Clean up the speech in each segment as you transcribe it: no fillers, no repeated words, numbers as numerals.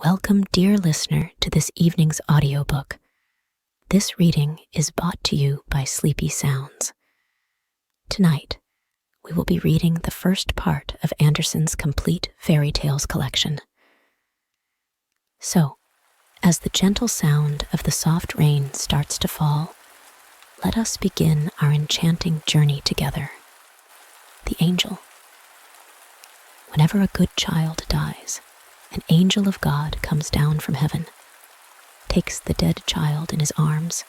Welcome, dear listener, to this evening's audiobook. This reading is brought to you by Sleepy Sounds. Tonight, we will be reading the first part of Andersen's complete fairy tales collection. So, as the gentle sound of the soft rain starts to fall, let us begin our enchanting journey together. The Angel. Whenever a good child dies, an angel of God comes down from heaven, takes the dead child in his arms,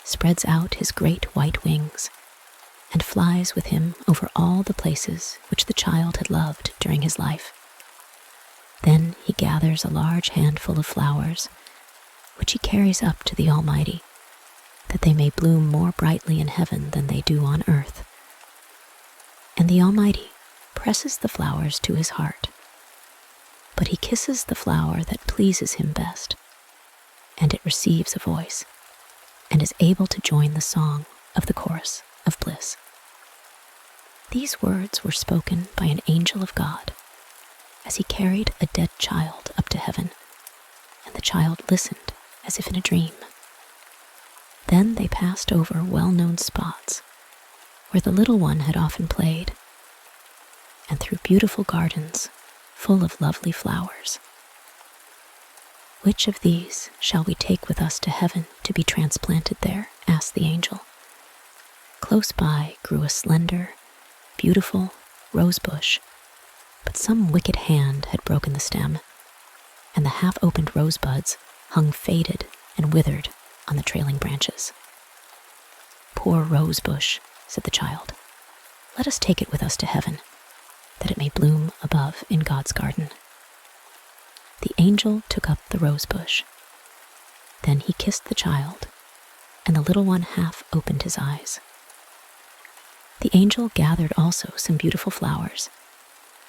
spreads out his great white wings, and flies with him over all the places which the child had loved during his life. Then he gathers a large handful of flowers, which he carries up to the Almighty, that they may bloom more brightly in heaven than they do on earth. And the Almighty presses the flowers to his heart, but he kisses the flower that pleases him best, and it receives a voice, and is able to join the song of the chorus of bliss. These words were spoken by an angel of God, as he carried a dead child up to heaven, and the child listened as if in a dream. Then they passed over well-known spots, where the little one had often played, and through beautiful gardens full of lovely flowers. "Which of these shall we take with us to heaven to be transplanted there?" asked the angel. Close by grew a slender, beautiful rose bush, but some wicked hand had broken the stem, and the half-opened rosebuds hung faded and withered on the trailing branches. "Poor rose bush," said the child. "Let us take it with us to heaven, that it may bloom above in God's garden." The angel took up the rose bush. Then he kissed the child, and the little one half opened his eyes. The angel gathered also some beautiful flowers,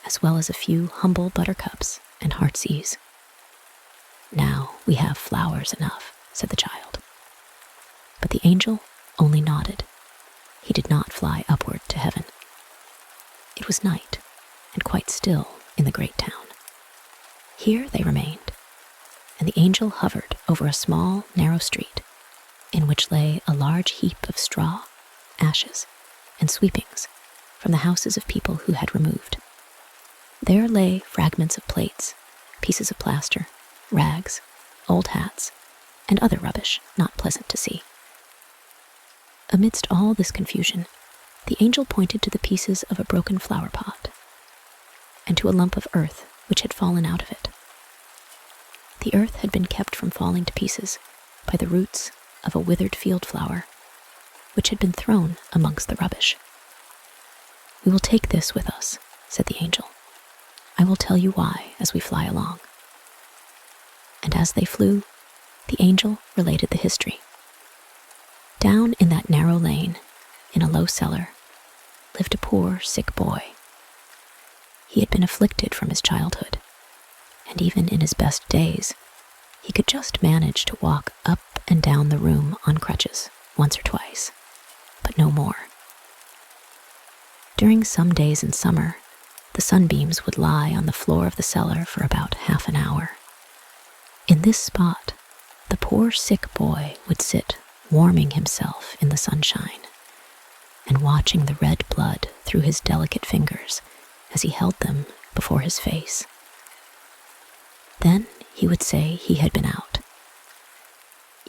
as well as a few humble buttercups and heartsease. "Now we have flowers enough," said the child. But the angel only nodded. He did not fly upward to heaven. It was night, and quite still in the great town. Here they remained, and the angel hovered over a small, narrow street, in which lay a large heap of straw, ashes, and sweepings from the houses of people who had removed. There lay fragments of plates, pieces of plaster, rags, old hats, and other rubbish not pleasant to see. Amidst all this confusion, the angel pointed to the pieces of a broken flower pot, and to a lump of earth which had fallen out of it. The earth had been kept from falling to pieces by the roots of a withered field flower, which had been thrown amongst the rubbish. "We will take this with us," said the angel. "I will tell you why as we fly along." And as they flew, the angel related the history. Down in that narrow lane, in a low cellar, lived a poor, sick boy. He had been afflicted from his childhood, and even in his best days, he could just manage to walk up and down the room on crutches once or twice, but no more. During some days in summer, the sunbeams would lie on the floor of the cellar for about half an hour. In this spot, the poor sick boy would sit warming himself in the sunshine, and watching the red blood through his delicate fingers as he held them before his face. Then he would say he had been out,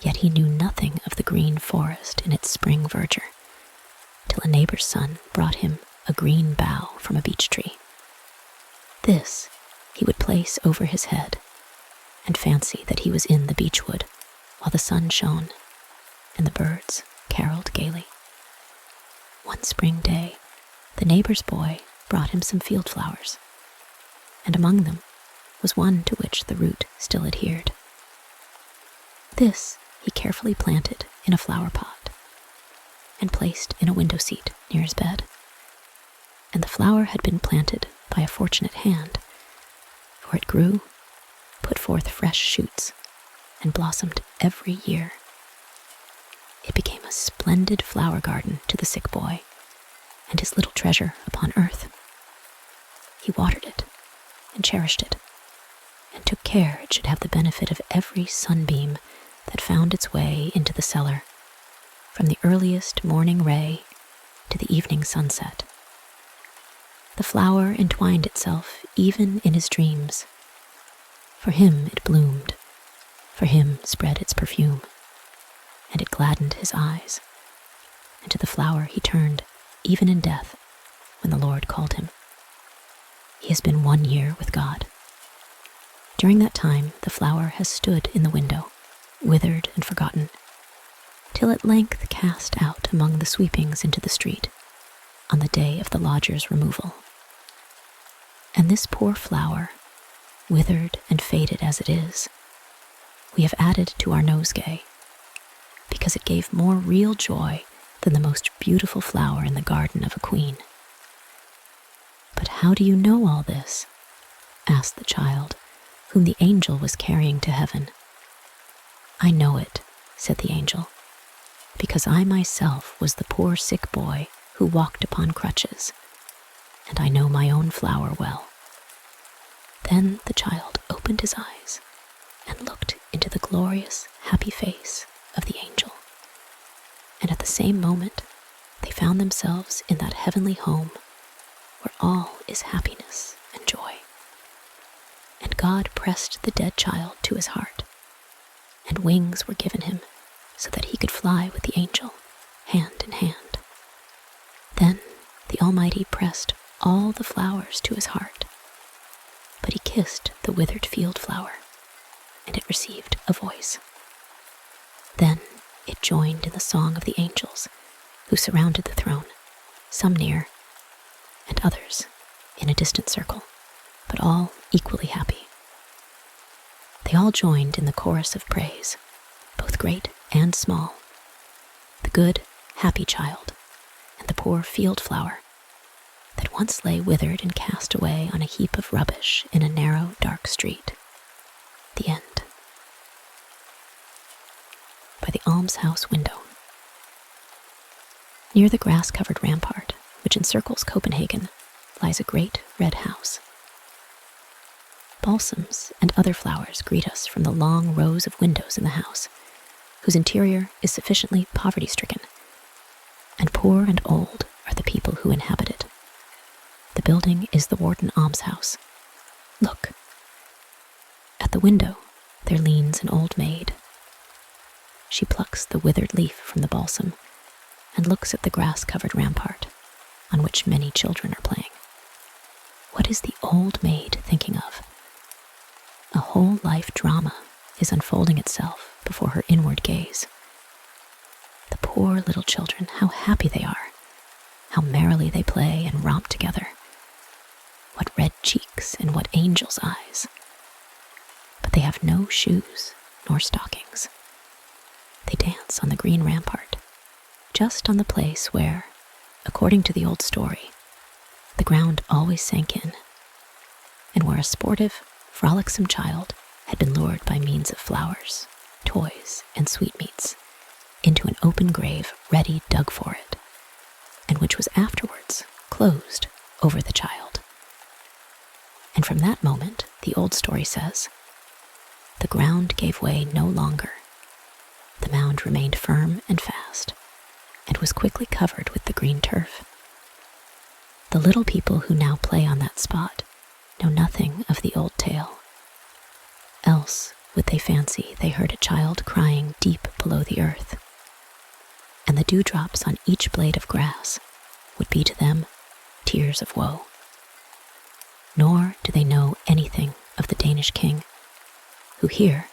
yet he knew nothing of the green forest in its spring verdure, till a neighbor's son brought him a green bough from a beech tree. This he would place over his head, and fancy that he was in the beech wood, while the sun shone, and the birds caroled gaily. One spring day, the neighbor's boy brought him some field flowers, and among them was one to which the root still adhered. This he carefully planted in a flower pot, and placed in a window seat near his bed. And the flower had been planted by a fortunate hand, for it grew, put forth fresh shoots, and blossomed every year. It became a splendid flower garden to the sick boy, and his little treasure upon earth. He watered it and cherished it, and took care it should have the benefit of every sunbeam that found its way into the cellar, from the earliest morning ray to the evening sunset. The flower entwined itself even in his dreams. For him it bloomed, for him spread its perfume, and it gladdened his eyes. And to the flower he turned, even in death, when the Lord called him. He has been 1 year with God. During that time, the flower has stood in the window, withered and forgotten, till at length cast out among the sweepings into the street, on the day of the lodger's removal. And this poor flower, withered and faded as it is, we have added to our nosegay, because it gave more real joy than the most beautiful flower in the garden of a queen. "But how do you know all this?" asked the child, whom the angel was carrying to heaven. "I know it," said the angel, "because I myself was the poor sick boy who walked upon crutches, and I know my own flower well." Then the child opened his eyes and looked into the glorious, happy face of the angel. And at the same moment, they found themselves in that heavenly home where all is happiness and joy. And God pressed the dead child to his heart, and wings were given him so that he could fly with the angel, hand in hand. Then the Almighty pressed all the flowers to his heart, but he kissed the withered field flower, and it received a voice. Then it joined in the song of the angels who surrounded the throne, some near, and others in a distant circle, but all equally happy. They all joined in the chorus of praise, both great and small, the good, happy child, and the poor field flower that once lay withered and cast away on a heap of rubbish in a narrow, dark street. The end. By the Almshouse Window. Near the grass-covered rampart, which encircles Copenhagen, lies a great red house. Balsams and other flowers greet us from the long rows of windows in the house, whose interior is sufficiently poverty-stricken, and poor and old are the people who inhabit it. The building is the Warden Almshouse. Look. At the window there leans an old maid. She plucks the withered leaf from the balsam and looks at the grass-covered rampart, on which many children are playing. What is the old maid thinking of? A whole life drama is unfolding itself before her inward gaze. The poor little children, how happy they are, how merrily they play and romp together. What red cheeks and what angel's eyes. But they have no shoes nor stockings. They dance on the green rampart, just on the place where, according to the old story, the ground always sank in, and where a sportive, frolicsome child had been lured by means of flowers, toys, and sweetmeats into an open grave ready dug for it, and which was afterwards closed over the child. And from that moment, the old story says, the ground gave way no longer. The mound remained firm and fast, and was quickly covered with the green turf. The little people who now play on that spot know nothing of the old tale. Else would they fancy they heard a child crying deep below the earth, and the dewdrops on each blade of grass would be to them tears of woe. Nor do they know anything of the Danish king, who here,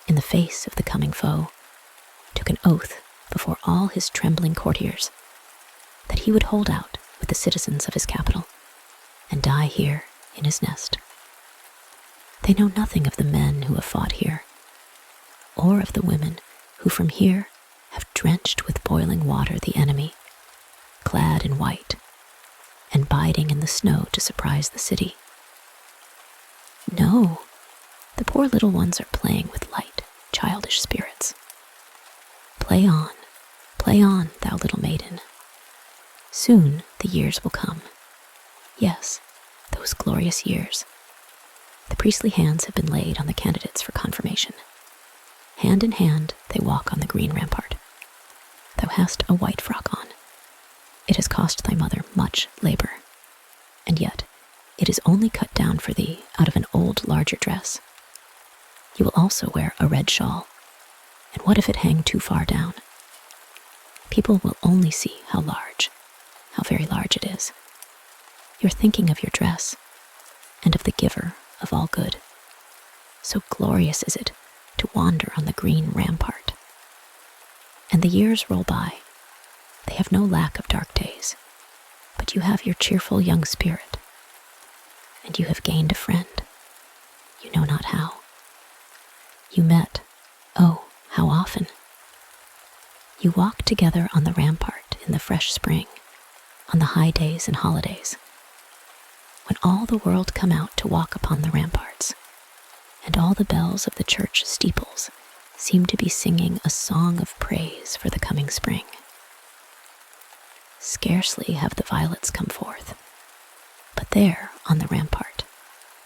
in the face of the coming foe, took an oath before all his trembling courtiers that he would hold out with the citizens of his capital and die here in his nest. They know nothing of the men who have fought here, or of the women who from here have drenched with boiling water the enemy, clad in white, and biding in the snow to surprise the city. No, the poor little ones are playing with light, childish spirits. Play on, thou little maiden. Soon the years will come. Yes, those glorious years. The priestly hands have been laid on the candidates for confirmation. Hand in hand, they walk on the green rampart. Thou hast a white frock on. It has cost thy mother much labor, and yet it is only cut down for thee out of an old larger dress. You will also wear a red shawl, and what if it hang too far down? People will only see how very large it is. You're thinking of your dress, and of the giver of all good. So glorious is it to wander on the green rampart. And the years roll by. They have no lack of dark days, but you have your cheerful young spirit, and you have gained a friend, you know not how. You met, oh, how often. You walked together on the rampart in the fresh spring, on the high days and holidays, when all the world come out to walk upon the ramparts, and all the bells of the church steeples seem to be singing a song of praise for the coming spring. Scarcely have the violets come forth, but there, on the rampart,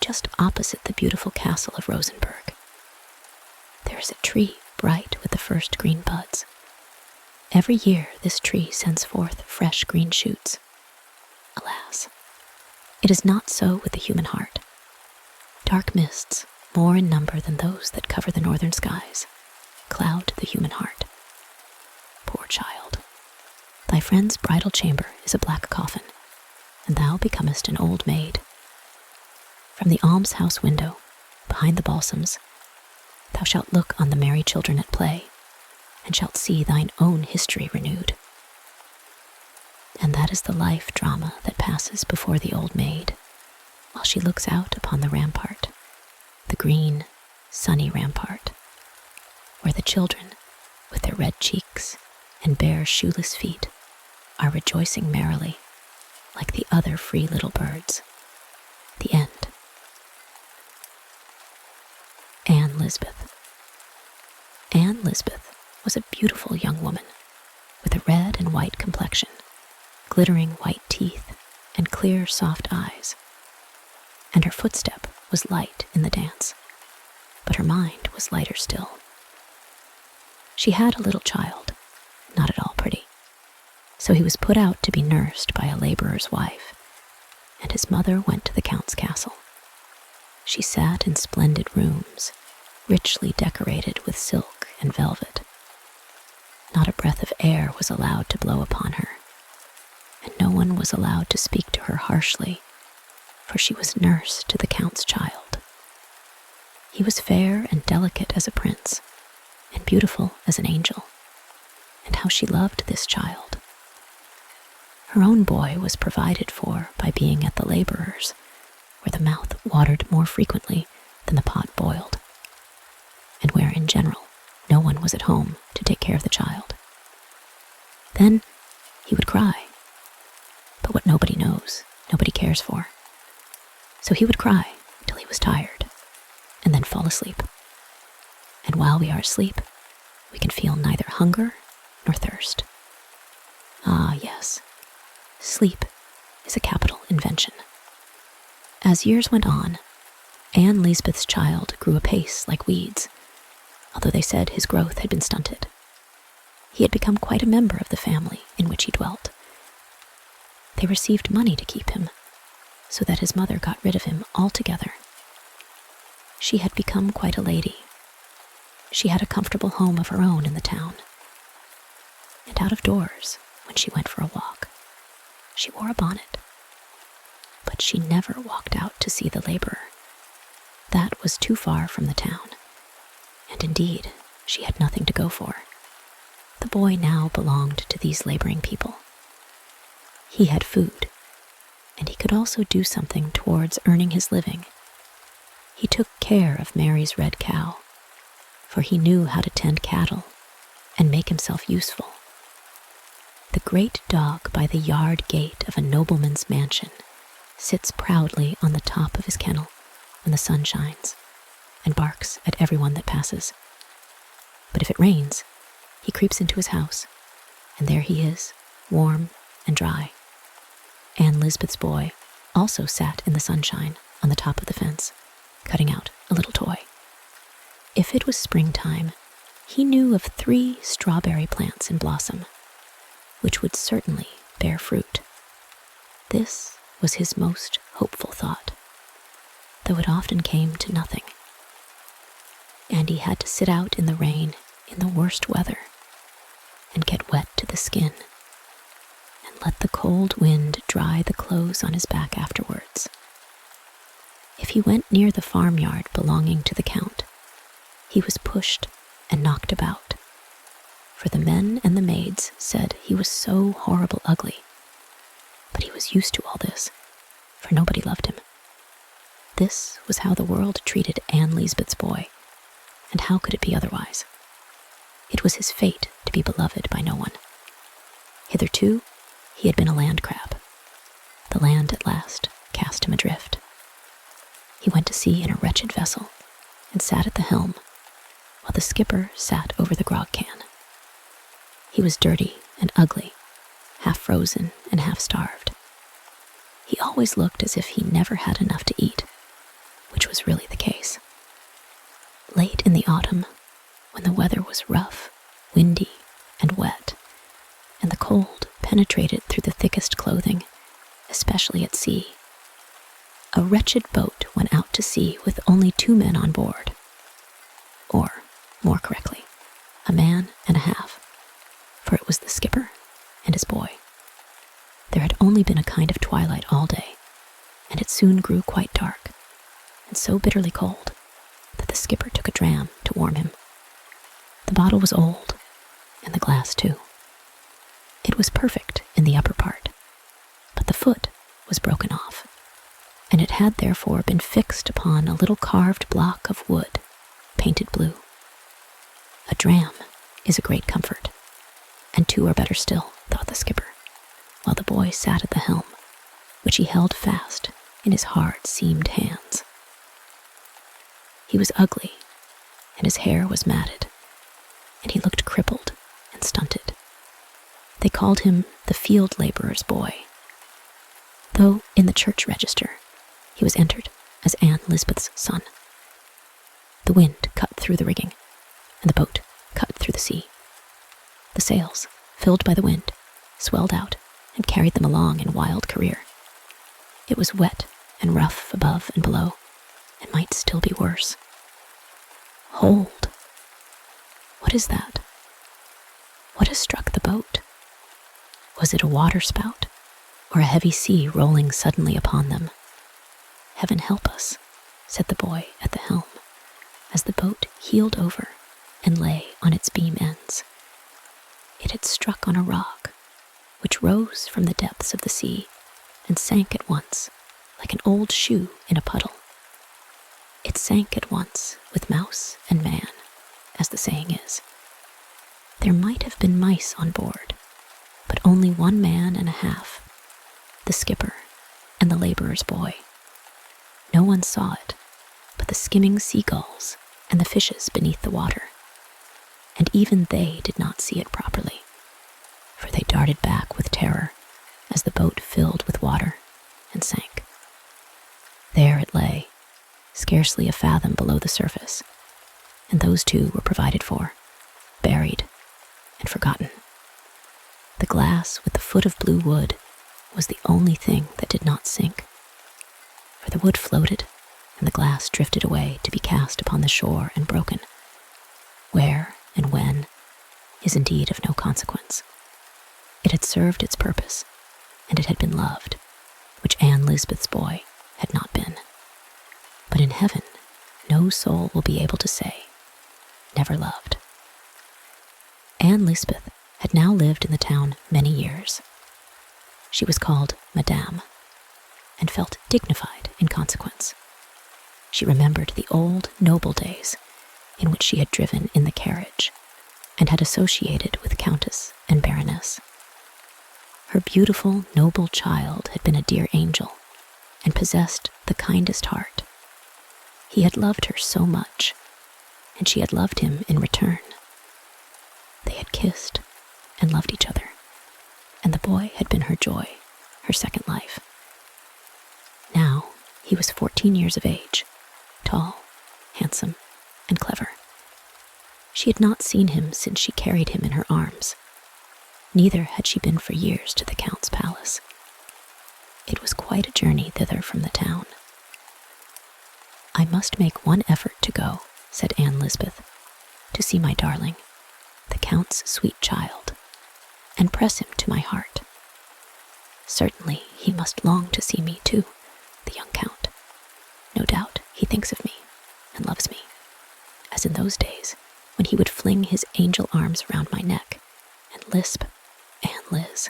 just opposite the beautiful castle of Rosenberg, there is a tree bright with the first green buds. Every year this tree sends forth fresh green shoots. Alas, it is not so with the human heart. Dark mists, more in number than those that cover the northern skies, cloud the human heart. Poor child, thy friend's bridal chamber is a black coffin, and thou becomest an old maid. From the almshouse window, behind the balsams, thou shalt look on the merry children at play, and shalt see thine own history renewed. And that is the life drama that passes before the old maid, while she looks out upon the rampart, the green, sunny rampart, where the children, with their red cheeks and bare shoeless feet, are rejoicing merrily, like the other free little birds. The end. Anne Lisbeth. Anne Lisbeth was a beautiful young woman, with a red and white complexion, glittering white teeth, and clear, soft eyes. And her footstep was light in the dance, but her mind was lighter still. She had a little child, not at all pretty, so he was put out to be nursed by a laborer's wife, and his mother went to the count's castle. She sat in splendid rooms, richly decorated with silk and velvet. Not a breath of air was allowed to blow upon her, and no one was allowed to speak to her harshly, for she was nurse to the count's child. He was fair and delicate as a prince, and beautiful as an angel, and how she loved this child. Her own boy was provided for by being at the laborer's, where the mouth watered more frequently than the pot boiled, and where, in general, no one was at home to take care of the child. Then he would cry, but what nobody knows, nobody cares for. So he would cry till he was tired, and then fall asleep. And while we are asleep, we can feel neither hunger nor thirst. Ah, yes, sleep is a capital invention. As years went on, Anne Lisbeth's child grew apace like weeds, although they said his growth had been stunted. He had become quite a member of the family in which he dwelt. They received money to keep him, so that his mother got rid of him altogether. She had become quite a lady. She had a comfortable home of her own in the town. And out of doors, when she went for a walk, she wore a bonnet. But she never walked out to see the laborer. That was too far from the town, and indeed, she had nothing to go for. The boy now belonged to these laboring people. He had food, and he could also do something towards earning his living. He took care of Mary's red cow, for he knew how to tend cattle and make himself useful. The great dog by the yard gate of a nobleman's mansion sits proudly on the top of his kennel when the sun shines, and barks at everyone that passes. But if it rains, he creeps into his house, and there he is, warm and dry. Anne Lisbeth's boy also sat in the sunshine on the top of the fence, cutting out a little toy. If it was springtime, he knew of 3 strawberry plants in blossom, which would certainly bear fruit. This was his most hopeful thought, though it often came to nothing. And he had to sit out in the rain in the worst weather and get wet to the skin and let the cold wind dry the clothes on his back afterwards. If he went near the farmyard belonging to the Count, he was pushed and knocked about, for the men and the maids said he was so horrible ugly. But he was used to all this, for nobody loved him. This was how the world treated Anne Lisbeth's boy, and how could it be otherwise? It was his fate to be beloved by no one. Hitherto, he had been a land crab. The land at last cast him adrift. He went to sea in a wretched vessel, and sat at the helm, while the skipper sat over the grog can. He was dirty and ugly, half frozen and half starved. He always looked as if he never had enough to eat, which was really the case. Late in the autumn, when the weather was rough, windy, and wet, and the cold penetrated through the thickest clothing, especially at sea, a wretched boat went out to sea with only 2 men on board. Or, more correctly, a man and a half, for it was the skipper and his boy. There had only been a kind of twilight all day, and it soon grew quite dark, and so bitterly cold that the skipper took a dram to warm him. The bottle was old, and the glass too. It was perfect in the upper part, but the foot was broken off, and it had therefore been fixed upon a little carved block of wood, painted blue. A dram is a great comfort, and 2 are better still, thought the skipper, while the boy sat at the helm, which he held fast in his hard, seamed hands. He was ugly, and his hair was matted, and he looked crippled and stunted. They called him the field laborer's boy, though in the church register he was entered as Anne Lisbeth's son. The wind cut through the rigging, and the boat cut through the sea. The sails, filled by the wind, swelled out and carried them along in wild career. It was wet and rough above and below, and might still be worse. Hold! What is that? What has struck the boat? Was it a waterspout, or a heavy sea rolling suddenly upon them? Heaven help us, said the boy at the helm, as the boat heeled over and lay on its beam ends. It had struck on a rock, which rose from the depths of the sea and sank at once, like an old shoe in a puddle. It sank at once with mouse and man, as the saying is. There might have been mice on board, but only 1 man and a half, the skipper and the laborer's boy. No one saw it but the skimming seagulls and the fishes beneath the water, and even they did not see it properly, for they darted back with terror as the boat filled with water and sank. There it lay, scarcely a fathom below the surface, and those 2 were provided for, buried, and forgotten. The glass with the foot of blue wood was the only thing that did not sink, for the wood floated and the glass drifted away to be cast upon the shore and broken. Where and when is indeed of no consequence. It had served its purpose, and it had been loved, which Anne Lisbeth's boy had not been. But in heaven, no soul will be able to say, never loved. Anne Lisbeth had now lived in the town many years. She was called Madame, and felt dignified in consequence. She remembered the old noble days in which she had driven in the carriage, and had associated with Countess and Baroness. Her beautiful, noble child had been a dear angel, and possessed the kindest heart. He had loved her so much, and she had loved him in return. They had kissed and loved each other, and the boy had been her joy, her second life. Now he was 14 years of age, tall, handsome, and clever. She had not seen him since she carried him in her arms. Neither had she been for years to the Count's palace. It was quite a journey thither from the town. "I must make one effort to go," said Lisbeth, "to see my darling, the Count's sweet child, and press him to my heart. Certainly he must long to see me too, the young Count. No doubt he thinks of me and loves me, as in those days when he would fling his angel arms round my neck and lisp, Anne Liz.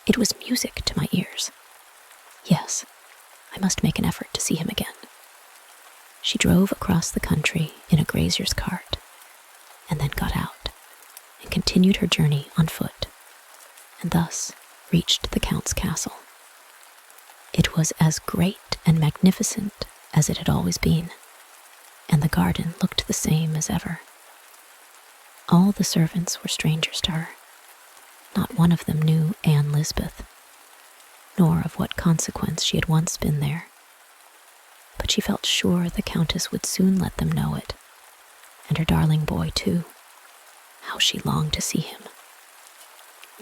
It was music to my ears. Yes, I must make an effort to see him again." She drove across the country in a grazier's cart, and then got out and continued her journey on foot, and thus reached the Count's castle. It was as great and magnificent as it had always been, and the garden looked the same as ever. All the servants were strangers to her. Not one of them knew Lisbeth, nor of what consequence she had once been there. But she felt sure the Countess would soon let them know it, and her darling boy too. How she longed to see him.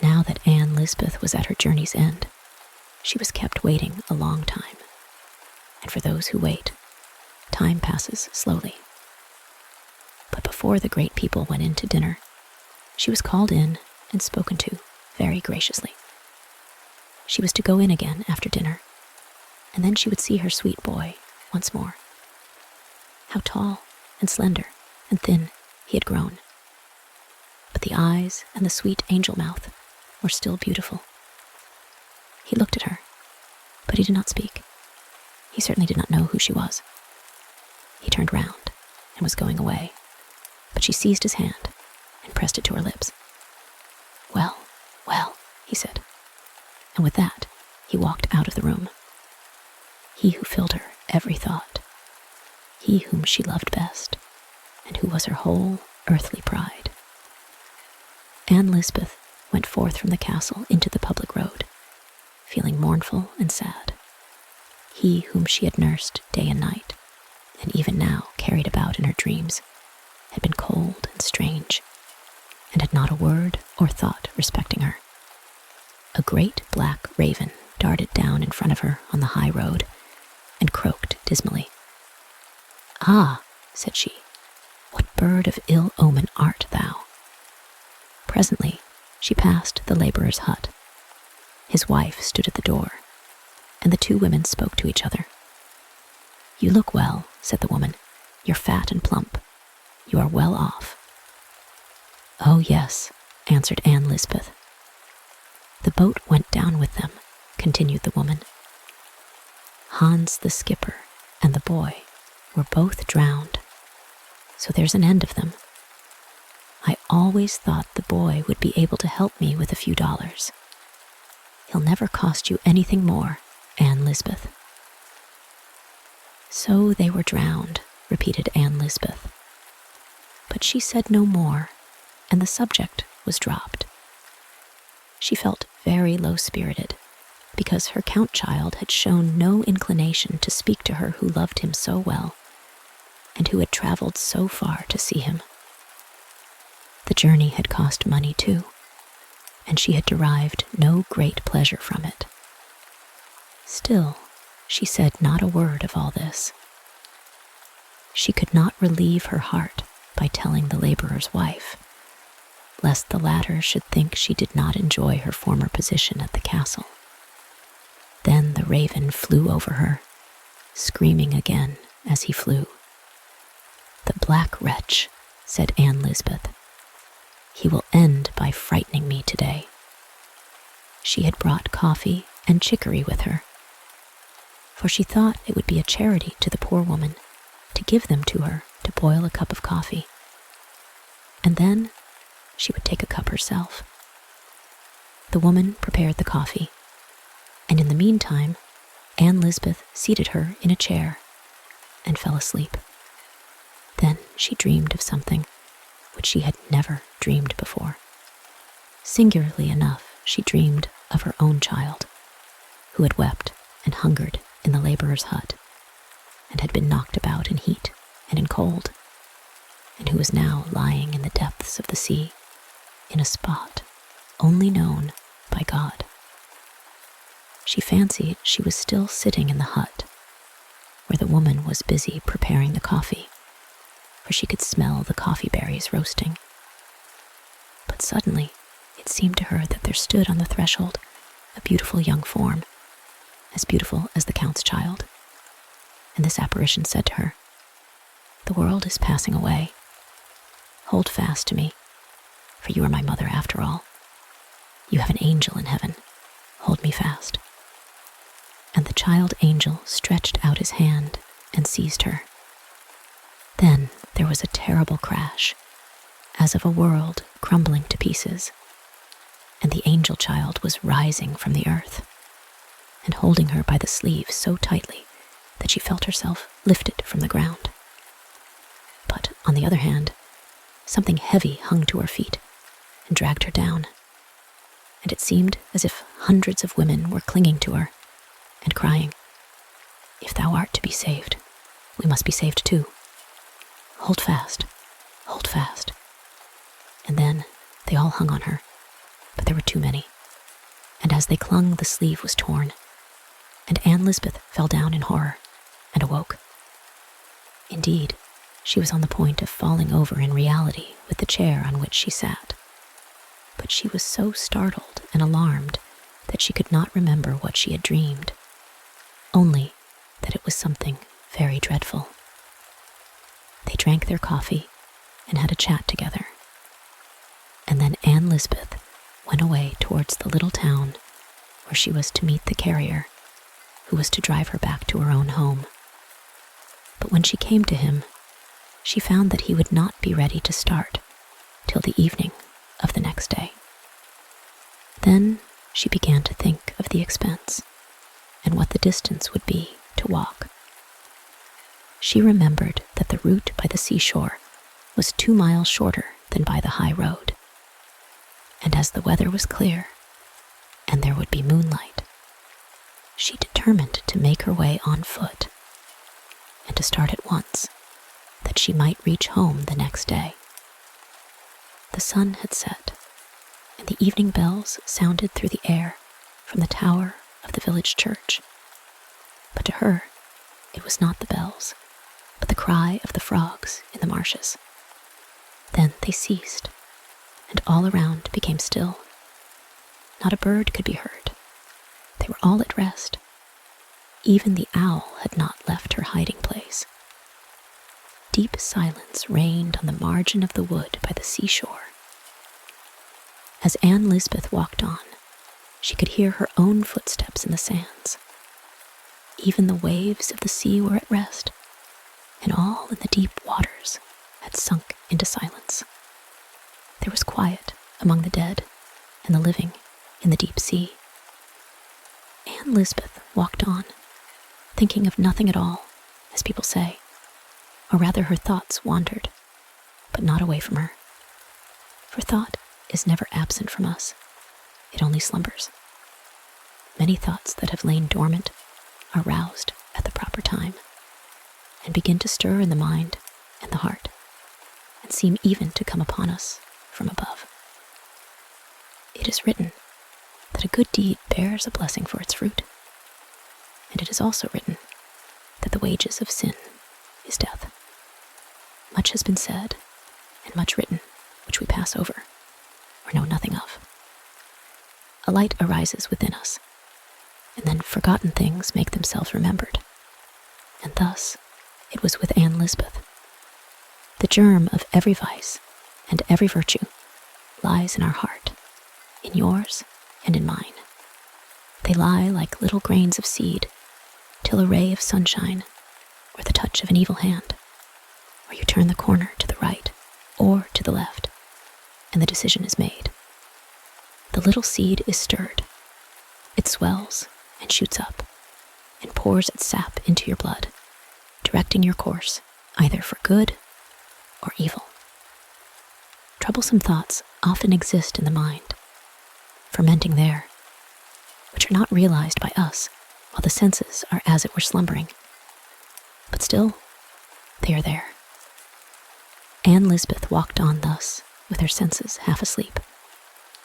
Now that Lisbeth was at her journey's end, she was kept waiting a long time, and for those who wait, time passes slowly. But before the great people went in to dinner, she was called in and spoken to very graciously. She was to go in again after dinner, and then she would see her sweet boy once more. How tall and slender and thin he had grown. But the eyes and the sweet angel mouth were still beautiful. He looked at her, but he did not speak. He certainly did not know who she was. He turned round and was going away, but she seized his hand and pressed it to her lips. "Well, well," he said, and with that he walked out of the room. He who filled her every thought, he whom she loved best, and who was her whole earthly pride. Lisbeth went forth from the castle into the public road, feeling mournful and sad. He whom she had nursed day and night, and even now carried about in her dreams, had been cold and strange, and had not a word or thought respecting her. A great black raven darted down in front of her on the high road, and croaked dismally. "Ah," said she, "what bird of ill omen art thou?" Presently she passed the laborer's hut. His wife stood at the door, and the two women spoke to each other. "You look well," said the woman. "You're fat and plump. You are well off." "Oh, yes," answered Lisbeth. "The boat went down with them," continued the woman. "Hans the skipper and the boy were both drowned, so there's an end of them. I always thought the boy would be able to help me with a few dollars. He'll never cost you anything more, Lisbeth." "So they were drowned," repeated Lisbeth. But she said no more, and the subject was dropped. She felt very low-spirited, because her Count child had shown no inclination to speak to her who loved him so well, and who had traveled so far to see him. The journey had cost money too, and she had derived no great pleasure from it. Still, she said not a word of all this. She could not relieve her heart by telling the laborer's wife, lest the latter should think she did not enjoy her former position at the castle. Then the raven flew over her, screaming again as he flew. "The black wretch," said Lisbeth. "He will end by frightening me today." She had brought coffee and chicory with her, for she thought it would be a charity to the poor woman to give them to her to boil a cup of coffee. And then she would take a cup herself. The woman prepared the coffee, and in the meantime, Lisbeth seated her in a chair and fell asleep. Then she dreamed of something which she had never dreamed before. Singularly enough, she dreamed of her own child, who had wept and hungered in the laborer's hut, and had been knocked about in heat and in cold, and who was now lying in the depths of the sea, in a spot only known by God. She fancied she was still sitting in the hut, where the woman was busy preparing the coffee, for she could smell the coffee berries roasting. But suddenly it seemed to her that there stood on the threshold a beautiful young form, as beautiful as the Count's child. And this apparition said to her, "The world is passing away. Hold fast to me, for you are my mother after all. You have an angel in heaven. Hold me fast." And the child angel stretched out his hand and seized her. Then there was a terrible crash, as of a world crumbling to pieces, and the angel child was rising from the earth, and holding her by the sleeve so tightly that she felt herself lifted from the ground. But on the other hand, something heavy hung to her feet and dragged her down, and it seemed as if hundreds of women were clinging to her and crying, "If thou art to be saved, we must be saved too. Hold fast, hold fast." And then they all hung on her, but there were too many, and as they clung, the sleeve was torn, and Lisbeth fell down in horror and awoke. Indeed, she was on the point of falling over in reality with the chair on which she sat, but she was so startled and alarmed that she could not remember what she had dreamed, only that it was something very dreadful. They drank their coffee and had a chat together, and then Lisbeth went away towards the little town where she was to meet the carrier who was to drive her back to her own home. But when she came to him, she found that he would not be ready to start till the evening of the next day. Then she began to think of the expense and what the distance would be to walk. She remembered that the route by the seashore was 2 miles shorter than by the high road, and as the weather was clear and there would be moonlight, she determined to make her way on foot and to start at once, that she might reach home the next day. The sun had set, and the evening bells sounded through the air from the tower of the village church. But to her, it was not the bells, but the cry of the frogs in the marshes. Then they ceased, and all around became still. Not a bird could be heard. They were all at rest. Even the owl had not left her hiding place. Deep silence reigned on the margin of the wood by the seashore. As Lisbeth walked on, she could hear her own footsteps in the sands. Even the waves of the sea were at rest, and all in the deep waters had sunk into silence. There was quiet among the dead and the living in the deep sea. Lisbeth walked on, thinking of nothing at all, as people say, or rather her thoughts wandered, but not away from her. For thought is never absent from us, it only slumbers. Many thoughts that have lain dormant are roused at the proper time, and begin to stir in the mind and the heart, and seem even to come upon us from above. It is written that a good deed bears a blessing for its fruit, and it is also written that the wages of sin is death. Much has been said, and much written, which we pass over, or know nothing of. A light arises within us, and then forgotten things make themselves remembered. And thus it was with Lisbeth. The germ of every vice and every virtue lies in our heart, in yours and in mine. They lie like little grains of seed, till a ray of sunshine, or the touch of an evil hand, or you turn the corner to the right or to the left, and the decision is made. The little seed is stirred. It swells and shoots up, and pours its sap into your blood, directing your course either for good or evil. Troublesome thoughts often exist in the mind, fermenting there, which are not realized by us while the senses are as it were slumbering. But still, they are there. Anne Lisbeth walked on thus, with her senses half asleep,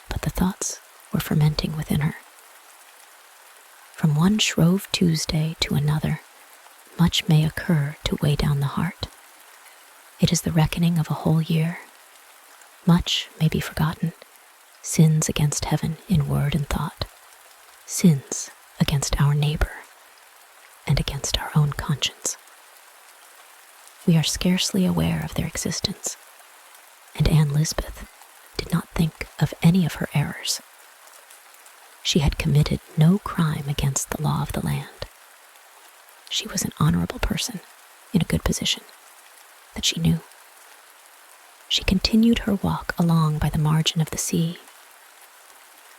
but the thoughts were fermenting within her. From one Shrove Tuesday to another, much may occur to weigh down the heart. It is the reckoning of a whole year. Much may be forgotten, sins against heaven in word and thought, sins against our neighbor, and against our own conscience. We are scarcely aware of their existence, and Anne Lisbeth did not think of any of her errors. She had committed no crime against the law of the land. She was an honorable person, in a good position, that she knew. She continued her walk along by the margin of the sea.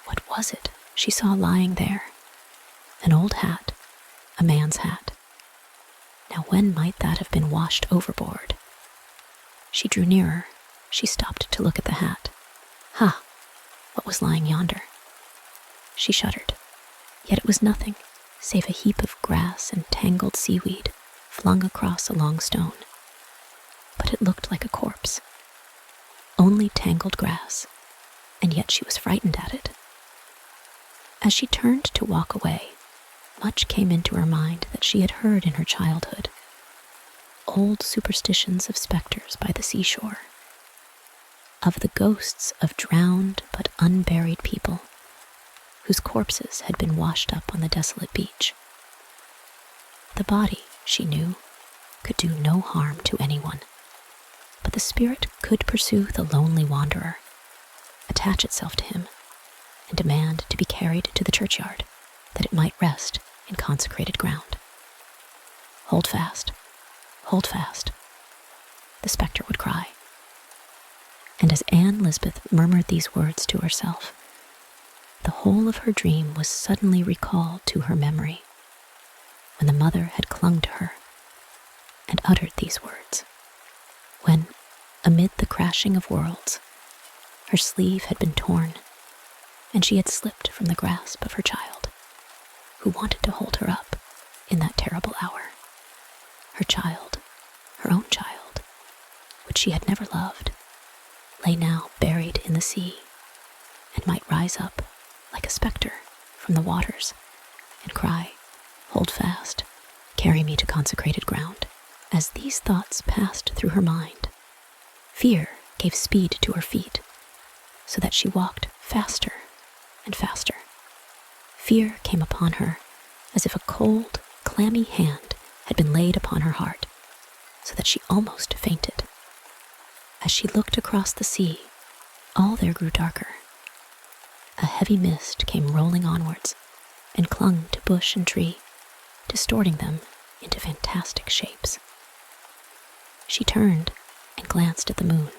What was it she saw lying there? An old hat, a man's hat. Now when might that have been washed overboard? She drew nearer. She stopped to look at the hat. Ha! What was lying yonder? She shuddered, yet it was nothing save a heap of grass and tangled seaweed flung across a long stone. But it looked like a corpse. Only tangled grass, and yet she was frightened at it. As she turned to walk away, much came into her mind that she had heard in her childhood. Old superstitions of specters by the seashore, of the ghosts of drowned but unburied people, whose corpses had been washed up on the desolate beach. The body, she knew, could do no harm to anyone, but the spirit could pursue the lonely wanderer, attach itself to him, and demand to be carried to the churchyard, that it might rest in consecrated ground. Hold fast, the spectre would cry. And as Anne Lisbeth murmured these words to herself, the whole of her dream was suddenly recalled to her memory, when the mother had clung to her and uttered these words, when, amid the crashing of worlds, her sleeve had been torn, and she had slipped from the grasp of her child, who wanted to hold her up in that terrible hour. Her child, her own child, which she had never loved, lay now buried in the sea, and might rise up like a spectre from the waters and cry, "Hold fast, carry me to consecrated ground." As these thoughts passed through her mind, fear gave speed to her feet, so that she walked faster and faster. Fear came upon her as if a cold, clammy hand had been laid upon her heart, so that she almost fainted. As she looked across the sea, all there grew darker. A heavy mist came rolling onwards and clung to bush and tree, distorting them into fantastic shapes. She turned and glanced at the moon,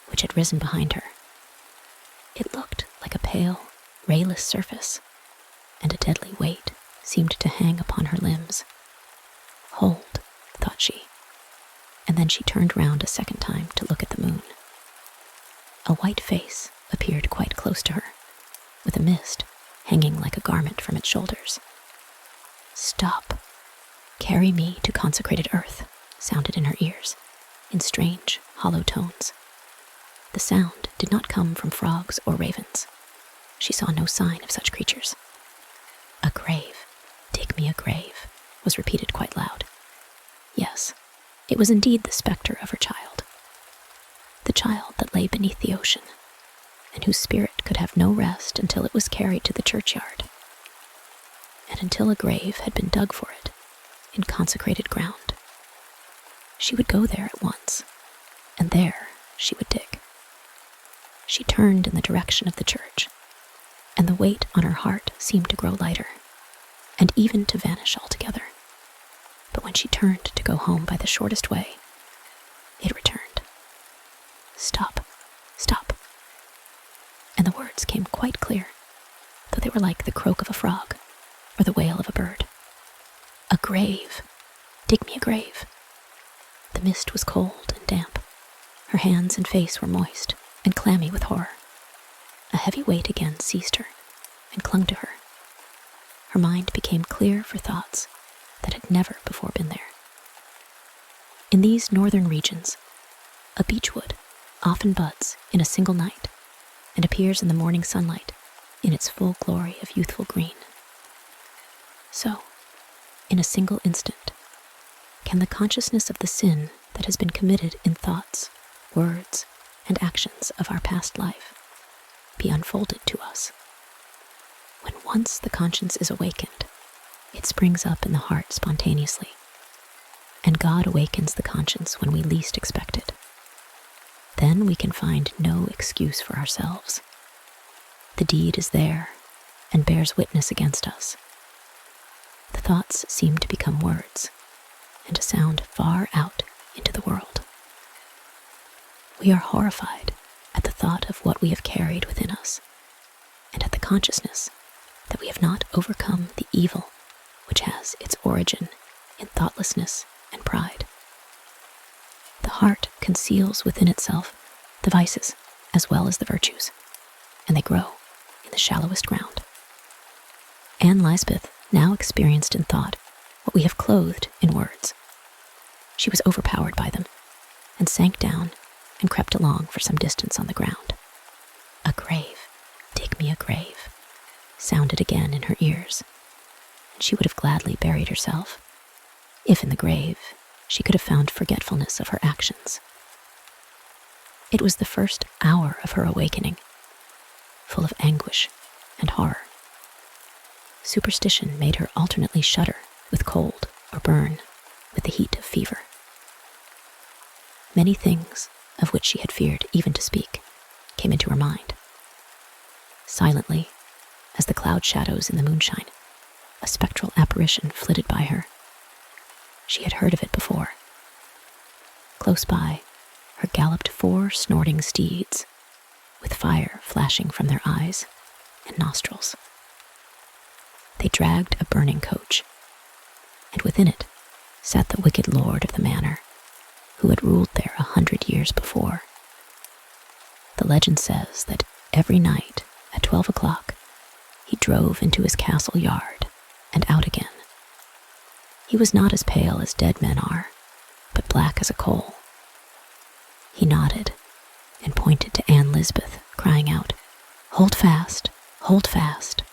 which had risen behind her. It looked like a pale, rayless surface, and a deadly weight seemed to hang upon her limbs. Hold, thought she, and then she turned round a second time to look at the moon. A white face appeared quite close to her, with a mist hanging like a garment from its shoulders. "Stop, carry me to consecrated earth," sounded in her ears, in strange, hollow tones. The sound did not come from frogs or ravens. She saw no sign of such creatures. "A grave, dig me a grave," was repeated quite loud. Yes, it was indeed the spectre of her child. The child that lay beneath the ocean, and whose spirit could have no rest until it was carried to the churchyard, and until a grave had been dug for it in consecrated ground. She would go there at once, and there she would dig. She turned in the direction of the church, and the weight on her heart seemed to grow lighter, and even to vanish altogether. But when she turned to go home by the shortest way, it returned. "Stop, stop." And the words came quite clear, though they were like the croak of a frog or the wail of a bird. "A grave, dig me a grave." The mist was cold and damp. Her hands and face were moist and clammy with horror. A heavy weight again seized her and clung to her. Her mind became clear for thoughts that had never before been there. In these northern regions, a beechwood often buds in a single night and appears in the morning sunlight in its full glory of youthful green. So, in a single instant, can the consciousness of the sin that has been committed in thoughts, words, and actions of our past life be unfolded to us. When once the conscience is awakened, it springs up in the heart spontaneously, and God awakens the conscience when we least expect it. Then we can find no excuse for ourselves. The deed is there and bears witness against us. The thoughts seem to become words and to sound far out into the world. We are horrified at the thought of what we have carried within us and at the consciousness that we have not overcome the evil which has its origin in thoughtlessness and pride. The heart conceals within itself the vices as well as the virtues, and they grow in the shallowest ground. Lisbeth now experienced in thought what we have clothed in words. She was overpowered by them, and sank down and crept along for some distance on the ground. A grave, dig me a grave, sounded again in her ears, and she would have gladly buried herself, if in the grave she could have found forgetfulness of her actions. It was the first hour of her awakening, full of anguish and horror. Superstition made her alternately shudder with cold or burn with the heat of fever. Many things, of which she had feared even to speak, came into her mind. Silently, as the cloud shadows in the moonshine, a spectral apparition flitted by her. She had heard of it before. Close by, her galloped 4 snorting steeds, with fire flashing from their eyes and nostrils. They dragged a burning coach, and within it sat the wicked lord of the manor, who had ruled there 100 years before. The legend says that every night at 12 o'clock he drove into his castle yard and out again. He was not as pale as dead men are, but black as a coal. He nodded and pointed to Lisbeth, crying out, "Hold fast, hold fast,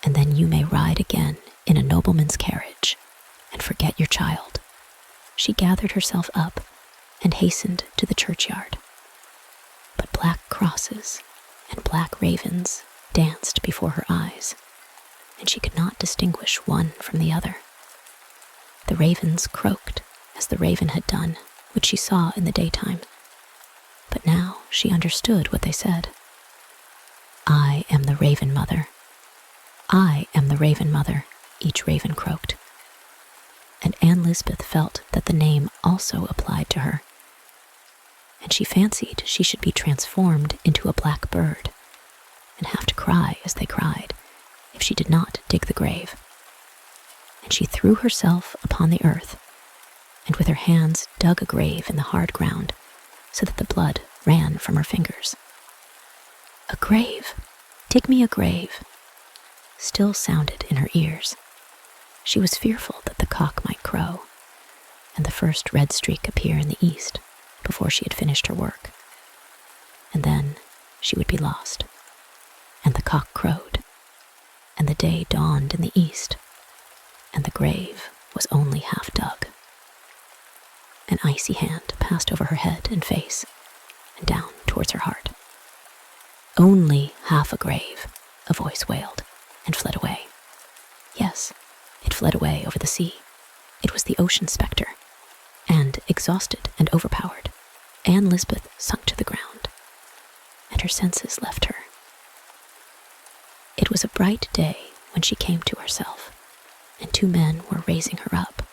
and then you may ride again in a nobleman's carriage and forget your child." She gathered herself up and hastened to the churchyard. But black crosses and black ravens danced before her eyes, and she could not distinguish one from the other. The ravens croaked as the raven had done, which she saw in the daytime, but now she understood what they said. "I am the raven mother. I am the raven mother," each raven croaked. And Lisbeth felt that the name also applied to her, and she fancied she should be transformed into a black bird and have to cry as they cried if she did not dig the grave. And she threw herself upon the earth, and with her hands dug a grave in the hard ground so that the blood ran from her fingers. "A grave! Dig me a grave!" still sounded in her ears. She was fearful that the cock might crow, and the first red streak appear in the east before she had finished her work. And then she would be lost, and the cock crowed, and the day dawned in the east, and the grave was only half dug. An icy hand passed over her head and face, and down towards her heart. "Only half a grave," a voice wailed, and fled away. Yes, it fled away over the sea. It was the ocean spectre, and, exhausted and overpowered, Lisbeth sunk to the ground, and her senses left her. It was a bright day when she came to herself, and 2 men were raising her up.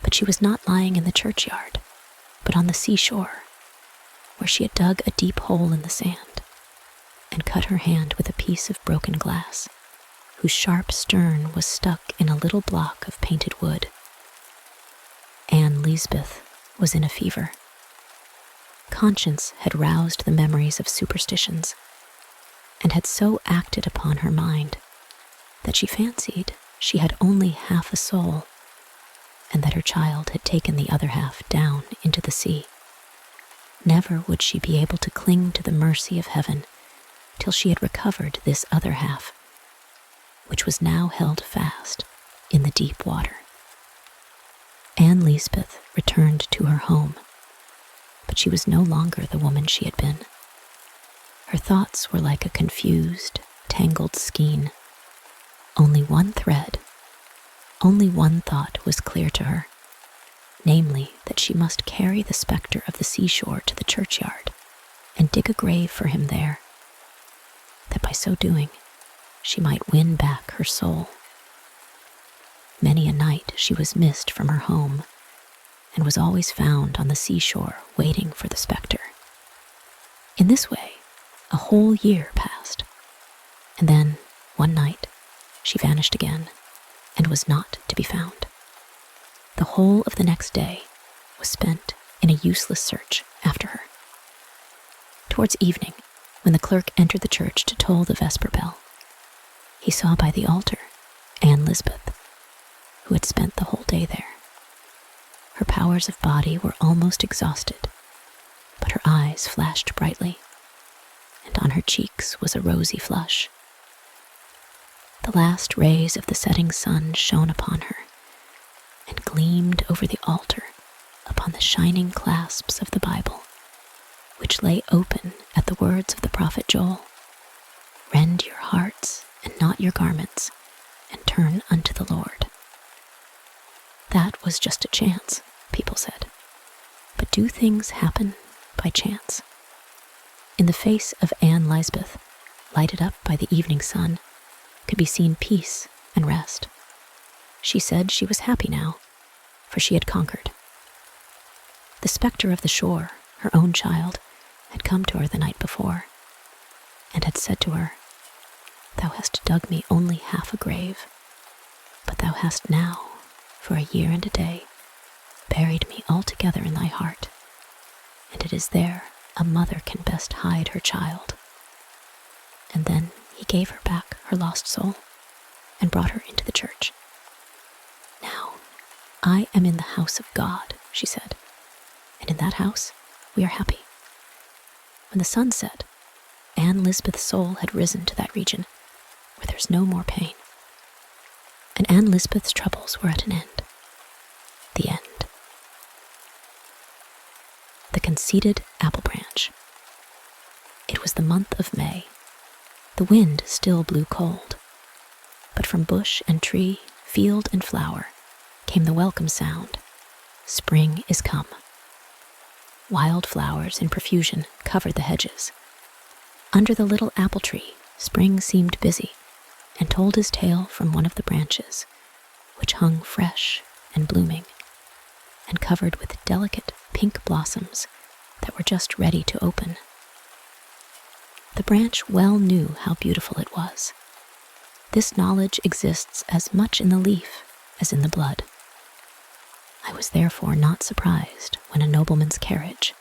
But she was not lying in the churchyard, but on the seashore, where she had dug a deep hole in the sand, and cut her hand with a piece of broken glass, whose sharp stern was stuck in a little block of painted wood. Lisbeth was in a fever. Conscience had roused the memories of superstitions, and had so acted upon her mind that she fancied she had only half a soul, and that her child had taken the other half down into the sea. Never would she be able to cling to the mercy of heaven till she had recovered this other half, which was now held fast in the deep water. Lisbeth returned to her home, but she was no longer the woman she had been. Her thoughts were like a confused, tangled skein. Only one thread, only one thought was clear to her, namely that she must carry the spectre of the seashore to the churchyard and dig a grave for him there, that by so doing she might win back her soul. Many a night she was missed from her home and was always found on the seashore waiting for the spectre. In this way, a whole year passed, and then, one night, she vanished again and was not to be found. The whole of the next day was spent in a useless search after her. Towards evening, when the clerk entered the church to toll the vesper bell, he saw by the altar Lisbeth, who had spent the whole day there. Her powers of body were almost exhausted, but her eyes flashed brightly, and on her cheeks was a rosy flush. The last rays of the setting sun shone upon her and gleamed over the altar upon the shining clasps of the Bible, which lay open at the words of the prophet Joel. Rend your hearts and not your garments, and turn unto the Lord. That was just a chance, people said. But do things happen by chance? In the face of Lisbeth, lighted up by the evening sun, could be seen peace and rest. She said she was happy now, for she had conquered. The spectre of the shore, her own child, had come to her the night before, and had said to her, "Thou hast dug me only half a grave, but thou hast now, for a year and a day, buried me altogether in thy heart, and it is there a mother can best hide her child." And then he gave her back her lost soul and brought her into the church. "Now, I am in the house of God," she said, "and in that house we are happy." When the sun set, Lisbeth's soul had risen to that region where there's no more pain, and Lisbeth's troubles were at an end. The end. The Conceited Apple-branch. It was the month of May. The wind still blew cold, but from bush and tree, field and flower, came the welcome sound, "Spring is come." Wild flowers in profusion covered the hedges. Under the little apple tree, Spring seemed busy, and told his tale from one of the branches, which hung fresh and blooming, and covered with delicate pink blossoms that were just ready to open. The branch well knew how beautiful it was. This knowledge exists as much in the leaf as in the blood. I was therefore not surprised when a nobleman's carriage,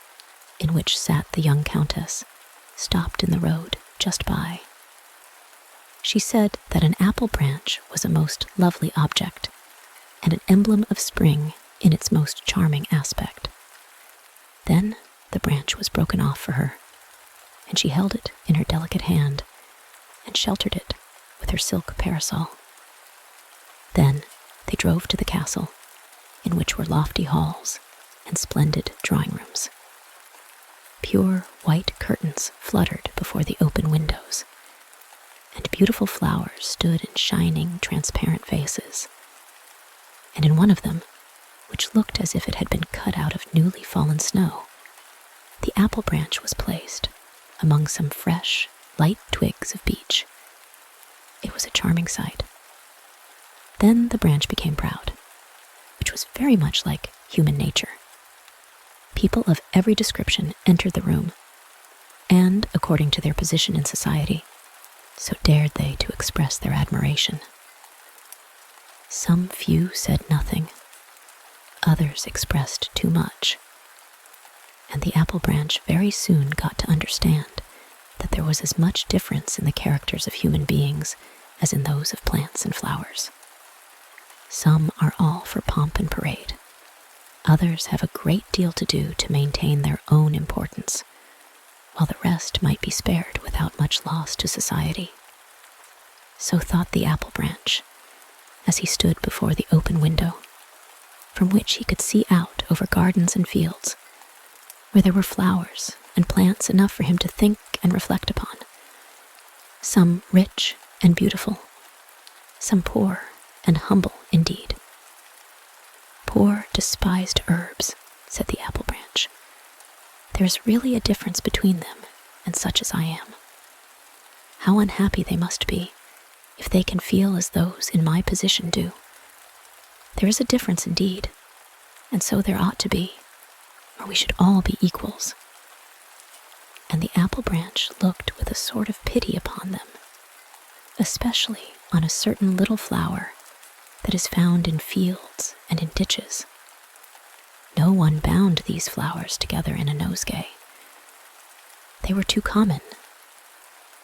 in which sat the young countess, stopped in the road just by. She said that an apple branch was a most lovely object, and an emblem of spring in its most charming aspect. Then the branch was broken off for her, and she held it in her delicate hand and sheltered it with her silk parasol. Then they drove to the castle, in which were lofty halls and splendid drawing rooms. Pure white curtains fluttered before the open windows, and beautiful flowers stood in shining, transparent vases. And in one of them, which looked as if it had been cut out of newly fallen snow, the apple branch was placed among some fresh, light twigs of beech. It was a charming sight. Then the branch became proud, which was very much like human nature. People of every description entered the room, and, according to their position in society, so dared they to express their admiration. Some few said nothing, others expressed too much, and the apple branch very soon got to understand that there was as much difference in the characters of human beings as in those of plants and flowers. Some are all for pomp and parade. Others have a great deal to do to maintain their own importance, while the rest might be spared without much loss to society. So thought the apple-branch, as he stood before the open window, from which he could see out over gardens and fields, where there were flowers and plants enough for him to think and reflect upon, some rich and beautiful, some poor and humble indeed. Poor, despised herbs, said the apple-branch. There is really a difference between them and such as I am. How unhappy they must be if they can feel as those in my position do. There is a difference indeed, and so there ought to be, or we should all be equals. And the apple-branch looked with a sort of pity upon them, especially on a certain little flower that is found in fields and in ditches. No one bound these flowers together in a nosegay. They were too common.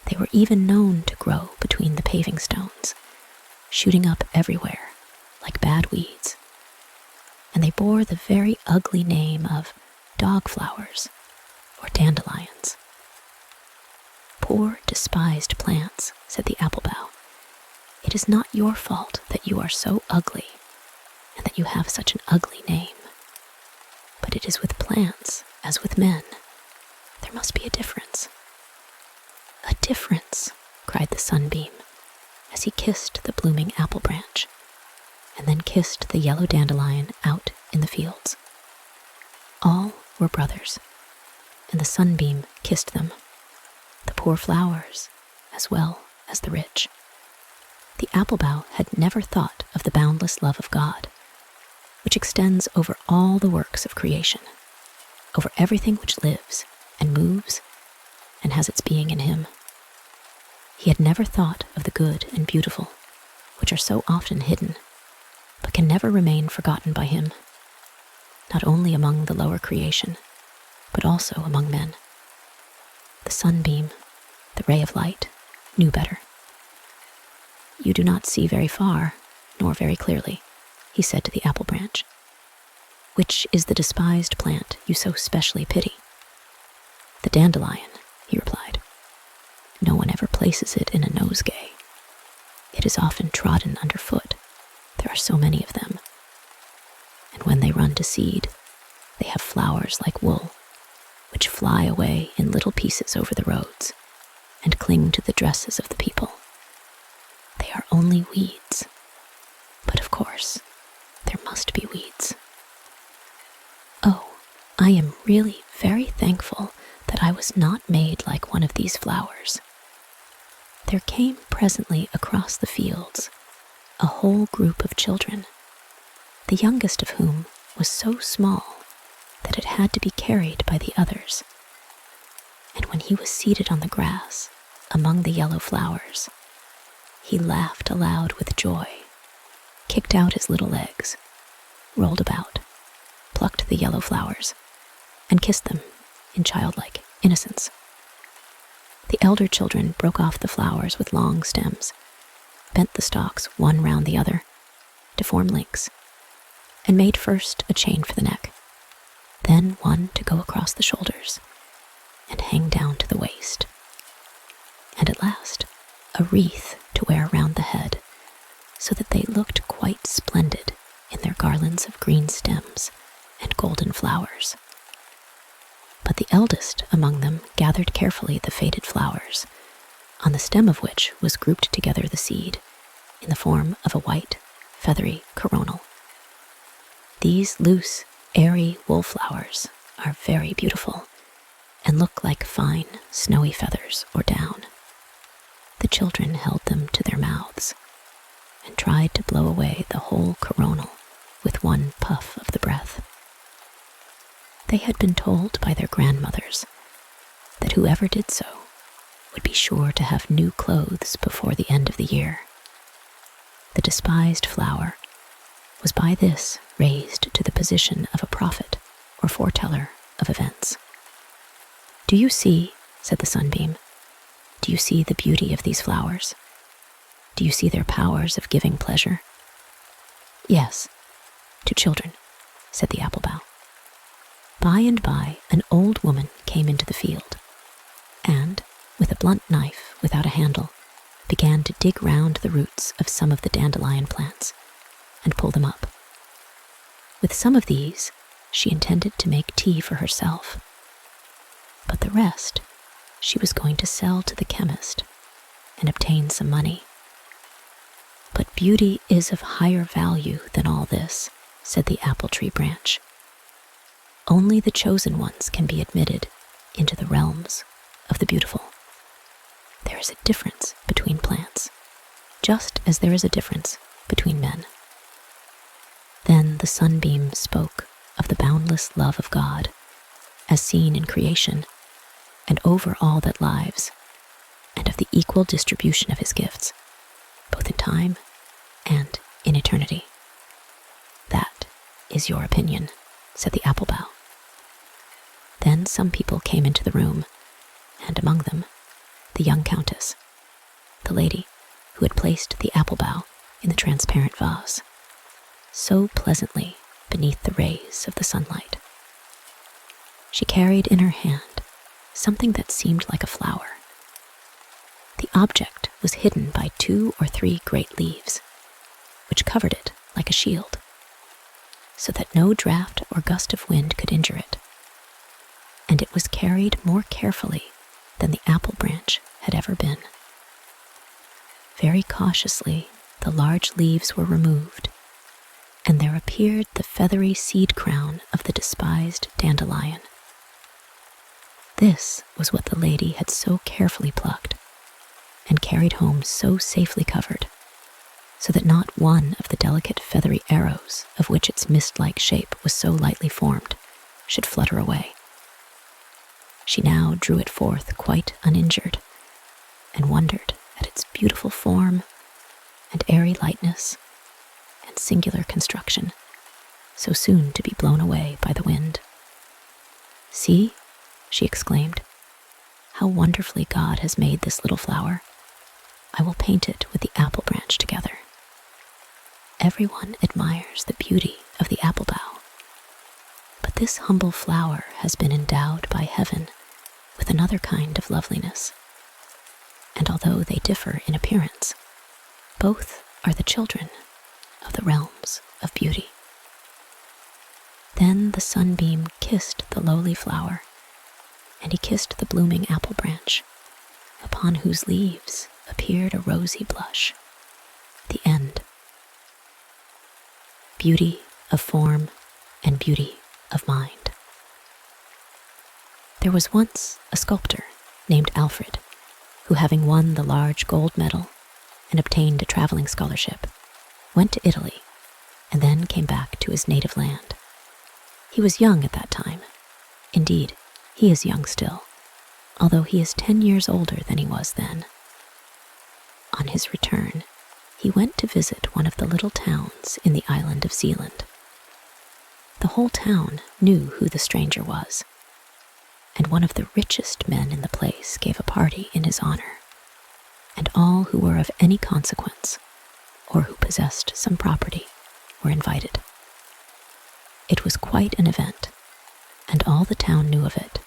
They were even known to grow between the paving stones, shooting up everywhere like bad weeds, and they bore the very ugly name of dog flowers or dandelions. Poor, despised plants, said the apple bough. It is not your fault that you are so ugly and that you have such an ugly name. But it is with plants as with men. There must be a difference. A difference, cried the sunbeam, as he kissed the blooming apple branch, and then kissed the yellow dandelion out in the fields. All were brothers, and the sunbeam kissed them, the poor flowers as well as the rich. The apple bough had never thought of the boundless love of God, which extends over all the works of creation, over everything which lives and moves and has its being in him. He had never thought of the good and beautiful, which are so often hidden, but can never remain forgotten by him, not only among the lower creation, but also among men. The sunbeam, the ray of light, knew better. You do not see very far, nor very clearly, he said to the apple branch. Which is the despised plant you so specially pity? The dandelion, he replied. No one ever places it in a nosegay. It is often trodden underfoot. There are so many of them. And when they run to seed, they have flowers like wool, which fly away in little pieces over the roads and cling to the dresses of the people. They are only weeds, but of course, there must be weeds. Oh, I am really very thankful that I was not made like one of these flowers. There came presently across the fields a whole group of children, the youngest of whom was so small that it had to be carried by the others. And when he was seated on the grass among the yellow flowers, he laughed aloud with joy, kicked out his little legs, rolled about, plucked the yellow flowers, and kissed them in childlike innocence. The elder children broke off the flowers with long stems, bent the stalks one round the other to form links, and made first a chain for the neck, then one to go across the shoulders and hang down to the waist, and at last a wreath to wear around the head, so that they looked quite splendid in their garlands of green stems and golden flowers. But the eldest among them gathered carefully the faded flowers, on the stem of which was grouped together the seed, in the form of a white, feathery coronal. These loose, airy wool flowers are very beautiful, and look like fine, snowy feathers or down. The children held them to their mouths, and tried to blow away the whole coronal with one puff of the breath. They had been told by their grandmothers that whoever did so would be sure to have new clothes before the end of the year. The despised flower was by this raised to the position of a prophet or foreteller of events. Do you see, said the sunbeam, do you see the beauty of these flowers? Do you see their powers of giving pleasure? Yes, to children, said the apple bough. By and by, an old woman came into the field, and, with a blunt knife without a handle, began to dig round the roots of some of the dandelion plants and pull them up. With some of these, she intended to make tea for herself, but the rest she was going to sell to the chemist and obtain some money. But beauty is of higher value than all this, said the apple tree branch. Only the chosen ones can be admitted into the realms of the beautiful. There is a difference between plants, just as there is a difference between men. Then the sunbeam spoke of the boundless love of God, as seen in creation, and over all that lives, and of the equal distribution of his gifts, both in time and in eternity. That is your opinion, said the apple bough. Then some people came into the room, and among them, the young countess, the lady who had placed the apple bough in the transparent vase, so pleasantly beneath the rays of the sunlight. She carried in her hand something that seemed like a flower. The object was hidden by 2 or 3 great leaves, which covered it like a shield, so that no draught or gust of wind could injure it, and it was carried more carefully than the apple branch had ever been. Very cautiously, the large leaves were removed, and there appeared the feathery seed crown of the despised dandelion. This was what the lady had so carefully plucked and carried home so safely covered, so that not one of the delicate feathery arrows of which its mist-like shape was so lightly formed should flutter away. She now drew it forth quite uninjured, and wondered at its beautiful form and airy lightness and singular construction, so soon to be blown away by the wind. "See," she exclaimed, "how wonderfully God has made this little flower. I will paint it with the apple branch together." Everyone admires the beauty of the apple bough, but this humble flower has been endowed by heaven with another kind of loveliness, and although they differ in appearance, both are the children of the realms of beauty. Then the sunbeam kissed the lowly flower, and he kissed the blooming apple branch, upon whose leaves appeared a rosy blush. The end. Beauty of form and beauty of mind. There was once a sculptor named Alfred, who, having won the large gold medal and obtained a traveling scholarship, went to Italy and then came back to his native land. He was young at that time. Indeed, he is young still, although he is 10 years older than he was then. On his return, he went to visit one of the little towns in the island of Zealand. The whole town knew who the stranger was, and one of the richest men in the place gave a party in his honor, and all who were of any consequence, or who possessed some property, were invited. It was quite an event, and all the town knew of it,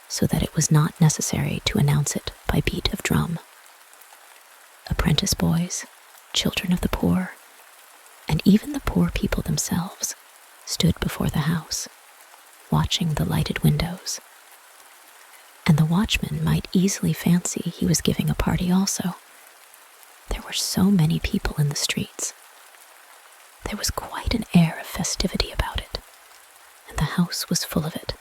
so that it was not necessary to announce it by beat of drum. Apprentice boys, children of the poor, and even the poor people themselves stood before the house, watching the lighted windows. And the watchman might easily fancy he was giving a party also. There were so many people in the streets. There was quite an air of festivity about it, and the house was full of it.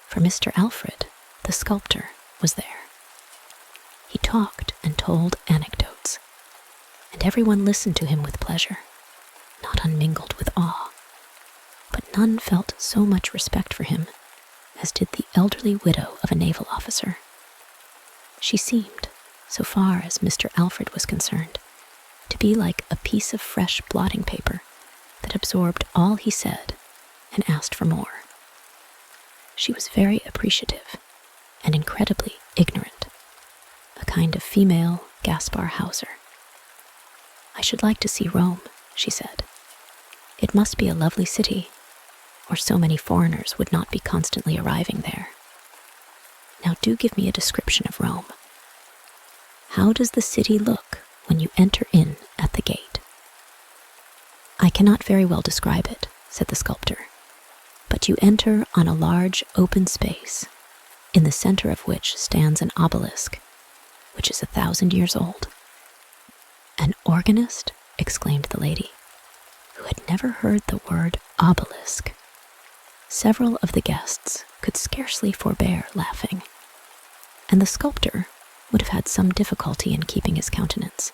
For Mr. Alfred, the sculptor, was there. He talked and told anecdotes, and everyone listened to him with pleasure, not unmingled with awe, but none felt so much respect for him as did the elderly widow of a naval officer. She seemed, so far as Mr. Alfred was concerned, to be like a piece of fresh blotting paper that absorbed all he said and asked for more. She was very appreciative and incredibly ignorant, a kind of female Gaspar Hauser. "I should like to see Rome," she said. It must be a lovely city, or so many foreigners would not be constantly arriving there. Now do give me a description of Rome. How does the city look when you enter in at the gate?" "I cannot very well describe it," said the sculptor, "but you enter on a large open space, in the center of which stands an obelisk, which is 1,000 years old." "An organist?" exclaimed the lady, who had never heard the word obelisk. Several of the guests could scarcely forbear laughing, and the sculptor would have had some difficulty in keeping his countenance.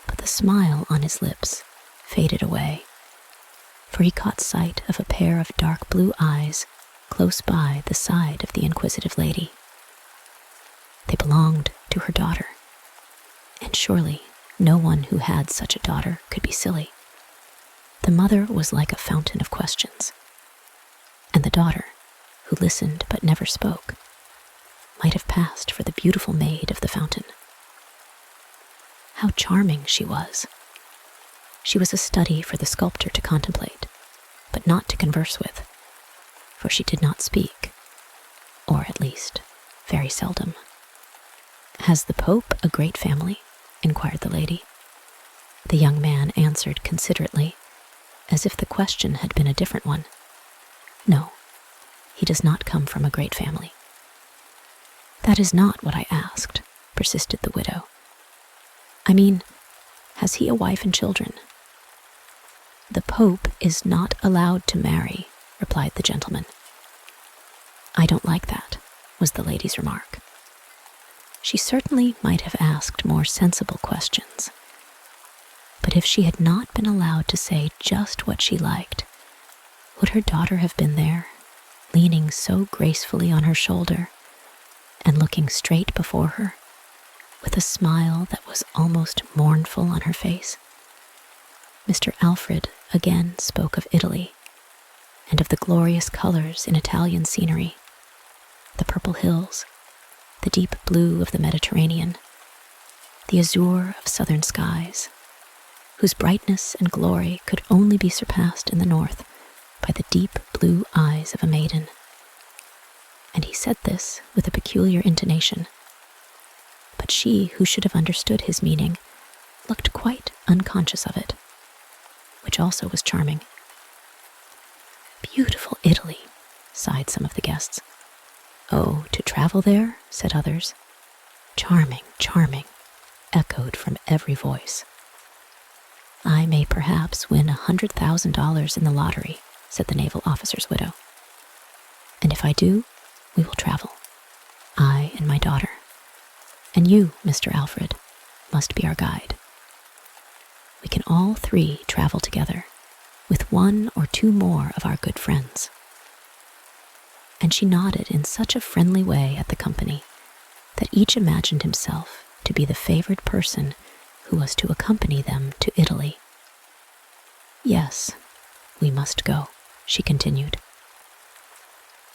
But the smile on his lips faded away, for he caught sight of a pair of dark blue eyes close by the side of the inquisitive lady. They belonged to her daughter, and surely no one who had such a daughter could be silly. The mother was like a fountain of questions, and the daughter, who listened but never spoke, might have passed for the beautiful maid of the fountain. How charming she was! She was a study for the sculptor to contemplate, but not to converse with, for she did not speak, or at least very seldom. "Has the Pope a great family?" inquired the lady. The young man answered considerately, as if the question had been a different one. "No, he does not come from a great family." "That is not what I asked," persisted the widow. "I mean, has he a wife and children?" "The Pope is not allowed to marry," replied the gentleman. "I don't like that," was the lady's remark. She certainly might have asked more sensible questions, but if she had not been allowed to say just what she liked, would her daughter have been there, leaning so gracefully on her shoulder and looking straight before her, with a smile that was almost mournful on her face? Mr. Alfred again spoke of Italy, and of the glorious colors in Italian scenery, the purple hills, the deep blue of the Mediterranean, the azure of southern skies, whose brightness and glory could only be surpassed in the north by the deep blue eyes of a maiden. And he said this with a peculiar intonation, but she, who should have understood his meaning, looked quite unconscious of it, which also was charming. "Beautiful Italy," sighed some of the guests. "Oh, to travel there," said others. "Charming, charming," echoed from every voice. "I may perhaps win $100,000 in the lottery," said the naval officer's widow. "And if I do, we will travel, I and my daughter. And you, Mr. Alfred, must be our guide. We can all three travel together, with one or two more of our good friends." And she nodded in such a friendly way at the company that each imagined himself to be the favored person who was to accompany them to Italy. "Yes, we must go," she continued,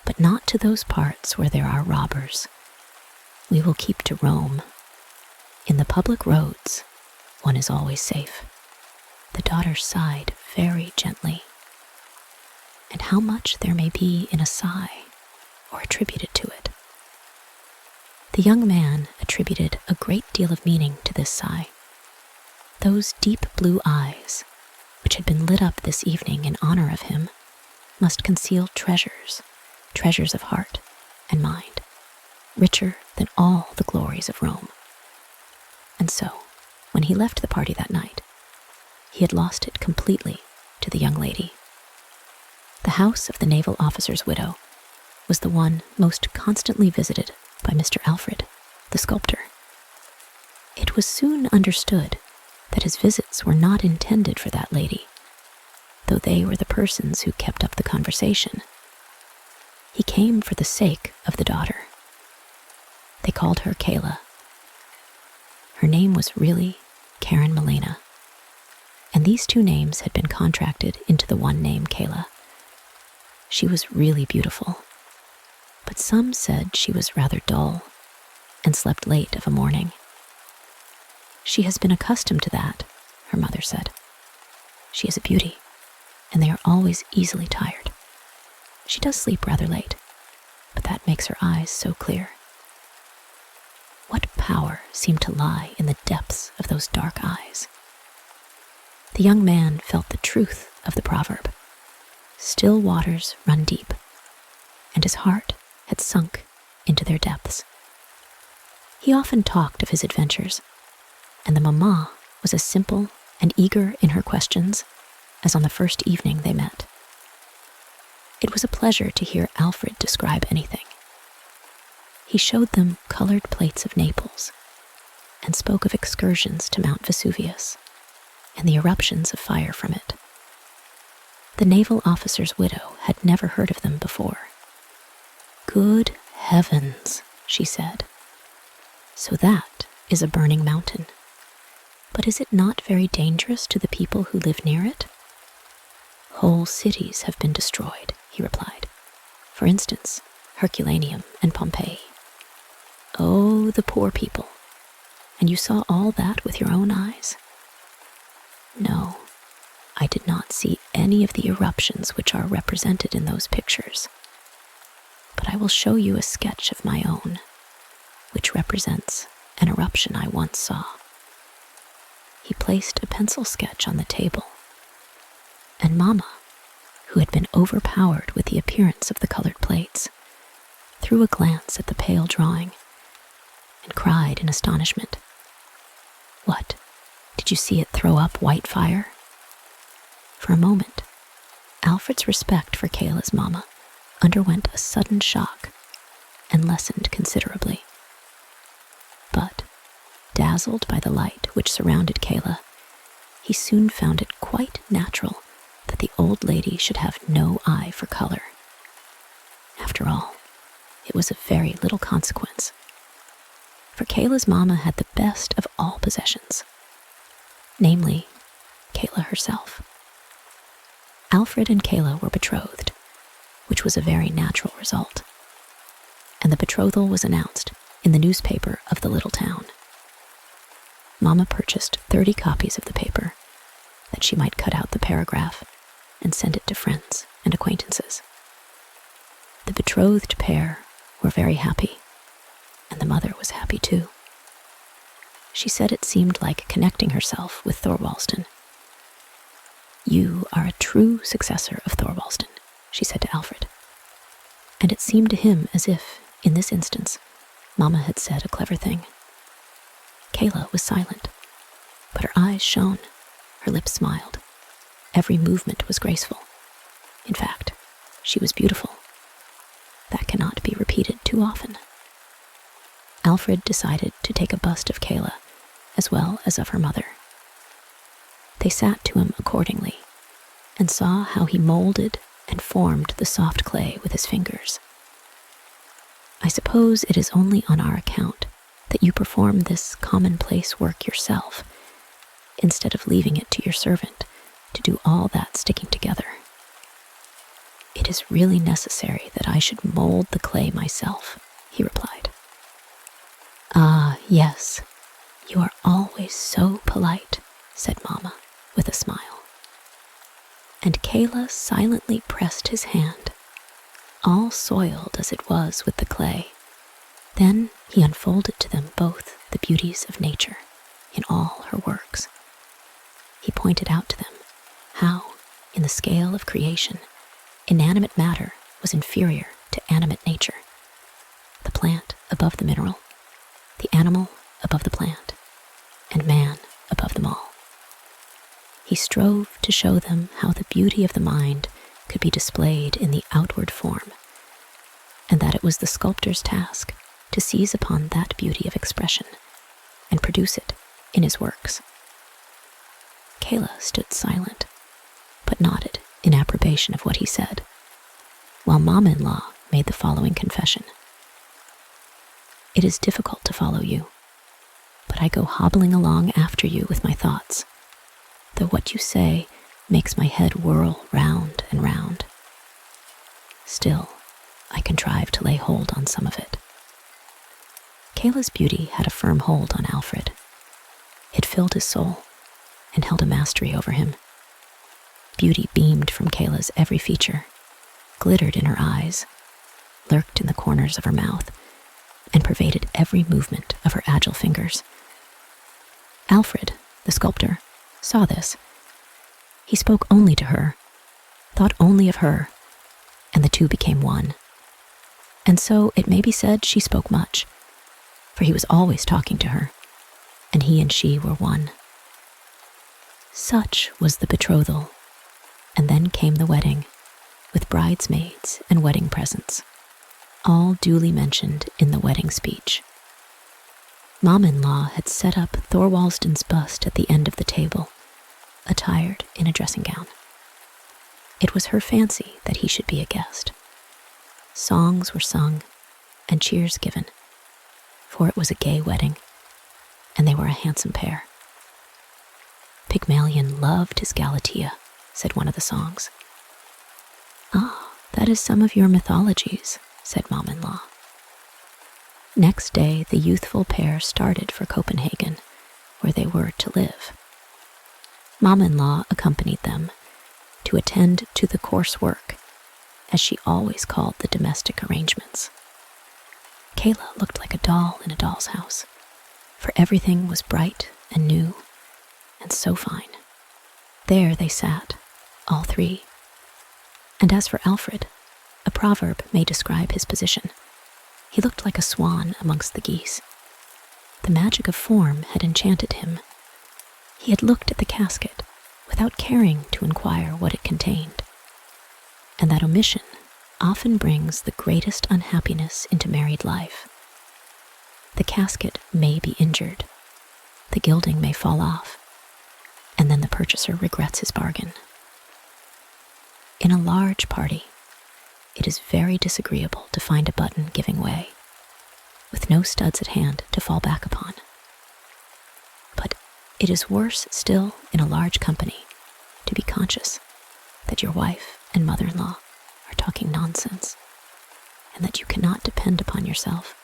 "but not to those parts where there are robbers. We will keep to Rome. In the public roads, one is always safe." The daughter sighed very gently, and how much there may be in a sigh, or attributed to it. The young man attributed a great deal of meaning to this sigh. Those deep blue eyes, which had been lit up this evening in honor of him, must conceal treasures, treasures of heart and mind, richer than all the glories of Rome. And so, when he left the party that night, he had lost it completely to the young lady. The house of the naval officer's widow was the one most constantly visited by Mr. Alfred, the sculptor. It was soon understood that his visits were not intended for that lady, though they were the persons who kept up the conversation. He came for the sake of the daughter. They called her Kayla. Her name was really Karen Milena, and these two names had been contracted into the one name Kayla. She was really beautiful, but some said she was rather dull and slept late of a morning. "She has been accustomed to that," her mother said. "She is a beauty, and they are always easily tired. She does sleep rather late, but that makes her eyes so clear. What power seemed to lie in the depths of those dark eyes? The young man felt the truth of the proverb, still waters run deep, and his heart had sunk into their depths. He often talked of his adventures, and the mamma was as simple and eager in her questions as on the first evening they met. It was a pleasure to hear Alfred describe anything. He showed them colored plates of Naples and spoke of excursions to Mount Vesuvius and the eruptions of fire from it. The naval officer's widow had never heard of them before. "Good heavens," she said. "So that is a burning mountain. But is it not very dangerous to the people who live near it?" "Whole cities have been destroyed," he replied. "For instance, Herculaneum and Pompeii." "Oh, the poor people. And you saw all that with your own eyes?" "No, I did not see any of the eruptions which are represented in those pictures. But I will show you a sketch of my own, which represents an eruption I once saw." He placed a pencil sketch on the table, and Mamma, who had been overpowered with the appearance of the colored plates, threw a glance at the pale drawing and cried in astonishment. "What, did you see it throw up white fire?" For a moment, Alfred's respect for Kayla's mamma underwent a sudden shock and lessened considerably. But, dazzled by the light which surrounded Kayla, he soon found it quite natural that the old lady should have no eye for color. After all, it was of very little consequence, for Kayla's mamma had the best of all possessions, namely, Kayla herself. Alfred and Kayla were betrothed, which was a very natural result, and the betrothal was announced in the newspaper of the little town. Mamma purchased 30 copies of the paper, that she might cut out the paragraph and send it to friends and acquaintances. The betrothed pair were very happy, and the mother was happy too. She said it seemed like connecting herself with Thorwaldsen. "You are a true successor of Thorwaldsen," she said to Alfred. And it seemed to him as if, in this instance, Mamma had said a clever thing. Kayla was silent, but her eyes shone, her lips smiled. Every movement was graceful. In fact, she was beautiful. That cannot be repeated too often. Alfred decided to take a bust of Kayla, as well as of her mother. They sat to him accordingly, and saw how he molded and formed the soft clay with his fingers. "I suppose it is only on our account that you perform this commonplace work yourself, instead of leaving it to your servant to do all that sticking together." "It is really necessary that I should mold the clay myself," he replied. "Ah, yes, you are always so polite," said Mamma with a smile. And Kayla silently pressed his hand, all soiled as it was with the clay. Then he unfolded to them both the beauties of nature in all her works. He pointed out to them how, in the scale of creation, inanimate matter was inferior to animate nature, the plant above the mineral, the animal above the plant, and man above them all. He strove to show them how the beauty of the mind could be displayed in the outward form, and that it was the sculptor's task to seize upon that beauty of expression and produce it in his works. Kayla stood silent, but nodded in approbation of what he said, while Mama-in-law made the following confession. "It is difficult to follow you, but I go hobbling along after you with my thoughts, though what you say makes my head whirl round and round. Still, I contrive to lay hold on some of it." Kayla's beauty had a firm hold on Alfred. It filled his soul and held a mastery over him. Beauty beamed from Kayla's every feature, glittered in her eyes, lurked in the corners of her mouth, and pervaded every movement of her agile fingers. Alfred, the sculptor, saw this. He spoke only to her, thought only of her, and the two became one. And so it may be said she spoke much, for he was always talking to her, and he and she were one. Such was the betrothal, and then came the wedding, with bridesmaids and wedding presents, all duly mentioned in the wedding speech. Mom-in-law had set up Thorwaldsen's bust at the end of the table, attired in a dressing gown. It was her fancy that he should be a guest. Songs were sung and cheers given, for it was a gay wedding, and they were a handsome pair. Pygmalion loved his Galatea, said one of the songs. Ah, that is some of your mythologies, said Mom-in-law. Next day, the youthful pair started for Copenhagen, where they were to live. Mom-in-law accompanied them to attend to the coarse work, as she always called the domestic arrangements. Kayla looked like a doll in a doll's house, for everything was bright and new and so fine. There they sat, all three. And as for Alfred, a proverb may describe his position. He looked like a swan amongst the geese. The magic of form had enchanted him. He had looked at the casket without caring to inquire what it contained. And that omission often brings the greatest unhappiness into married life. The casket may be injured, the gilding may fall off, and then the purchaser regrets his bargain. In a large party, it is very disagreeable to find a button giving way, with no studs at hand to fall back upon. But it is worse still in a large company to be conscious that your wife and mother-in-law are talking nonsense, and that you cannot depend upon yourself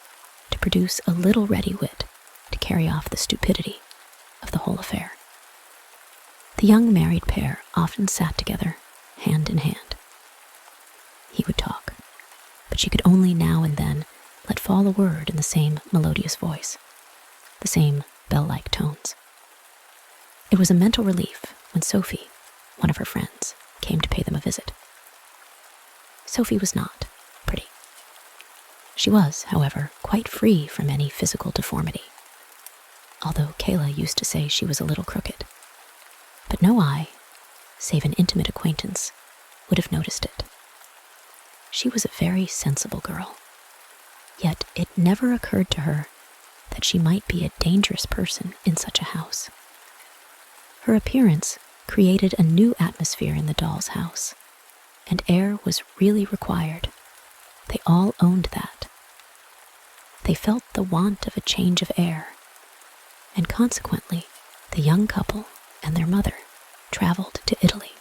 to produce a little ready wit to carry off the stupidity of the whole affair. The young married pair often sat together, hand in hand. He would talk, but she could only now and then let fall a word in the same melodious voice, the same bell-like tones. It was a mental relief when Sophie, one of her friends, came to pay them a visit. Sophie was not pretty. She was, however, quite free from any physical deformity, although Kayla used to say she was a little crooked. But no eye, save an intimate acquaintance, would have noticed it. She was a very sensible girl, yet it never occurred to her that she might be a dangerous person in such a house. Her appearance created a new atmosphere in the doll's house, and air was really required. They all owned that. They felt the want of a change of air, and consequently, the young couple and their mother traveled to Italy.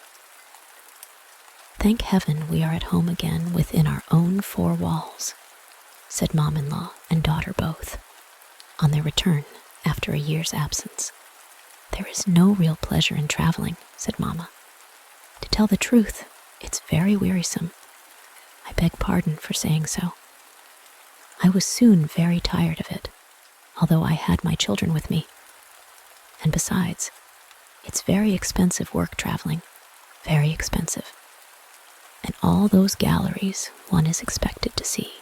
Thank heaven we are at home again within our own four walls, said mom-in-law and daughter both, on their return after a year's absence. There is no real pleasure in traveling, said Mama. To tell the truth, it's very wearisome. I beg pardon for saying so. I was soon very tired of it, although I had my children with me. And besides, it's very expensive work traveling, very expensive. And all those galleries one is expected to see,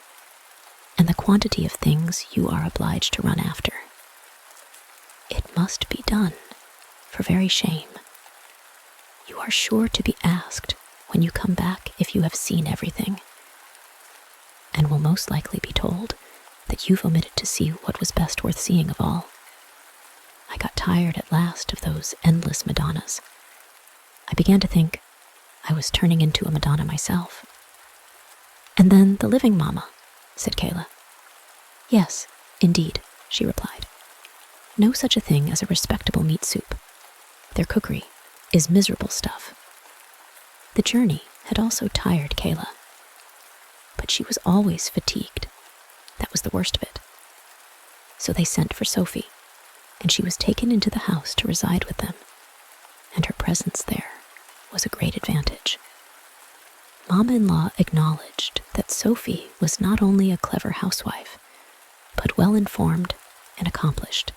and the quantity of things you are obliged to run after. It must be done, for very shame. You are sure to be asked when you come back if you have seen everything, and will most likely be told that you've omitted to see what was best worth seeing of all. I got tired at last of those endless Madonnas. I began to think I was turning into a Madonna myself. And then the living Mama, said Kayla. Yes, indeed, she replied. No such a thing as a respectable meat soup. Their cookery is miserable stuff. The journey had also tired Kayla, but she was always fatigued. That was the worst of it. So they sent for Sophie, and she was taken into the house to reside with them, and her presence there was a great advantage. Mama-in-law acknowledged that Sophie was not only a clever housewife, but well-informed and accomplished,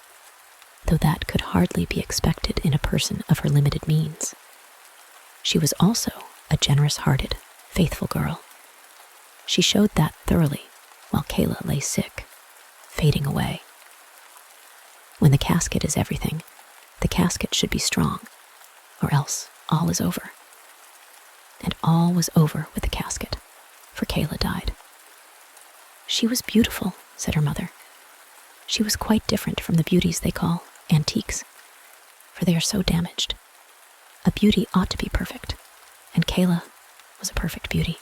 though that could hardly be expected in a person of her limited means. She was also a generous-hearted, faithful girl. She showed that thoroughly while Kayla lay sick, fading away. When the casket is everything, the casket should be strong, or else all is over. And all was over with the casket, for Kayla died. She was beautiful, said her mother. She was quite different from the beauties they call antiques, for they are so damaged. A beauty ought to be perfect, and Kayla was a perfect beauty.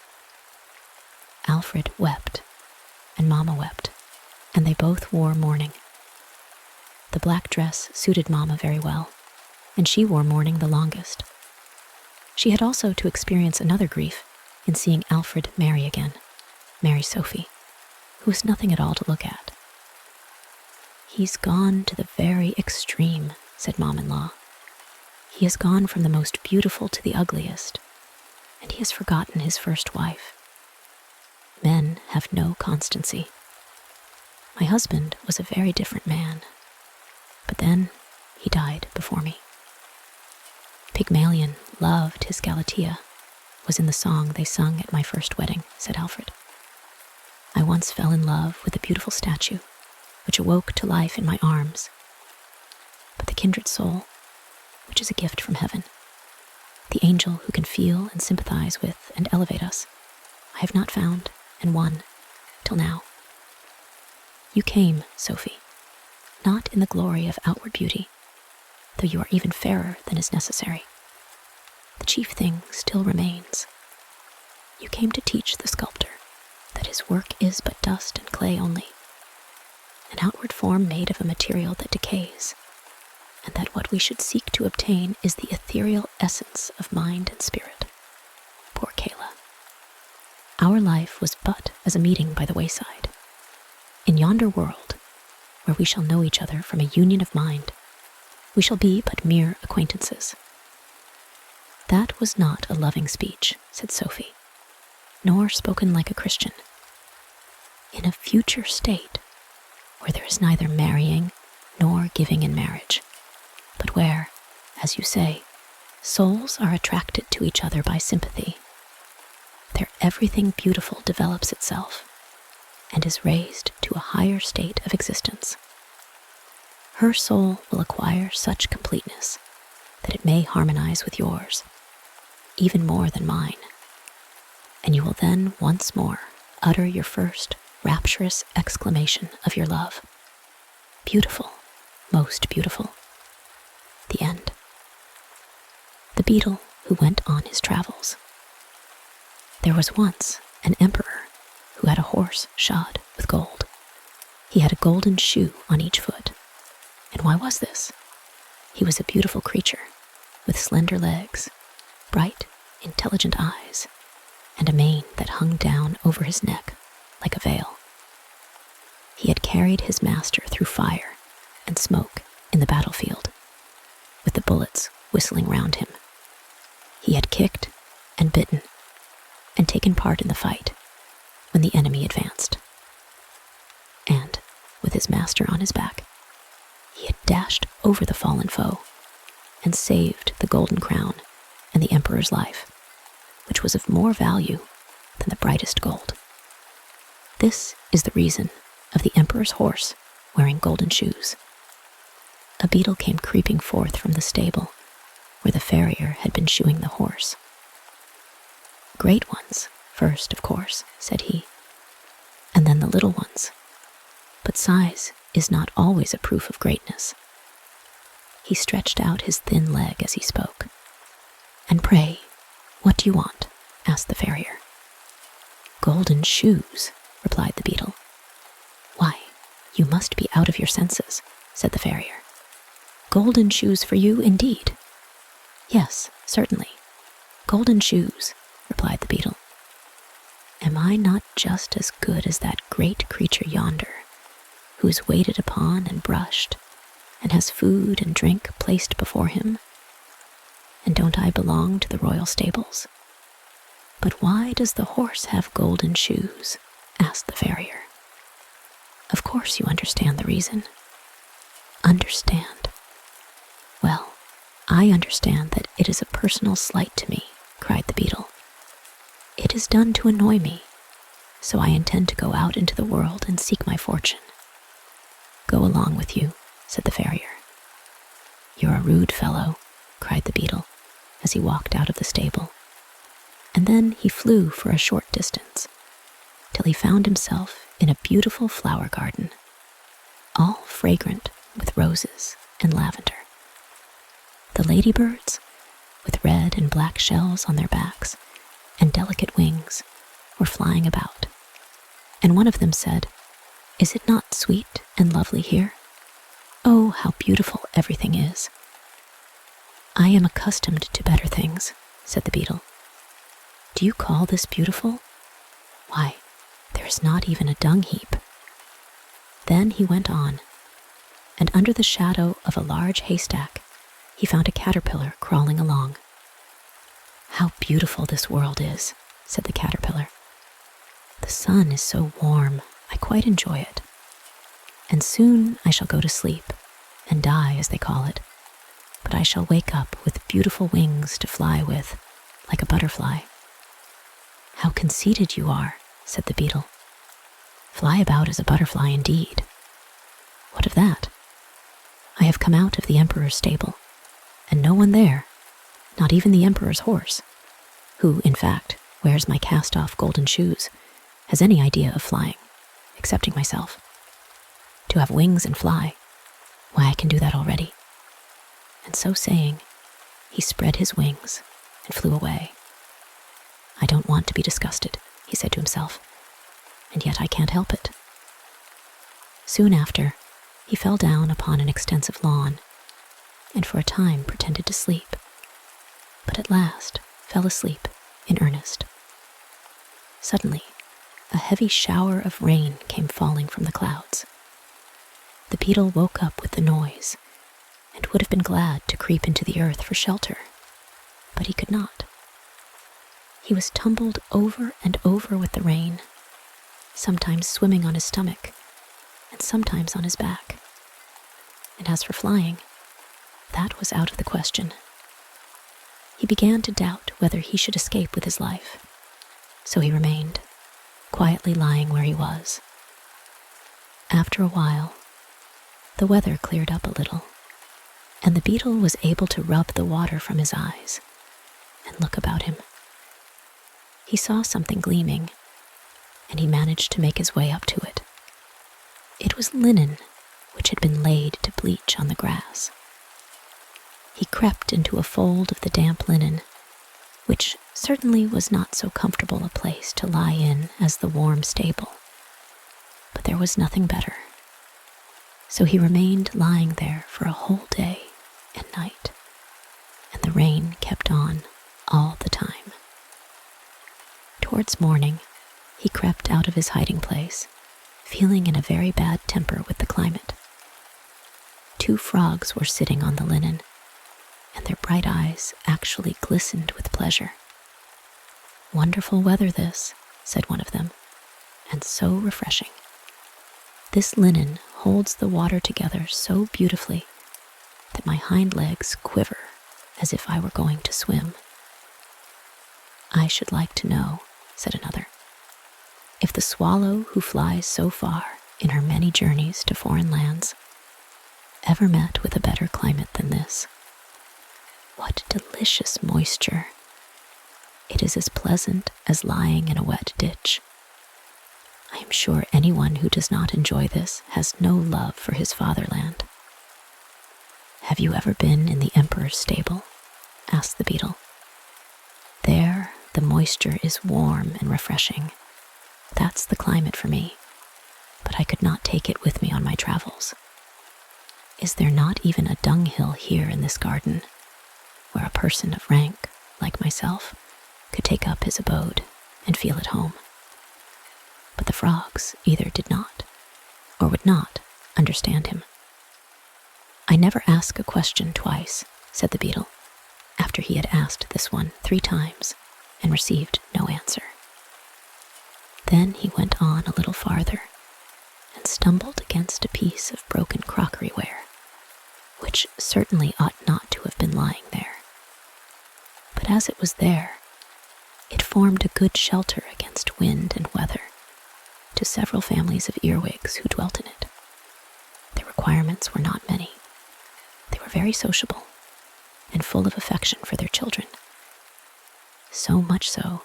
Alfred wept, and Mama wept, and they both wore mourning. The black dress suited Mama very well, and she wore mourning the longest. She had also to experience another grief in seeing Alfred marry again, marry Sophie, who was nothing at all to look at. He's gone to the very extreme, said Mom-in-law. He has gone from the most beautiful to the ugliest, and he has forgotten his first wife. Men have no constancy. My husband was a very different man, but then he died before me. Pygmalion loved his Galatea, was in the song they sung at my first wedding, said Alfred. I once fell in love with a beautiful statue, which awoke to life in my arms. But the kindred soul, which is a gift from heaven, the angel who can feel and sympathize with and elevate us, I have not found and won till now. You came, Sophie, not in the glory of outward beauty, though you are even fairer than is necessary. The chief thing still remains. You came to teach the sculptor that his work is but dust and clay only, an outward form made of a material that decays, and that what we should seek to obtain is the ethereal essence of mind and spirit. Poor Kayla. Our life was but as a meeting by the wayside. In yonder world, where we shall know each other from a union of mind, we shall be but mere acquaintances. That was not a loving speech, said Sophie, nor spoken like a Christian. In a future state, where there is neither marrying nor giving in marriage, but where, as you say, souls are attracted to each other by sympathy, there everything beautiful develops itself and is raised to a higher state of existence. Her soul will acquire such completeness that it may harmonize with yours, even more than mine, and you will then once more utter your first rapturous exclamation of your love. Beautiful, most beautiful. The end. The Beetle who went on his travels. There was once an emperor who had a horse shod with gold. He had a golden shoe on each foot. And why was this? He was a beautiful creature, with slender legs, bright, intelligent eyes, and a mane that hung down over his neck like a veil. He had carried his master through fire and smoke in the battlefield, with the bullets whistling round him. He had kicked and bitten and taken part in the fight when the enemy advanced. And, with his master on his back, he had dashed over the fallen foe and saved the golden crown and the emperor's life, which was of more value than the brightest gold. This is the reason of the emperor's horse wearing golden shoes. A beetle came creeping forth from the stable where the farrier had been shoeing the horse. Great ones first, of course, said he, and then the little ones. But size is not always a proof of greatness. He stretched out his thin leg as he spoke. And pray, what do you want? Asked the farrier. Golden shoes, replied the beetle. Why, you must be out of your senses, said the farrier. Golden shoes for you, indeed. Yes, certainly. Golden shoes, replied the beetle. Am I not just as good as that great creature yonder, who is waited upon and brushed, and has food and drink placed before him? And don't I belong to the royal stables? But why does the horse have golden shoes? Asked the farrier. Of course you understand the reason. Understand? Well, I understand that it is a personal slight to me, cried the beetle. It is done to annoy me, so I intend to go out into the world and seek my fortune. Go along with you, said the farrier. You're a rude fellow, cried the beetle, as he walked out of the stable. And then he flew for a short distance, till he found himself in a beautiful flower garden, all fragrant with roses and lavender. The ladybirds, with red and black shells on their backs and delicate wings, were flying about, and one of them said, Is it not sweet and lovely here? Oh, how beautiful everything is. I am accustomed to better things, said the beetle. Do you call this beautiful? Why, there is not even a dung heap. Then he went on, and under the shadow of a large haystack, he found a caterpillar crawling along. How beautiful this world is, said the caterpillar. The sun is so warm, I quite enjoy it. And soon I shall go to sleep, and die, as they call it. But I shall wake up with beautiful wings to fly with, like a butterfly. How conceited you are, said the beetle. Fly about as a butterfly indeed. What of that? I have come out of the emperor's stable, and no one there, not even the emperor's horse, who, in fact, wears my cast-off golden shoes, has any idea of flying, excepting myself. To have wings and fly, why, I can do that already. And so saying, he spread his wings and flew away. I don't want to be disgusted, he said to himself, and yet I can't help it. Soon after, he fell down upon an extensive lawn, and for a time pretended to sleep, but at last fell asleep in earnest. Suddenly, a heavy shower of rain came falling from the clouds. The beetle woke up with the noise, and would have been glad to creep into the earth for shelter, but he could not. He was tumbled over and over with the rain, sometimes swimming on his stomach, and sometimes on his back. And as for flying, that was out of the question. He began to doubt whether he should escape with his life, so he remained, quietly lying where he was. After a while, the weather cleared up a little, and the beetle was able to rub the water from his eyes and look about him. He saw something gleaming, and he managed to make his way up to it. It was linen, which had been laid to bleach on the grass. He crept into a fold of the damp linen, which certainly was not so comfortable a place to lie in as the warm stable, but there was nothing better. So he remained lying there for a whole day and night, and the rain kept on all the time. Towards morning, he crept out of his hiding place, feeling in a very bad temper with the climate. 2 frogs were sitting on the linen, and their bright eyes actually glistened with pleasure. Wonderful weather this, said one of them, and so refreshing. This linen holds the water together so beautifully that my hind legs quiver as if I were going to swim. I should like to know, said another, if the swallow who flies so far in her many journeys to foreign lands ever met with a better climate than this. What delicious moisture! It is as pleasant as lying in a wet ditch. I am sure anyone who does not enjoy this has no love for his fatherland. Have you ever been in the emperor's stable? Asked the beetle. There, the moisture is warm and refreshing. That's the climate for me, but I could not take it with me on my travels. Is there not even a dunghill here in this garden, where a person of rank, like myself, could take up his abode and feel at home? But the frogs either did not, or would not, understand him. I never ask a question twice, said the beetle. after he had asked this one 3 times and received no answer. Then he went on a little farther and stumbled against a piece of broken crockeryware, which certainly ought not to have been lying there. But as it was there, it formed a good shelter against wind and weather to several families of earwigs who dwelt in it. Their requirements were not many. They were very sociable and full of affection for their children, so much so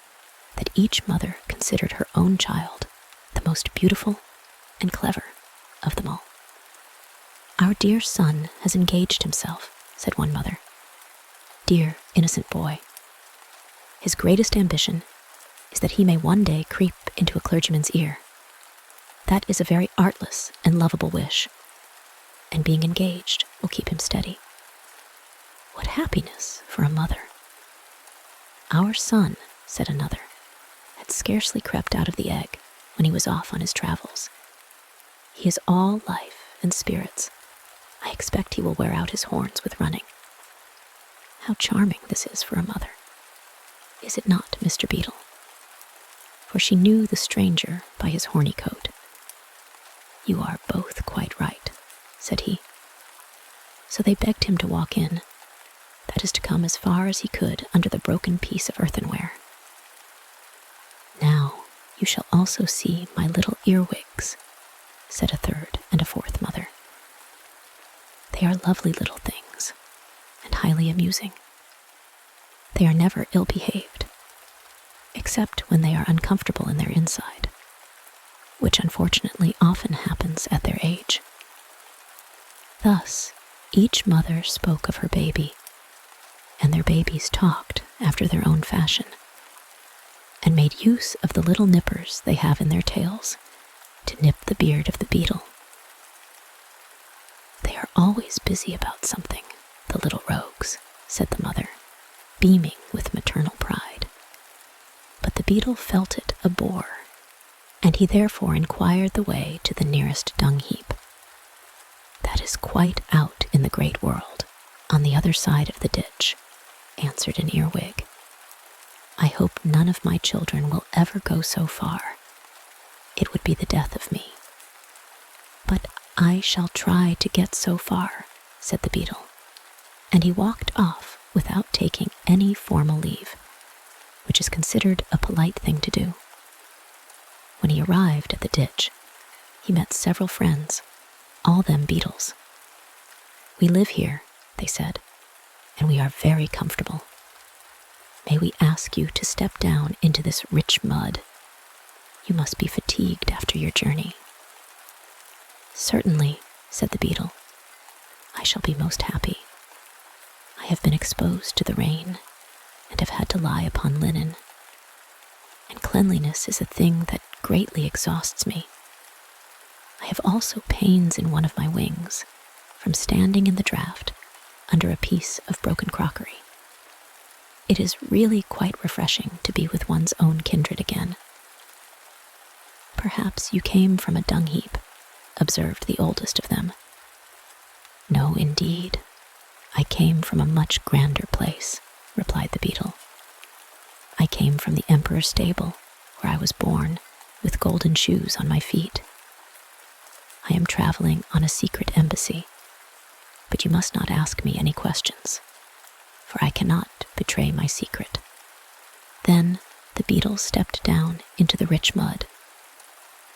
that each mother considered her own child the most beautiful and clever of them all. "Our dear son has engaged himself," said one mother. "Dear, innocent boy. His greatest ambition is that he may one day creep into a clergyman's ear. That is a very artless and lovable wish, and being engaged will keep him steady. What happiness for a mother." "Our son," said another, "had scarcely crept out of the egg when he was off on his travels. He is all life and spirits. I expect he will wear out his horns with running. How charming this is for a mother. Is it not, Mr. Beetle?" For she knew the stranger by his horny coat. "You are both quite right," said he. So they begged him to walk in, that is to come as far as he could under the broken piece of earthenware. "Now you shall also see my little earwigs," said a third and a fourth mother. "They are lovely little things, and highly amusing. They are never ill-behaved, except when they are uncomfortable in their inside, which unfortunately often happens at their age." Thus, each mother spoke of her baby, and their babies talked after their own fashion, and made use of the little nippers they have in their tails to nip the beard of the beetle. "They are always busy about something, the little rogues," said the mother, beaming with maternal pride. But the beetle felt it a bore, and he therefore inquired the way to the nearest dung heap. "That is quite out in the great world, on the other side of the ditch," answered an earwig. "I hope none of my children will ever go so far. It would be the death of me. But I shall try to get so far," said the beetle, and he walked off without taking any formal leave, which is considered a polite thing to do. When he arrived at the ditch, he met several friends, all them beetles. "We live here," they said, "and we are very comfortable. May we ask you to step down into this rich mud? You must be fatigued after your journey." "Certainly," said the beetle. "I shall be most happy. I have been exposed to the rain and have had to lie upon linen, and cleanliness is a thing that greatly exhausts me. I have also pains in one of my wings from standing in the draught under a piece of broken crockery. It is really quite refreshing to be with one's own kindred again." "Perhaps you came from a dung heap," observed the oldest of them. "No, indeed. I came from a much grander place," replied the beetle. "I came from the emperor's stable, where I was born, with golden shoes on my feet. I am traveling on a secret embassy, but you must not ask me any questions, for I cannot betray my secret." Then the beetle stepped down into the rich mud,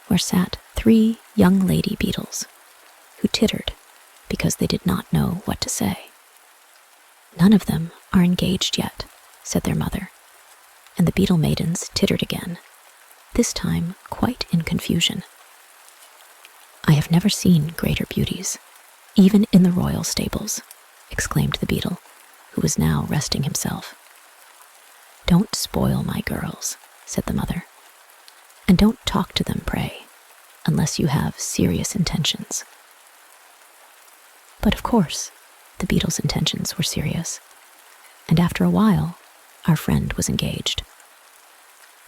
where sat 3 young lady beetles, who tittered because they did not know what to say. "None of them are engaged yet," said their mother, and the beetle maidens tittered again, this time quite in confusion. "I have never seen greater beauties, even in the royal stables," exclaimed the beetle, who was now resting himself. "Don't spoil my girls," said the mother, "and don't talk to them, pray, unless you have serious intentions." But of course, the beetle's intentions were serious, and after a while, our friend was engaged.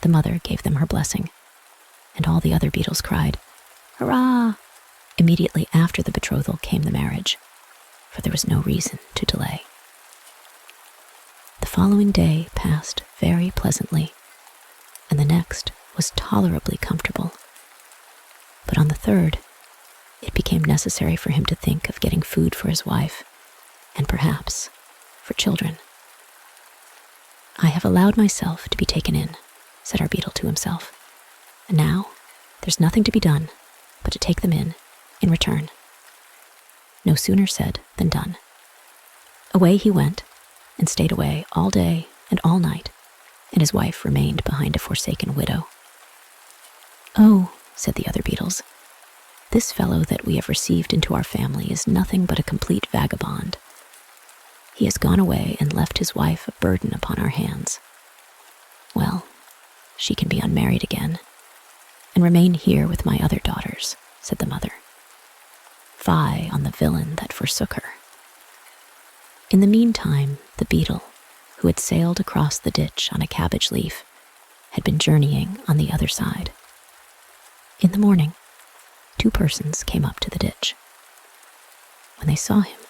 The mother gave them her blessing, and all the other beetles cried, "Hurrah!" Immediately after the betrothal came the marriage, for there was no reason to delay. following day passed very pleasantly, and the next was tolerably comfortable. But on the third, it became necessary for him to think of getting food for his wife, and perhaps for children. "I have allowed myself to be taken in," said our beetle to himself, "and now there's nothing to be done but to take them in return." No sooner said than done. Away he went, and stayed away all day and all night, and his wife remained behind a forsaken widow. "Oh," said the other beetles, "this fellow that we have received into our family is nothing but a complete vagabond. He has gone away and left his wife a burden upon our hands. Well, she can be unmarried again, and remain here with my other daughters," said the mother. "Fie on the villain that forsook her." In the meantime, the beetle, who had sailed across the ditch on a cabbage leaf, had been journeying on the other side. In the morning, 2 persons came up to the ditch. When they saw him,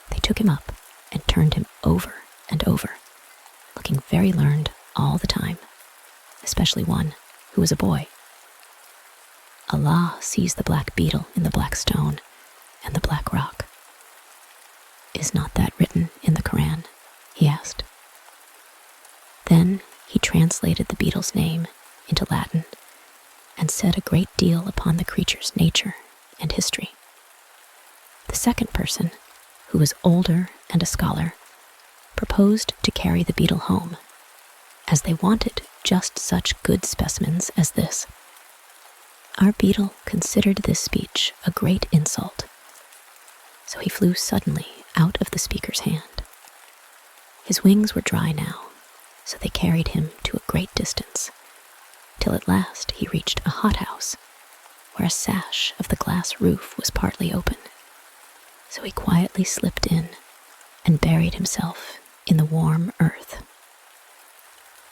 they took him up and turned him over and over, looking very learned all the time, especially one who was a boy. "Allah sees the black beetle in the black stone and the black rock. Is not that written in the Koran?" he asked. Then he translated the beetle's name into Latin and said a great deal upon the creature's nature and history. The second person, who was older and a scholar, proposed to carry the beetle home, as they wanted just such good specimens as this. Our beetle considered this speech a great insult, so he flew suddenly out of the speaker's hand. His wings were dry now, so they carried him to a great distance, till at last he reached a hothouse, where a sash of the glass roof was partly open. So he quietly slipped in and buried himself in the warm earth.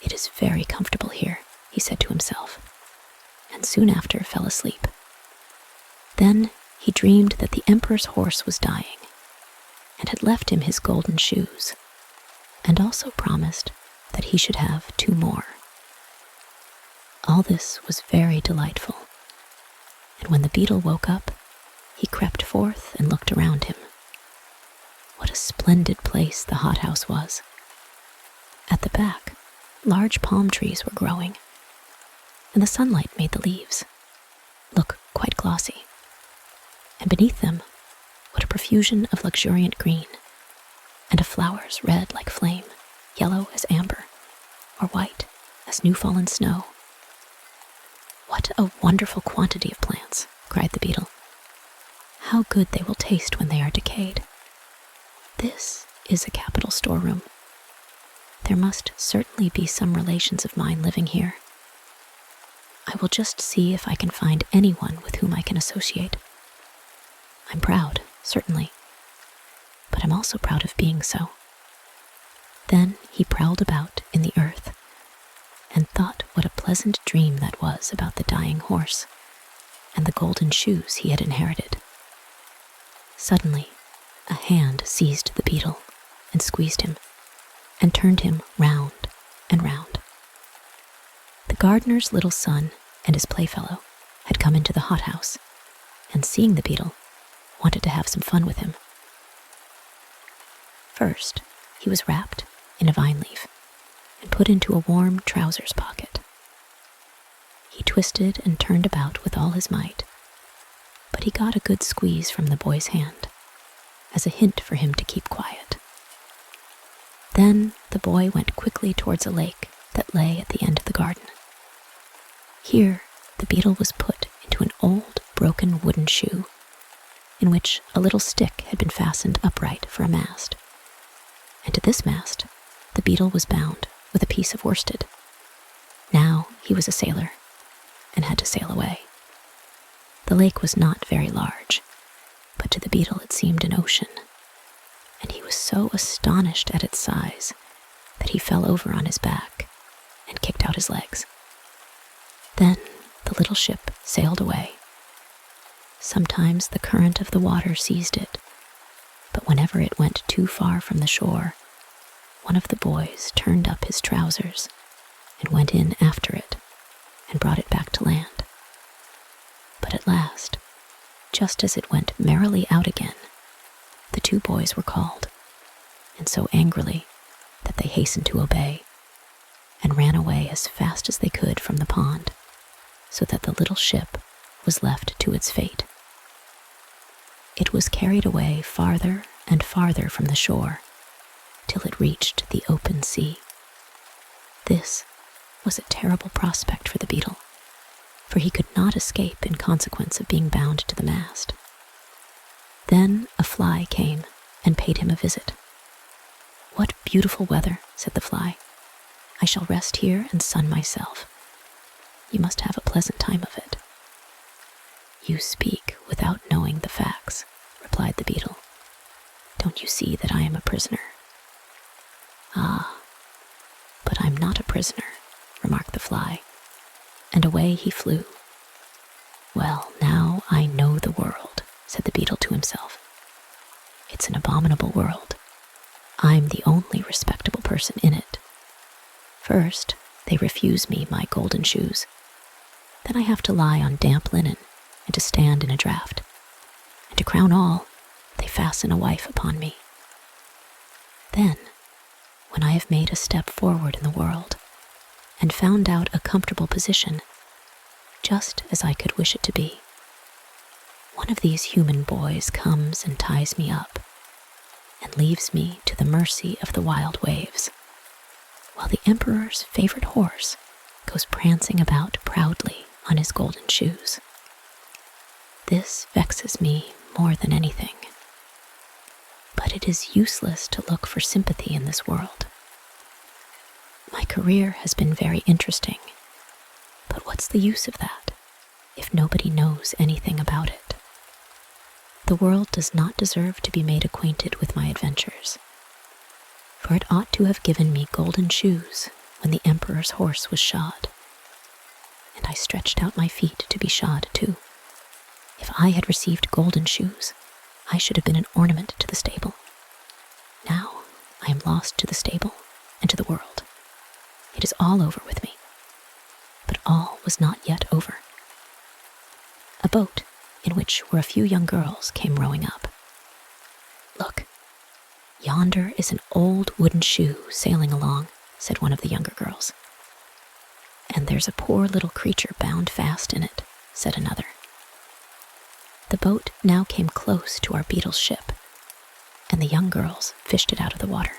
"It is very comfortable here," he said to himself, and soon after fell asleep. Then he dreamed that the emperor's horse was dying, and had left him his golden shoes, and also promised that he should have 2 more. All this was very delightful, and when the beetle woke up, he crept forth and looked around him. What a splendid place the hothouse was! At the back, large palm trees were growing, and the sunlight made the leaves look quite glossy. And beneath them, what a profusion of luxuriant green, and of flowers red like flame, yellow as amber, or white as new-fallen snow. "What a wonderful quantity of plants," cried the beetle. "How good they will taste when they are decayed. This is a capital storeroom. There must certainly be some relations of mine living here. I will just see if I can find anyone with whom I can associate. I'm proud, certainly, but I'm also proud of being so." Then he prowled about in the earth, and thought what a pleasant dream that was about the dying horse, and the golden shoes he had inherited. Suddenly, a hand seized the beetle and squeezed him, and turned him round and round. The gardener's little son and his playfellow had come into the hothouse, and seeing the beetle, wanted to have some fun with him. First, he was wrapped in a vine leaf and put into a warm trousers pocket. He twisted and turned about with all his might, but he got a good squeeze from the boy's hand, as a hint for him to keep quiet. Then the boy went quickly towards a lake that lay at the end of the garden. Here, the beetle was put into an old, broken wooden shoe, in which a little stick had been fastened upright for a mast, and to this mast the beetle was bound with a piece of worsted. Now he was a sailor, and had to sail away. The lake was not very large, but to the beetle it seemed an ocean, and he was so astonished at its size that he fell over on his back and kicked out his legs. Then the little ship sailed away. Sometimes the current of the water seized it, but whenever it went too far from the shore, one of the boys turned up his trousers and went in after it and brought it back to land. But at last, just as it went merrily out again, the two boys were called, and so angrily that they hastened to obey and ran away as fast as they could from the pond, so that the little ship was left to its fate. It was carried away farther and farther from the shore till it reached the open sea. This was a terrible prospect for the beetle, for he could not escape in consequence of being bound to the mast. Then a fly came and paid him a visit. "What beautiful weather," said the fly. "I shall rest here and sun myself. You must have a pleasant time of it." "You speak without knowing the facts," replied the beetle. "Don't you see that I am a prisoner?" "Ah, but I'm not a prisoner," remarked the fly, and away he flew. "Well, now I know the world," said the beetle to himself. "It's an abominable world. I'm the only respectable person in it. First, they refuse me my golden shoes. Then I have to lie on damp linen and to stand in a draught. And to crown all, they fasten a wife upon me. Then, when I have made a step forward in the world and found out a comfortable position, just as I could wish it to be, one of these human boys comes and ties me up and leaves me to the mercy of the wild waves, while the emperor's favorite horse goes prancing about proudly on his golden shoes. This vexes me more than anything. But it is useless to look for sympathy in this world. My career has been very interesting, but what's the use of that if nobody knows anything about it? The world does not deserve to be made acquainted with my adventures, for it ought to have given me golden shoes when the emperor's horse was shod. And I stretched out my feet to be shod too. If I had received golden shoes, I should have been an ornament to the stable. Now I am lost to the stable and to the world. It is all over with me. But all was not yet over. A boat, in which were a few young girls, came rowing up. "Look, yonder is an old wooden shoe sailing along," said one of the younger girls. "And there's a poor little creature bound fast in it," said another. The boat now came close to our beetle's ship, and the young girls fished it out of the water.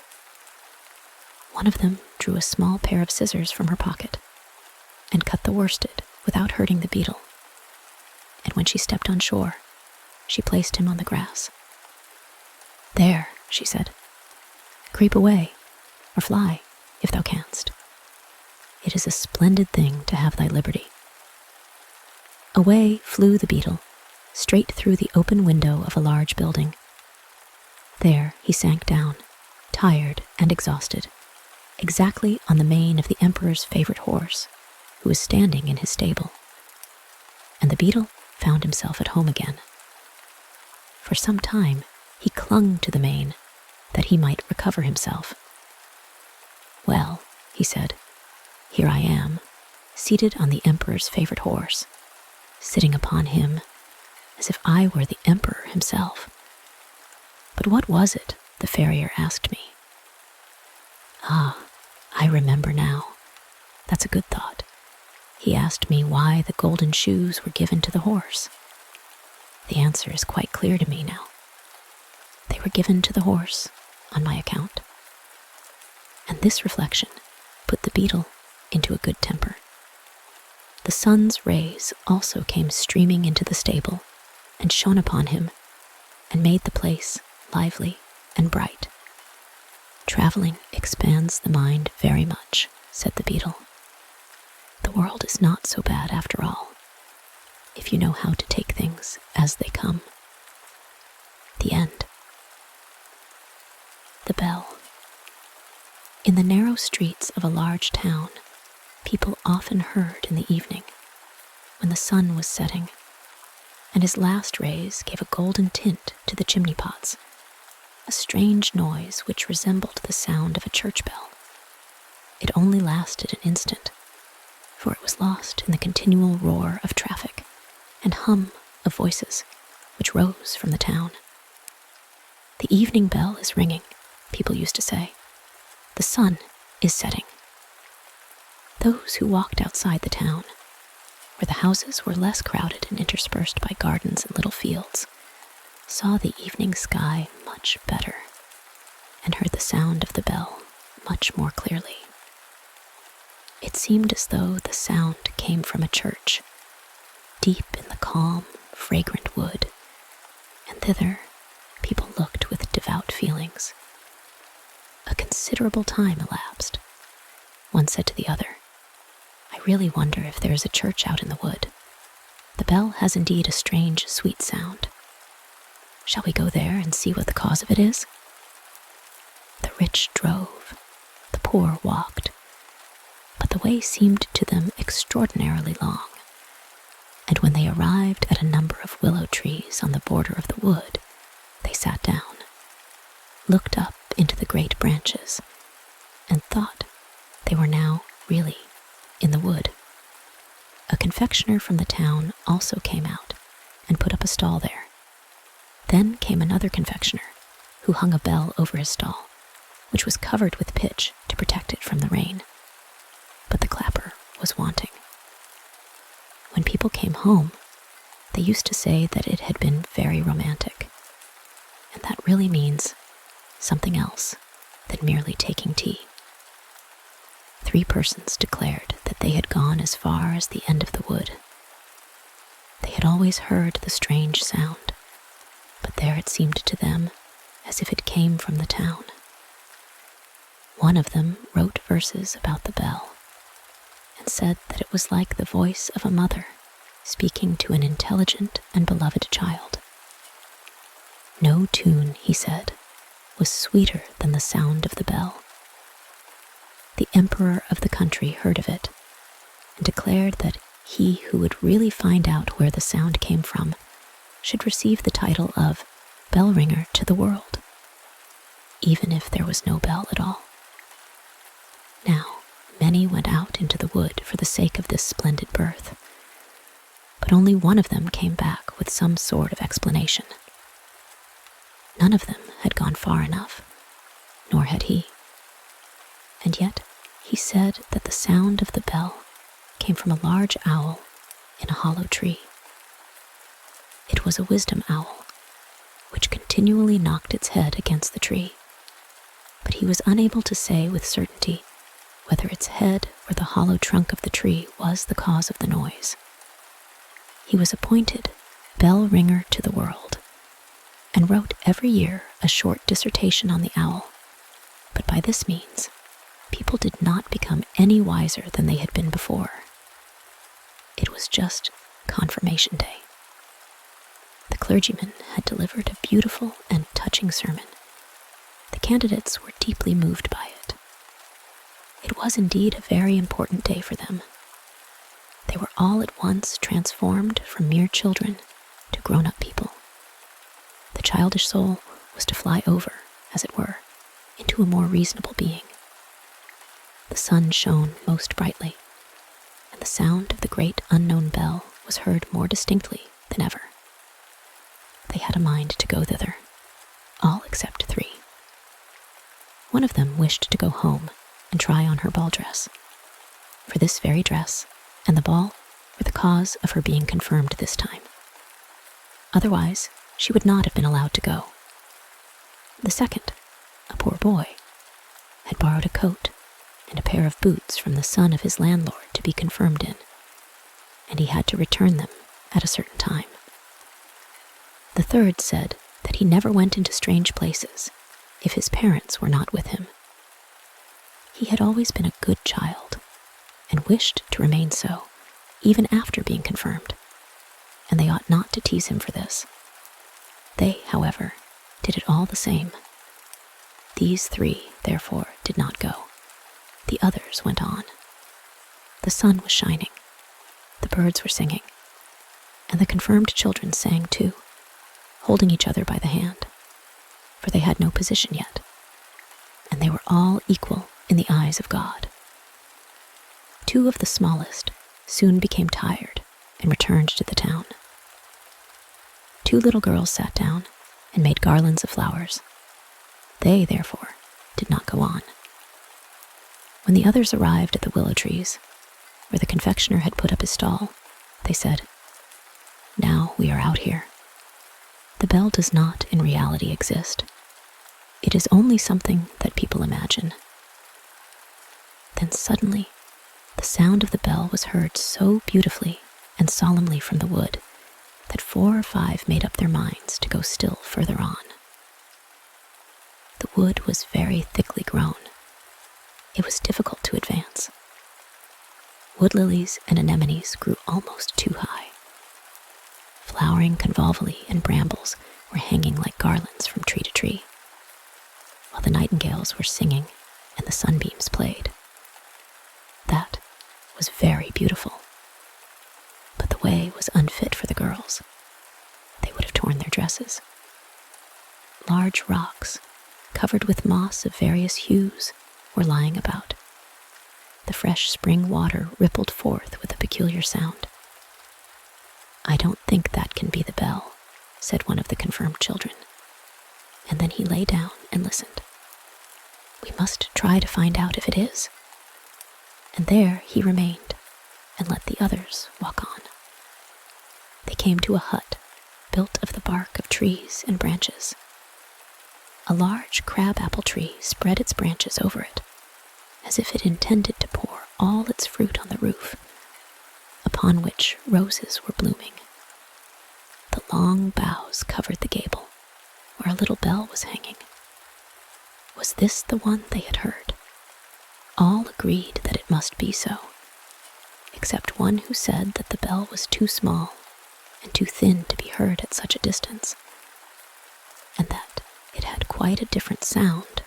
One of them drew a small pair of scissors from her pocket and cut the worsted without hurting the beetle. And when she stepped on shore, she placed him on the grass. "There," she said, "creep away, or fly, if thou canst. It is a splendid thing to have thy liberty." Away flew the beetle, straight through the open window of a large building. There he sank down, tired and exhausted, exactly on the mane of the emperor's favorite horse, who was standing in his stable. And the beetle found himself at home again. For some time he clung to the mane, that he might recover himself. "Well," he said, "here I am, seated on the emperor's favorite horse, sitting upon him as if I were the emperor himself. But what was it?" the farrier asked me. "Ah, I remember now. That's a good thought. He asked me why the golden shoes were given to the horse. The answer is quite clear to me now. They were given to the horse on my account." And this reflection put the beetle into a good temper. The sun's rays also came streaming into the stable and shone upon him and made the place lively and bright. "Traveling expands the mind very much," said the beetle. "The world is not so bad after all, if you know how to take things as they come." The end. The bell. In the narrow streets of a large town, people often heard in the evening, when the sun was setting, and his last rays gave a golden tint to the chimney pots, a strange noise which resembled the sound of a church bell. It only lasted an instant, for it was lost in the continual roar of traffic and hum of voices which rose from the town. The evening bell is ringing, people used to say. The sun is setting. Those who walked outside the town, where the houses were less crowded and interspersed by gardens and little fields, saw the evening sky much better and heard the sound of the bell much more clearly. It seemed as though the sound came from a church, deep in the calm, fragrant wood, and thither people looked with devout feelings. A considerable time elapsed. One said to the other, "I really wonder if there is a church out in the wood. The bell has indeed a strange, sweet sound. Shall we go there and see what the cause of it is?" The rich drove, the poor walked, but the way seemed to them extraordinarily long, and when they arrived at a number of willow trees on the border of the wood, they sat down, looked up into the great branches, and thought they were now really in the wood. A confectioner from the town also came out and put up a stall there. Then came another confectioner, who hung a bell over his stall, which was covered with pitch to protect it from the rain. But the clapper was wanting. When people came home, they used to say that it had been very romantic, and that really means something else than merely taking tea. 3 persons declared that they had gone as far as the end of the wood. They had always heard the strange sound, but there it seemed to them as if it came from the town. One of them wrote verses about the bell, and said that it was like the voice of a mother speaking to an intelligent and beloved child. No tune, he said, was sweeter than the sound of the bell. The emperor of the country heard of it, and declared that he who would really find out where the sound came from should receive the title of bell ringer to the world, even if there was no bell at all. Now, many went out into the wood for the sake of this splendid birth, but only one of them came back with some sort of explanation. None of them had gone far enough, nor had he. And yet he said that the sound of the bell came from a large owl in a hollow tree. It was a wisdom owl, which continually knocked its head against the tree, but he was unable to say with certainty whether its head or the hollow trunk of the tree was the cause of the noise. He was appointed bell ringer to the world, and wrote every year a short dissertation on the owl, but by this means people did not become any wiser than they had been before. It was just Confirmation Day. The clergyman had delivered a beautiful and touching sermon. The candidates were deeply moved by it. It was indeed a very important day for them. They were all at once transformed from mere children to grown-up people. The childish soul was to fly over, as it were, into a more reasonable being. The sun shone most brightly, and the sound of the great unknown bell was heard more distinctly than ever. They had a mind to go thither, all except 3. One of them wished to go home and try on her ball dress, for this very dress and the ball were the cause of her being confirmed this time. Otherwise, she would not have been allowed to go. The second, a poor boy, had borrowed a coat and a pair of boots from the son of his landlord to be confirmed in, and he had to return them at a certain time. The third said that he never went into strange places if his parents were not with him. He had always been a good child, and wished to remain so, even after being confirmed, and they ought not to tease him for this. They, however, did it all the same. These 3, therefore, did not go. The others went on. The sun was shining, the birds were singing, and the confirmed children sang too, holding each other by the hand. for they had no position yet, and they were all equal in the eyes of God. 2 of the smallest soon became tired and returned to the town. 2 little girls sat down and made garlands of flowers. They, therefore, did not go on. When the others arrived at the willow trees, where the confectioner had put up his stall, they said, "Now we are out here. The bell does not in reality exist. It is only something that people imagine." Then suddenly, the sound of the bell was heard so beautifully and solemnly from the wood that 4 or 5 made up their minds to go still further on. The wood was very thickly grown. It was difficult to advance. Wood lilies and anemones grew almost too high. Flowering convolvuli and brambles were hanging like garlands from tree to tree, while the nightingales were singing and the sunbeams played. That was very beautiful. But the way was unfit for the girls. They would have torn their dresses. Large rocks, covered with moss of various hues, were lying about. The fresh spring water rippled forth with a peculiar sound. "I don't think that can be the bell," said one of the confirmed children. And then he lay down and listened. "We must try to find out if it is." And there he remained and let the others walk on. They came to a hut built of the bark of trees and branches. A large crab-apple tree spread its branches over it, as if it intended to pour all its fruit on the roof, upon which roses were blooming. The long boughs covered the gable, where a little bell was hanging. Was this the one they had heard? All agreed that it must be so, except one who said that the bell was too small and too thin to be heard at such a distance, and that it had quite a different sound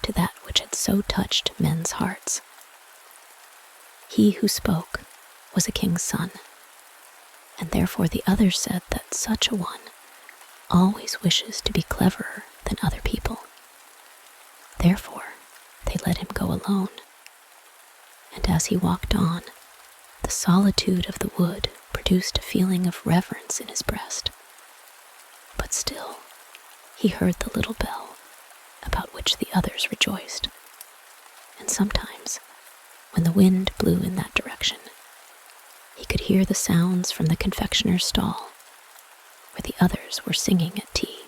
to that which had so touched men's hearts. He who spoke was a king's son, and therefore the others said that such a one always wishes to be cleverer than other people. Therefore they let him go alone, and as he walked on, the solitude of the wood produced a feeling of reverence in his breast. But still, he heard the little bell, about which the others rejoiced. And sometimes, when the wind blew in that direction, he could hear the sounds from the confectioner's stall, where the others were singing at tea.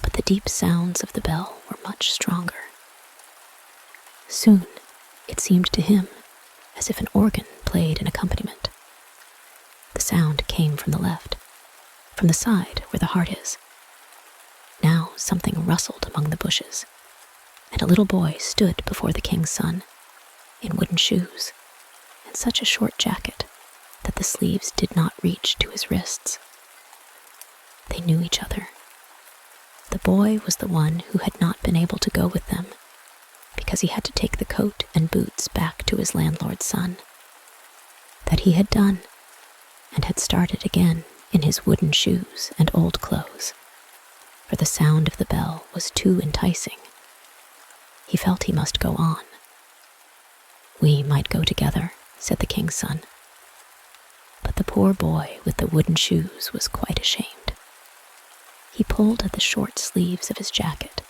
But the deep sounds of the bell were much stronger. Soon, it seemed to him as if an organ played an accompaniment. The sound came from the left, from the side where the heart is. Now something rustled among the bushes, and a little boy stood before the king's son, in wooden shoes, and such a short jacket that the sleeves did not reach to his wrists. They knew each other. The boy was the one who had not been able to go with them, because he had to take the coat and boots back to his landlord's son. That he had done, and had started again in his wooden shoes and old clothes, for the sound of the bell was too enticing. He felt he must go on. "We might go together," said the king's son. But the poor boy with the wooden shoes was quite ashamed. He pulled at the short sleeves of his jacket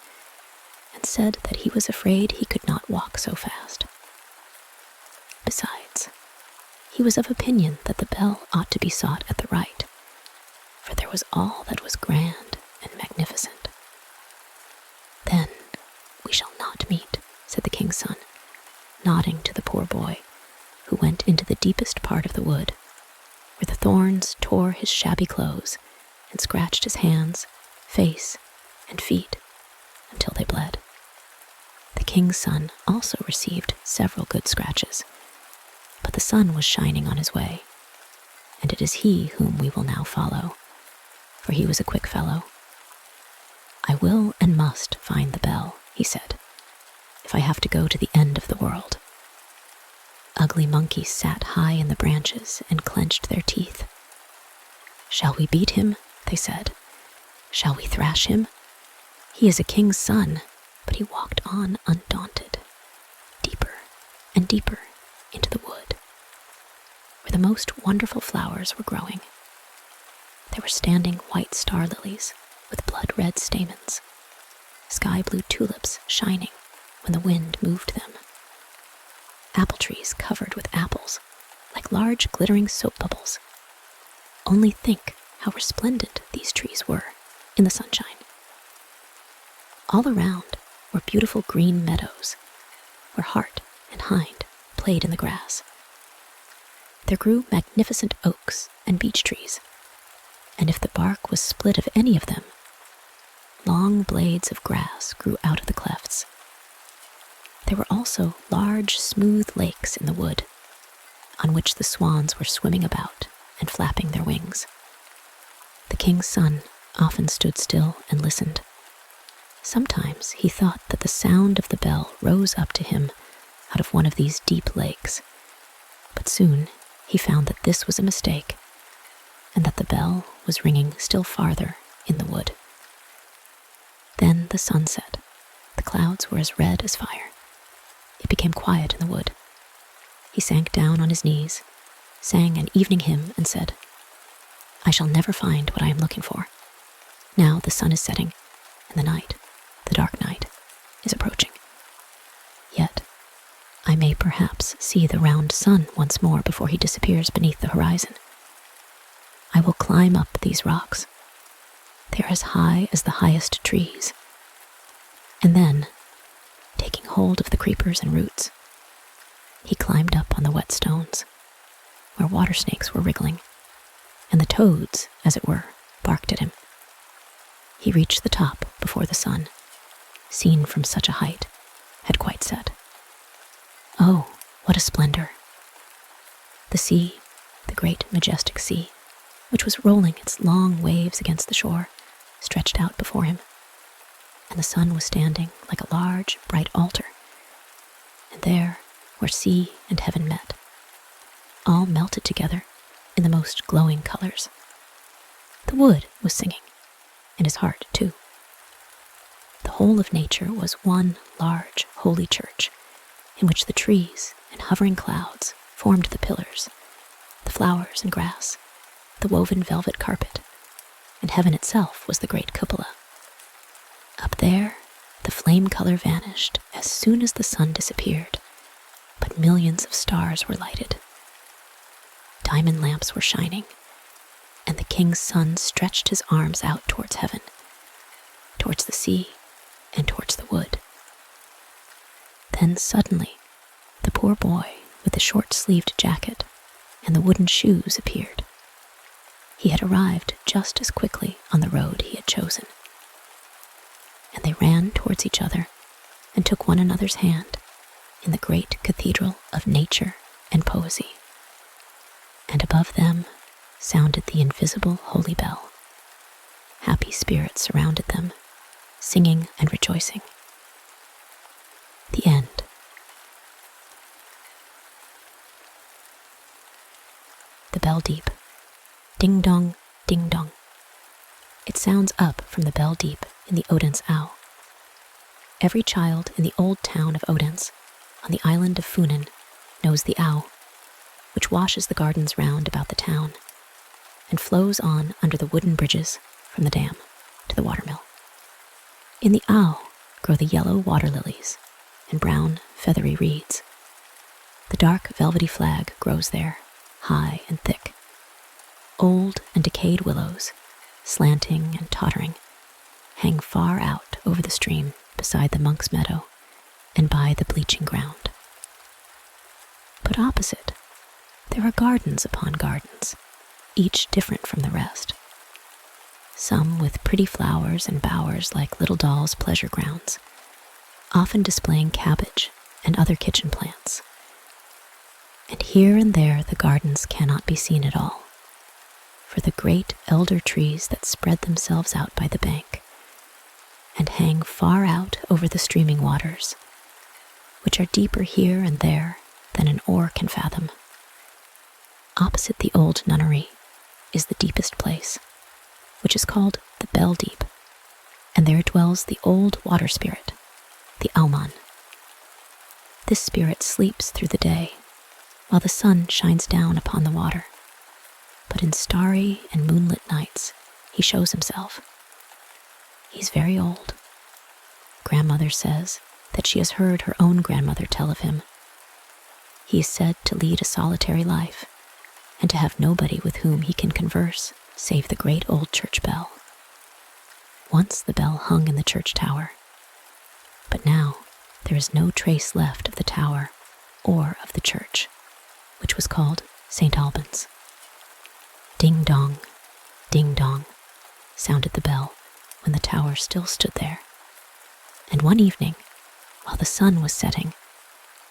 and said that he was afraid he could not walk so fast. Besides, he was of opinion that the bell ought to be sought at the right, for there was all that was grand and magnificent. "Then we shall not meet," said the king's son, nodding to the poor boy, who went into the deepest part of the wood, where the thorns tore his shabby clothes and scratched his hands, face, and feet until they bled. The king's son also received several good scratches, but the sun was shining on his way, and it is he whom we will now follow, for he was a quick fellow. "I will and must find the bell," he said, "if I have to go to the end of the world." Ugly monkeys sat high in the branches and clenched their teeth. "Shall we beat him?" they said. "Shall we thrash him? He is a king's son, but he walked on undaunted, deeper and deeper into the wood, where the most wonderful flowers were growing. There were standing white star lilies with blood-red stamens, sky-blue tulips shining when the wind moved them, apple trees covered with apples like large glittering soap bubbles. Only think how resplendent these trees were in the sunshine. All around were beautiful green meadows, where hart and hind played in the grass. There grew magnificent oaks and beech trees, and if the bark was split of any of them, long blades of grass grew out of the clefts. There were also large, smooth lakes in the wood, on which the swans were swimming about and flapping their wings. The king's son often stood still and listened. Sometimes he thought that the sound of the bell rose up to him out of one of these deep lakes, but soon he found that this was a mistake, and that the bell was ringing still farther in the wood. Then the sun set. The clouds were as red as fire. It became quiet in the wood. He sank down on his knees, sang an evening hymn, and said, "I shall never find what I am looking for. Now the sun is setting, and the night, the dark night, is approaching. Yet I may perhaps see the round sun once more before he disappears beneath the horizon. I will climb up these rocks. They are as high as the highest trees. And then, taking hold of the creepers and roots, he climbed up on the wet stones, where water snakes were wriggling, and the toads, as it were, barked at him. He reached the top before the sun, seen from such a height, had quite set. Oh, what a splendor! The sea, the great majestic sea, which was rolling its long waves against the shore, stretched out before him, and the sun was standing like a large, bright altar. And there, where sea and heaven met, all melted together in the most glowing colors. The wood was singing, and his heart too. The whole of nature was one large, holy church, in which the trees and hovering clouds formed the pillars, the flowers and grass, the woven velvet carpet, and heaven itself was the great cupola. Up there, the flame color vanished as soon as the sun disappeared, but millions of stars were lighted. Diamond lamps were shining, and the king's son stretched his arms out towards heaven, towards the sea, and towards the wood. Then suddenly, the poor boy with the short-sleeved jacket and the wooden shoes appeared. He had arrived just as quickly on the road he had chosen, and they ran towards each other and took one another's hand in the great cathedral of nature and poesy. And above them sounded the invisible holy bell. Happy spirits surrounded them, singing and rejoicing. The end. The bell deep. Ding dong, ding dong. It sounds up from the bell deep in the Odense Au. Every child in the old town of Odense, on the island of Funen, knows the Au, which washes the gardens round about the town, and flows on under the wooden bridges from the dam to the watermill. In the Au grow the yellow water lilies and brown, feathery reeds. The dark, velvety flag grows there, high and thick. Old and decayed willows, slanting and tottering, hang far out over the stream beside the monk's meadow and by the bleaching ground. But opposite, there are gardens upon gardens, each different from the rest. Some with pretty flowers and bowers like little dolls' pleasure grounds, often displaying cabbage and other kitchen plants. And here and there the gardens cannot be seen at all, for the great elder trees that spread themselves out by the bank and hang far out over the streaming waters, which are deeper here and there than an oar can fathom. Opposite the old nunnery is the deepest place, which is called the Bell Deep, and there dwells the old water spirit, the Alman. This spirit sleeps through the day, while the sun shines down upon the water. But in starry and moonlit nights, he shows himself. He's very old. Grandmother says that she has heard her own grandmother tell of him. He is said to lead a solitary life, and to have nobody with whom he can converse save the great old church bell. Once the bell hung in the church tower, but now there is no trace left of the tower or of the church, which was called St. Albans. Ding dong, sounded the bell when the tower still stood there. And one evening, while the sun was setting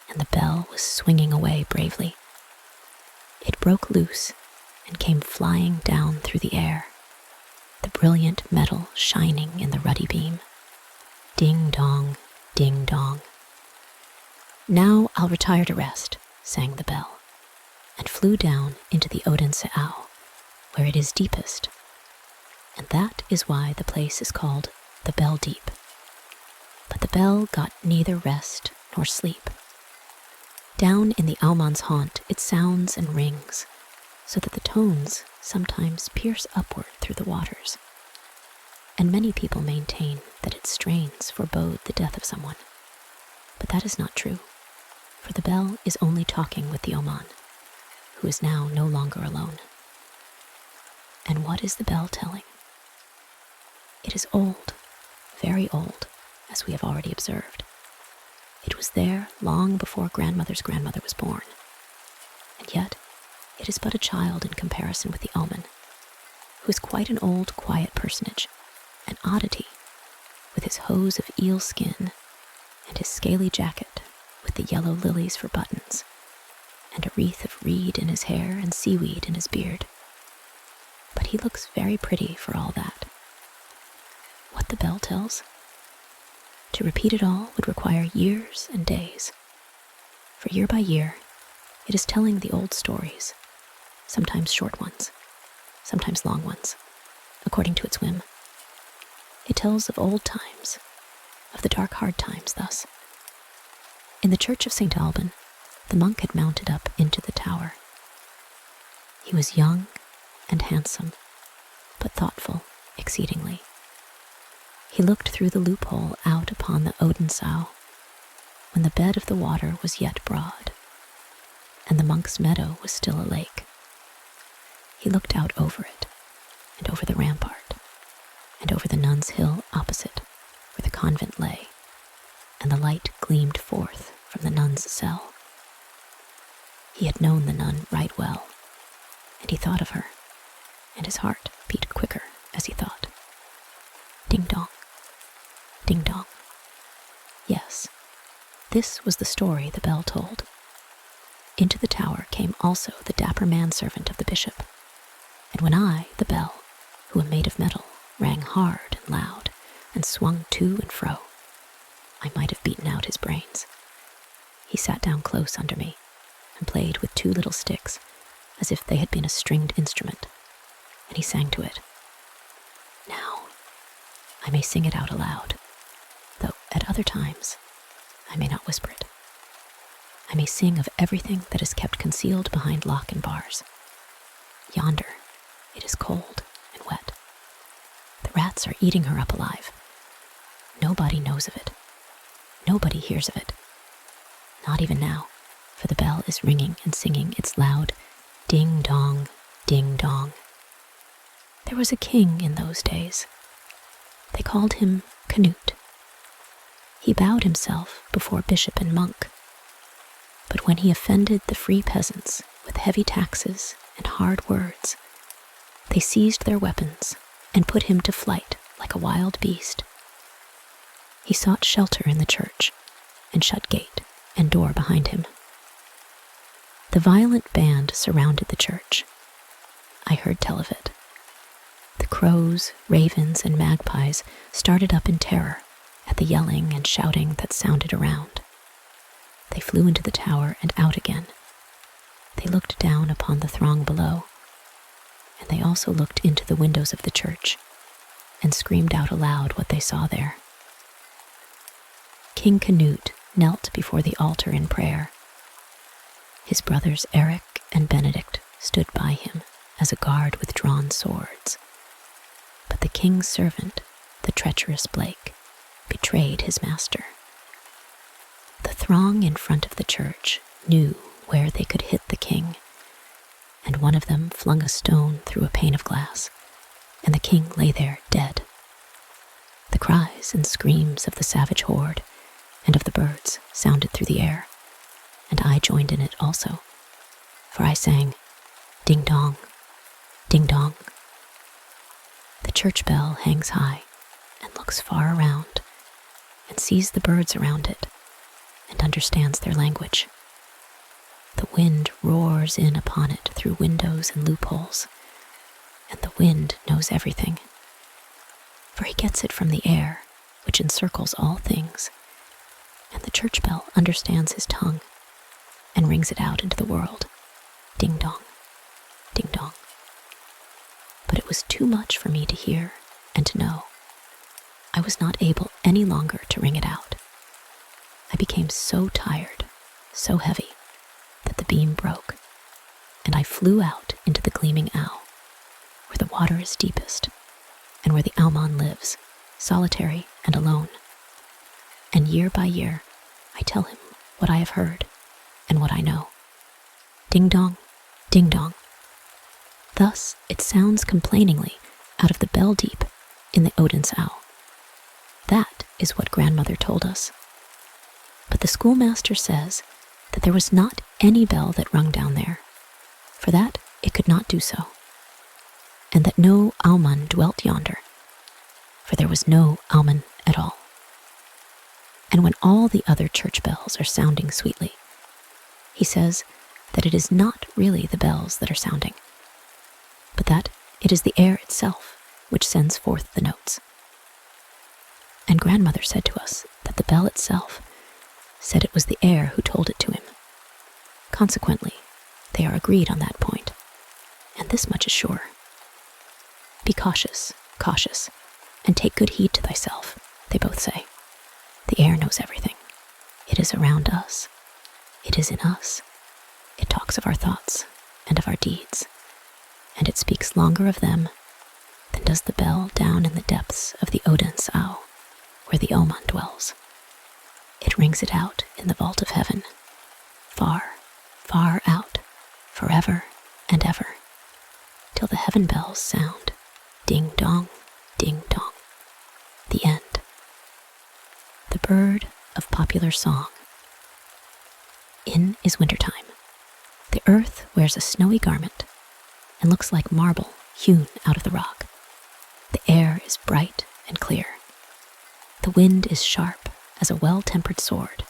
and the bell was swinging away bravely, it broke loose and came flying down through the air, the brilliant metal shining in the ruddy beam. Ding dong, ding dong. Now I'll retire to rest, sang the bell, and flew down into the Odense Au, where it is deepest, and that is why the place is called the Bell Deep. But the bell got neither rest nor sleep. Down in the Alman's haunt it sounds and rings, so that the tones sometimes pierce upward through the waters, and many people maintain that its strains forebode the death of someone. But that is not true, for the bell is only talking with the Oman, who is now no longer alone. And what is the bell telling? It is old, very old, as we have already observed. It was there long before grandmother's grandmother was born, and yet it is but a child in comparison with the Oman, who is quite an old, quiet personage, an oddity, with his hose of eel skin and his scaly jacket with the yellow lilies for buttons, and a wreath of reed in his hair and seaweed in his beard. But he looks very pretty for all that. What the bell tells? To repeat it all would require years and days, for year by year it is telling the old stories, sometimes short ones, sometimes long ones, according to its whim. It tells of old times, of the dark hard times thus. In the church of St. Alban, the monk had mounted up into the tower. He was young and handsome, but thoughtful exceedingly. He looked through the loophole out upon the Odensau, when the bed of the water was yet broad, and the monk's meadow was still a lake. He looked out over it, and over the rampart, and over the nuns' hill opposite, where the convent lay, and the light gleamed forth from the nun's cell. He had known the nun right well, and he thought of her, and his heart beat quicker as he thought. Ding dong, ding dong. Yes, this was the story the bell told. Into the tower came also the dapper manservant of the bishop, and when I, the bell, who am made of metal, rang hard and loud, and swung to and fro, I might have beaten out his brains. He sat down close under me, and played with two little sticks, as if they had been a stringed instrument, and he sang to it. Now, I may sing it out aloud, though at other times I may not whisper it. I may sing of everything that is kept concealed behind lock and bars. Yonder, it is cold and wet. The rats are eating her up alive. Nobody knows of it. Nobody hears of it. Not even now, for the bell is ringing and singing its loud ding dong, ding dong. There was a king in those days. They called him Canute. He bowed himself before bishop and monk, but when he offended the free peasants with heavy taxes and hard words, they seized their weapons and put him to flight like a wild beast. He sought shelter in the church and shut gate and door behind him. The violent band surrounded the church. I heard tell of it. The crows, ravens, and magpies started up in terror at the yelling and shouting that sounded around. They flew into the tower and out again. They looked down upon the throng below, and they also looked into the windows of the church, and screamed out aloud what they saw there. King Canute knelt before the altar in prayer. His brothers Eric and Benedict stood by him as a guard with drawn swords. But the king's servant, the treacherous Blake, betrayed his master. The throng in front of the church knew where they could hit the king, and one of them flung a stone through a pane of glass, and the king lay there dead. The cries and screams of the savage horde and of the birds sounded through the air, and I joined in it also, for I sang, "Ding dong, ding dong." The church bell hangs high and looks far around and sees the birds around it and understands their language. The wind roars in upon it through windows and loopholes, and the wind knows everything, for he gets it from the air, which encircles all things, and the church bell understands his tongue and rings it out into the world, ding dong, ding dong. But it was too much for me to hear and to know. I was not able any longer to ring it out. I became so tired, so heavy, that the beam broke, and I flew out into the gleaming Au, where the water is deepest, and where the Aumon lives, solitary and alone. And year by year, I tell him what I have heard and what I know. Ding dong, ding dong. Thus it sounds complainingly out of the bell deep in the Odin's Au. That is what grandmother told us. But the schoolmaster says that there was not any bell that rung down there, for that it could not do so, and that no Aumon dwelt yonder, for there was no Aumon at all. And when all the other church bells are sounding sweetly, he says that it is not really the bells that are sounding, but that it is the air itself which sends forth the notes. And grandmother said to us that the bell itself said it was the air who told it to him. Consequently, they are agreed on that point, and this much is sure. Be cautious, cautious, and take good heed to thyself, they both say. The air knows everything. It is around us. It is in us. It talks of our thoughts and of our deeds, and it speaks longer of them than does the bell down in the depths of the Odin's Au, where the Aumon dwells. It rings it out in the vault of heaven, far, far out, forever and ever, till the heaven bells sound, ding dong, ding dong. The end. The bird of popular song. In is wintertime. The earth wears a snowy garment and looks like marble hewn out of the rock. The air is bright and clear. The wind is sharp as a well-tempered sword,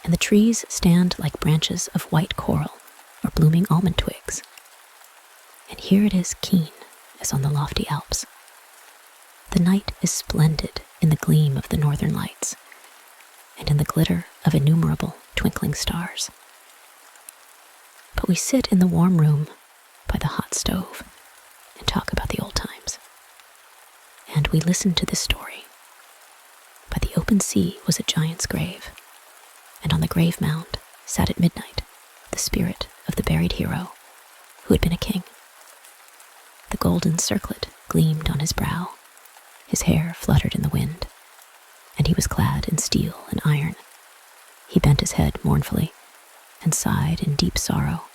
and the trees stand like branches of white coral or blooming almond twigs. And here it is keen as on the lofty Alps. The night is splendid in the gleam of the northern lights, and in the glitter of innumerable twinkling stars. But we sit in the warm room by the hot stove and talk about the old times. And we listen to this story. By the open sea was a giant's grave, and on the grave mound sat at midnight the spirit of the buried hero who had been a king. The golden circlet gleamed on his brow, his hair fluttered in the wind, and he was clad in steel and iron. He bent his head mournfully and sighed in deep sorrow,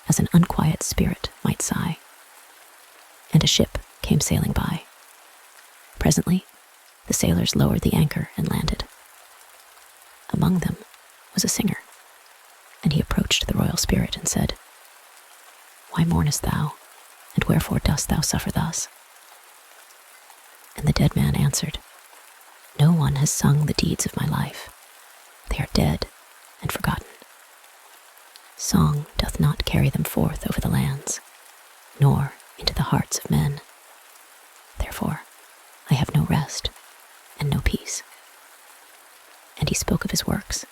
as an unquiet spirit might sigh. And a ship came sailing by. Presently, the sailors lowered the anchor and landed. Among them was a singer, and he approached the royal spirit and said, "Why mournest thou, and wherefore dost thou suffer thus?" And the dead man answered, "No one has sung the deeds of my life. They are dead and forgotten. Song doth not carry them forth over the lands, nor into the hearts of men. Therefore, I have no rest and no peace." And he spoke of his works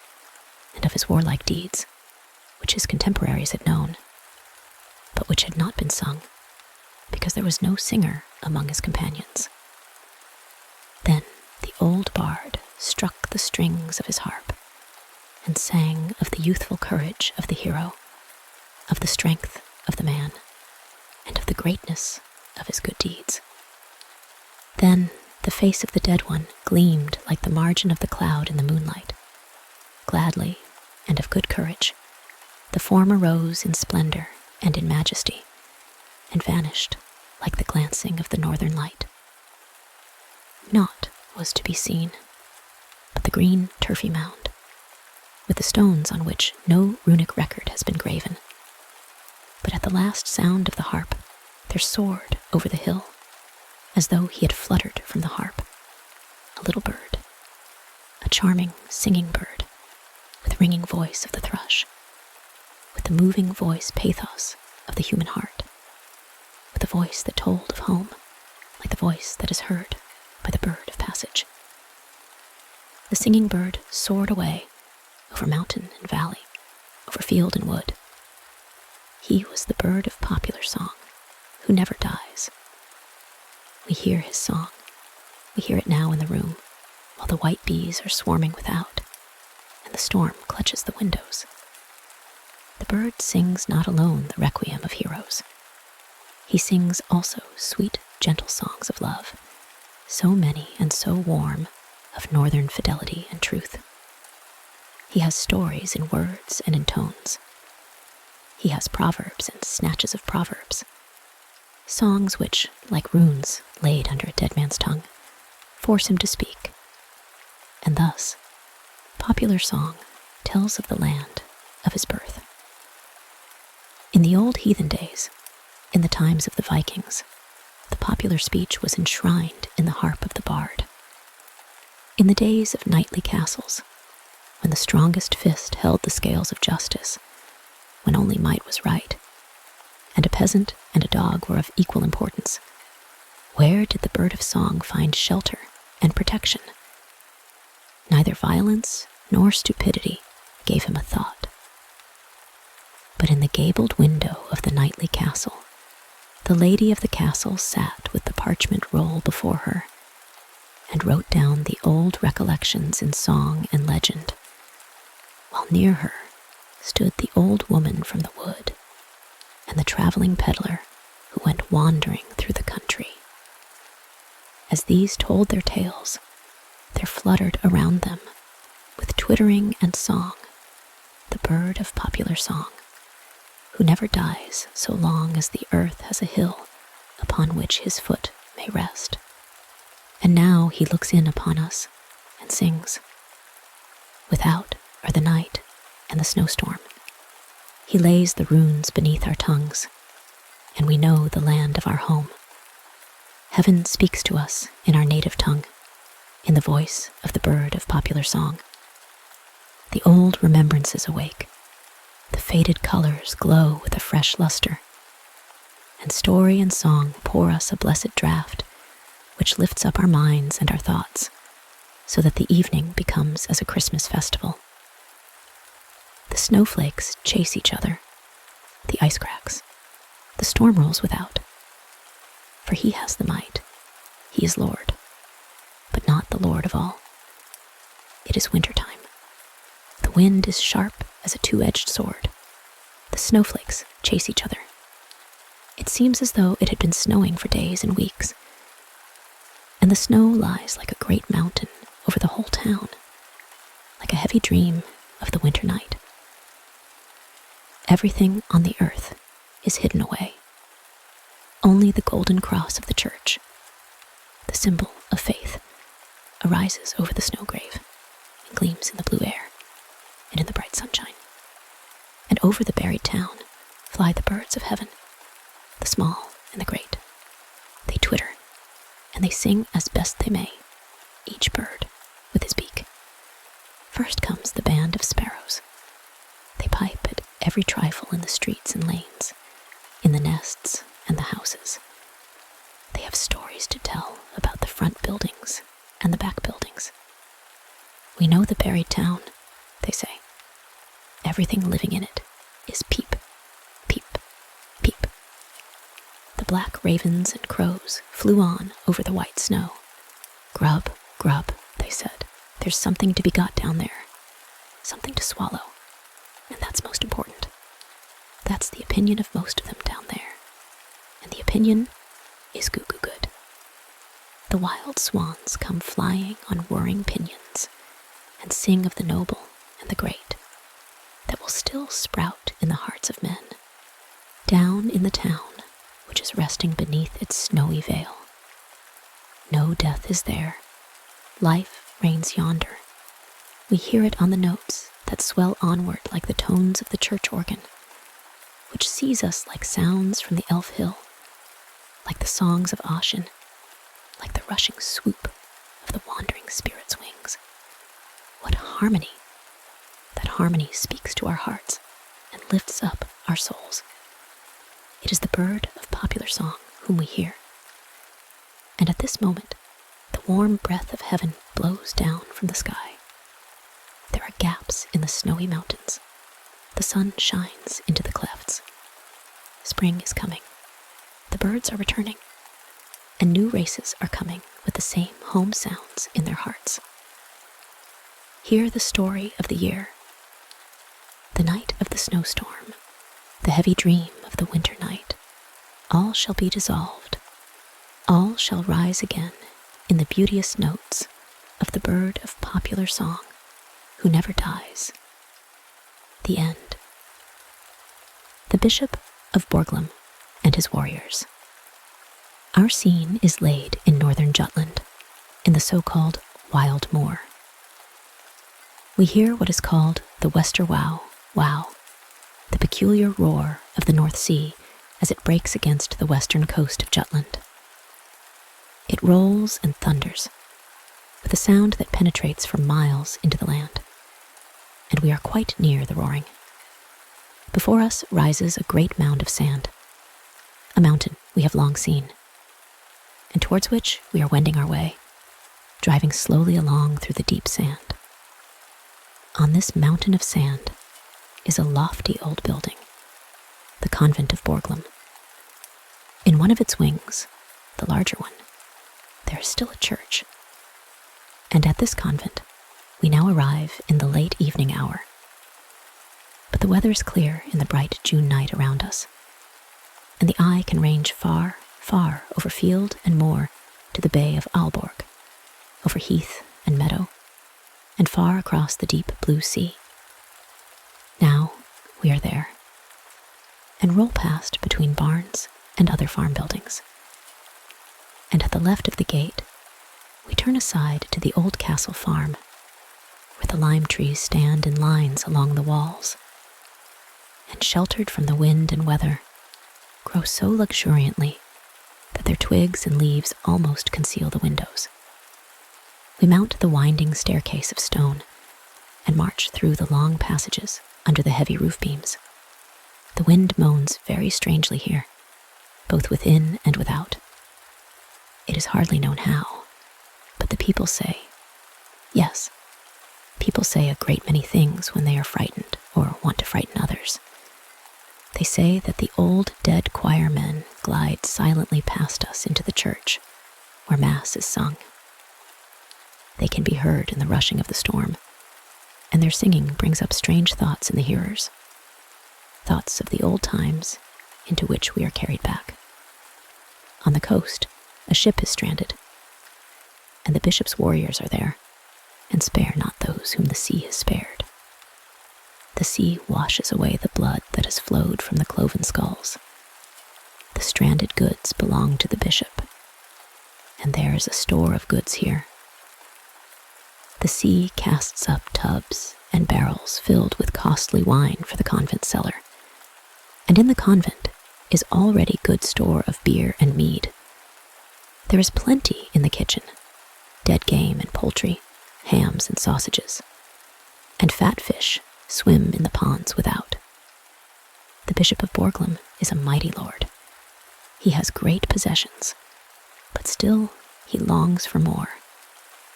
and of his warlike deeds, which his contemporaries had known, but which had not been sung, because there was no singer among his companions. old bard struck the strings of his harp and sang of the youthful courage of the hero, of the strength of the man, and of the greatness of his good deeds. Then the face of the dead one gleamed like the margin of the cloud in the moonlight. Gladly and of good courage, the form arose in splendor and in majesty, and vanished like the glancing of the northern light. Naught was to be seen but the green turfy mound, with the stones on which no runic record has been graven. But at the last sound of the harp, there soared over the hill, as though he had fluttered from the harp, a little bird, a charming singing bird, with ringing voice of the thrush, with the moving voice pathos of the human heart, with a voice that told of home, like the voice that is heard by the bird of passage. The singing bird soared away over mountain and valley, over field and wood. He was the bird of popular song, who never dies. We hear his song. We hear it now in the room, while the white bees are swarming without, and the storm clutches the windows. The bird sings not alone the requiem of heroes. He sings also sweet, gentle songs of love, so many and so warm, of northern fidelity and truth. He has stories in words and in tones. He has proverbs and snatches of proverbs, songs which, like runes laid under a dead man's tongue, force him to speak. And thus, popular song tells of the land of his birth. In the old heathen days, in the times of the Vikings, the popular speech was enshrined in the harp of the bard. In the days of knightly castles, when the strongest fist held the scales of justice, when only might was right, and a peasant and a dog were of equal importance, where did the bird of song find shelter and protection? Neither violence nor stupidity gave him a thought. But in the gabled window of the knightly castle, the lady of the castle sat with the parchment roll before her, and wrote down the old recollections in song and legend, while near her stood the old woman from the wood, and the traveling peddler who went wandering through the country. As these told their tales, there fluttered around them, with twittering and song, the bird of popular song, who never dies so long as the earth has a hill upon which his foot may rest. And now he looks in upon us and sings. Without are the night and the snowstorm. He lays the runes beneath our tongues, and we know the land of our home. Heaven speaks to us in our native tongue, in the voice of the bird of popular song. The old remembrances awake. The faded colors glow with a fresh luster, and story and song pour us a blessed draught, which lifts up our minds and our thoughts, so that the evening becomes as a Christmas festival. The snowflakes chase each other, the ice cracks, the storm rolls without. For he has the might, he is Lord, but not the Lord of all. It is winter time. The wind is sharp as a two-edged sword. The snowflakes chase each other. It seems as though it had been snowing for days and weeks, and the snow lies like a great mountain over the whole town, like a heavy dream of the winter night. Everything on the earth is hidden away. Only the golden cross of the church, the symbol of faith, arises over the snow grave and gleams in the blue air and in the bright sunshine. And over the buried town fly the birds of heaven, the small and the great. They twitter, and they sing as best they may, each bird with his beak. First comes the band of sparrows. They pipe at every trifle in the streets and lanes, in the nests and the houses. They have stories to tell about the front buildings and the back buildings. We know the buried town, they say. Everything living in it is peep, peep, peep. The black ravens and crows flew on over the white snow. Grub, grub, said. There's something to be got down there. Something to swallow. And that's most important. That's the opinion of most of them down there. And the opinion is goo-goo good. The wild swans come flying on whirring pinions and sing of the noble and the great that will still sprout in the hearts of men, down in the town which is resting beneath its snowy veil. No death is there. Life reigns yonder. We hear it on the notes that swell onward like the tones of the church organ, which sees us like sounds from the Elf Hill, like the songs of Ossian, like the rushing swoop of the wandering spirit's wings. What harmony! That harmony speaks to our hearts and lifts up our souls. It is the bird of popular song whom we hear. And at this moment, the warm breath of heaven blows down from the sky. There are gaps in the snowy mountains. The sun shines into the clefts. Spring is coming. The birds are returning. And new races are coming with the same home sounds in their hearts. Hear the story of the year. The night of the snowstorm, the heavy dream of the winter night, all shall be dissolved. All shall rise again in the beauteous notes of the bird of popular song who never dies. The end. The Bishop of Borglum and his warriors. Our scene is laid in northern Jutland, in the so-called Wild Moor. We hear what is called the Wester Wow, wow, the peculiar roar of the North Sea as it breaks against the western coast of Jutland. It rolls and thunders, with a sound that penetrates for miles into the land, and we are quite near the roaring. Before us rises a great mound of sand, a mountain we have long seen, and towards which we are wending our way, driving slowly along through the deep sand. On this mountain of sand is a lofty old building, the convent of Borglum. In one of its wings, the larger one, there is still a church. And at this convent, we now arrive in the late evening hour. But the weather is clear in the bright June night around us, and the eye can range far, far over field and moor to the bay of Aalborg, over heath and meadow, and far across the deep blue sea. Now we are there, and roll past between barns and other farm buildings. And at the left of the gate, we turn aside to the old castle farm, where the lime trees stand in lines along the walls, and sheltered from the wind and weather, grow so luxuriantly that their twigs and leaves almost conceal the windows. We mount the winding staircase of stone and march through the long passages under the heavy roof beams. The wind moans very strangely here, both within and without. It is hardly known how, but the people say, yes, people say a great many things when they are frightened or want to frighten others. They say that the old dead choir men glide silently past us into the church, where Mass is sung. They can be heard in the rushing of the storm, and their singing brings up strange thoughts in the hearers, thoughts of the old times into which we are carried back. On the coast, a ship is stranded, and the bishop's warriors are there, and spare not those whom the sea has spared. The sea washes away the blood that has flowed from the cloven skulls. The stranded goods belong to the bishop, and there is a store of goods here. The sea casts up tubs and barrels filled with costly wine for the convent cellar, and in the convent is already good store of beer and mead. There is plenty in the kitchen, dead game and poultry, hams and sausages, and fat fish swim in the ponds without. The Bishop of Borglum is a mighty lord. He has great possessions, but still he longs for more.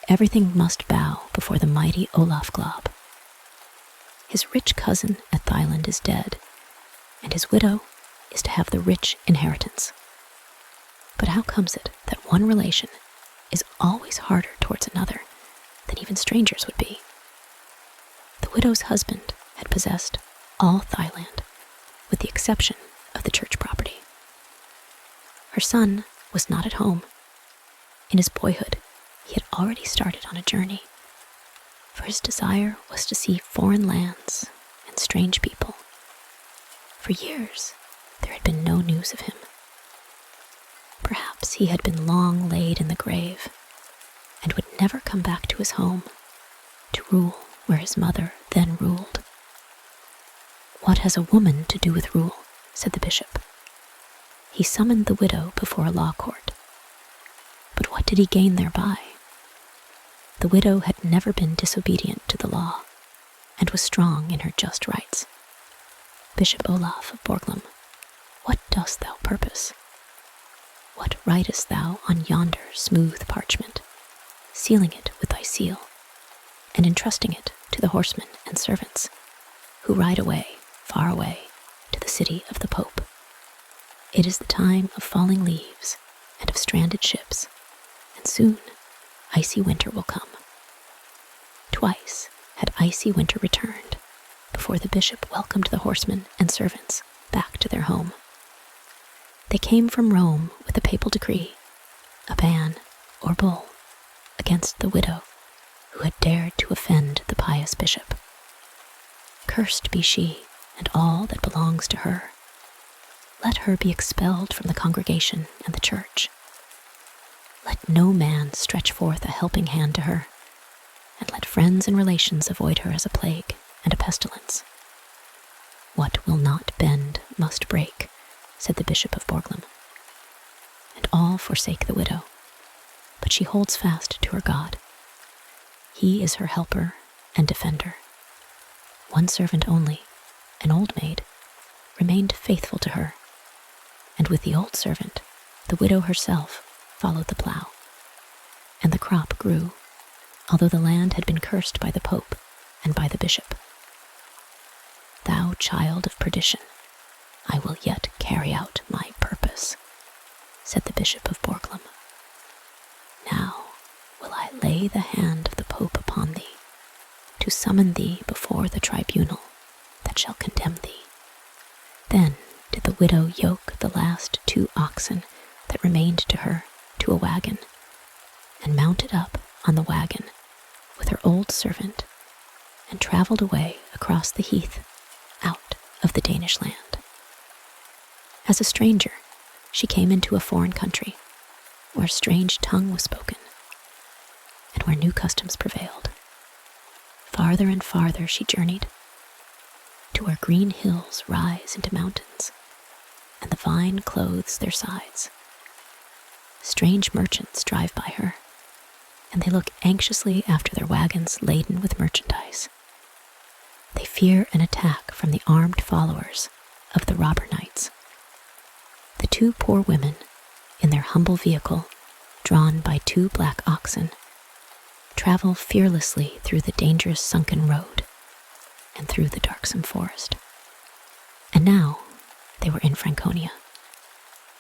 Everything must bow before the mighty Olaf Glob. His rich cousin at Thailand is dead, and his widow is to have the rich inheritance. But how comes it that one relation is always harder towards another than even strangers would be. The widow's husband had possessed all Thailand, with the exception of the church property. Her son was not at home. In his boyhood, he had already started on a journey, for his desire was to see foreign lands and strange people. For years, there had been no news of him. Perhaps he had been long laid in the grave and would never come back to his home to rule where his mother then ruled. "What has a woman to do with rule?" said the bishop. He summoned the widow before a law court. But what did he gain thereby? The widow had never been disobedient to the law and was strong in her just rights. "Bishop Olaf of Borglum, what dost thou purpose? What writest thou on yonder smooth parchment, sealing it with thy seal, and entrusting it to the horsemen and servants, who ride away, far away, to the city of the Pope? It is the time of falling leaves and of stranded ships, and soon icy winter will come." Twice had icy winter returned before the bishop welcomed the horsemen and servants back to their home. They came from Rome with a papal decree, a ban or bull, against the widow who had dared to offend the pious bishop. "Cursed be she and all that belongs to her. Let her be expelled from the congregation and the church. Let no man stretch forth a helping hand to her, and let friends and relations avoid her as a plague and a pestilence. What will not bend must break," said the Bishop of Borglum. And all forsake the widow, but she holds fast to her God. He is her helper and defender. One servant only, an old maid, remained faithful to her, and with the old servant, the widow herself followed the plow. And the crop grew, although the land had been cursed by the Pope and by the bishop. "Thou child of perdition, I will yet carry out my purpose," said the Bishop of Borglum. "Now will I lay the hand of the Pope upon thee, to summon thee before the tribunal that shall condemn thee." Then did the widow yoke the last 2 oxen that remained to her to a wagon, and mounted up on the wagon with her old servant, and traveled away across the heath out of the Danish land. As a stranger, she came into a foreign country, where a strange tongue was spoken, and where new customs prevailed. Farther and farther she journeyed, to where green hills rise into mountains, and the vine clothes their sides. Strange merchants drive by her, and they look anxiously after their wagons laden with merchandise. They fear an attack from the armed followers of the robber knights. The 2 poor women, in their humble vehicle, drawn by 2 black oxen, travel fearlessly through the dangerous sunken road and through the darksome forest. And now they were in Franconia,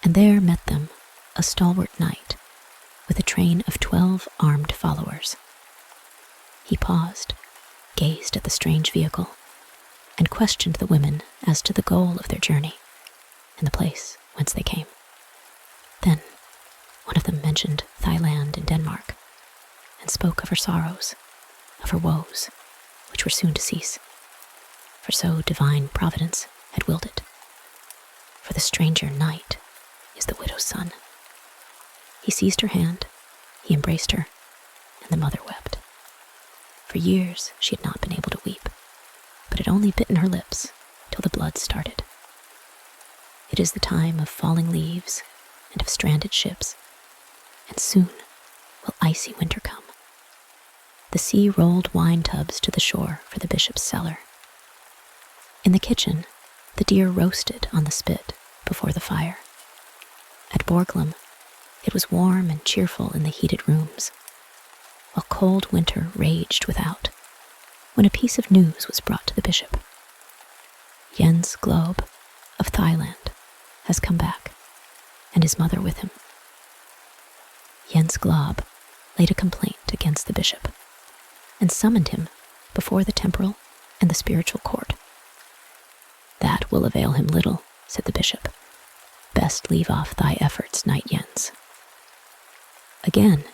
and there met them a stalwart knight with a train of 12 armed followers. He paused, gazed at the strange vehicle, and questioned the women as to the goal of their journey and the place whence they came. Then one of them mentioned Thailand and Denmark, and spoke of her sorrows, of her woes, which were soon to cease, for so divine providence had willed it. For the stranger knight is the widow's son. He seized her hand, he embraced her, and the mother wept. For years she had not been able to weep, but had only bitten her lips till the blood started. It is the time of falling leaves and of stranded ships, and soon will icy winter come. The sea rolled wine tubs to the shore for the bishop's cellar. In the kitchen, the deer roasted on the spit before the fire. At Borglum, it was warm and cheerful in the heated rooms, while cold winter raged without, when a piece of news was brought to the bishop. Jens Globe of Thailand has come back, and his mother with him. Jens Globe laid a complaint against the bishop. and summoned him before the temporal and the spiritual court. "That will avail him little," said the bishop. "Best leave off thy efforts, Knight Jens." Again,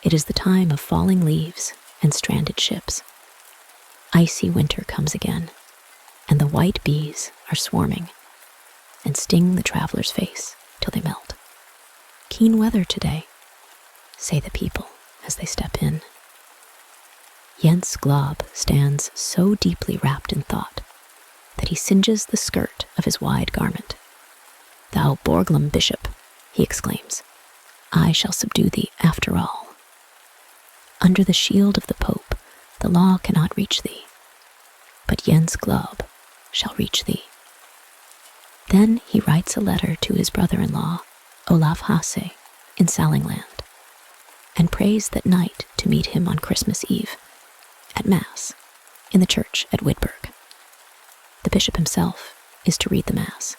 it is the time of falling leaves and stranded ships. Icy winter comes again, and the white bees are swarming and sting the traveler's face till they melt. "Keen weather today," say the people as they step in. Jens Glob stands so deeply wrapped in thought that he singes the skirt of his wide garment. "Thou Borglum bishop," he exclaims, "I shall subdue thee after all. Under the shield of the Pope, the law cannot reach thee, but Jens Glob shall reach thee." Then he writes a letter to his brother-in-law, Olaf Hasse, in Salingland, and prays that night to meet him on Christmas Eve, at Mass, in the church at Wittenberg. The bishop himself is to read the Mass,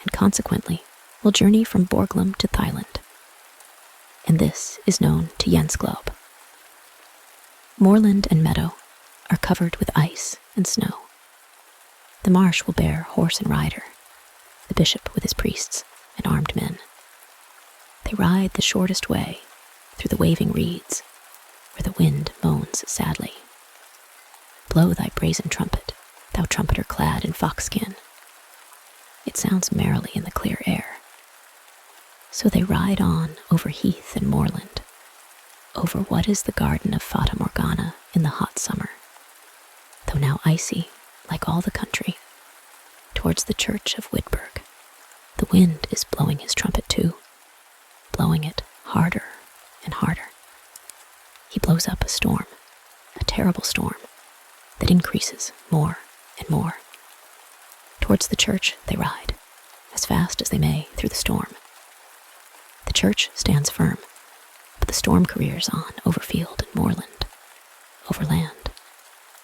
and consequently will journey from Borglum to Thailand. And this is known to Jens Glob. Moorland and meadow are covered with ice and snow. The marsh will bear horse and rider, the bishop with his priests and armed men. They ride the shortest way through the waving reeds, where the wind moans sadly. "Blow thy brazen trumpet, thou trumpeter clad in foxskin." It sounds merrily in the clear air. So they ride on over heath and moorland, over what is the garden of Fata Morgana in the hot summer, though now icy like all the country, towards the church of Wittenberg. The wind is blowing his trumpet too, blowing it harder and harder. He blows up a storm, a terrible storm, that increases more and more. Towards the church they ride, as fast as they may through the storm. The church stands firm, but the storm careers on over field and moorland, over land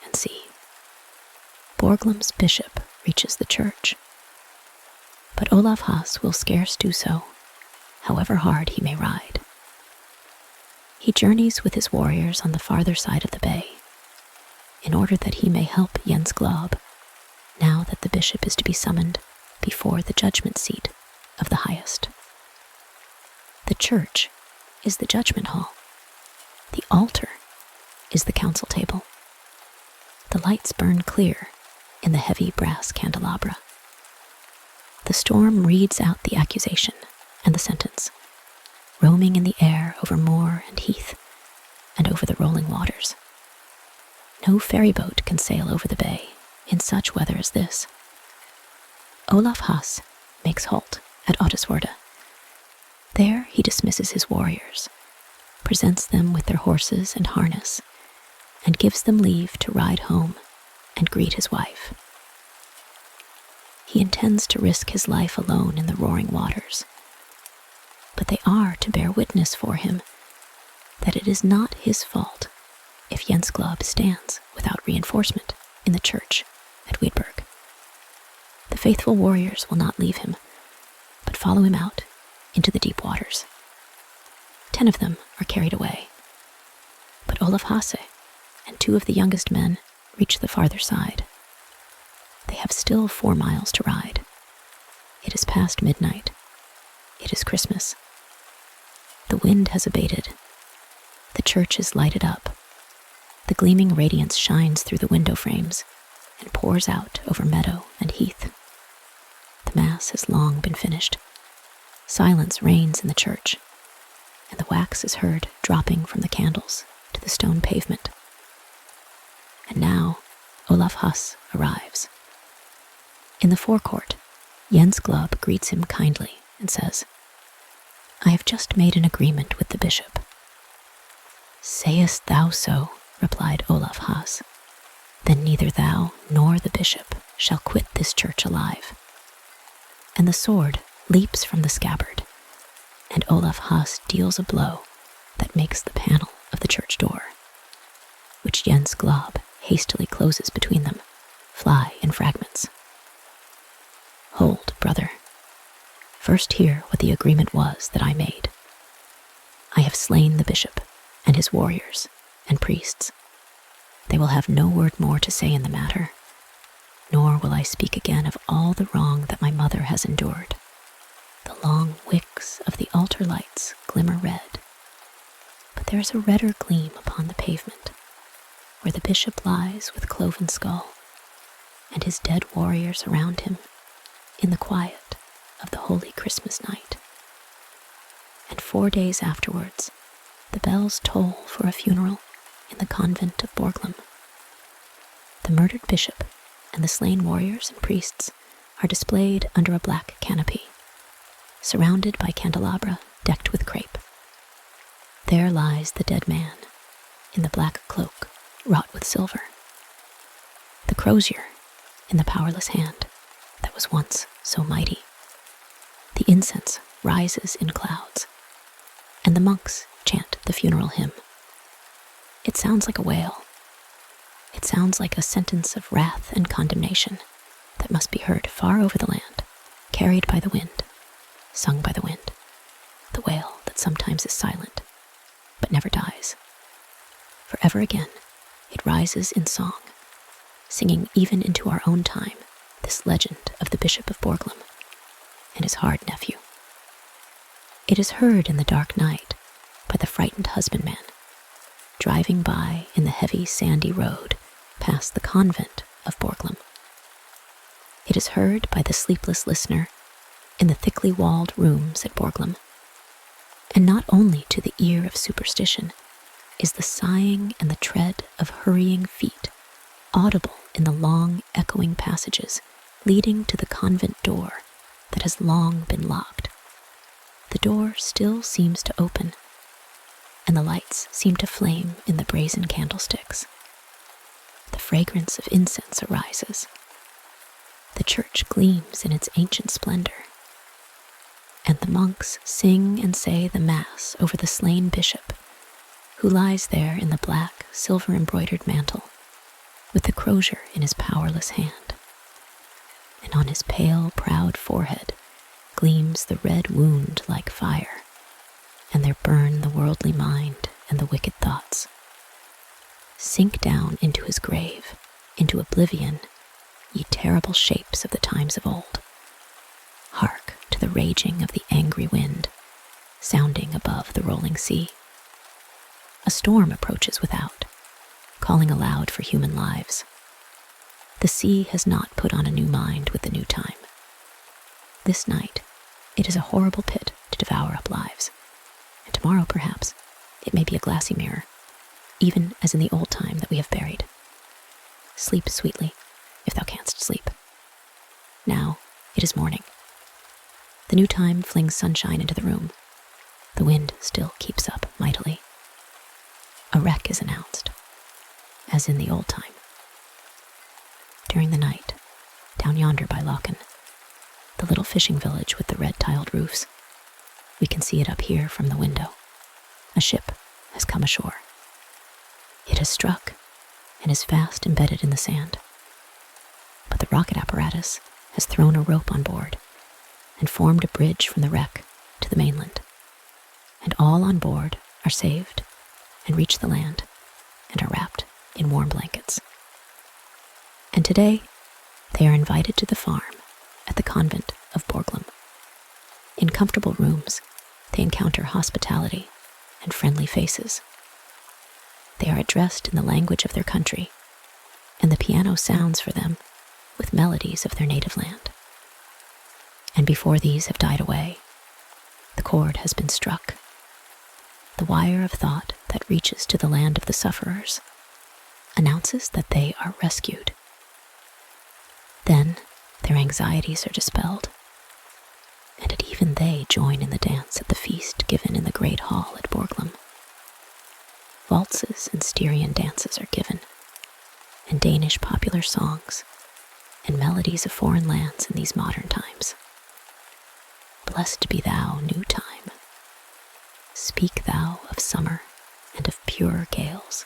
and sea. Borglum's bishop reaches the church, but Olaf Hass will scarce do so, however hard he may ride. He journeys with his warriors on the farther side of the bay, in order that he may help Jens Glob, now that the bishop is to be summoned before the judgment seat of the highest. The church is the judgment hall. The altar is the council table. The lights burn clear in the heavy brass candelabra. The storm reads out the accusation and the sentence, roaming in the air over moor and heath and over the rolling waters. No ferry boat can sail over the bay in such weather as this. Olaf Hass makes halt at Ottiswörde. There he dismisses his warriors, presents them with their horses and harness, and gives them leave to ride home and greet his wife. He intends to risk his life alone in the roaring waters, but they are to bear witness for him that it is not his fault if Jens Glob stands without reinforcement in the church at Wittenberg. The faithful warriors will not leave him, but follow him out into the deep waters. 10 of them are carried away, but Olaf Hasse and 2 of the youngest men reach the farther side. They have still 4 miles to ride. It is past midnight. It is Christmas. The wind has abated. The church is lighted up. The gleaming radiance shines through the window frames and pours out over meadow and heath. The Mass has long been finished. Silence reigns in the church, and the wax is heard dropping from the candles to the stone pavement. And now Olaf Hass arrives. In the forecourt, Jens Glob greets him kindly and says, "I have just made an agreement with the bishop." "Sayest thou so?" replied Olaf Hass. "Then neither thou nor the bishop shall quit this church alive." And the sword leaps from the scabbard, and Olaf Hass deals a blow that makes the panel of the church door, which Jens Glob hastily closes between them, fly in fragments. "Hold, brother. First hear what the agreement was that I made. I have slain the bishop and his warriors and priests, They will have no word more to say in the matter, nor will I speak again of all the wrong that my mother has endured. The long wicks of the altar lights glimmer red, but there is a redder gleam upon the pavement, where the bishop lies with cloven skull, and his dead warriors around him, in the quiet of the holy Christmas night. And 4 days afterwards, the bells toll for a funeral in the convent of Borglum. The murdered bishop and the slain warriors and priests are displayed under a black canopy, surrounded by candelabra decked with crape. There lies the dead man, in the black cloak wrought with silver. The crozier in the powerless hand that was once so mighty. The incense rises in clouds, and the monks chant the funeral hymn. It sounds like a wail. It sounds like a sentence of wrath and condemnation that must be heard far over the land, carried by the wind, sung by the wind, the wail that sometimes is silent, but never dies. Forever again, it rises in song, singing even into our own time this legend of the Bishop of Borglum and his hard nephew. It is heard in the dark night by the frightened husbandman, driving by in the heavy sandy road past the convent of Borglum. It is heard by the sleepless listener in the thickly walled rooms at Borglum. And not only to the ear of superstition is the sighing and the tread of hurrying feet audible in the long echoing passages leading to the convent door that has long been locked. The door still seems to open, and the lights seem to flame in the brazen candlesticks. The fragrance of incense arises. The church gleams in its ancient splendor, and the monks sing and say the Mass over the slain bishop, who lies there in the black, silver-embroidered mantle, with the crozier in his powerless hand. And on his pale, proud forehead gleams the red wound like fire, and there burn the worldly mind and the wicked thoughts. Sink down into his grave, into oblivion, ye terrible shapes of the times of old. Hark to the raging of the angry wind, sounding above the rolling sea. A storm approaches without, calling aloud for human lives. The sea has not put on a new mind with the new time. This night, it is a horrible pit to devour up lives, and tomorrow, perhaps, it may be a glassy mirror, even as in the old time that we have buried. Sleep sweetly, if thou canst sleep. Now it is morning. The new time flings sunshine into the room. The wind still keeps up mightily. A wreck is announced, as in the old time. During the night, down yonder by Lochen, the little fishing village with the red-tiled roofs, we can see it up here from the window. A ship has come ashore. It has struck and is fast embedded in the sand. But the rocket apparatus has thrown a rope on board and formed a bridge from the wreck to the mainland. And all on board are saved and reach the land and are wrapped in warm blankets. And today, they are invited to the farm at the convent of Borglum. In comfortable rooms, they encounter hospitality and friendly faces. They are addressed in the language of their country, and the piano sounds for them with melodies of their native land. And before these have died away, the chord has been struck, the wire of thought that reaches to the land of the sufferers announces that they are rescued. Then their anxieties are dispelled, and even they join in the dance at the feast given in the great hall at Borglum. Waltzes and Styrian dances are given, and Danish popular songs, and melodies of foreign lands in these modern times. Blessed be thou, new time. Speak thou of summer and of purer gales.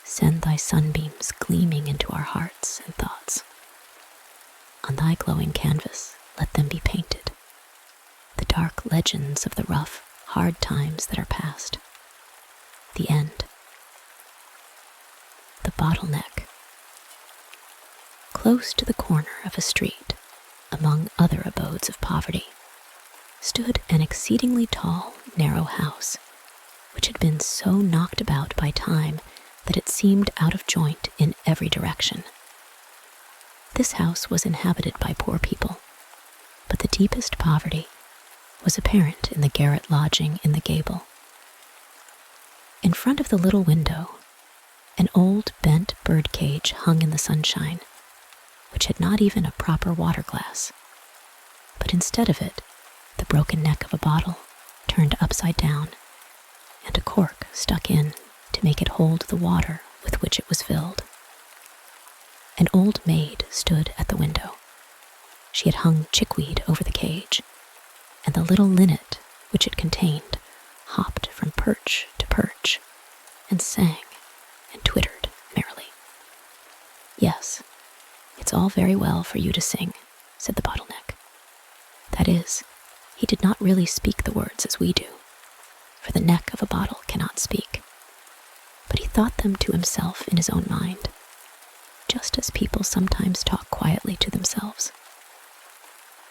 Send thy sunbeams gleaming into our hearts and thoughts. On thy glowing canvas, let them be painted, the dark legends of the rough, hard times that are past, the end. bottleneck. Close to the corner of a street, among other abodes of poverty, stood an exceedingly tall, narrow house, which had been so knocked about by time that it seemed out of joint in every direction. This house was inhabited by poor people, but the deepest poverty was apparent in the garret lodging in the gable. In front of the little window, an old bent bird cage hung in the sunshine, which had not even a proper water glass, but instead of it, the broken neck of a bottle turned upside down, and a cork stuck in to make it hold the water with which it was filled. An old maid stood at the window. She had hung chickweed over the cage, and the little linnet which it contained hopped from perch to perch and sang and twittered merrily. "Yes, it's all very well for you to sing," said the bottleneck. That is, he did not really speak the words as we do, for the neck of a bottle cannot speak, but he thought them to himself in his own mind, just as people sometimes talk quietly to themselves.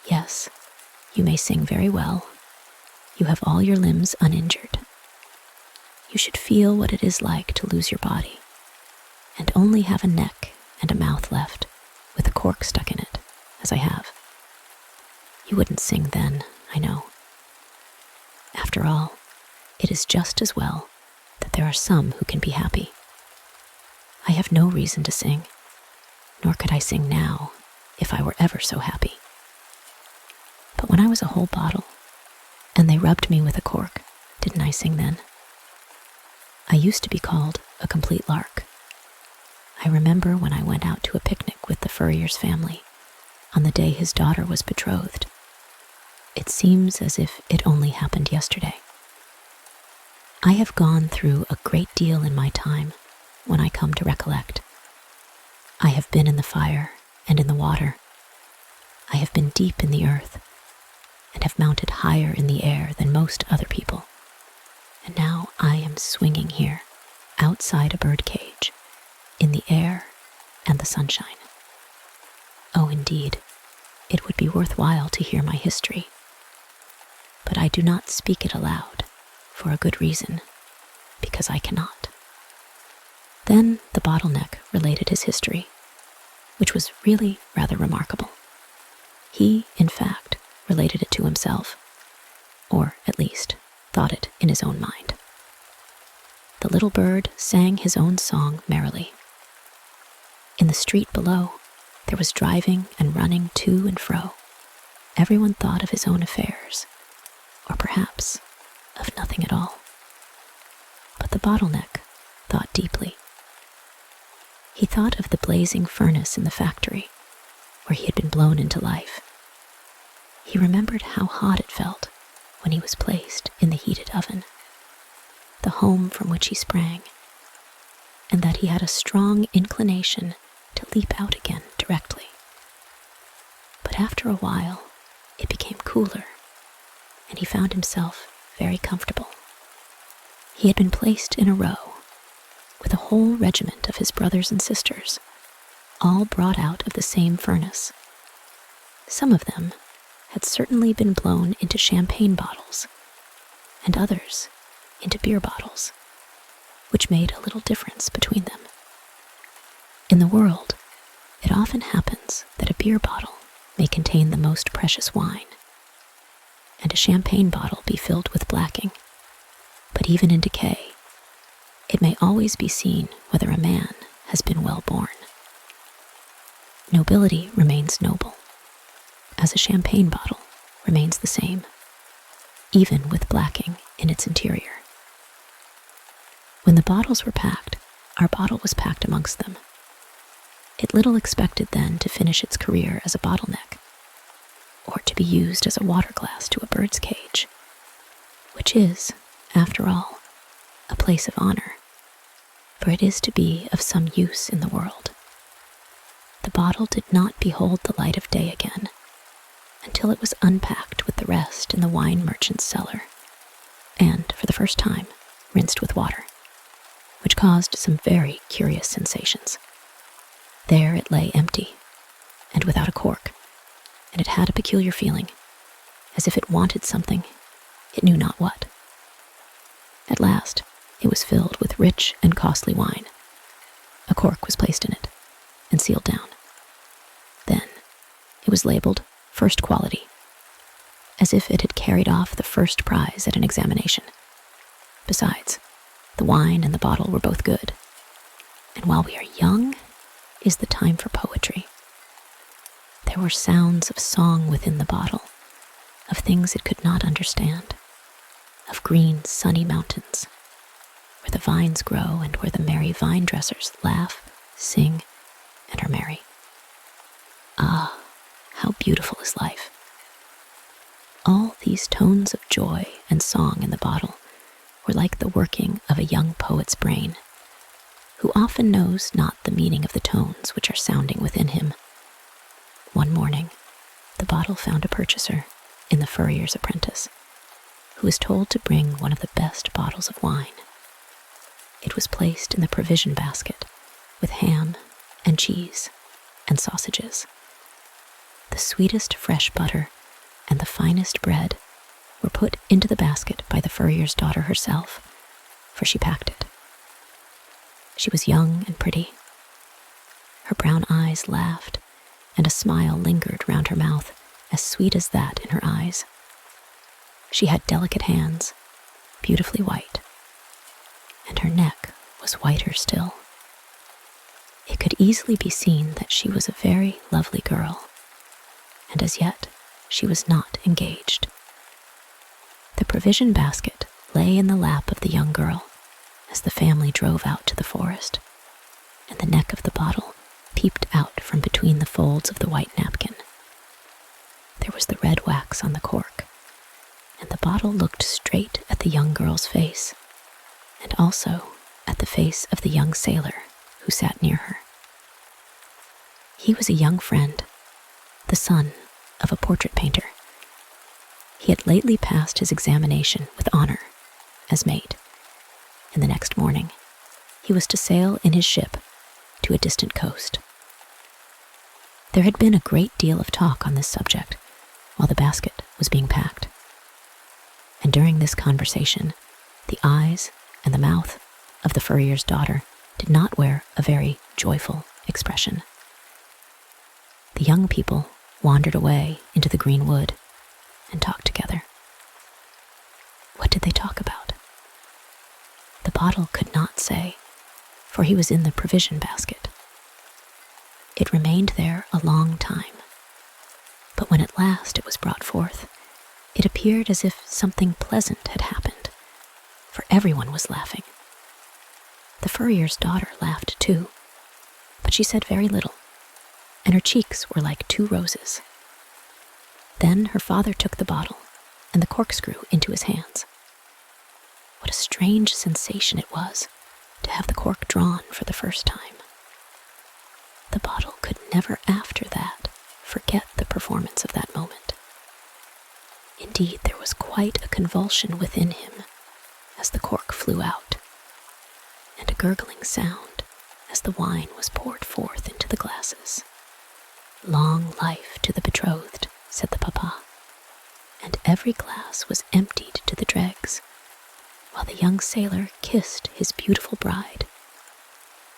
"Yes, you may sing very well. You have all your limbs uninjured. You should feel what it is like to lose your body, and only have a neck and a mouth left, with a cork stuck in it, as I have. You wouldn't sing then, I know. After all, it is just as well that there are some who can be happy. I have no reason to sing, nor could I sing now if I were ever so happy. But when I was a whole bottle, and they rubbed me with a cork, didn't I sing then? I used to be called a complete lark. I remember when I went out to a picnic with the furrier's family on the day his daughter was betrothed. It seems as if it only happened yesterday. I have gone through a great deal in my time when I come to recollect. I have been in the fire and in the water. I have been deep in the earth and have mounted higher in the air than most other people. And now I am swinging here, outside a bird cage, in the air and the sunshine. Oh, indeed, it would be worthwhile to hear my history. But I do not speak it aloud, for a good reason, because I cannot." Then the bottleneck related his history, which was really rather remarkable. He, in fact, related it to himself, or at least thought it in his own mind. The little bird sang his own song merrily. In the street below, there was driving and running to and fro. Everyone thought of his own affairs, or perhaps of nothing at all. But the bottleneck thought deeply. He thought of the blazing furnace in the factory, where he had been blown into life. He remembered how hot it felt when he was placed in the heated oven, the home from which he sprang, and that he had a strong inclination to leap out again directly. But after a while, it became cooler, and he found himself very comfortable. He had been placed in a row, with a whole regiment of his brothers and sisters, all brought out of the same furnace. Some of them had certainly been blown into champagne bottles, and others into beer bottles, which made a little difference between them. In the world, it often happens that a beer bottle may contain the most precious wine, and a champagne bottle be filled with blacking, but even in decay, it may always be seen whether a man has been well born. Nobility remains noble, as a champagne bottle remains the same, even with blacking in its interior. When the bottles were packed, our bottle was packed amongst them. It little expected then to finish its career as a bottleneck, or to be used as a water glass to a bird's cage, which is, after all, a place of honor, for it is to be of some use in the world. The bottle did not behold the light of day again until it was unpacked with the rest in the wine merchant's cellar, and, for the first time, rinsed with water. which caused some very curious sensations. There it lay empty, and without a cork, and it had a peculiar feeling, as if it wanted something, it knew not what. At last, it was filled with rich and costly wine. A cork was placed in it, and sealed down. Then, it was labeled first quality, as if it had carried off the first prize at an examination. Besides, the wine and the bottle were both good. And while we are young, is the time for poetry. There were sounds of song within the bottle, of things it could not understand, of green, sunny mountains, where the vines grow and where the merry vine dressers laugh, sing, and are merry. Ah, how beautiful is life! All these tones of joy and song in the bottle were like the working of a young poet's brain, who often knows not the meaning of the tones which are sounding within him. One morning, the bottle found a purchaser in the furrier's apprentice, who was told to bring one of the best bottles of wine. It was placed in the provision basket with ham and cheese and sausages. The sweetest fresh butter and the finest bread were put into the basket by the furrier's daughter herself, for she packed it. She was young and pretty. Her brown eyes laughed, and a smile lingered round her mouth, as sweet as that in her eyes. She had delicate hands, beautifully white, and her neck was whiter still. It could easily be seen that she was a very lovely girl, and as yet she was not engaged. The provision basket lay in the lap of the young girl as the family drove out to the forest, and the neck of the bottle peeped out from between the folds of the white napkin. There was the red wax on the cork, and the bottle looked straight at the young girl's face, and also at the face of the young sailor who sat near her. He was a young friend, the son of a portrait painter. He had lately passed his examination with honor as mate, and the next morning he was to sail in his ship to a distant coast. There had been a great deal of talk on this subject while the basket was being packed, and during this conversation the eyes and the mouth of the furrier's daughter did not wear a very joyful expression. The young people wandered away into the green wood and talked together. What did they talk about? The bottle could not say, for he was in the provision basket. It remained there a long time, but when at last it was brought forth, it appeared as if something pleasant had happened, for everyone was laughing. The furrier's daughter laughed too, but she said very little, and her cheeks were like two roses. Then her father took the bottle and the corkscrew into his hands. What a strange sensation it was to have the cork drawn for the first time. The bottle could never after that forget the performance of that moment. Indeed, there was quite a convulsion within him as the cork flew out, and a gurgling sound as the wine was poured forth into the glasses. "Long life to the betrothed," said the papa, and every glass was emptied to the dregs, while the young sailor kissed his beautiful bride.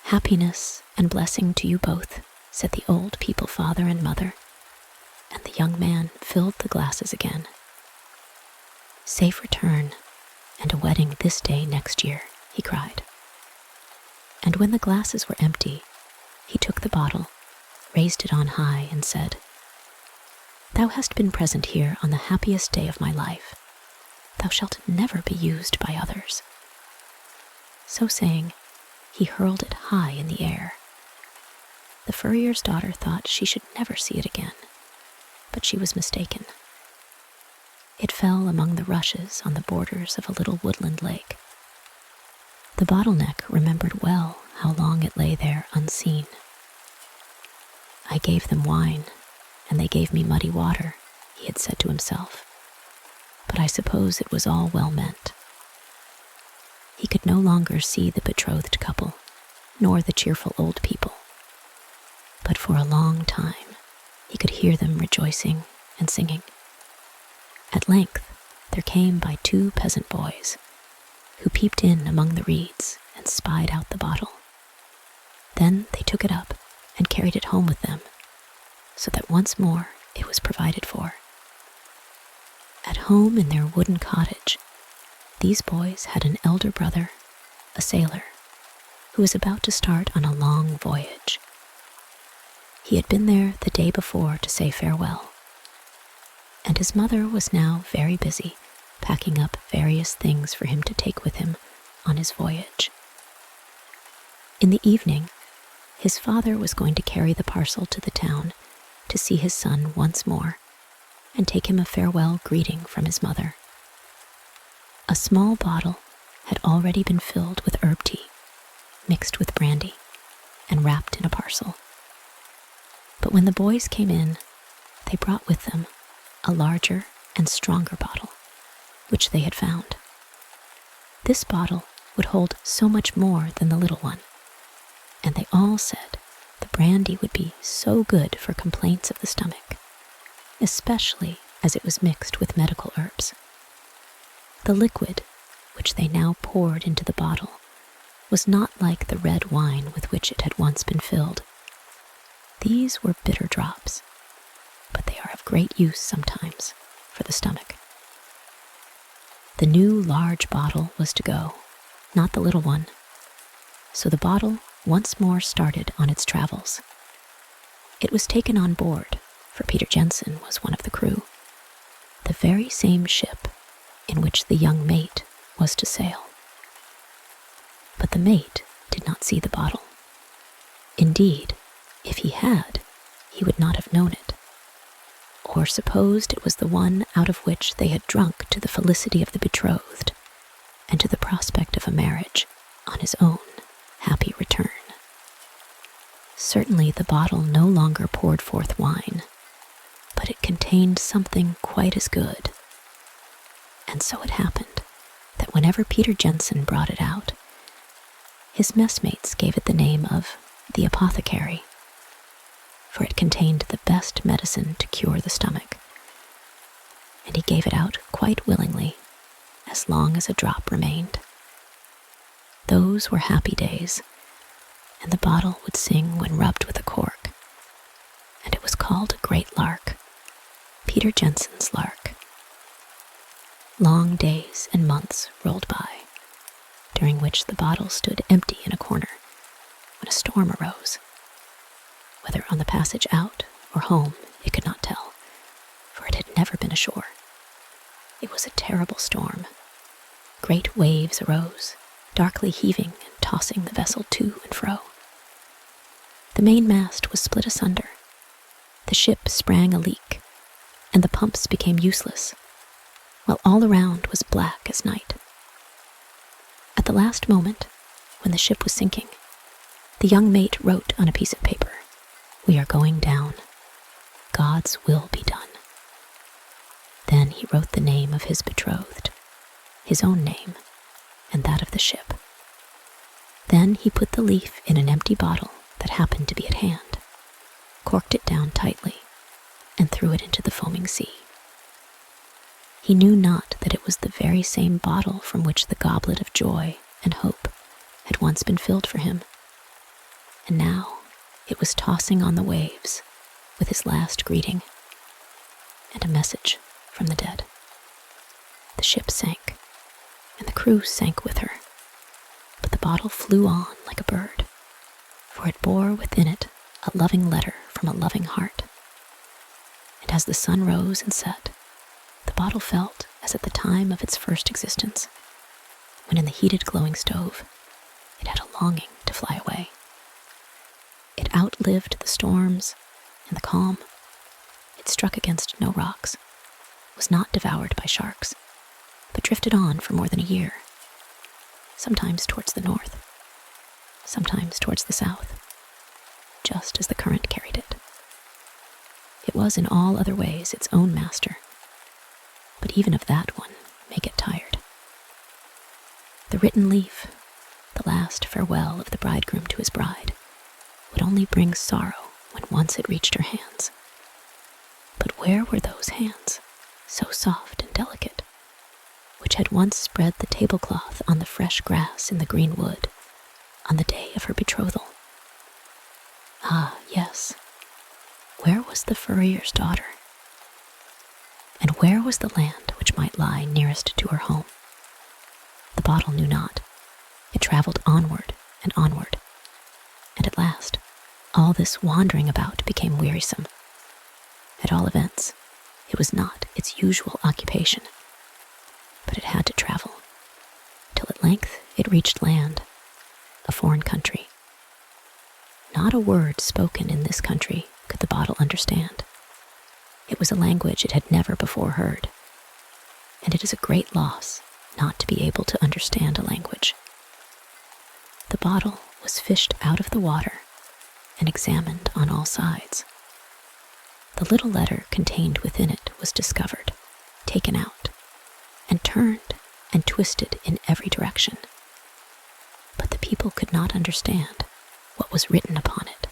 "Happiness and blessing to you both," said the old people father and mother, and the young man filled the glasses again. "Safe return, and a wedding this day next year," he cried. And when the glasses were empty, he took the bottle, raised it on high, and said, "Thou hast been present here on the happiest day of my life. Thou shalt never be used by others." So saying, he hurled it high in the air. The furrier's daughter thought she should never see it again, but she was mistaken. It fell among the rushes on the borders of a little woodland lake. The bottleneck remembered well how long it lay there unseen. "I gave them wine, and they gave me muddy water," he had said to himself, "but I suppose it was all well meant." He could no longer see the betrothed couple, nor the cheerful old people. But for a long time, he could hear them rejoicing and singing. At length, there came by 2 peasant boys, who peeped in among the reeds and spied out the bottle. Then they took it up and carried it home with them, so that once more it was provided for. At home in their wooden cottage, these boys had an elder brother, a sailor, who was about to start on a long voyage. He had been there the day before to say farewell, and his mother was now very busy packing up various things for him to take with him on his voyage. In the evening, his father was going to carry the parcel to the town to see his son once more and take him a farewell greeting from his mother. A small bottle had already been filled with herb tea, mixed with brandy, and wrapped in a parcel. But when the boys came in, they brought with them a larger and stronger bottle, which they had found. This bottle would hold so much more than the little one, and they all said the brandy would be so good for complaints of the stomach, especially as it was mixed with medical herbs. The liquid, which they now poured into the bottle, was not like the red wine with which it had once been filled. These were bitter drops, but they are of great use sometimes for the stomach. The new large bottle was to go, not the little one, so the bottle once more started on its travels. It was taken on board, for Peter Jensen was one of the crew, the very same ship in which the young mate was to sail. But the mate did not see the bottle. Indeed, if he had, he would not have known it, or supposed it was the one out of which they had drunk to the felicity of the betrothed, and to the prospect of a marriage on his own happy return. Certainly the bottle no longer poured forth wine, but it contained something quite as good. And so it happened that whenever Peter Jensen brought it out, his messmates gave it the name of the apothecary, for it contained the best medicine to cure the stomach, and he gave it out quite willingly, as long as a drop remained. Those were happy days, and the bottle would sing when rubbed with a cork, and it was called a great lark, Peter Jensen's lark. Long days and months rolled by, during which the bottle stood empty in a corner, when a storm arose. Whether on the passage out or home, it could not tell, for it had never been ashore. It was a terrible storm. Great waves arose, darkly heaving and tossing the vessel to and fro. The mainmast was split asunder. The ship sprang a leak, and the pumps became useless, while all around was black as night. At the last moment, when the ship was sinking, the young mate wrote on a piece of paper, "We are going down. God's will be done." Then he wrote the name of his betrothed, his own name, and that of the ship. Then he put the leaf in an empty bottle that happened to be at hand, corked it down tightly, and threw it into the foaming sea. He knew not that it was the very same bottle from which the goblet of joy and hope had once been filled for him, and now it was tossing on the waves with his last greeting and a message from the dead. The ship sank, and the crew sank with her, but the bottle flew on like a bird, for it bore within it a loving letter from a loving heart. And as the sun rose and set, the bottle felt as at the time of its first existence, when in the heated glowing stove it had a longing to fly away. It outlived the storms and the calm. It struck against no rocks, was not devoured by sharks, but drifted on for more than a year, sometimes towards the north, sometimes towards the south, just as the current carried it. It was in all other ways its own master, but even of that one may get tired. The The written leaf, the last farewell of the bridegroom to his bride, would only bring sorrow when once it reached her hands. But where were those hands, so soft and delicate, which had once spread the tablecloth on the fresh grass in the green wood on the day of her betrothal? Ah, yes. Where was the furrier's daughter? And where was the land which might lie nearest to her home? The bottle knew not. It traveled onward, and at last, all this wandering about became wearisome. At all events, it was not its usual occupation, but it had to travel, till at length it reached land, a foreign country. Not a word spoken in this country could the bottle understand. It was a language it had never before heard, and it is a great loss not to be able to understand a language. The bottle was fished out of the water and examined on all sides. The little letter contained within it was discovered, taken out, and turned and twisted in every direction. But the people could not understand what was written upon it.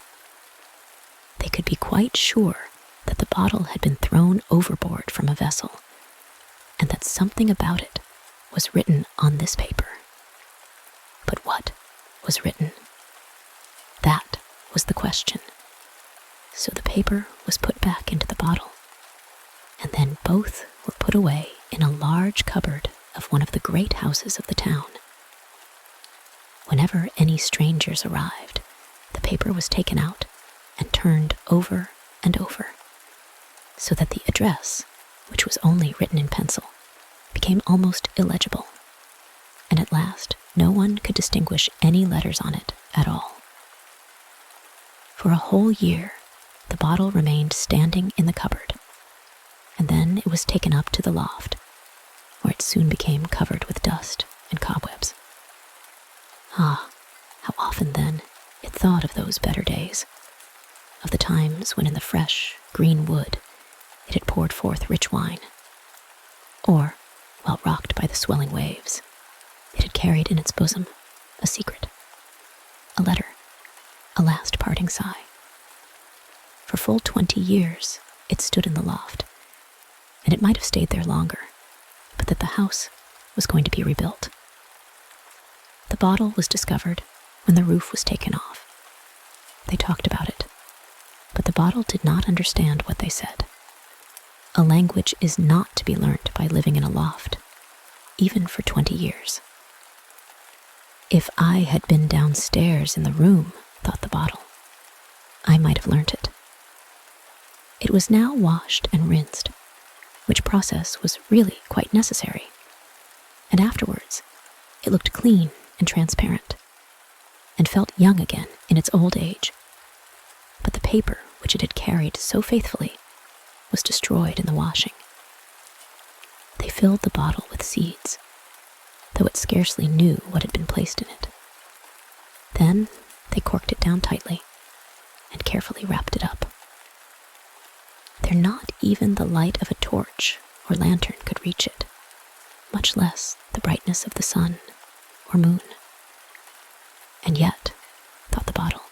They could be quite sure that the bottle had been thrown overboard from a vessel, and that something about it was written on this paper. But what was written? That was the question. So the paper was put back into the bottle, and then both were put away in a large cupboard of one of the great houses of the town. Whenever any strangers arrived, the paper was taken out and turned over and over, so that the address, which was only written in pencil, became almost illegible, and at last no one could distinguish any letters on it at all. For a whole year, the bottle remained standing in the cupboard, and then it was taken up to the loft, where it soon became covered with dust and cobwebs. Ah, how often then it thought of those better days, of the times when in the fresh, green wood it had poured forth rich wine, or, while rocked by the swelling waves, it had carried in its bosom a secret, a letter, a last parting sigh. For full 20 years it stood in the loft, and it might have stayed there longer, but that the house was going to be rebuilt. The bottle was discovered when the roof was taken off. They talked about it, but the bottle did not understand what they said. A language is not to be learnt by living in a loft, even for 20 years. If I had been downstairs in the room, thought the bottle, I might have learnt it. It was now washed and rinsed, which process was really quite necessary, and afterwards it looked clean and transparent, and felt young again in its old age. But the paper which it had carried so faithfully was destroyed in the washing. They filled the bottle with seeds, though it scarcely knew what had been placed in it. Then they corked it down tightly and carefully wrapped it up. There not even the light of a torch or lantern could reach it, much less the brightness of the sun or moon. And yet, thought the bottle,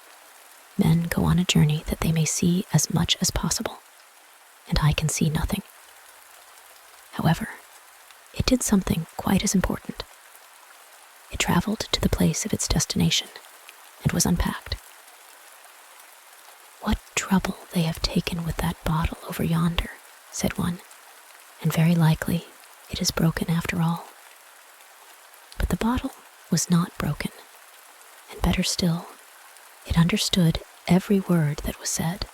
men go on a journey that they may see as much as possible, and I can see nothing. However, it did something quite as important. It traveled to the place of its destination and was unpacked. What trouble they have taken with that bottle over yonder, said one, and very likely it is broken after all. But the bottle was not broken, and better still, it understood every word that was said.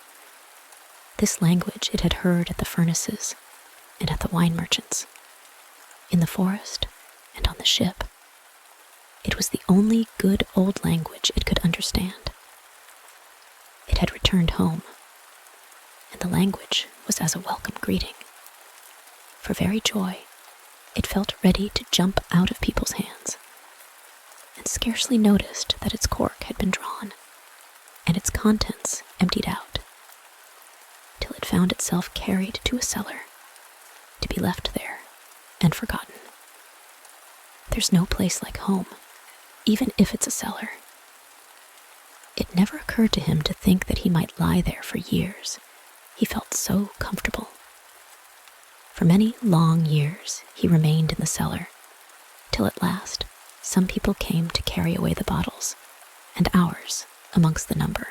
This language it had heard at the furnaces and at the wine merchants, in the forest and on the ship. It was the only good old language it could understand. It had returned home, and the language was as a welcome greeting. For very joy, it felt ready to jump out of people's hands, and scarcely noticed that its cork had been drawn, and its contents emptied out, till it found itself carried to a cellar, to be left there and forgotten. There's no place like home, even if it's a cellar. It never occurred to him to think that he might lie there for years. He felt so comfortable. For many long years, he remained in the cellar, till at last, some people came to carry away the bottles, and ours amongst the number.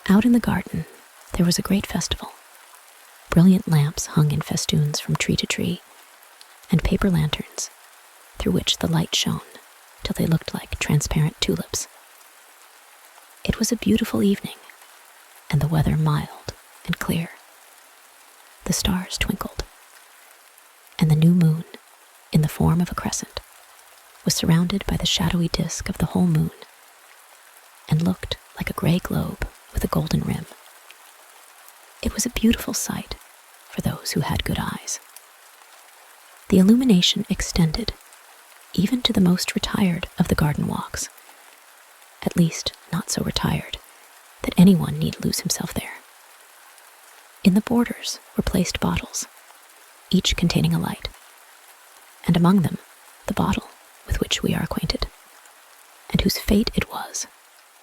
Out in the garden, there was a great festival. Brilliant lamps hung in festoons from tree to tree, and paper lanterns, through which the light shone till they looked like transparent tulips. It was a beautiful evening, and the weather mild and clear. The stars twinkled, and the new moon, in the form of a crescent, was surrounded by the shadowy disk of the whole moon, and looked like a gray globe with a golden rim. It was a beautiful sight for those who had good eyes. The illumination extended even to the most retired of the garden walks, at least not so retired that anyone need lose himself there. In the borders were placed bottles, each containing a light, and among them the bottle with which we are acquainted, and whose fate it was,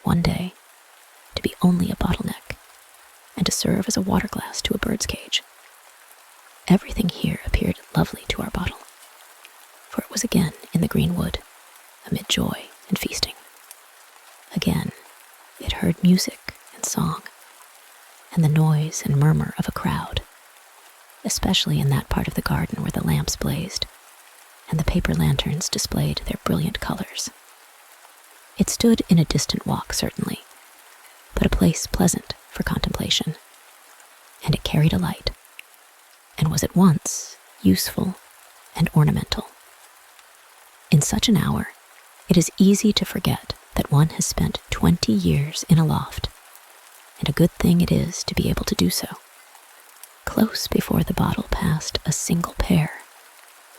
one day, to be only a bottleneck, and to serve as a water glass to a bird's cage. Everything here appeared lovely to our bottle, for it was again in the green wood, amid joy and feasting. Again, it heard music and song, and the noise and murmur of a crowd, especially in that part of the garden where the lamps blazed, and the paper lanterns displayed their brilliant colors. It stood in a distant walk, certainly, but a place pleasant for contemplation, and it carried a light, and was at once useful and ornamental. In such an hour, it is easy to forget that one has spent 20 years in a loft, and a good thing it is to be able to do so. Close before the bottle passed a single pair,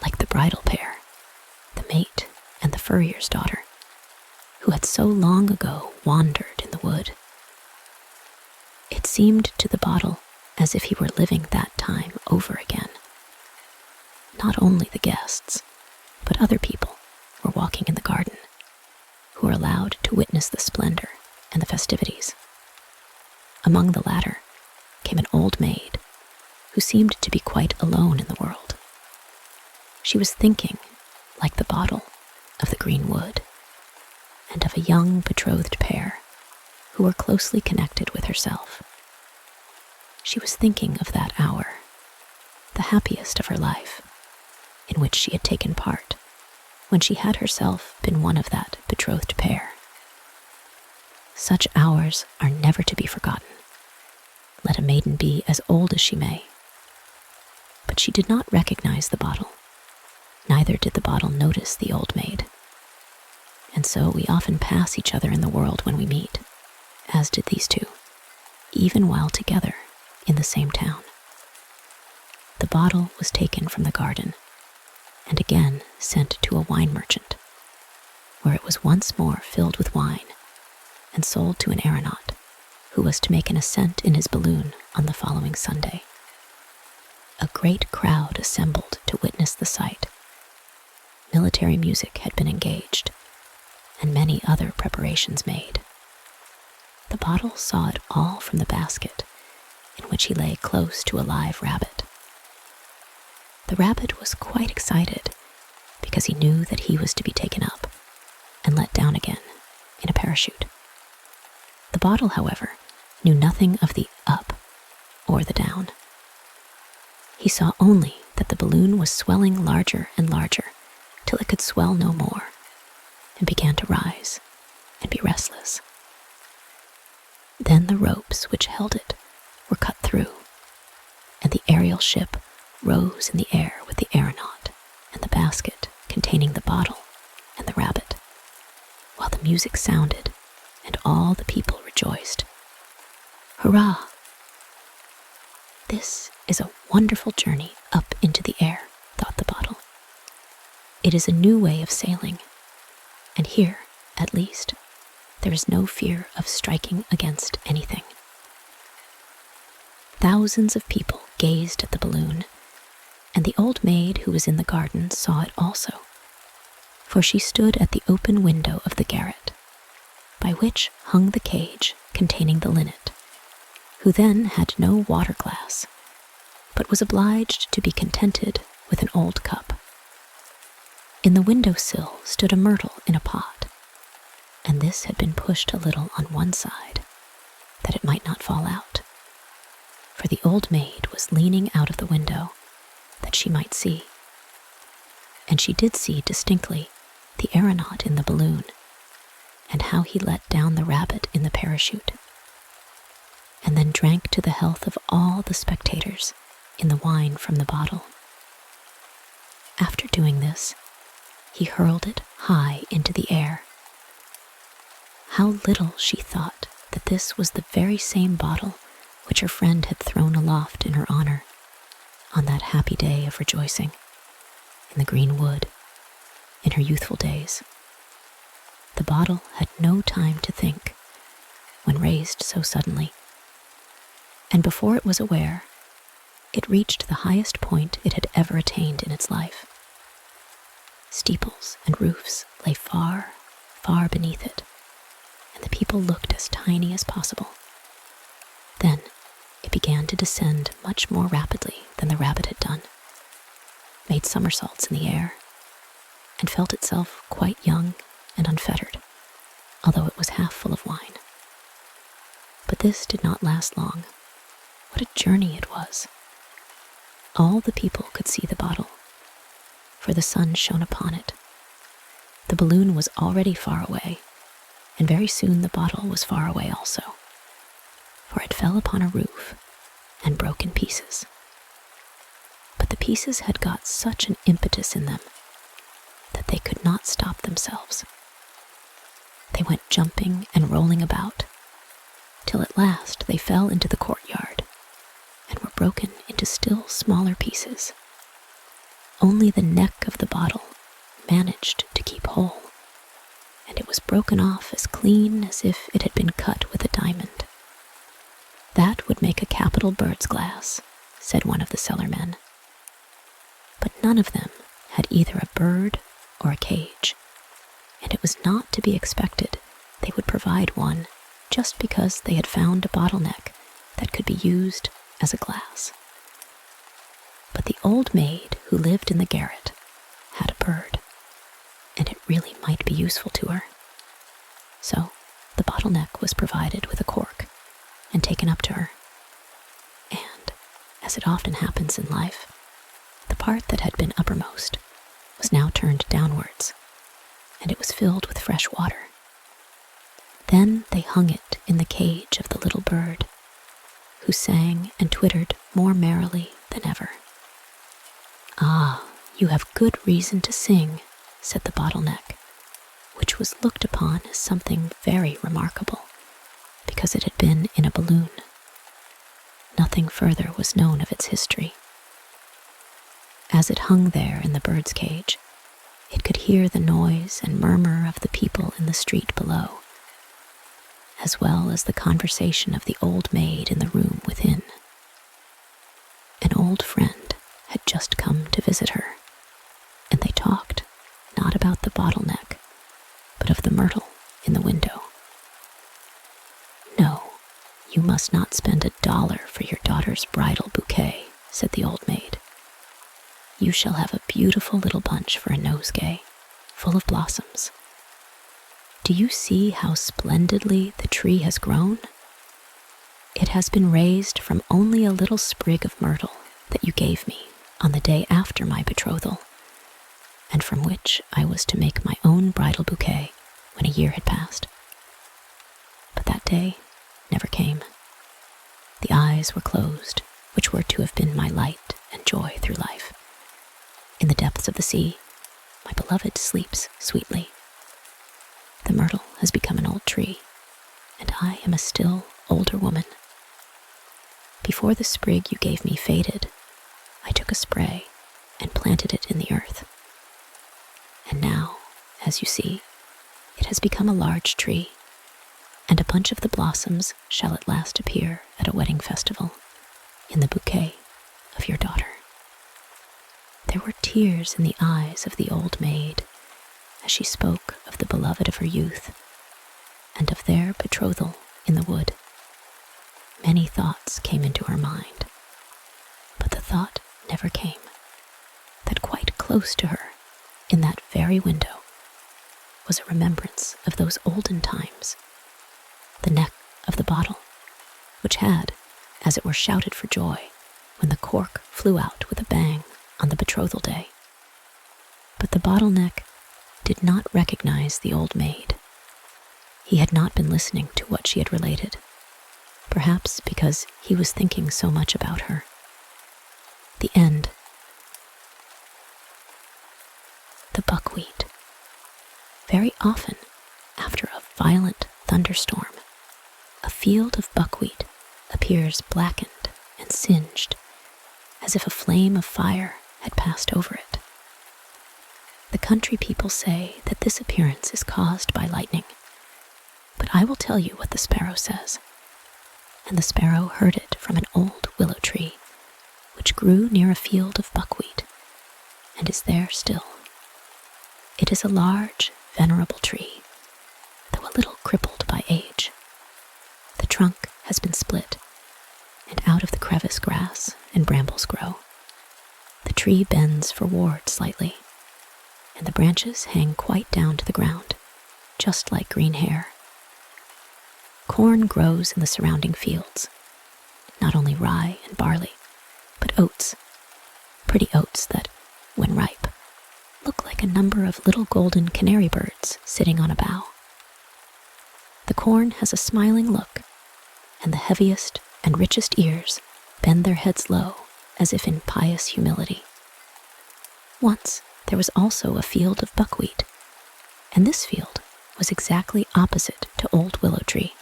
like the bridal pair, the mate and the furrier's daughter, who had so long ago wandered in the wood. It seemed to the bottle as if he were living that time over again. Not only the guests, but other people were walking in the garden, who were allowed to witness the splendor and the festivities. Among the latter came an old maid who seemed to be quite alone in the world. She was thinking, like the bottle, of the green wood, and of a young betrothed pair who were closely connected with herself. She was thinking of that hour, the happiest of her life, in which she had taken part, when she had herself been one of that betrothed pair. Such hours are never to be forgotten, let a maiden be as old as she may. But she did not recognize the bottle, neither did the bottle notice the old maid. And so we often pass each other in the world when we meet, as did these two, even while together in the same town. The bottle was taken from the garden, and again sent to a wine merchant, where it was once more filled with wine, and sold to an aeronaut, who was to make an ascent in his balloon on the following Sunday. A great crowd assembled to witness the sight. Military music had been engaged, and many other preparations made. The bottle saw it all from the basket, in which he lay close to a live rabbit. The rabbit was quite excited, because he knew that he was to be taken up and let down again in a parachute. The bottle, however, knew nothing of the up or the down. He saw only that the balloon was swelling larger and larger till it could swell no more, and began to rise and be restless. Then the ropes which held it were cut through, and the aerial ship rose in the air with the aeronaut and the basket containing the bottle and the rabbit, while the music sounded and all the people rejoiced. Hurrah! This is a wonderful journey up into the air, thought the bottle. It is a new way of sailing, and here, at least, there is no fear of striking against anything. Thousands of people gazed at the balloon, and the old maid who was in the garden saw it also, for she stood at the open window of the garret, by which hung the cage containing the linnet, who then had no water glass, but was obliged to be contented with an old cup. In the window-sill stood a myrtle in a pot, and this had been pushed a little on one side, that it might not fall out, for the old maid was leaning out of the window, that she might see. And she did see distinctly the aeronaut in the balloon, and how he let down the rabbit in the parachute, and then drank to the health of all the spectators in the wine from the bottle. After doing this, he hurled it high into the air. How little she thought that this was the very same bottle which her friend had thrown aloft in her honor on that happy day of rejoicing in the green wood in her youthful days. The bottle had no time to think when raised so suddenly, and before it was aware, it reached the highest point it had ever attained in its life. Steeples and roofs lay far, far beneath it, and the people looked as tiny as possible. Then it began to descend much more rapidly than the rabbit had done, made somersaults in the air, and felt itself quite young and unfettered, although it was half full of wine. But this did not last long. What a journey it was! All the people could see the bottle, for the sun shone upon it. The balloon was already far away, and very soon the bottle was far away also, for it fell upon a roof and broke in pieces. But the pieces had got such an impetus in them that they could not stop themselves. They went jumping and rolling about, till at last they fell into the courtyard and were broken into still smaller pieces. Only the neck of the bottle managed to keep whole, and it was broken off as clean as if it had been cut with a diamond. "That would make a capital bird's glass," said one of the cellarmen. But none of them had either a bird or a cage, and it was not to be expected they would provide one just because they had found a bottleneck that could be used as a glass. But the old maid who lived in the garret had a bird, and it really might be useful to her. So the bottleneck was provided with a cork and taken up to her. And, as it often happens in life, the part that had been uppermost was now turned downwards, and it was filled with fresh water. Then they hung it in the cage of the little bird, who sang and twittered more merrily than ever. "Ah, you have good reason to sing," said the bottleneck, which was looked upon as something very remarkable, because it had been in a balloon. Nothing further was known of its history. As it hung there in the bird's cage, it could hear the noise and murmur of the people in the street below, as well as the conversation of the old maid in the room within. An old friend had just come to visit her, and they talked not about the bottleneck, but of the myrtle in the window. "No, you must not spend $1 for your daughter's bridal bouquet," said the old maid. "You shall have a beautiful little bunch for a nosegay, full of blossoms. Do you see how splendidly the tree has grown? It has been raised from only a little sprig of myrtle that you gave me on the day after my betrothal, and from which I was to make my own bridal bouquet when a year had passed. But that day never came. The eyes were closed, which were to have been my light and joy through life. In the depths of the sea, my beloved sleeps sweetly. The myrtle has become an old tree, and I am a still older woman. Before the sprig you gave me faded, I took a spray and planted it in the earth. And now, as you see, it has become a large tree, and a bunch of the blossoms shall at last appear at a wedding festival in the bouquet of your daughter." There were tears in the eyes of the old maid as she spoke of the beloved of her youth and of their betrothal in the wood. Many thoughts came into her mind, but the thought never came that quite close to her, in that very window, was a remembrance of those olden times, the neck of the bottle, which had, as it were, shouted for joy when the cork flew out with a bang on the betrothal day. But the bottleneck did not recognize the old maid. He had not been listening to what she had related, perhaps because he was thinking so much about her. The end. The buckwheat. Very often, after a violent thunderstorm, a field of buckwheat appears blackened and singed, as if a flame of fire had passed over it. The country people say that this appearance is caused by lightning, but I will tell you what the sparrow says. And the sparrow heard it from an old willow tree, which grew near a field of buckwheat, and is there still. It is a large, venerable tree, though a little crippled by age. The trunk has been split, and out of the crevice grass and brambles grow. The tree bends forward slightly, and the branches hang quite down to the ground, just like green hair. Corn grows in the surrounding fields, not only rye and barley, but oats, pretty oats that, when ripe, look like a number of little golden canary birds sitting on a bough. The corn has a smiling look, and the heaviest and richest ears bend their heads low as if in pious humility. Once there was also a field of buckwheat, and this field was exactly opposite to old willow tree.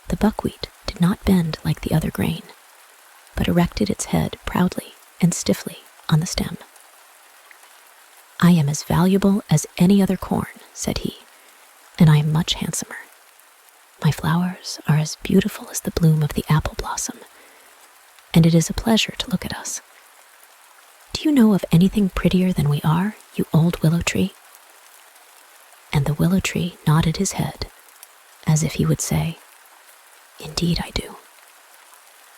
The buckwheat did not bend like the other grain, but erected its head proudly and stiffly on the stem. "I am as valuable as any other corn," said he, "and I am much handsomer. My flowers are as beautiful as the bloom of the apple blossom, and it is a pleasure to look at us. Do you know of anything prettier than we are, you old willow tree?" And the willow tree nodded his head, as if he would say, "Indeed I do."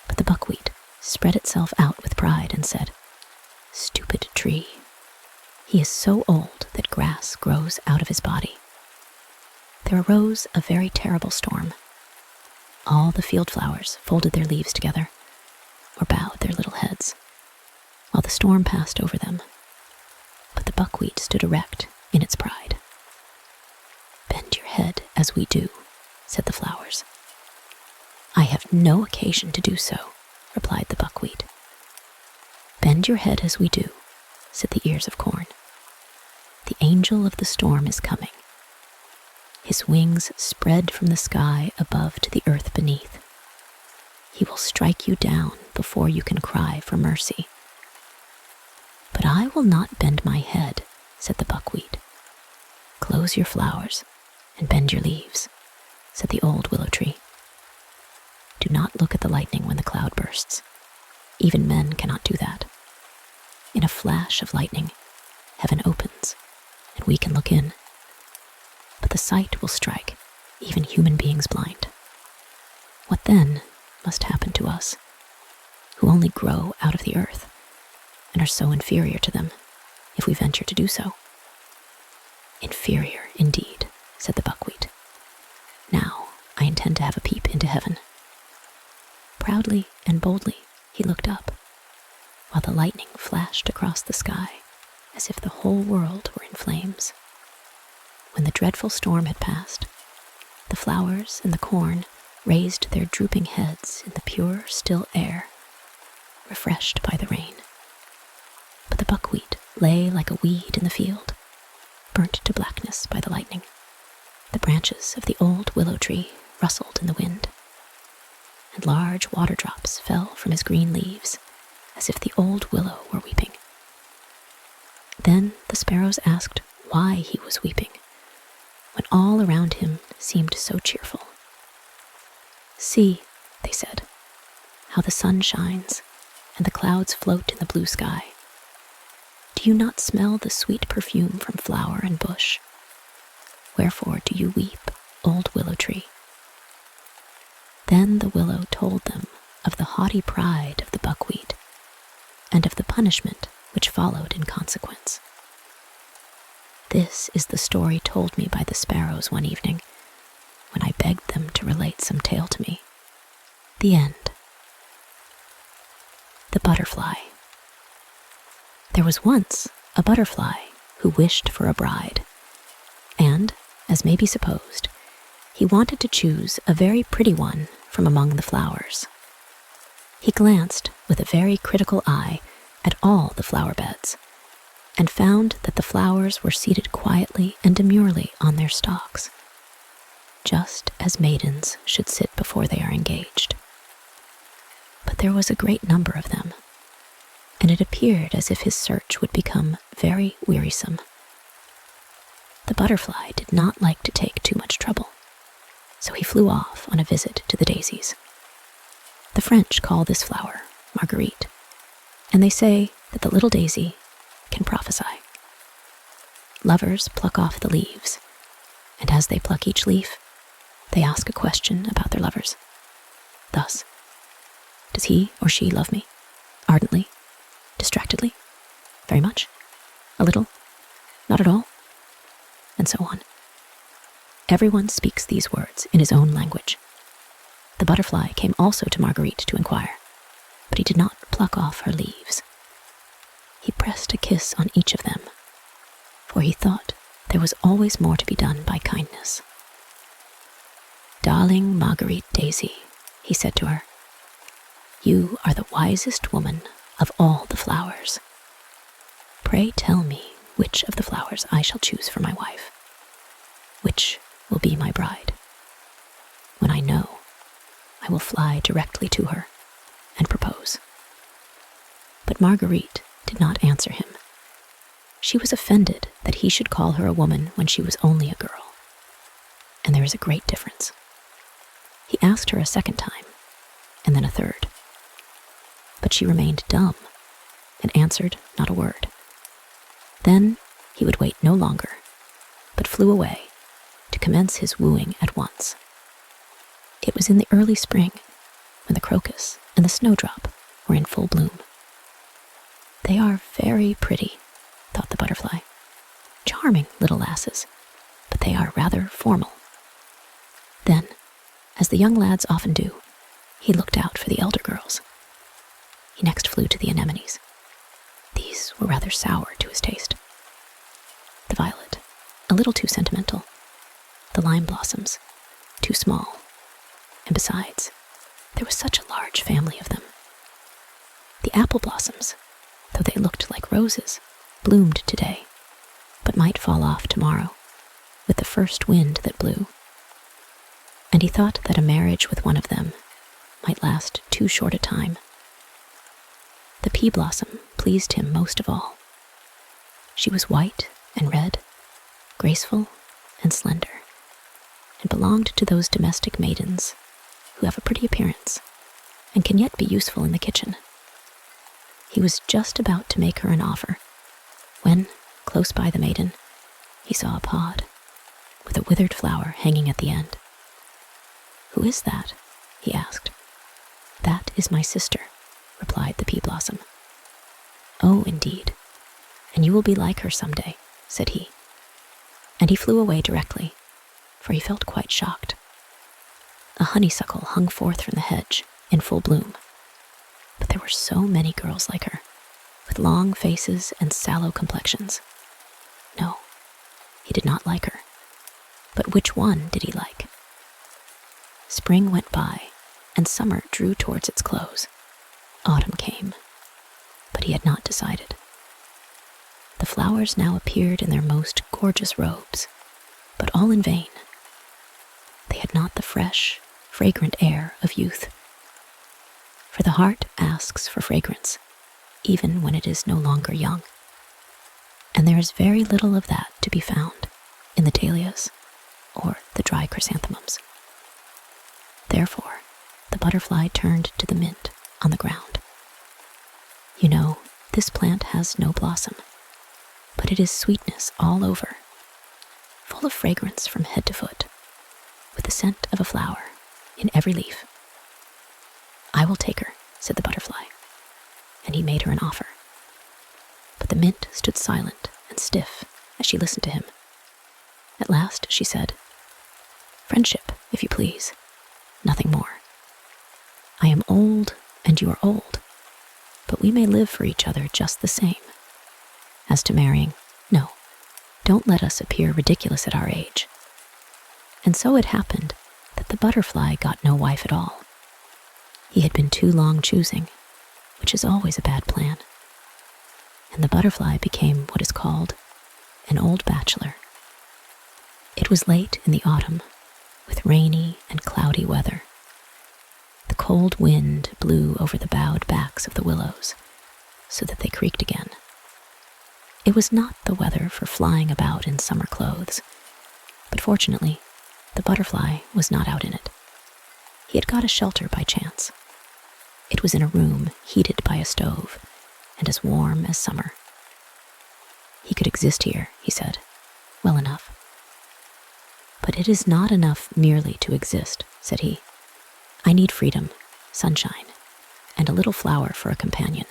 But the buckwheat spread itself out with pride and said, "Stupid tree. He is so old that grass grows out of his body." There arose a very terrible storm. All the field flowers folded their leaves together, or bowed their little heads, while the storm passed over them. But the buckwheat stood erect in its pride. "Bend your head as we do," said the flowers. "I have no occasion to do so," replied the buckwheat. "Bend your head as we do," said the ears of corn. "The angel of the storm is coming. His wings spread from the sky above to the earth beneath. He will strike you down before you can cry for mercy." "But I will not bend my head," said the buckwheat. "Close your flowers and bend your leaves," said the old willow tree. "Do not look at the lightning when the cloud bursts. Even men cannot do that. In a flash of lightning, heaven opens, and we can look in. But the sight will strike even human beings blind. What then must happen to us, who only grow out of the earth, and are so inferior to them, if we venture to do so?" "Inferior, indeed," said the buckwheat. "Now I intend to have a peep into heaven." Proudly and boldly he looked up, while the lightning flashed across the sky as if the whole world were in flames. When the dreadful storm had passed, the flowers and the corn raised their drooping heads in the pure, still air, refreshed by the rain. But the buckwheat lay like a weed in the field, burnt to blackness by the lightning. The branches of the old willow tree rustled in the wind, and large water drops fell from his green leaves, as if the old willow were weeping. Then the sparrows asked why he was weeping, when all around him seemed so cheerful. "See," they said, "how the sun shines, and the clouds float in the blue sky. Do you not smell the sweet perfume from flower and bush? Wherefore do you weep, old willow tree?" Then the willow told them of the haughty pride of the buckwheat, and of the punishment which followed in consequence. This is the story told me by the sparrows one evening, when I begged them to relate some tale to me. The end. The butterfly. There was once a butterfly who wished for a bride, and, as may be supposed, he wanted to choose a very pretty one from among the flowers. He glanced with a very critical eye at all the flower beds, and found that the flowers were seated quietly and demurely on their stalks, just as maidens should sit before they are engaged. But there was a great number of them, and it appeared as if his search would become very wearisome. The butterfly did not like to take too much trouble, so he flew off on a visit to the daisies. The French call this flower Marguerite, and they say that the little daisy can prophesy. Lovers pluck off the leaves, and as they pluck each leaf, they ask a question about their lovers. Thus, does he or she love me? Ardently? Distractedly? Very much? A little? Not at all? And so on. Everyone speaks these words in his own language. The butterfly came also to Marguerite to inquire, but he did not pluck off her leaves. He pressed a kiss on each of them, for he thought there was always more to be done by kindness. "Darling Marguerite Daisy," he said to her, "you are the wisest woman of all the flowers. Pray tell me which of the flowers I shall choose for my wife, which will be my bride. When I know, I will fly directly to her and propose." But Marguerite did not answer him. She was offended that he should call her a woman when she was only a girl, and there is a great difference. He asked her a second time, and then a third, but she remained dumb and answered not a word. Then he would wait no longer, but flew away to commence his wooing at once. It was in the early spring, when the crocus and the snowdrop were in full bloom. "They are very pretty," thought the butterfly. "Charming little lasses, but they are rather formal." Then, as the young lads often do, he looked out for the elder girls. He next flew to the anemones. These were rather sour to his taste. The violet, a little too sentimental. The lime blossoms, too small. And besides, there was such a large family of them. The apple blossoms, though they looked like roses, bloomed today, but might fall off tomorrow, with the first wind that blew. And he thought that a marriage with one of them might last too short a time. The pea blossom pleased him most of all. She was white and red, graceful and slender, and belonged to those domestic maidens who have a pretty appearance and can yet be useful in the kitchen. He was just about to make her an offer, when, close by the maiden, he saw a pod with a withered flower hanging at the end. "Who is that?" he asked. "That is my sister," replied the pea blossom. "Oh, indeed, and you will be like her some day," said he. And he flew away directly, for he felt quite shocked. A honeysuckle hung forth from the hedge in full bloom, but there were so many girls like her, with long faces and sallow complexions. No, he did not like her. But which one did he like? Spring went by, and summer drew towards its close. Autumn came, but he had not decided. The flowers now appeared in their most gorgeous robes, but all in vain. They had not the fresh, fragrant air of youth. For the heart asks for fragrance, even when it is no longer young. And there is very little of that to be found in the dahlias or the dry chrysanthemums. Therefore, the butterfly turned to the mint on the ground. "You know, this plant has no blossom," but it is sweetness all over, full of fragrance from head to foot, with the scent of a flower in every leaf. "I will take her," said the butterfly, and he made her an offer. But the mint stood silent and stiff as she listened to him. At last she said, "Friendship, if you please, nothing more. I am old and you are old, but we may live for each other just the same. As to marrying, no, don't let us appear ridiculous at our age." And so it happened that the butterfly got no wife at all. He had been too long choosing, which is always a bad plan. And the butterfly became what is called an old bachelor. It was late in the autumn, with rainy and cloudy weather. The cold wind blew over the bowed backs of the willows, so that they creaked again. It was not the weather for flying about in summer clothes, but fortunately, the butterfly was not out in it. He had got a shelter by chance. It was in a room heated by a stove, and as warm as summer. He could exist here, he said, well enough. "But it is not enough merely to exist," said he. "I need freedom, sunshine, and a little flower for a companion."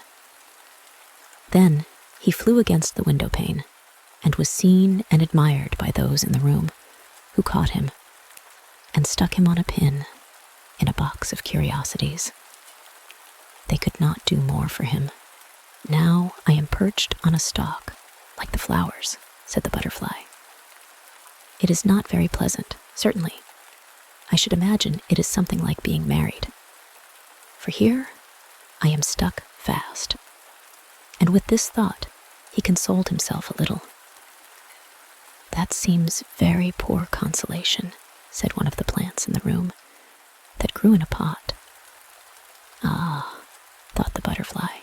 Then he flew against the window pane, and was seen and admired by those in the room, who caught him and stuck him on a pin in a box of curiosities. They could not do more for him. "Now I am perched on a stalk, like the flowers," said the butterfly. "It is not very pleasant, certainly. I should imagine it is something like being married. For here I am stuck fast." And with this thought, he consoled himself a little. "That seems very poor consolation," said one of the plants in the room, that grew in a pot. "Ah," thought the butterfly,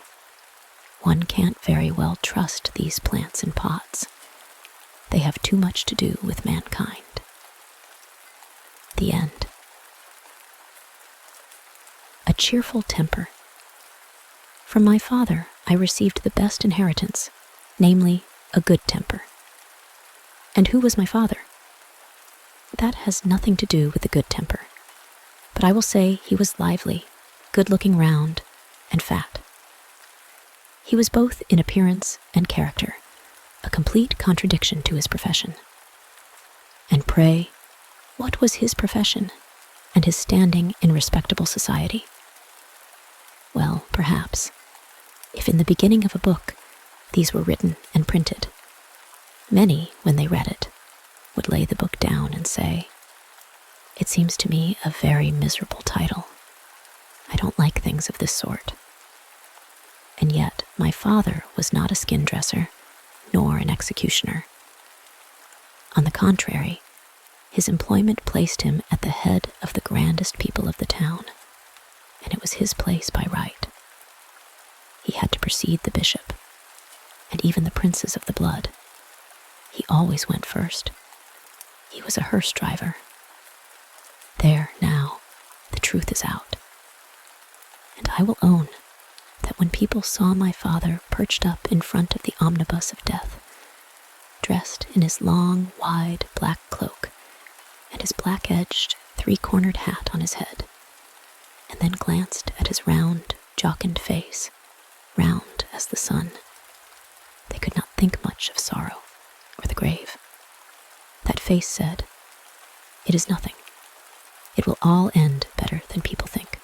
"one can't very well trust these plants in pots. They have too much to do with mankind." The end. A cheerful temper. From my father, I received the best inheritance, namely, a good temper. And who was my father? That has nothing to do with the good temper, but I will say he was lively, good-looking round, and fat. He was both in appearance and character, a complete contradiction to his profession. And pray, what was his profession, and his standing in respectable society? Well, perhaps, if in the beginning of a book these were written and printed, many, when they read it, would lay the book down and say, "It seems to me a very miserable title. I don't like things of this sort." And yet my father was not a skin dresser, nor an executioner. On the contrary, his employment placed him at the head of the grandest people of the town, and it was his place by right. He had to precede the bishop, and even the princes of the blood. He always went first. He was a hearse driver. There, now, the truth is out. And I will own that when people saw my father perched up in front of the omnibus of death, dressed in his long, wide black cloak, and his black-edged, three-cornered hat on his head, and then glanced at his round, jocund face, round as the sun, they could not think much of sorrow or the grave. That face said, "It is nothing. It will all end better than people think."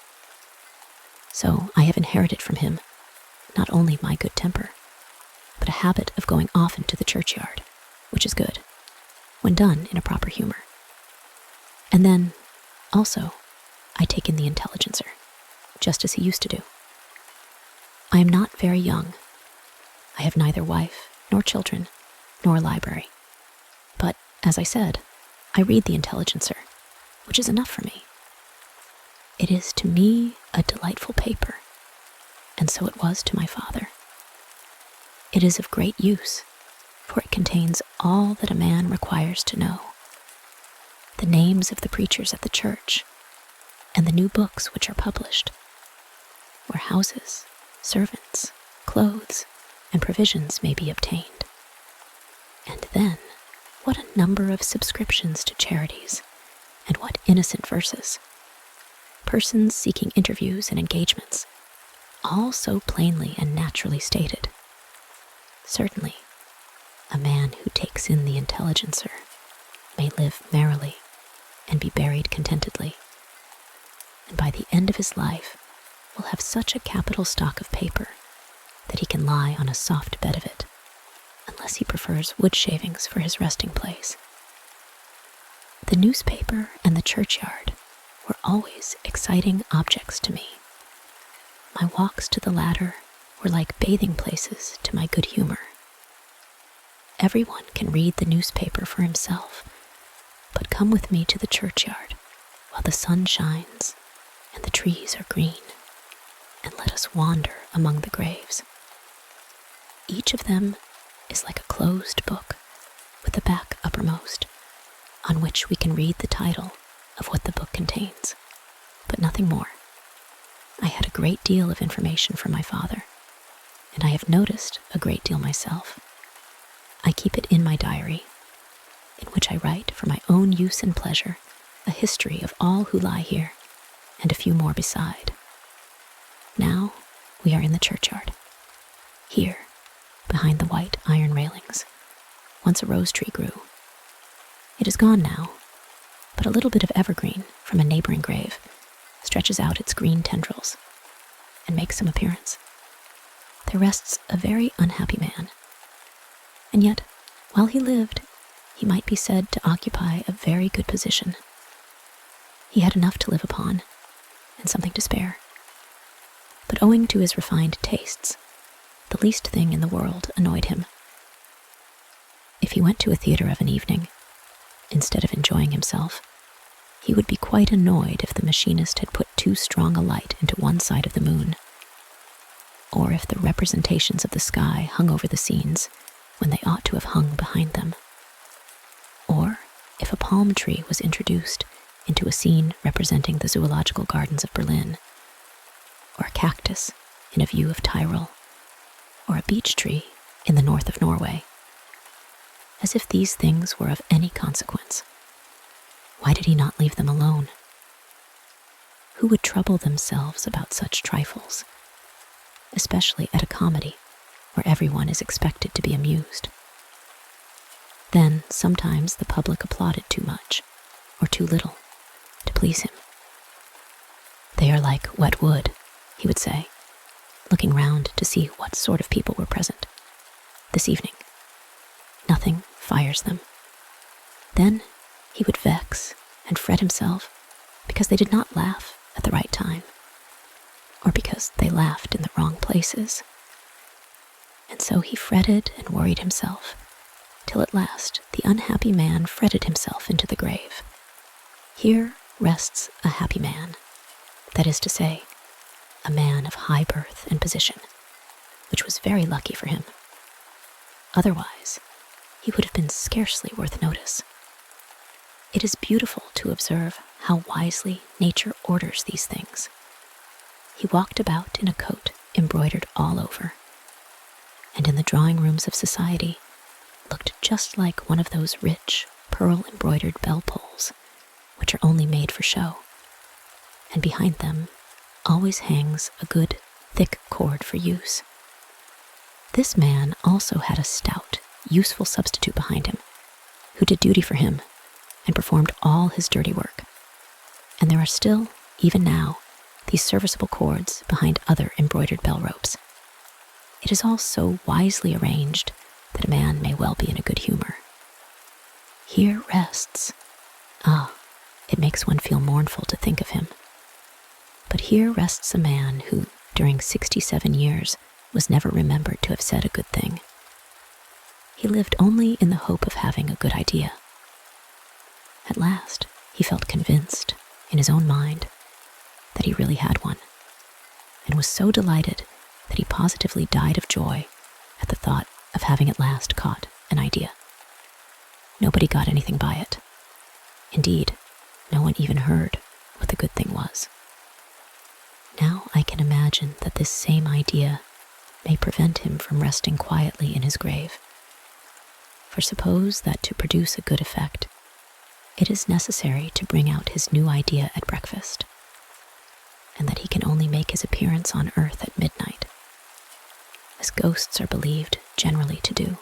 So I have inherited from him not only my good temper, but a habit of going often to the churchyard, which is good, when done in a proper humor. And then, also, I take in the Intelligencer, just as he used to do. I am not very young. I have neither wife, nor children, nor a library. But, as I said, I read the Intelligencer, which is enough for me. It is to me a delightful paper, and so it was to my father. It is of great use, for it contains all that a man requires to know. The names of the preachers at the church, and the new books which are published, where houses, servants, clothes, and provisions may be obtained. And then, what a number of subscriptions to charities, and what innocent verses. Persons seeking interviews and engagements, all so plainly and naturally stated. Certainly, a man who takes in the Intelligencer may live merrily and be buried contentedly, and by the end of his life will have such a capital stock of paper that he can lie on a soft bed of it, unless he prefers wood shavings for his resting place. The newspaper and the churchyard were always exciting objects to me. My walks to the latter were like bathing places to my good humor. Everyone can read the newspaper for himself, but come with me to the churchyard while the sun shines and the trees are green, and let us wander among the graves. Each of them is like a closed book with the back uppermost, on which we can read the title of what the book contains, but nothing more. I had a great deal of information from my father, and I have noticed a great deal myself. I keep it in my diary, in which I write for my own use and pleasure a history of all who lie here, and a few more beside. Now we are in the churchyard. Here, behind the white iron railings, once a rose tree grew. It is gone now, but a little bit of evergreen from a neighboring grave stretches out its green tendrils and makes some appearance. There rests a very unhappy man, and yet, while he lived, he might be said to occupy a very good position. He had enough to live upon, and something to spare. But owing to his refined tastes, the least thing in the world annoyed him. If he went to a theater of an evening, instead of enjoying himself, he would be quite annoyed if the machinist had put too strong a light into one side of the moon, or if the representations of the sky hung over the scenes when they ought to have hung behind them, or if a palm tree was introduced into a scene representing the zoological gardens of Berlin, or a cactus in a view of Tyrol, or a beech tree in the north of Norway. As if these things were of any consequence. Why did he not leave them alone? Who would trouble themselves about such trifles, especially at a comedy where everyone is expected to be amused? Then sometimes the public applauded too much, or too little, to please him. They are like wet wood, he would say, looking round to see what sort of people were present. This evening, nothing fires them. Then he would vex and fret himself because they did not laugh at the right time, or because they laughed in the wrong places. And so he fretted and worried himself, till at last the unhappy man fretted himself into the grave. Here rests a happy man, that is to say, a man of high birth and position, which was very lucky for him. Otherwise, he would have been scarcely worth notice. It is beautiful to observe how wisely nature orders these things. He walked about in a coat embroidered all over, and in the drawing rooms of society looked just like one of those rich, pearl-embroidered bell pulls, which are only made for show, and behind them always hangs a good, thick cord for use. This man also had a stout, useful substitute behind him, who did duty for him and performed all his dirty work. And there are still, even now, these serviceable cords behind other embroidered bell ropes. It is all so wisely arranged that a man may well be in a good humor. Here rests, it makes one feel mournful to think of him. But here rests a man who, during 67 years, was never remembered to have said a good thing. He lived only in the hope of having a good idea. At last, he felt convinced, in his own mind, that he really had one, and was so delighted that he positively died of joy at the thought of having at last caught an idea. Nobody got anything by it. Indeed, no one even heard what the good thing was. Now I can imagine that this same idea may prevent him from resting quietly in his grave. For suppose that to produce a good effect, it is necessary to bring out his new idea at breakfast, and that he can only make his appearance on earth at midnight, as ghosts are believed generally to do.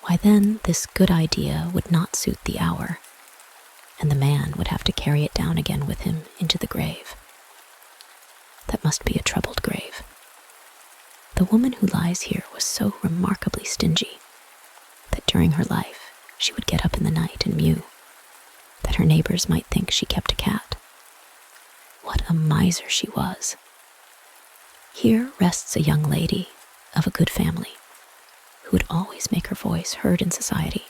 Why then this good idea would not suit the hour, and the man would have to carry it down again with him into the grave. That must be a troubled grave. The woman who lies here was so remarkably stingy that during her life she would get up in the night and mew, that her neighbors might think she kept a cat. What a miser she was! Here rests a young lady of a good family who would always make her voice heard in society,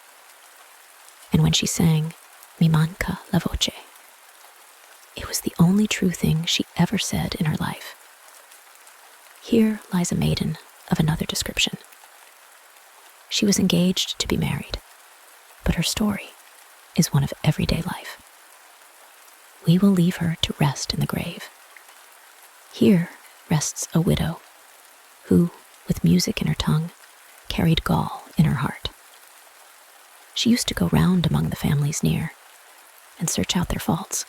and when she sang "Mi manca la voce," it was the only true thing she ever said in her life. Here lies a maiden of another description. She was engaged to be married, but her story is one of everyday life. We will leave her to rest in the grave. Here rests a widow who, with music in her tongue, carried gall in her heart. She used to go round among the families near and search out their faults,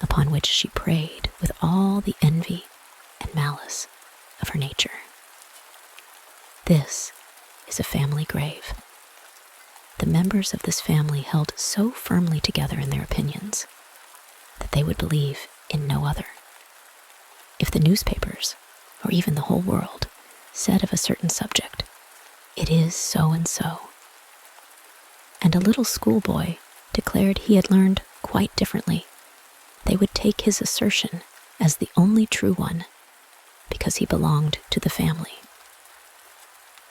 upon which she preyed with all the envy and malice of her nature. This is a family grave. The members of this family held so firmly together in their opinions that they would believe in no other. If the newspapers, or even the whole world, said of a certain subject, "It is so and so," and a little schoolboy declared he had learned quite differently, they would take his assertion as the only true one, because he belonged to the family.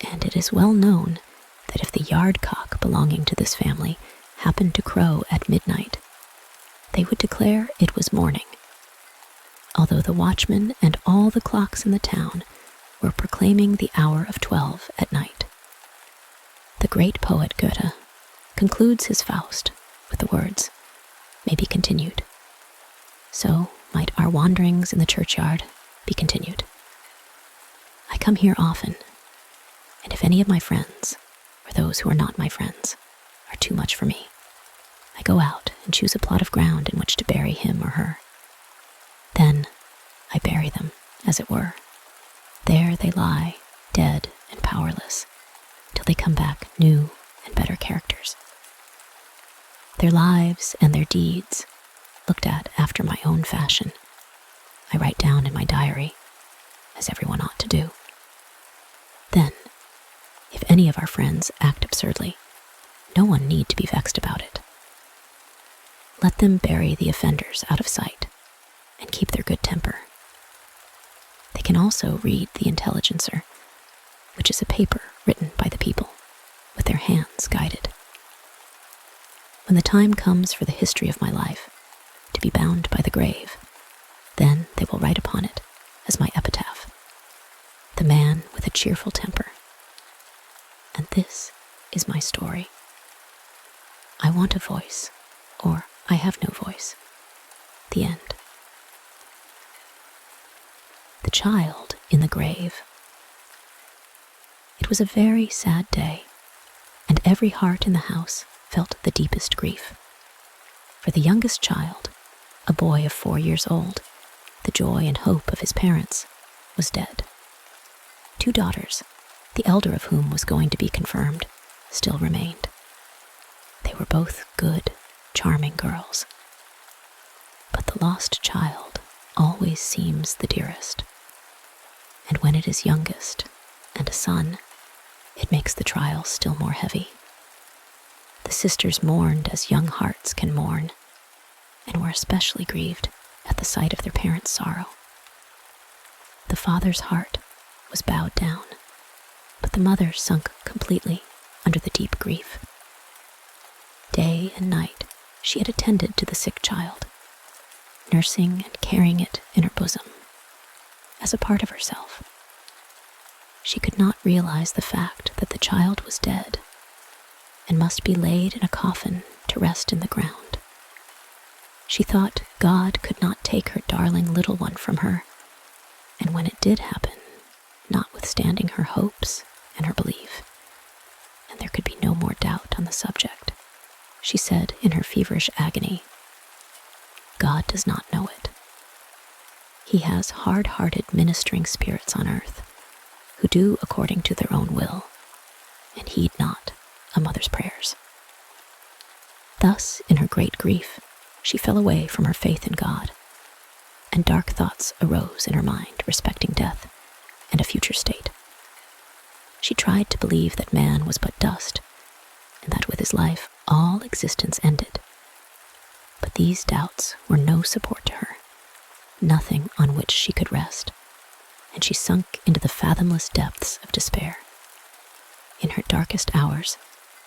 And it is well known that if the yard cock belonging to this family happened to crow at midnight, they would declare it was morning, although the watchman and all the clocks in the town were proclaiming the hour of 12 at night. The great poet Goethe concludes his Faust with the words, "May be continued." So might our wanderings in the churchyard be continued. I come here often, and if any of my friends, or those who are not my friends, are too much for me, I go out and choose a plot of ground in which to bury him or her. Then I bury them, as it were. There they lie, dead and powerless, till they come back new and better characters. Their lives and their deeds, looked at after my own fashion, I write down in my diary, as everyone ought to do. Then, if any of our friends act absurdly, no one need to be vexed about it. Let them bury the offenders out of sight and keep their good temper. They can also read the Intelligencer, which is a paper written by the people, with their hands guided. When the time comes for the history of my life to be bound by the grave, then they will write upon it, as my epitaph, "The man with a cheerful temper." And this is my story. I want a voice, or I have no voice. The end. The child in the grave. It was a very sad day, and every heart in the house felt the deepest grief. For the youngest child, a boy of 4 years old, the joy and hope of his parents, was dead. 2 daughters, the elder of whom was going to be confirmed, still remained. They were both good, charming girls. But the lost child always seems the dearest. And when it is youngest, and a son, it makes the trial still more heavy. The sisters mourned as young hearts can mourn, and were especially grieved at the sight of their parents' sorrow. The father's heart was bowed down, but the mother sunk completely under the deep grief. Day and night she had attended to the sick child, nursing and carrying it in her bosom, as a part of herself. She could not realize the fact that the child was dead and must be laid in a coffin to rest in the ground. She thought God could not take her darling little one from her, and when it did happen, notwithstanding her hopes and her belief, and there could be no on the subject, she said in her feverish agony, "God does not know it. He has hard-hearted ministering spirits on earth who do according to their own will, and heed not a mother's prayers." Thus, in her great grief, she fell away from her faith in God, and dark thoughts arose in her mind respecting death and a future state. She tried to believe that man was but dust, and that with his life all existence ended. But these doubts were no support to her, nothing on which she could rest, and she sunk into the fathomless depths of despair. In her darkest hours,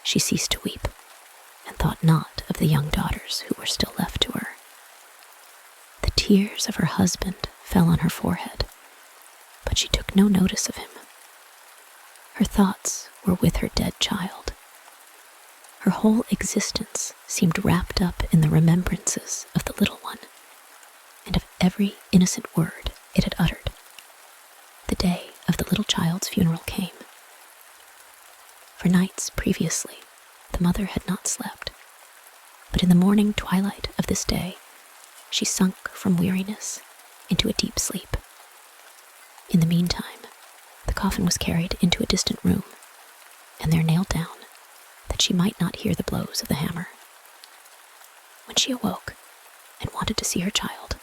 she ceased to weep, and thought not of the young daughters who were still left to her. The tears of her husband fell on her forehead, but she took no notice of him. Her thoughts were with her dead child. Her whole existence seemed wrapped up in the remembrances of the little one, and of every innocent word it had uttered. The day of the little child's funeral came. For nights previously, the mother had not slept, but in the morning twilight of this day, she sunk from weariness into a deep sleep. In the meantime, the coffin was carried into a distant room, and there nailed down, that she might not hear the blows of the hammer. When she awoke and wanted to see her child,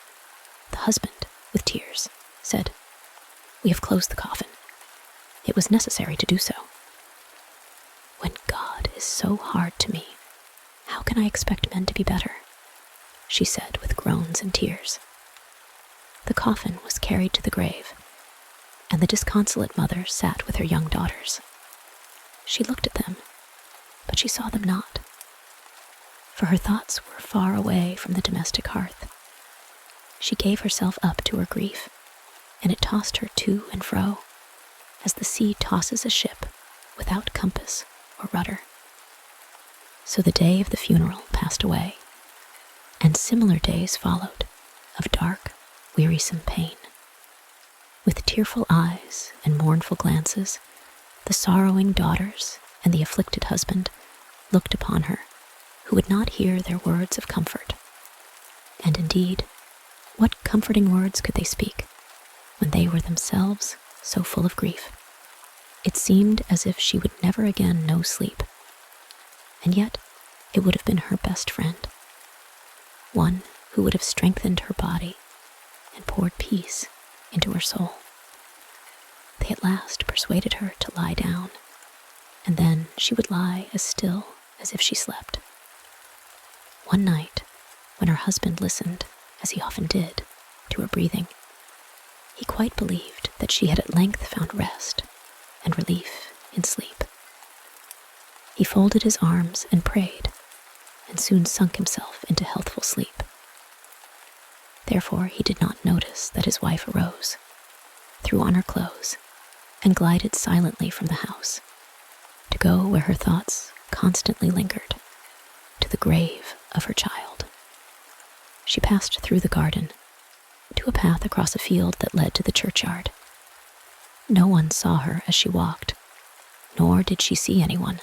the husband, with tears, said, "We have closed the coffin. It was necessary to do so. When God is so hard to me, how can I expect men to be better?" she said with groans and tears. The coffin was carried to the grave, and the disconsolate mother sat with her young daughters. She looked at them, but she saw them not, for her thoughts were far away from the domestic hearth. She gave herself up to her grief, and it tossed her to and fro, as the sea tosses a ship without compass or rudder. So the day of the funeral passed away, and similar days followed of dark, wearisome pain. With tearful eyes and mournful glances, the sorrowing daughters and the afflicted husband looked upon her, who would not hear their words of comfort. And indeed, what comforting words could they speak when they were themselves so full of grief? It seemed as if she would never again know sleep, and yet it would have been her best friend, one who would have strengthened her body and poured peace into her soul. They at last persuaded her to lie down, and then she would lie as still as if she slept. One night, when her husband listened, as he often did, to her breathing, he quite believed that she had at length found rest and relief in sleep. He folded his arms and prayed, and soon sunk himself into healthful sleep. Therefore he did not notice that his wife arose, threw on her clothes, and glided silently from the house, to go where her thoughts constantly lingered, to the grave of her child. She passed through the garden, to a path across a field that led to the churchyard. No one saw her as she walked, nor did she see anyone,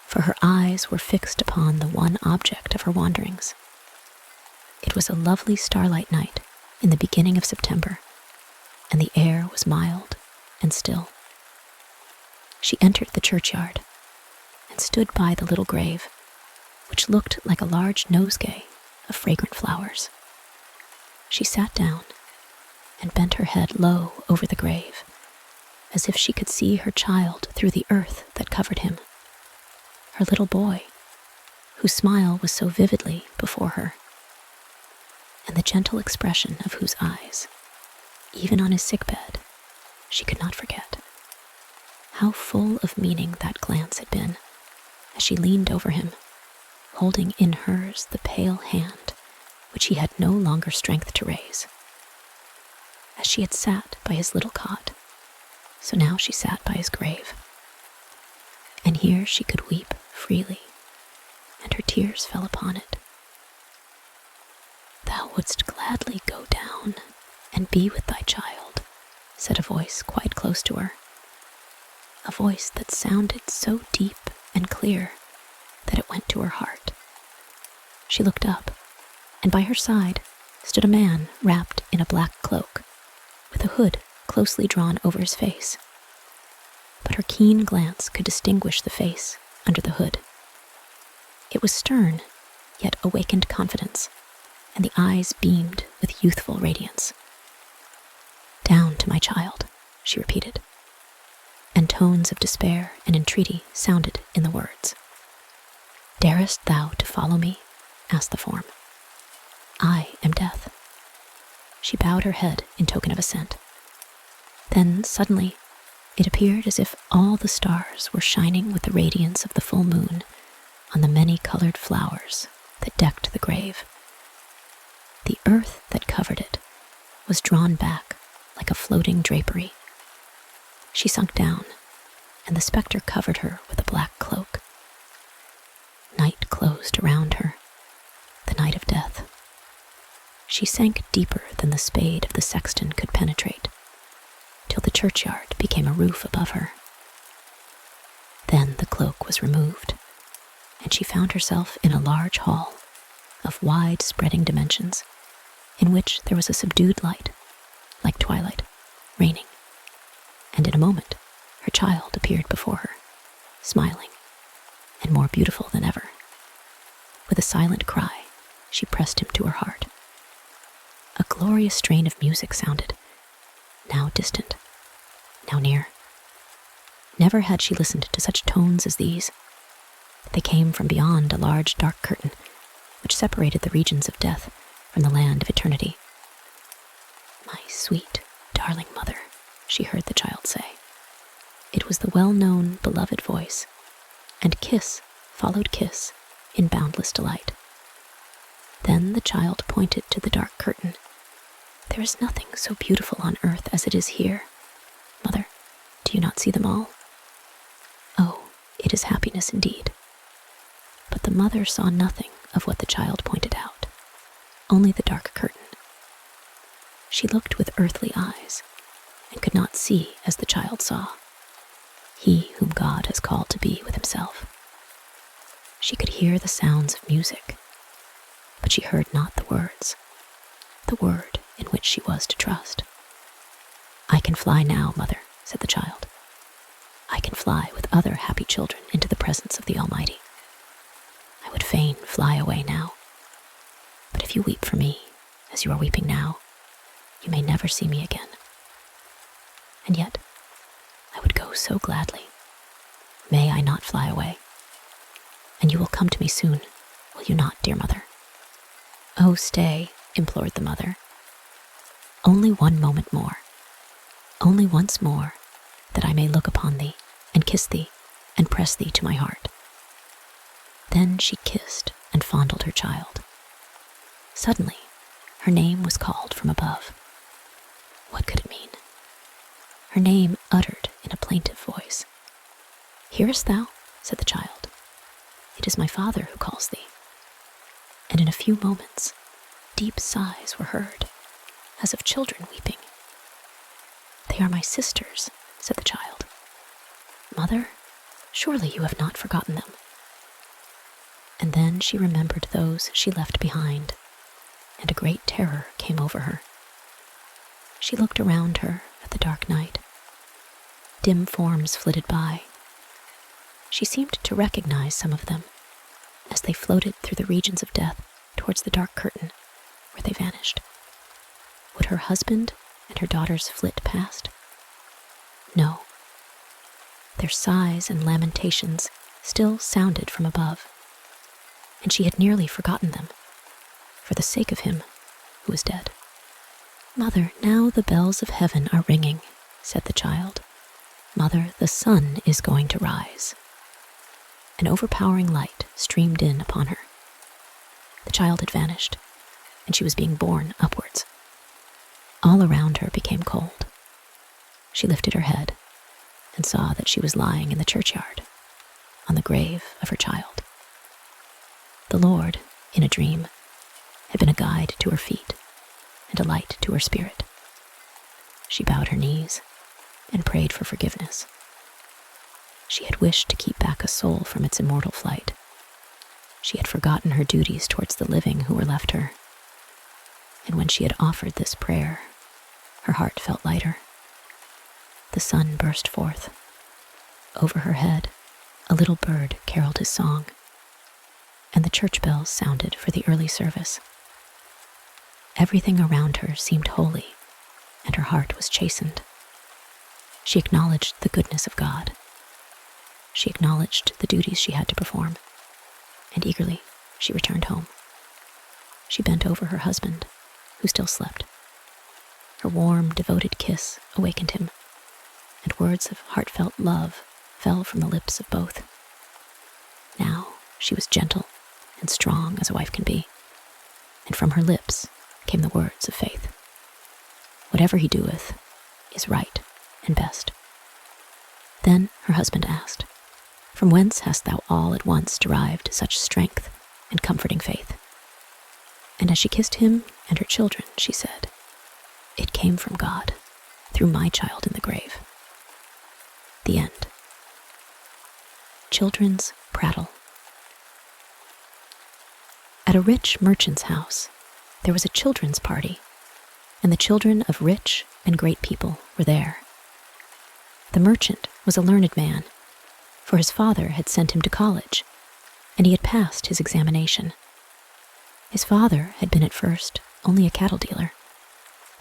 for her eyes were fixed upon the one object of her wanderings. It was a lovely starlight night in the beginning of September, and the air was mild and still. She entered the churchyard and stood by the little grave, which looked like a large nosegay of fragrant flowers. She sat down and bent her head low over the grave, as if she could see her child through the earth that covered him, her little boy, whose smile was so vividly before her, and the gentle expression of whose eyes, even on his sickbed, she could not forget. How full of meaning that glance had been, as she leaned over him, holding in hers the pale hand which he had no longer strength to raise. As she had sat by his little cot, so now she sat by his grave. And here she could weep freely, and her tears fell upon it. "Thou wouldst gladly go down and be with thy child," said a voice quite close to her, a voice that sounded so deep and clear that it went to her heart. She looked up, and by her side stood a man wrapped in a black cloak, with a hood closely drawn over his face. But her keen glance could distinguish the face under the hood. It was stern, yet awakened confidence, and the eyes beamed with youthful radiance. "Down to my child," she repeated, and tones of despair and entreaty sounded in the words. "Darest thou to follow me?" asked the form. "I am death." She bowed her head in token of assent. Then, suddenly, it appeared as if all the stars were shining with the radiance of the full moon on the many-colored flowers that decked the grave. The earth that covered it was drawn back like a floating drapery. She sunk down, and the specter covered her with a black cloak. Night closed around her, the night of death. She sank deeper than the spade of the sexton could penetrate, till the churchyard became a roof above her. Then the cloak was removed, and she found herself in a large hall of wide-spreading dimensions, in which there was a subdued light, like twilight, reigning. And in a moment, her child appeared before her, smiling, and more beautiful than ever. With a silent cry, she pressed him to her heart. A glorious strain of music sounded, now distant, now near. Never had she listened to such tones as these. They came from beyond a large dark curtain, which separated the regions of death from the land of eternity. "My sweet, darling mother," she heard the child say. It was the well-known, beloved voice, and kiss followed kiss in boundless delight. Then the child pointed to the dark curtain. "There is nothing so beautiful on earth as it is here. Mother, do you not see them all? Oh, it is happiness indeed." But the mother saw nothing of what the child pointed out, only the dark curtain. She looked with earthly eyes, and could not see as the child saw, he whom God has called to be with himself. She could hear the sounds of music, but she heard not the words, the word in which she was to trust. "I can fly now, mother," said the child. "I can fly with other happy children into the presence of the Almighty. I would fain fly away now. But if you weep for me, as you are weeping now, you may never see me again. And yet, I would go so gladly. May I not fly away? And you will come to me soon, will you not, dear mother?" "Oh, stay," implored the mother. "Only one moment more. Only once more, that I may look upon thee, and kiss thee, and press thee to my heart." Then she kissed and fondled her child. Suddenly, her name was called from above. What could it mean? Her name uttered in a plaintive voice. "Hearest thou?" said the child. "It is my father who calls thee." And in a few moments, deep sighs were heard, as of children weeping. "They are my sisters," said the child. "Mother, surely you have not forgotten them." And then she remembered those she left behind, and a great terror came over her. She looked around her at the dark night. Dim forms flitted by. She seemed to recognize some of them, as they floated through the regions of death towards the dark curtain, where they vanished. Would her husband and her daughters flit past? No. Their sighs and lamentations still sounded from above, and she had nearly forgotten them, for the sake of him who was dead. "Mother, now the bells of heaven are ringing," said the child. "Mother, the sun is going to rise." An overpowering light streamed in upon her. The child had vanished, and she was being borne upwards. All around her became cold. She lifted her head and saw that she was lying in the churchyard, on the grave of her child. The Lord, in a dream, had been a guide to her feet and a light to her spirit. She bowed her knees and prayed for forgiveness. She had wished to keep back a soul from its immortal flight. She had forgotten her duties towards the living who were left her. And when she had offered this prayer, her heart felt lighter. The sun burst forth. Over her head, a little bird caroled his song, and the church bells sounded for the early service. Everything around her seemed holy, and her heart was chastened. She acknowledged the goodness of God. She acknowledged the duties she had to perform, and eagerly she returned home. She bent over her husband, who still slept. Her warm, devoted kiss awakened him, and words of heartfelt love fell from the lips of both. Now she was gentle and strong as a wife can be, and from her lips came the words of faith. Whatever he doeth is right and best. Then her husband asked, "From whence hast thou all at once derived such strength and comforting faith?" And as she kissed him and her children, she said, "It came from God, through my child in the grave." The end. Children's Prattle. At a rich merchant's house, there was a children's party, and the children of rich and great people were there. The merchant was a learned man, for his father had sent him to college, and he had passed his examination. His father had been at first only a cattle dealer,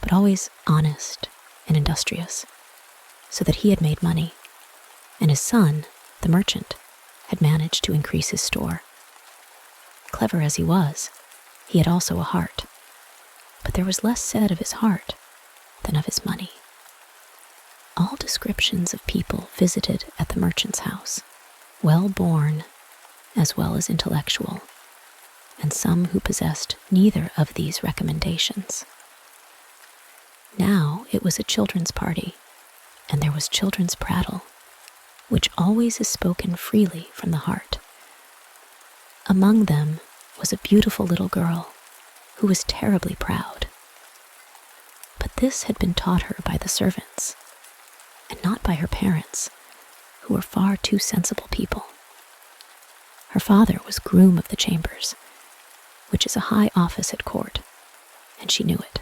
but always honest and industrious, so that he had made money, and his son, the merchant, had managed to increase his store. Clever as he was, he had also a heart, but there was less said of his heart than of his money. All descriptions of people visited at the merchant's house, well-born as well as intellectual, and some who possessed neither of these recommendations. Now it was a children's party, and there was children's prattle, which always is spoken freely from the heart. Among them was a beautiful little girl who was terribly proud. But this had been taught her by the servants, and not by her parents, who were far too sensible people. Her father was groom of the chambers, which is a high office at court, and she knew it.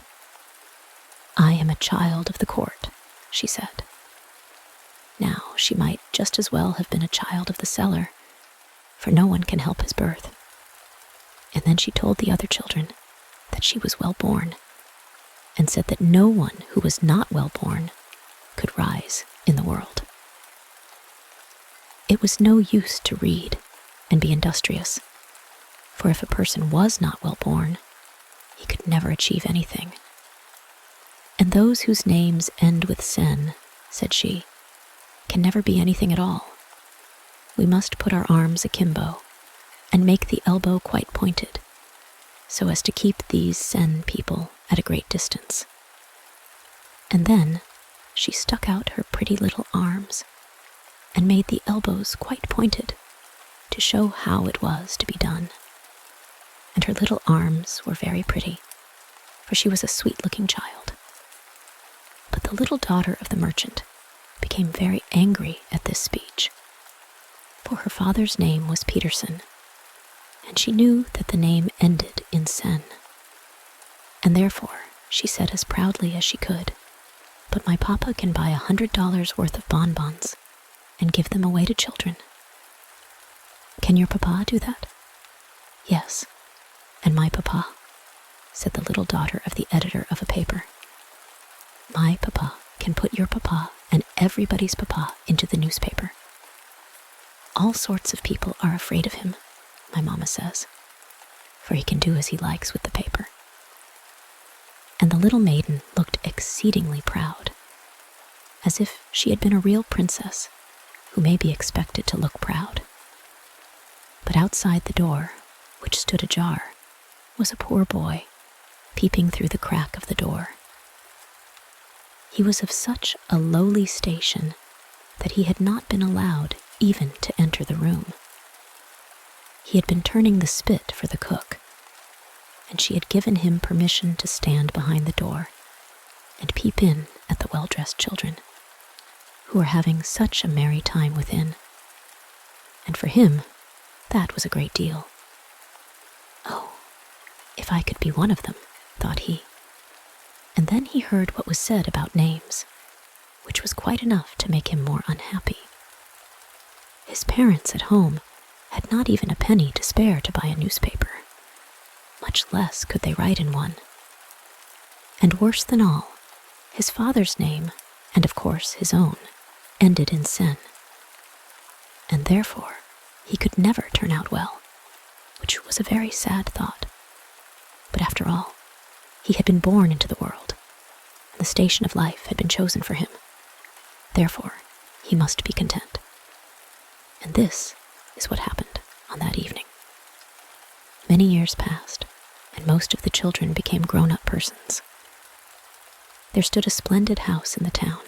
"I am a child of the court," she said. Now she might just as well have been a child of the cellar, for no one can help his birth. And then she told the other children that she was well born, and said that no one who was not well born could rise in the world. It was no use to read and be industrious, for if a person was not well born, he could never achieve anything. And those whose names end with sen, said she, can never be anything at all. We must put our arms akimbo and make the elbow quite pointed, so as to keep these sen people at a great distance. And then she stuck out her pretty little arms and made the elbows quite pointed to show how it was to be done. And her little arms were very pretty, for she was a sweet-looking child. But the little daughter of the merchant became very angry at this speech, for her father's name was Peterson, and she knew that the name ended in sen. And therefore she said as proudly as she could, "But my papa can buy $100 worth of bonbons and give them away to children." "Can your papa do that?" "Yes, and my papa," said the little daughter of the editor of a paper. "My papa can put your papa and everybody's papa into the newspaper. All sorts of people are afraid of him, my mamma says, for he can do as he likes with the paper." And the little maiden looked exceedingly proud, as if she had been a real princess who may be expected to look proud. But outside the door, which stood ajar, was a poor boy, peeping through the crack of the door. He was of such a lowly station that he had not been allowed even to enter the room. He had been turning the spit for the cook, and she had given him permission to stand behind the door and peep in at the well-dressed children, who were having such a merry time within and for him, that was a great deal. Oh, if I could be one of them, thought he. And then he heard what was said about names, which was quite enough to make him more unhappy. His parents at home had not even a penny to spare to buy a newspaper. Much less could they write in one. And worse than all, his father's name, and of course his own, ended in sen. And therefore, he could never turn out well, which was a very sad thought. But after all, he had been born into the world, and the station of life had been chosen for him. Therefore, he must be content. And this is what happened on that evening. Many years passed, and most of the children became grown-up persons. There stood a splendid house in the town,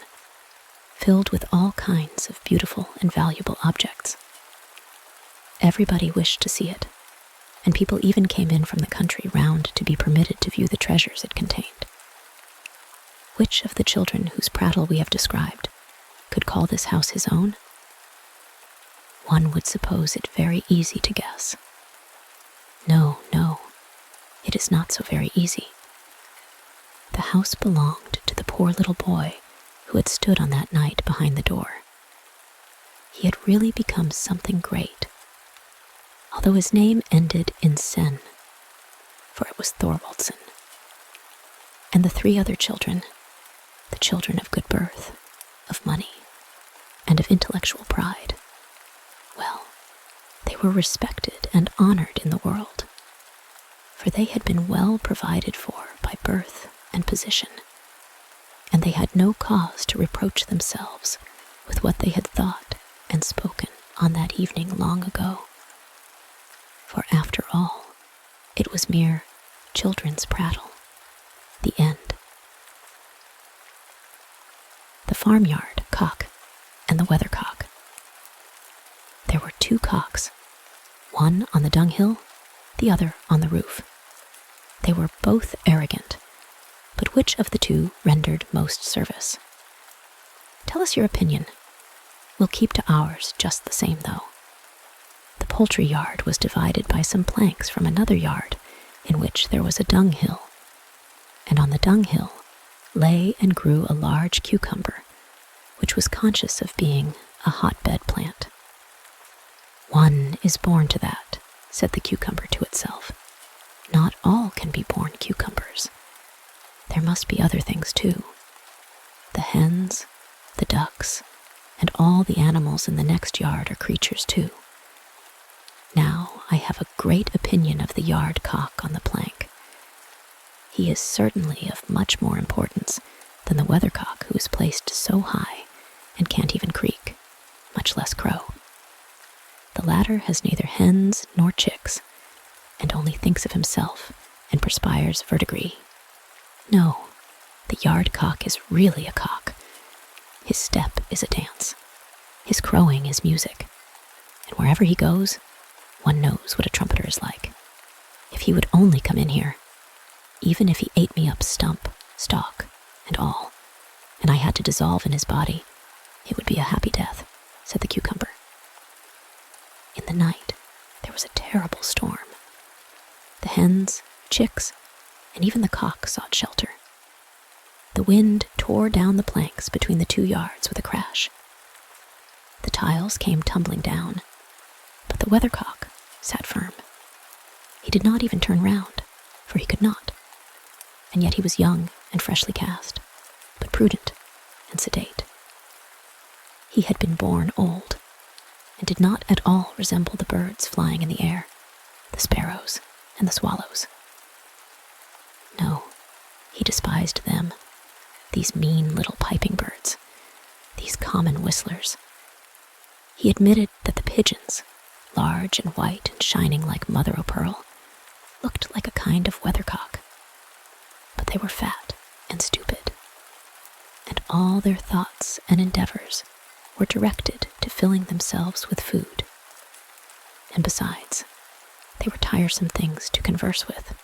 filled with all kinds of beautiful and valuable objects. Everybody wished to see it, and people even came in from the country round to be permitted to view the treasures it contained. Which of the children whose prattle we have described could call this house his own? One would suppose it very easy to guess. No, it is not so very easy. The house belonged to the poor little boy who had stood on that night behind the door. He had really become something great, although his name ended in sen, for it was Thorwaldsen. And the three other children, the children of good birth, of money, and of intellectual pride, well, they were respected and honored in the world, for they had been well provided for by birth and position, and they had no cause to reproach themselves with what they had thought and spoken on that evening long ago. For after all, it was mere children's prattle, the end. The farmyard cock and the weathercock. There were two cocks, one on the dunghill, the other on the roof. They were both arrogant, but which of the two rendered most service? Tell us your opinion. We'll keep to ours just the same, though. The poultry yard was divided by some planks from another yard in which there was a dunghill, and on the dunghill lay and grew a large cucumber, which was conscious of being a hotbed plant. One is born to that, said the cucumber to itself. Not all can be born cucumbers. There must be other things too. The hens, the ducks, and all the animals in the next yard are creatures too. Now I have a great opinion of the yard cock on the plank. He is certainly of much more importance than the weathercock who is placed so high and can't even creak, much less crow. The latter has neither hens nor chicks, and only thinks of himself and perspires verdigris. No, the yard cock is really a cock. His step is a dance. His crowing is music. And wherever he goes, one knows what a trumpeter is like. If he would only come in here, even if he ate me up stump, stalk, and all, and I had to dissolve in his body, it would be a happy death, said the cucumber. In the night, there was a terrible storm. The hens, chicks, and even the cock sought shelter. The wind tore down the planks between the 2 yards with a crash. The tiles came tumbling down, but the weathercock sat firm. He did not even turn round, for he could not, and yet he was young and freshly cast, but prudent and sedate. He had been born old, and did not at all resemble the birds flying in the air, the sparrows and the swallows. No, he despised them, these mean little piping birds, these common whistlers. He admitted that the pigeons, large and white and shining like mother-o'-pearl, looked like a kind of weathercock, but they were fat and stupid, and all their thoughts and endeavors were directed to filling themselves with food. And besides, they were tiresome things to converse with.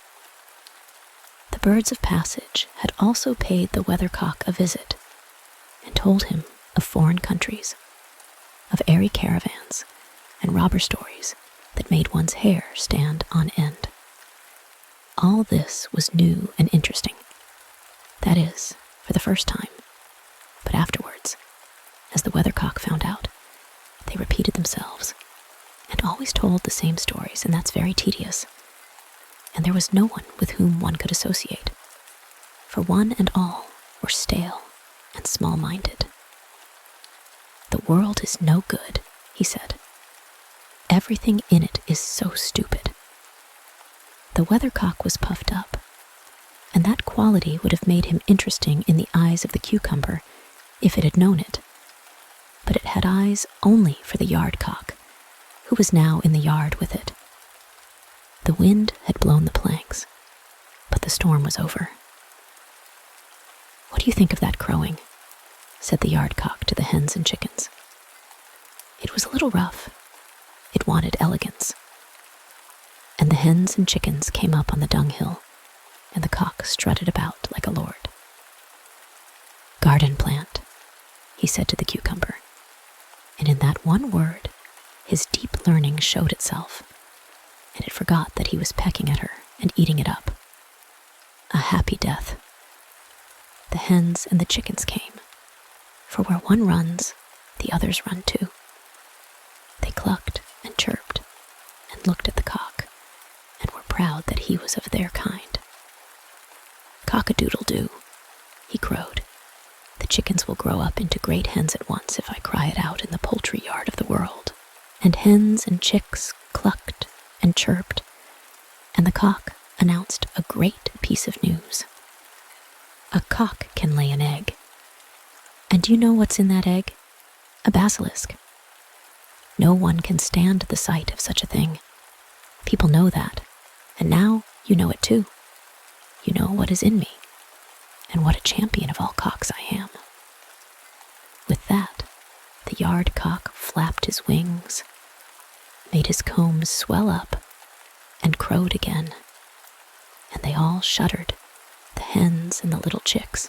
The birds of passage had also paid the weathercock a visit, and told him of foreign countries, of airy caravans, and robber stories that made one's hair stand on end. All this was new and interesting. That is, for the first time. But afterwards, as the weathercock found out, they repeated themselves and always told the same stories, and that's very tedious. And there was no one with whom one could associate, for one and all were stale and small-minded. "The world is no good," he said. "Everything in it is so stupid." The weathercock was puffed up, and that quality would have made him interesting in the eyes of the cucumber if it had known it. But it had eyes only for the yard-cock, who was now in the yard with it. The wind had blown the planks, but the storm was over. "What do you think of that crowing?" said the yard-cock to the hens and chickens. It was a little rough. It wanted elegance. And the hens and chickens came up on the dunghill, and the cock strutted about like a lord. "Garden plant," he said to the cucumber, and in that one word his deep learning showed itself, and it forgot that he was pecking at her and eating it up. A happy death. The hens and the chickens came, for where one runs, the others run too. They clucked and chirped and looked at the cock, and were proud that he was of their kind. "Cock-a-doodle-doo," he crowed. "The chickens will grow up into great hens at once if I cry it out in the poultry yard of the world." And hens and chicks clucked and chirped, and the cock announced a great piece of news. A cock can lay an egg. And do you know what's in that egg? A basilisk. No one can stand the sight of such a thing. People know that, and now you know it too. You know what is in me, and what a champion of all cocks I am. With that, the yard cock flapped his wings, made his combs swell up, and crowed again. And they all shuddered, the hens and the little chicks,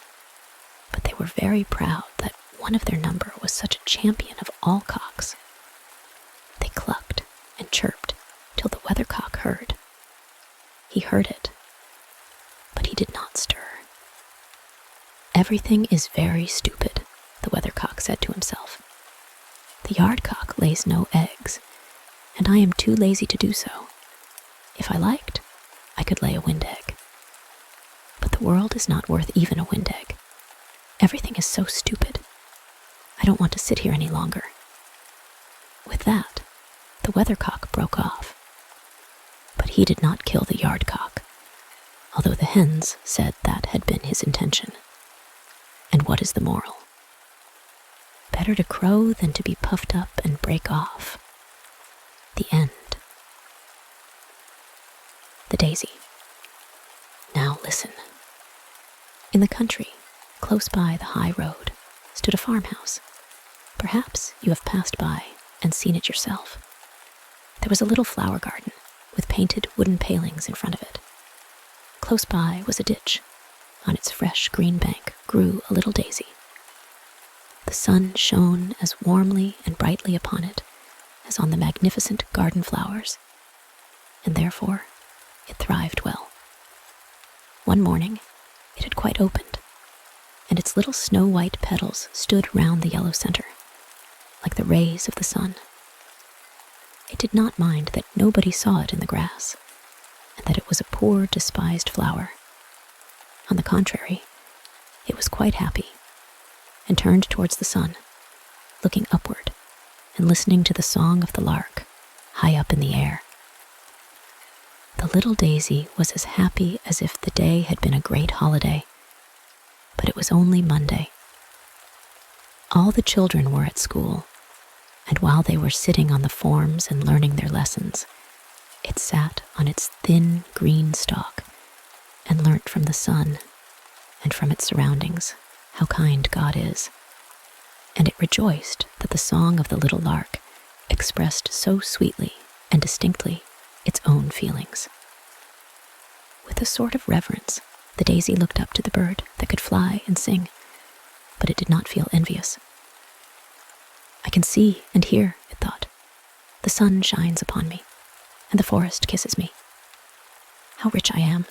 but they were very proud that one of their number was such a champion of all cocks. They clucked and chirped till the weathercock heard. He heard it, but he did not stir. "Everything is very stupid," the weathercock said to himself. "The yardcock lays no eggs, and I am too lazy to do so. If I liked, I could lay a wind egg. But the world is not worth even a wind egg. Everything is so stupid. I don't want to sit here any longer." With that, the weathercock broke off. But he did not kill the yardcock, although the hens said that had been his intention. And what is the moral? Better to crow than to be puffed up and break off. The end. The daisy. Now listen. In the country, close by the high road, stood a farmhouse. Perhaps you have passed by and seen it yourself. There was a little flower garden with painted wooden palings in front of it. Close by was a ditch. On its fresh green bank grew a little daisy. The sun shone as warmly and brightly upon it as on the magnificent garden flowers, and therefore it thrived well. One morning it had quite opened, and its little snow-white petals stood round the yellow center, like the rays of the sun. It did not mind that nobody saw it in the grass, and that it was a poor, despised flower. On the contrary, it was quite happy, and turned towards the sun, looking upward and listening to the song of the lark high up in the air. The little daisy was as happy as if the day had been a great holiday, but it was only Monday. All the children were at school, and while they were sitting on the forms and learning their lessons, it sat on its thin green stalk and learnt from the sun and from its surroundings how kind God is. And it rejoiced that the song of the little lark expressed so sweetly and distinctly its own feelings. With a sort of reverence, the daisy looked up to the bird that could fly and sing, but it did not feel envious. "I can see and hear," it thought, The sun shines upon me, and the forest kisses me. How rich I am.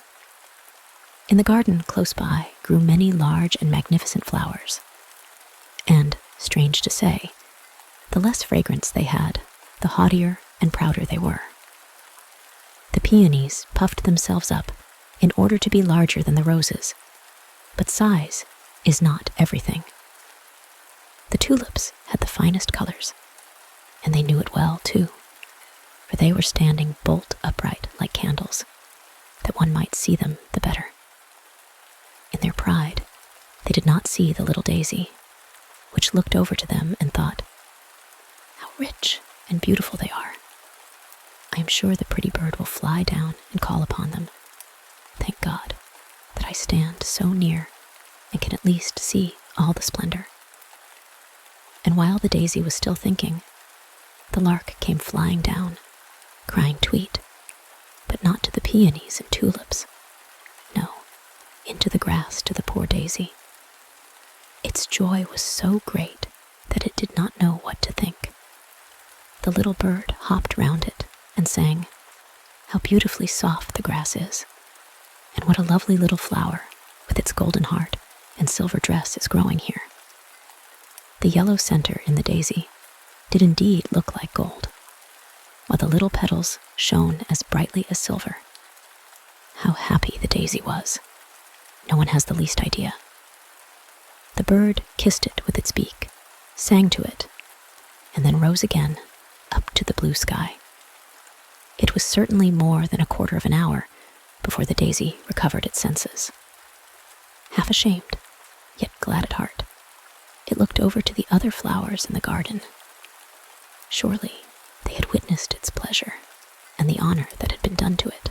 In the garden close by grew many large and magnificent flowers. And, strange to say, the less fragrance they had, the haughtier and prouder they were. The peonies puffed themselves up in order to be larger than the roses, but size is not everything. The tulips had the finest colors, and they knew it well, too, for they were standing bolt upright like candles, that one might see them the better. In their pride, they did not see the little daisy, which looked over to them and thought, "How rich and beautiful they are. I am sure the pretty bird will fly down and call upon them. Thank God that I stand so near and can at least see all the splendor." And while the daisy was still thinking, the lark came flying down, crying tweet, but not to the peonies and tulips. No, into the grass to the poor daisy. Its joy was so great that it did not know what to think. The little bird hopped round it and sang, "How beautifully soft the grass is, and what a lovely little flower with its golden heart and silver dress is growing here." The yellow center in the daisy did indeed look like gold, while the little petals shone as brightly as silver. How happy the daisy was! No one has the least idea. The bird kissed it with its beak, sang to it, and then rose again up to the blue sky. It was certainly more than a quarter of an hour before the daisy recovered its senses. Half ashamed, yet glad at heart, it looked over to the other flowers in the garden. Surely they had witnessed its pleasure and the honor that had been done to it.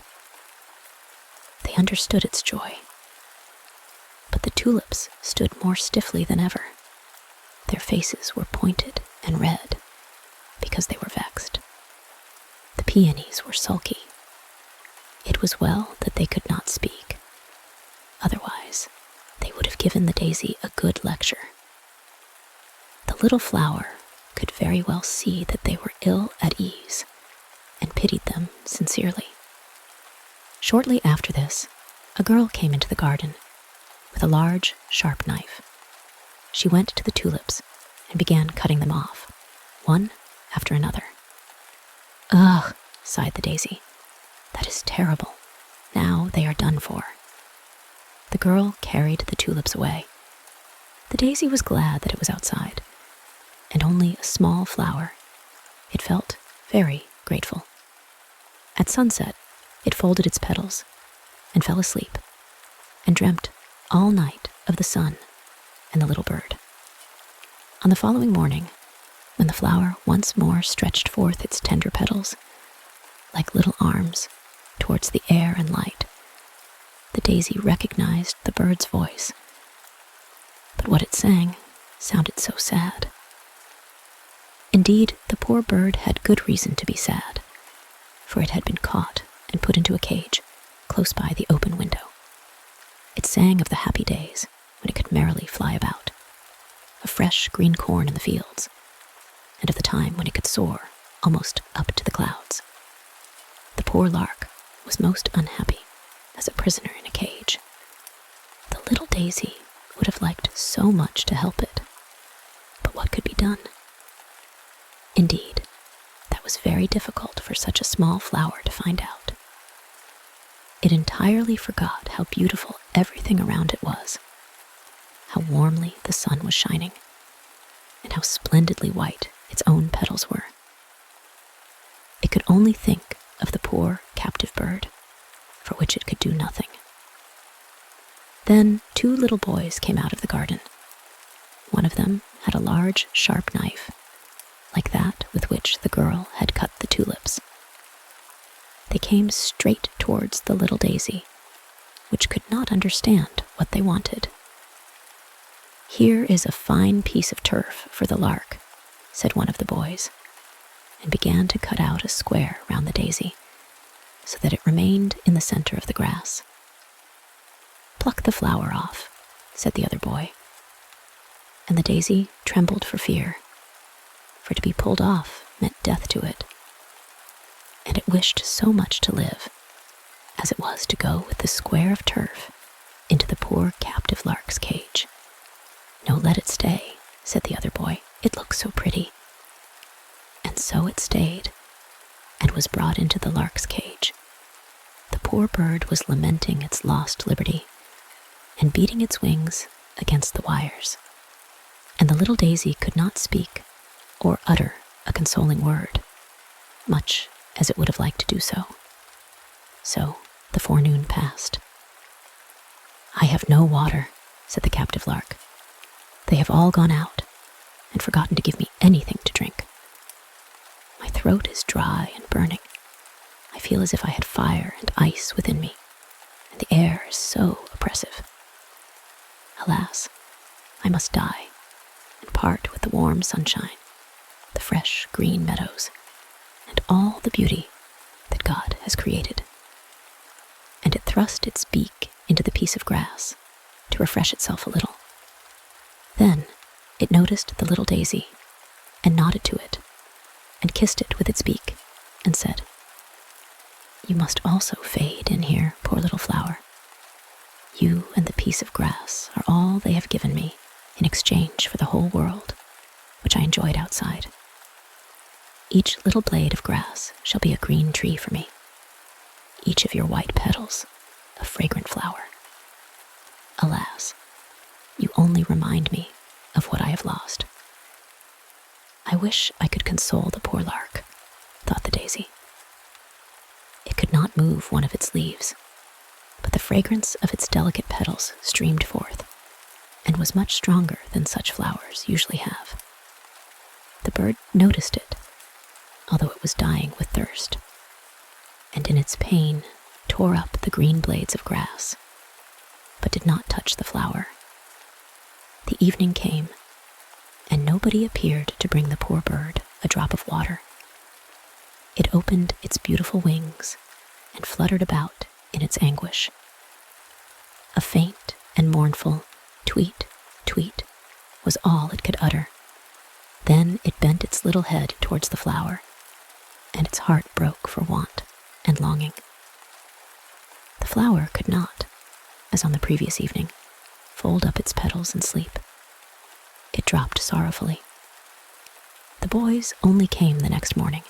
They understood its joy. But the tulips stood more stiffly than ever. Their faces were pointed and red because they were vexed. The peonies were sulky. It was well that they could not speak. Otherwise, they would have given the daisy a good lecture. The little flower could very well see that they were ill at ease and pitied them sincerely. Shortly after this, a girl came into the garden with a large, sharp knife. She went to the tulips and began cutting them off, one after another. "Ugh," sighed the daisy. "That is terrible. Now they are done for." The girl carried the tulips away. The daisy was glad that it was outside, and only a small flower. It felt very grateful. At sunset, it folded its petals and fell asleep, and dreamt all night of the sun and the little bird. On the following morning, when the flower once more stretched forth its tender petals, like little arms, towards the air and light, the daisy recognized the bird's voice. But what it sang sounded so sad. Indeed, the poor bird had good reason to be sad, for it had been caught and put into a cage close by the open window. It sang of the happy days when it could merrily fly about, of fresh green corn in the fields, and of the time when it could soar almost up to the clouds. The poor lark was most unhappy as a prisoner in a cage. The little daisy would have liked so much to help it, but what could be done? Indeed, that was very difficult for such a small flower to find out. It entirely forgot how beautiful everything around it was, how warmly the sun was shining, and how splendidly white its own petals were. It could only think of the poor captive bird, for which it could do nothing. Then 2 little boys came out of the garden. One of them had a large, sharp knife, like that with which the girl had cut the tulips. They came straight towards the little daisy, which could not understand what they wanted. "Here is a fine piece of turf for the lark," said one of the boys, and began to cut out a square round the daisy, so that it remained in the center of the grass. "Pluck the flower off," said the other boy, and the daisy trembled for fear, for to be pulled off meant death to it and it wished so much to live, as it was to go with the square of turf into the poor captive lark's cage. "No, let it stay," said the other boy. "It looks so pretty." And so it stayed, and was brought into the lark's cage. The poor bird was lamenting its lost liberty, and beating its wings against the wires. And the little daisy could not speak or utter a consoling word, much as it would have liked to do so. So the forenoon passed. "I have no water," said the captive lark. "They have all gone out and forgotten to give me anything to drink. My throat is dry and burning. I feel as if I had fire and ice within me, and the air is so oppressive. Alas, I must die and part with the warm sunshine, the fresh green meadows, and all the beauty that God has created." And it thrust its beak into the piece of grass to refresh itself a little. Then it noticed the little daisy and nodded to it and kissed it with its beak and said, "You must also fade in here, poor little flower. You and the piece of grass are all they have given me in exchange for the whole world, which I enjoyed outside. Each little blade of grass shall be a green tree for me, each of your white petals a fragrant flower. Alas, you only remind me of what I have lost." "I wish I could console the poor lark," thought the daisy. It could not move one of its leaves, but the fragrance of its delicate petals streamed forth, and was much stronger than such flowers usually have. The bird noticed it, although it was dying with thirst, and in its pain tore up the green blades of grass, but did not touch the flower. The evening came, and nobody appeared to bring the poor bird a drop of water. It opened its beautiful wings and fluttered about in its anguish. A faint and mournful tweet, tweet was all it could utter. Then it bent its little head towards the flower, and its heart broke for want and longing. The flower could not, as on the previous evening, fold up its petals and sleep. It dropped sorrowfully. The boys only came the next morning.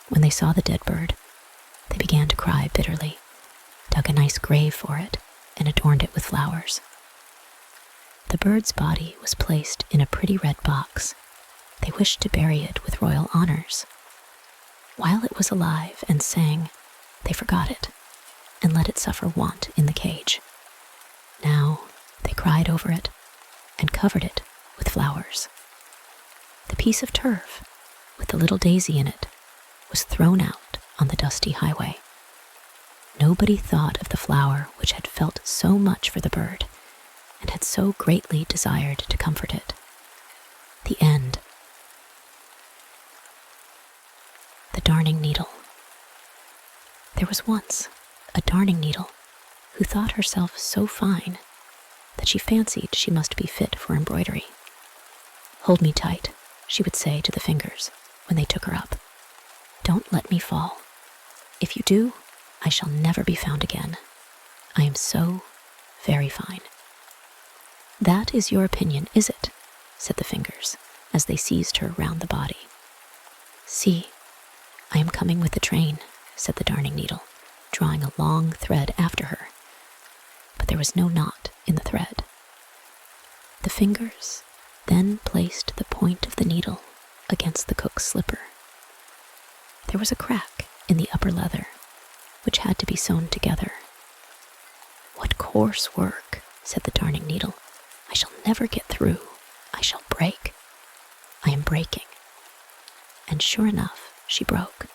When they saw the dead bird, they began to cry bitterly, dug a nice grave for it, and adorned it with flowers. The bird's body was placed in a pretty red box. They wished to bury it with royal honors. While it was alive and sang, they forgot it and let it suffer want in the cage. Now they cried over it and covered it with flowers. The piece of turf, with the little daisy in it, was thrown out on the dusty highway. Nobody thought of the flower which had felt so much for the bird and had so greatly desired to comfort it. The end. The darning needle. There was once a darning needle who thought herself so fine that she fancied she must be fit for embroidery. "Hold me tight," she would say to the fingers when they took her up. "Don't let me fall. If you do, I shall never be found again. I am so very fine." "That is your opinion, is it?" said the fingers, as they seized her round the body. "See, I am coming with the train," said the darning needle, drawing a long thread after her. But there was no knot in the thread. The fingers then placed the point of the needle against the cook's slipper. There was a crack in the upper leather, which had to be sewn together. "What coarse work," said the darning needle. "I shall never get through. I shall break. I am breaking." And sure enough, she broke.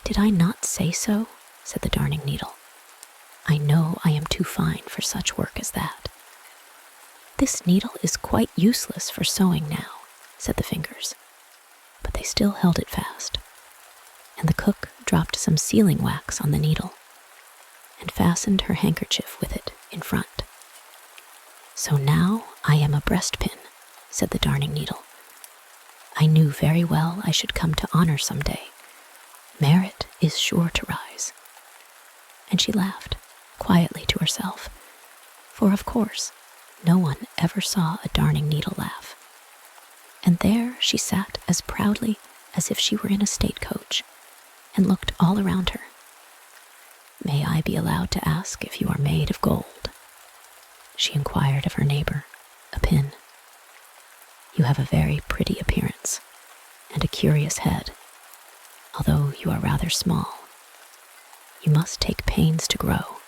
"Did I not say so?" said the darning needle. "I know I am too fine for such work as that." "This needle is quite useless for sewing now," said the fingers, but they still held it fast. And the cook dropped some sealing wax on the needle and fastened her handkerchief with it in front. "So now I am a breastpin," said the darning needle. "I knew very well I should come to honor some day, merit is sure to rise. And she laughed, quietly to herself, for of course, no one ever saw a darning needle laugh. And there she sat as proudly as if she were in a stagecoach, and looked all around her. "May I be allowed to ask if you are made of gold?" she inquired of her neighbor, a pin. "You have a very pretty appearance, and a curious head, although you are rather small. You must take pains to grow,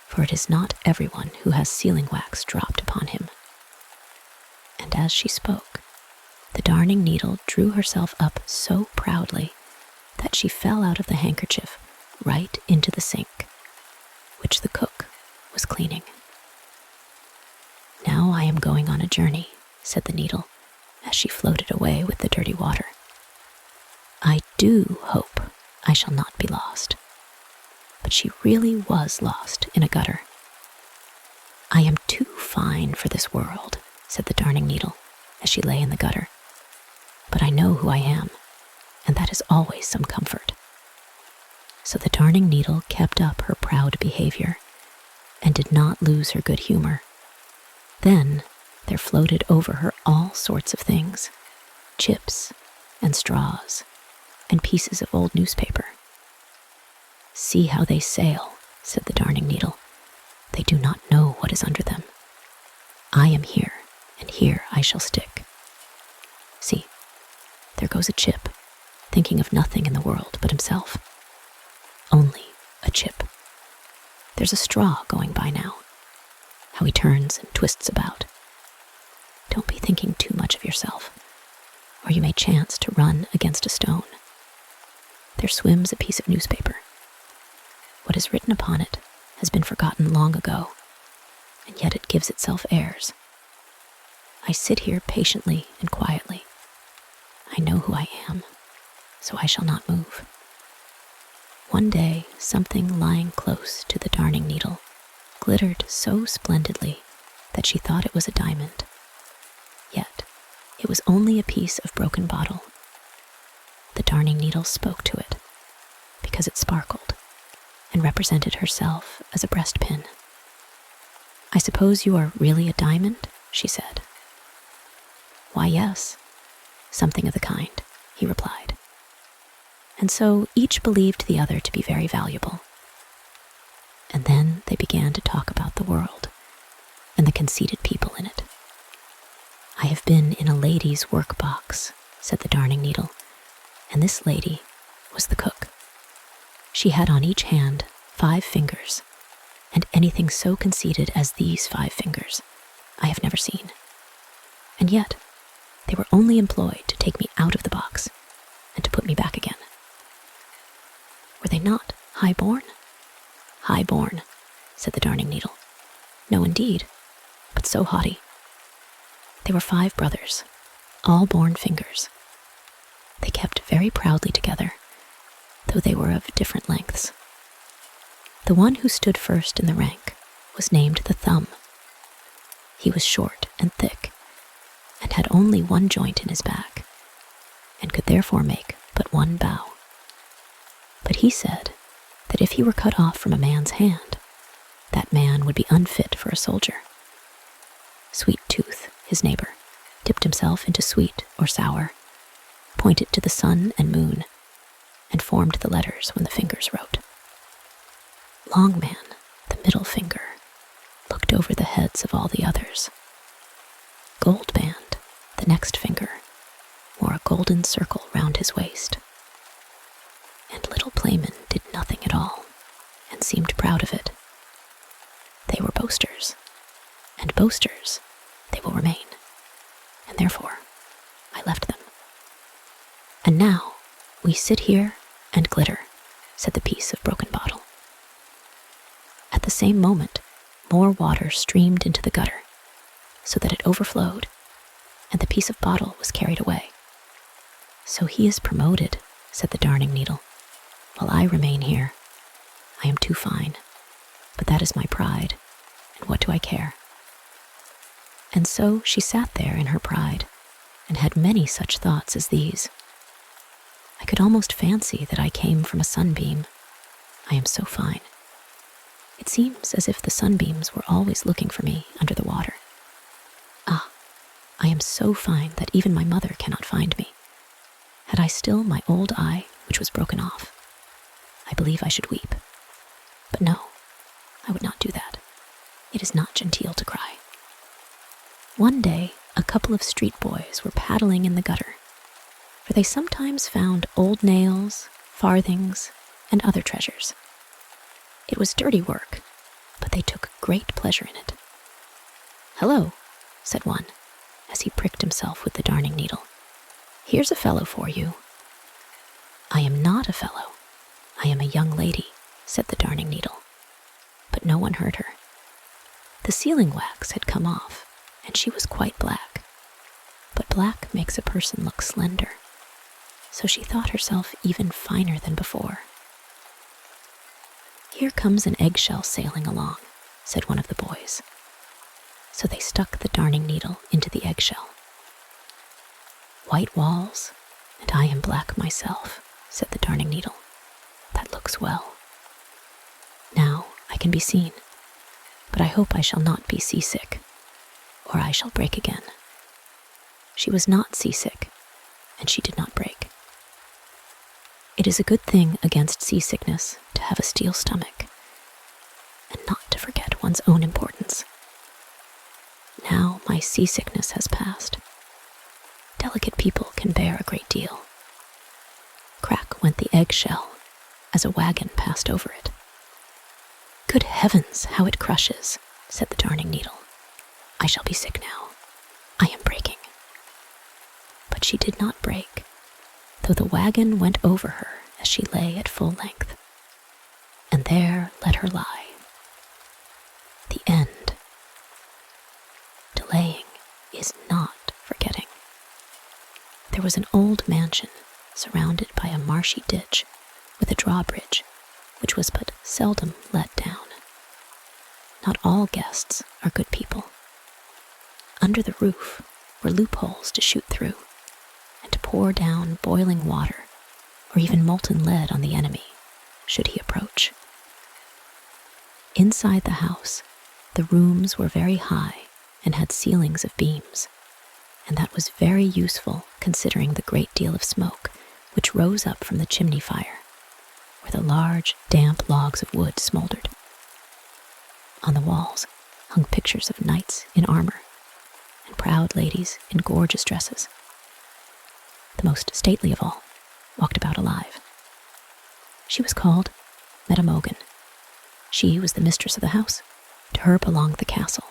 for it is not everyone who has sealing wax dropped upon him." And as she spoke, the darning needle drew herself up so proudly that she fell out of the handkerchief right into the sink, which the cook was cleaning. "Now I am going on a journey," said the needle, as she floated away with the dirty water. "I do hope I shall not be lost." But she really was lost in a gutter. "I am too fine for this world," said the darning needle, as she lay in the gutter. "But I know who I am, and that is always some comfort." So the darning needle kept up her proud behavior, and did not lose her good humor. Then there floated over her all sorts of things, chips and straws and pieces of old newspaper. "See how they sail," said the darning needle. "They do not know what is under them. I am here, and here I shall stick. See, there goes a chip, thinking of nothing in the world but himself. Only a chip. There's a straw going by now. How he turns and twists about. Don't be thinking too much of yourself, or you may chance to run against a stone. There swims a piece of newspaper. What is written upon it has been forgotten long ago, and yet it gives itself airs. I sit here patiently and quietly. I know who I am, so I shall not move." One day, something lying close to the darning needle glittered so splendidly that she thought it was a diamond. Yet, it was only a piece of broken bottle. The darning needle spoke to it, because it sparkled, and represented herself as a breastpin. "I suppose you are really a diamond?" she said. "Why, yes, something of the kind," he replied. And so each believed the other to be very valuable. And then they began to talk about the world, and the conceited people in it. "I have been in a lady's work box," said the darning needle, and this lady was the cook. She had on each hand 5 fingers, and anything so conceited as these 5 fingers I have never seen. And yet they were only employed to take me out of the box and to put me back again. Were they not high-born? "High-born," said the darning needle. "No, indeed, but so haughty. They were 5 brothers, all born fingers. They kept very proudly together, though they were of different lengths. The one who stood first in the rank was named the thumb. He was short and thick, and had only one joint in his back, and could therefore make but one bow. But he said that if he were cut off from a man's hand, that man would be unfit for a soldier. Sweet Tooth, his neighbor, dipped himself into sweet or sour, pointed to the sun and moon, and formed the letters when the fingers wrote. Long Man, the middle finger, looked over the heads of all the others. Gold Band, the next finger, wore a golden circle round his waist. And little Playman did nothing at all, and seemed proud of it. They were boasters, and boasters they will remain, and therefore I left them. And now we sit here and glitter, said the piece of broken bottle. At the same moment, more water streamed into the gutter, so that it overflowed, and the piece of bottle was carried away. So he is promoted, said the darning needle, while I remain here. I am too fine, but that is my pride, and what do I care? And so she sat there in her pride, and had many such thoughts as these. I could almost fancy that I came from a sunbeam. I am so fine. It seems as if the sunbeams were always looking for me under the water. Ah, I am so fine that even my mother cannot find me. Had I still my old eye, which was broken off, I believe I should weep. But no, I would not do that. It is not genteel to cry. One day, a couple of street boys were paddling in the gutter, for they sometimes found old nails, farthings, and other treasures. It was dirty work, but they took great pleasure in it. "Hello," said one, as he pricked himself with the darning needle. "Here's a fellow for you." "I am not a fellow. I am a young lady," said the darning needle. But no one heard her. The sealing wax had come off, and she was quite black. But black makes a person look slender, so she thought herself even finer than before. "Here comes an eggshell sailing along," said one of the boys. So they stuck the darning needle into the eggshell. "White walls, and I am black myself," said the darning needle. "That looks well. Now I can be seen, but I hope I shall not be seasick, or I shall break again." She was not seasick, and she did not break. It is a good thing against seasickness to have a steel stomach, and not to forget one's own importance. Now my seasickness has passed. Delicate people can bear a great deal. Crack went the eggshell as a wagon passed over it. "Good heavens, how it crushes," said the darning needle. "I shall be sick now. I am breaking." But she did not break, though the wagon went over her as she lay at full length. And there let her lie. The end. Delaying is not forgetting. There was an old mansion surrounded by a marshy ditch with a drawbridge, which was but seldom let down. Not all guests are good people. Under the roof were loopholes to shoot through, and to pour down boiling water or even molten lead on the enemy, should he approach. Inside the house, the rooms were very high and had ceilings of beams, and that was very useful considering the great deal of smoke which rose up from the chimney fire, where the large, damp logs of wood smoldered. On the walls hung pictures of knights in armor and proud ladies in gorgeous dresses. The most stately of all walked about alive. She was called Metamogin. She was the mistress of the house. To her belonged the castle.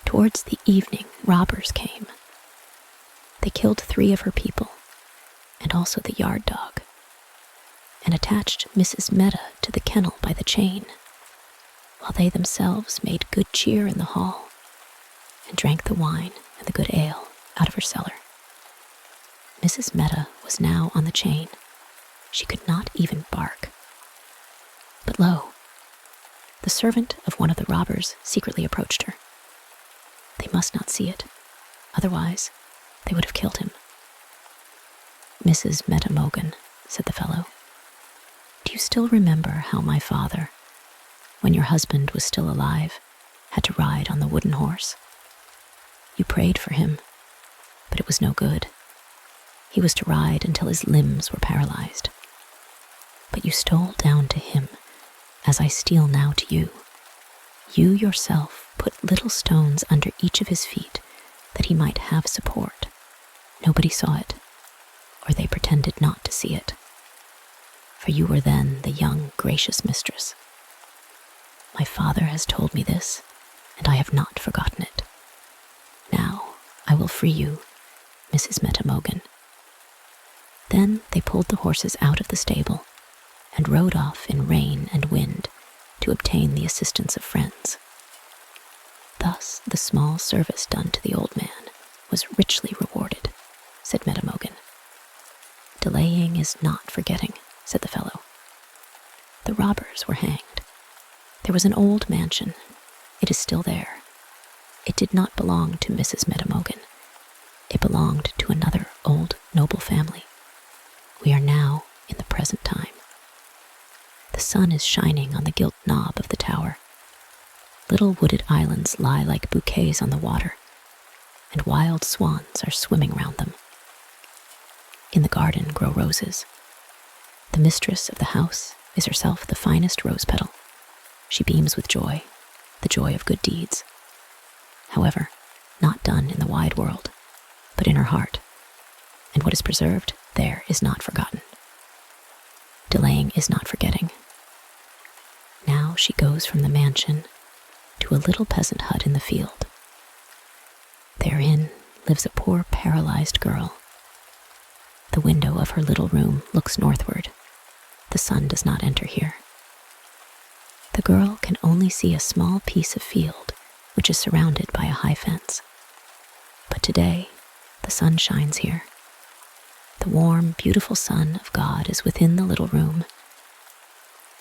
Towards the evening, robbers came. They killed 3 of her people, and also the yard dog, and attached Mrs. Meta to the kennel by the chain, while they themselves made good cheer in the hall, and drank the wine and the good ale out of her cellar. Mrs. Meta was now on the chain. She could not even bark. But lo, the servant of one of the robbers secretly approached her. They must not see it, otherwise they would have killed him. "Mrs. Metamogin," said the fellow, "do you still remember how my father, when your husband was still alive, had to ride on the wooden horse? You prayed for him, but it was no good. He was to ride until his limbs were paralyzed. But you stole down to him, as I steal now to you. You yourself put little stones under each of his feet, that he might have support. Nobody saw it, or they pretended not to see it. For you were then the young, gracious mistress. My father has told me this, and I have not forgotten it. Now I will free you, Mrs. Metamogin." Then they pulled the horses out of the stable and rode off in rain and wind to obtain the assistance of friends. Thus the small service done to the old man was richly rewarded, said Metamogin. "Delaying is not forgetting," said the fellow. The robbers were hanged. There was an old mansion. It is still there. It did not belong to Mrs. Metamogin. It belonged to another old noble family, We are now in the present time. The sun is shining on the gilt knob of the tower. Little wooded islands lie like bouquets on the water, and wild swans are swimming round them. In the garden grow roses. The mistress of the house is herself the finest rose petal. She beams with joy, the joy of good deeds. However, not done in the wide world, but in her heart. And what is preserved there is not forgotten. Delaying is not forgetting. Now she goes from the mansion to a little peasant hut in the field. Therein lives a poor paralyzed girl. The window of her little room looks northward. The sun does not enter here. The girl can only see a small piece of field which is surrounded by a high fence. But today, the sun shines here. The warm, beautiful sun of God is within the little room.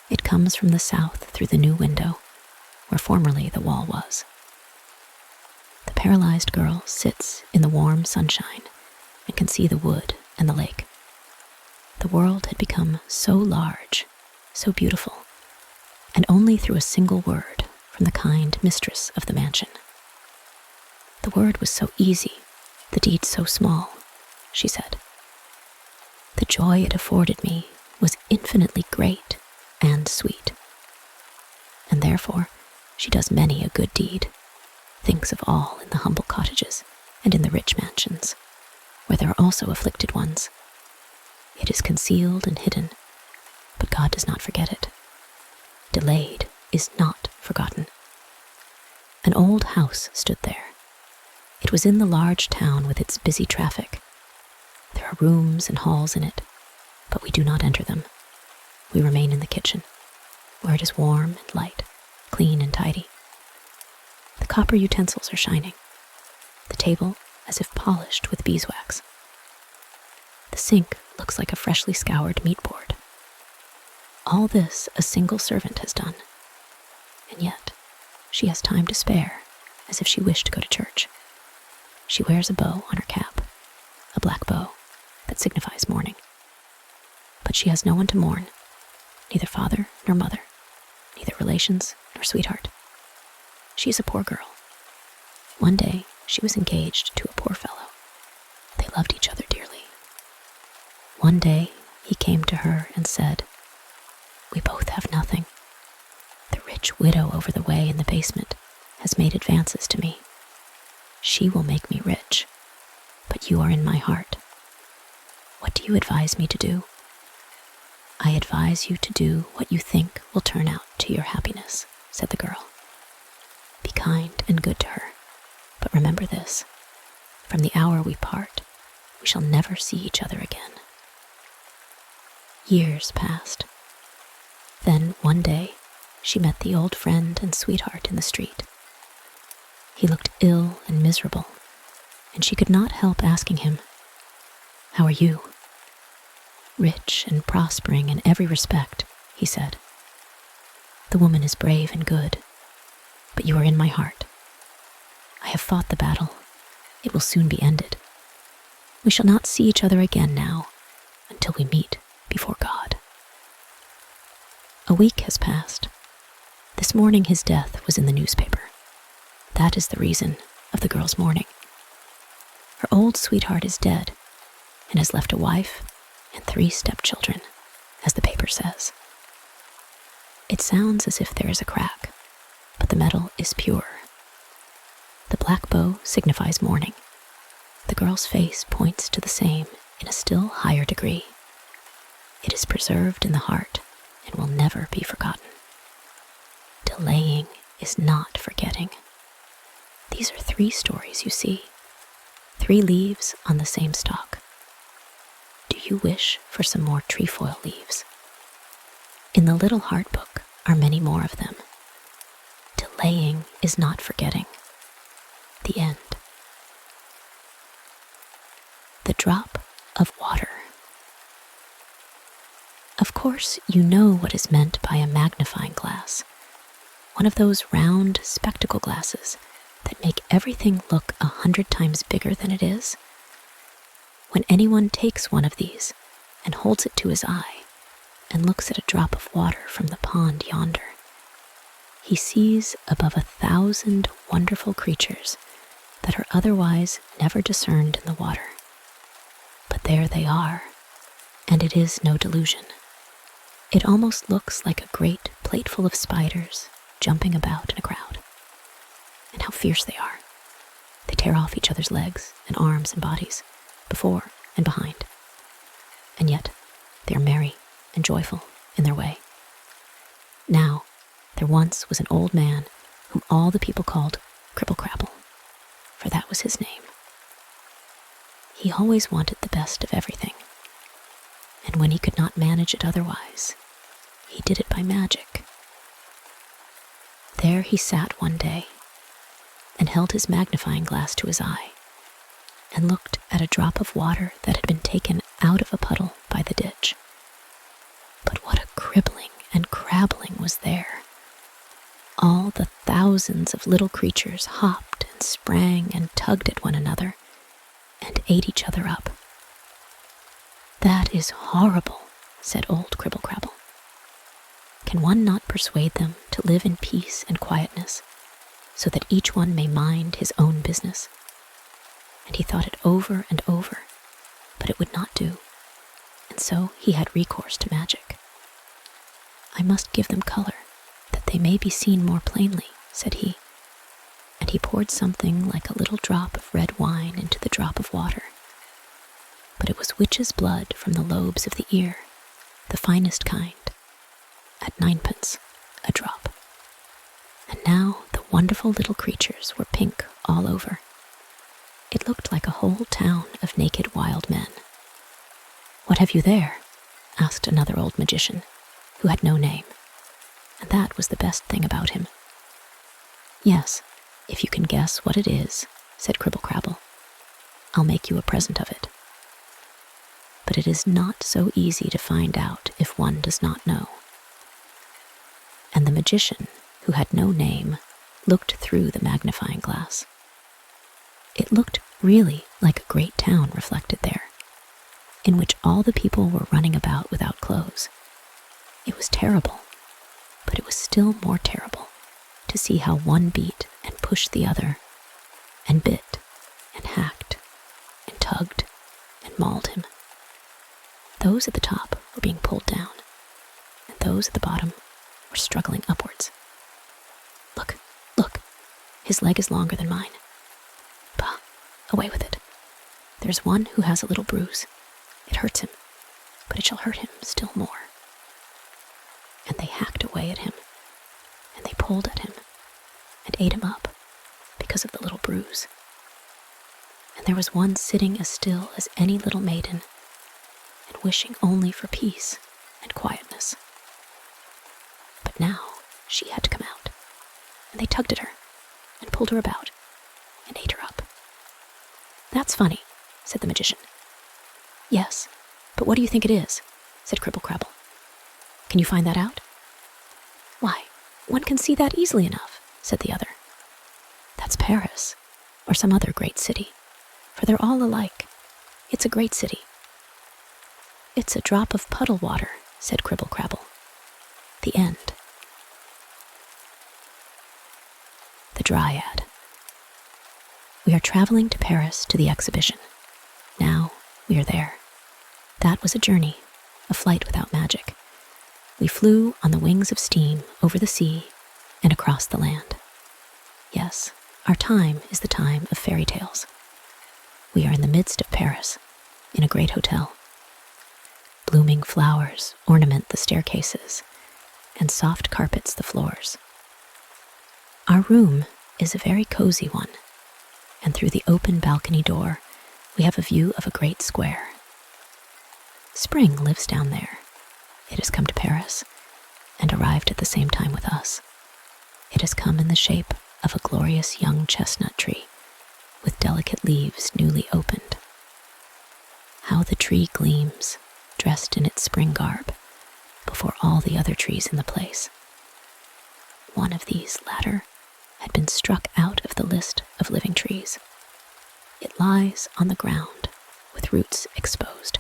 It comes from the south through the new window, where formerly the wall was. The paralyzed girl sits in the warm sunshine and can see the wood and the lake. The world had become so large, so beautiful, and only through a single word from the kind mistress of the mansion. The word was so easy, the deed so small, she said. The joy it afforded me was infinitely great and sweet. And therefore she does many a good deed, thinks of all in the humble cottages and in the rich mansions, where there are also afflicted ones. It is concealed and hidden, but God does not forget it. Delayed is not forgotten. An old house stood there. It was in the large town with its busy traffic. There are rooms and halls in it, but we do not enter them. We remain in the kitchen, where it is warm and light, clean and tidy. The copper utensils are shining, the table as if polished with beeswax. The sink looks like a freshly scoured meat board. All this a single servant has done, and yet she has time to spare, as if she wished to go to church. She wears a bow on her cap, a black bow that signifies mourning. But she has no one to mourn, neither father nor mother, neither relations nor sweetheart. She is a poor girl. One day she was engaged to a poor fellow. They loved each other dearly. One day he came to her and said, "We both have nothing. The rich widow over the way in the basement has made advances to me. She will make me rich, but you are in my heart. What do you advise me to do?" "I advise you to do what you think will turn out to your happiness," said the girl. "Be kind and good to her, but remember this, from the hour we part, we shall never see each other again." Years passed. Then one day she met the old friend and sweetheart in the street. He looked ill and miserable, and she could not help asking him, "How are you?" "Rich and prospering in every respect," he said. "The woman is brave and good, but you are in my heart. I have fought the battle. It will soon be ended. We shall not see each other again now until we meet before God." A week has passed. This morning his death was in the newspaper. That is the reason of the girl's mourning. Her old sweetheart is dead and has left a wife and 3 stepchildren, as the paper says. It sounds as if there is a crack, but the metal is pure. The black bow signifies mourning. The girl's face points to the same in a still higher degree. It is preserved in the heart and will never be forgotten. Delaying is not forgetting. These are 3 stories, you see. 3 leaves on the same stalk. Do you wish for some more trefoil leaves? In the little heart book are many more of them. Delaying is not forgetting. The end. The drop of water. Of course, you know what is meant by a magnifying glass, one of those round spectacle glasses that make everything look 100 times bigger than it is. When anyone takes one of these, and holds it to his eye and looks at a drop of water from the pond yonder. He sees above 1,000 wonderful creatures that are otherwise never discerned in the water. But there they are, and it is no delusion. It almost looks like a great plateful of spiders jumping about in a crowd. And how fierce they are. They tear off each other's legs and arms and bodies, before and behind. And yet, they are merry and joyful in their way. Now, there once was an old man whom all the people called Cribble Crabble, for that was his name. He always wanted the best of everything, and when he could not manage it otherwise, he did it by magic. There he sat one day, and held his magnifying glass to his eye, and looked at a drop of water that had been taken out of a puddle by the ditch. But what a cribbling and crabbling was there! All the thousands of little creatures hopped and sprang and tugged at one another, and ate each other up. "That is horrible," said old Cribble Crabble. "Can one not persuade them to live in peace and quietness, so that each one may mind his own business?" And he thought it over and over, but it would not do, and so he had recourse to magic. "I must give them color, that they may be seen more plainly," said he, and he poured something like a little drop of red wine into the drop of water. But it was witch's blood from the lobes of the ear, the finest kind, at 9d a drop. And now the wonderful little creatures were pink all over. It looked like a whole town of naked wild men. "What have you there?" asked another old magician, who had no name, and that was the best thing about him. "Yes, if you can guess what it is," said Cribble Crabble, "I'll make you a present of it." But it is not so easy to find out if one does not know. And the magician, who had no name, looked through the magnifying glass. It looked really like a great town reflected there, in which all the people were running about without clothes. It was terrible, but it was still more terrible to see how one beat and pushed the other, and bit and hacked and tugged and mauled him. Those at the top were being pulled down, and those at the bottom were struggling upwards. "Look, look, his leg is longer than mine. Bah, away with it. There's one who has a little bruise. It hurts him, but it shall hurt him still more." And they hacked away at him, and they pulled at him, and ate him up because of the little bruise. And there was one sitting as still as any little maiden, and wishing only for peace and quietness. But now she had to come out, and they tugged at her, and pulled her about, and ate her up. "That's funny," said the magician. "Yes, but what do you think it is?" said Cribble Crabble. "Can you find that out?" "Why, one can see that easily enough," said the other. "That's Paris, or some other great city, for they're all alike. It's a great city." "It's a drop of puddle water," said Cribble Crabble. The end. The Dryad. We are traveling to Paris to the exhibition. Now we are there. That was a journey, a flight without magic. We flew on the wings of steam over the sea and across the land. Yes, our time is the time of fairy tales. We are in the midst of Paris, in a great hotel. Blooming flowers ornament the staircases, and soft carpets the floors. Our room is a very cozy one, and through the open balcony door we have a view of a great square. Spring lives down there. It has come to Paris, and arrived at the same time with us. It has come in the shape of a glorious young chestnut tree, with delicate leaves newly opened. How the tree gleams, dressed in its spring garb, before all the other trees in the place. One of these latter had been struck out of the list of living trees. It lies on the ground, with roots exposed.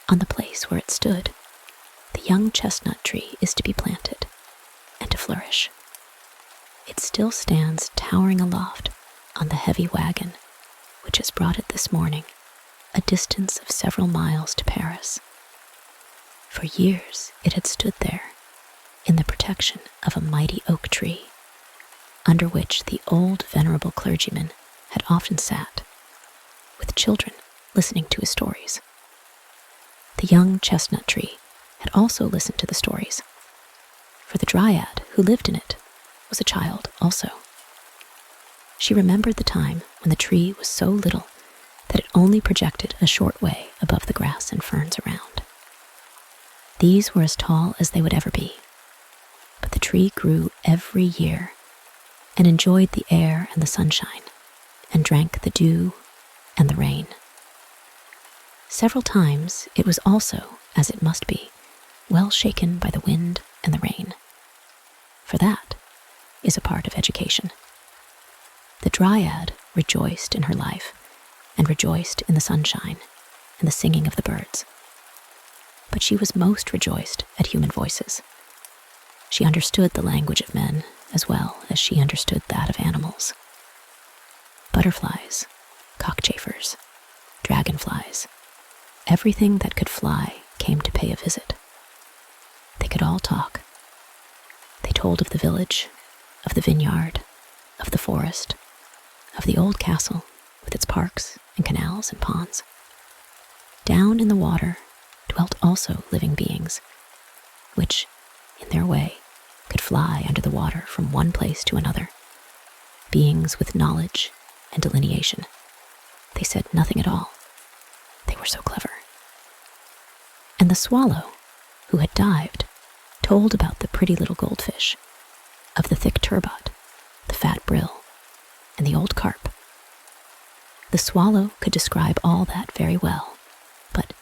On the place where it stood, the young chestnut tree is to be planted and to flourish. It still stands towering aloft on the heavy wagon which has brought it this morning a distance of several miles to Paris. For years it had stood there in the protection of a mighty oak tree, under which the old venerable clergyman had often sat, with children listening to his stories. The young chestnut tree had also listened to the stories, for the Dryad who lived in it was a child also. She remembered the time when the tree was so little that it only projected a short way above the grass and ferns around. These were as tall as they would ever be, but the tree grew every year and enjoyed the air and the sunshine and drank the dew and the rain. Several times it was also, as it must be, well shaken by the wind and the rain, for that is a part of education. The Dryad rejoiced in her life and rejoiced in the sunshine and the singing of the birds. But she was most rejoiced at human voices. She understood the language of men as well as she understood that of animals. Butterflies, cockchafers, dragonflies, everything that could fly came to pay a visit. They could all talk. They told of the village, of the vineyard, of the forest, of the old castle with its parks and canals and ponds. Down in the water dwelt also living beings, which, in their way, could fly under the water from one place to another, beings with knowledge and delineation. They said nothing at all. They were so clever. And the swallow, who had dived, told about the pretty little goldfish, of the thick turbot, the fat brill, and the old carp. The swallow could describe all that very well, but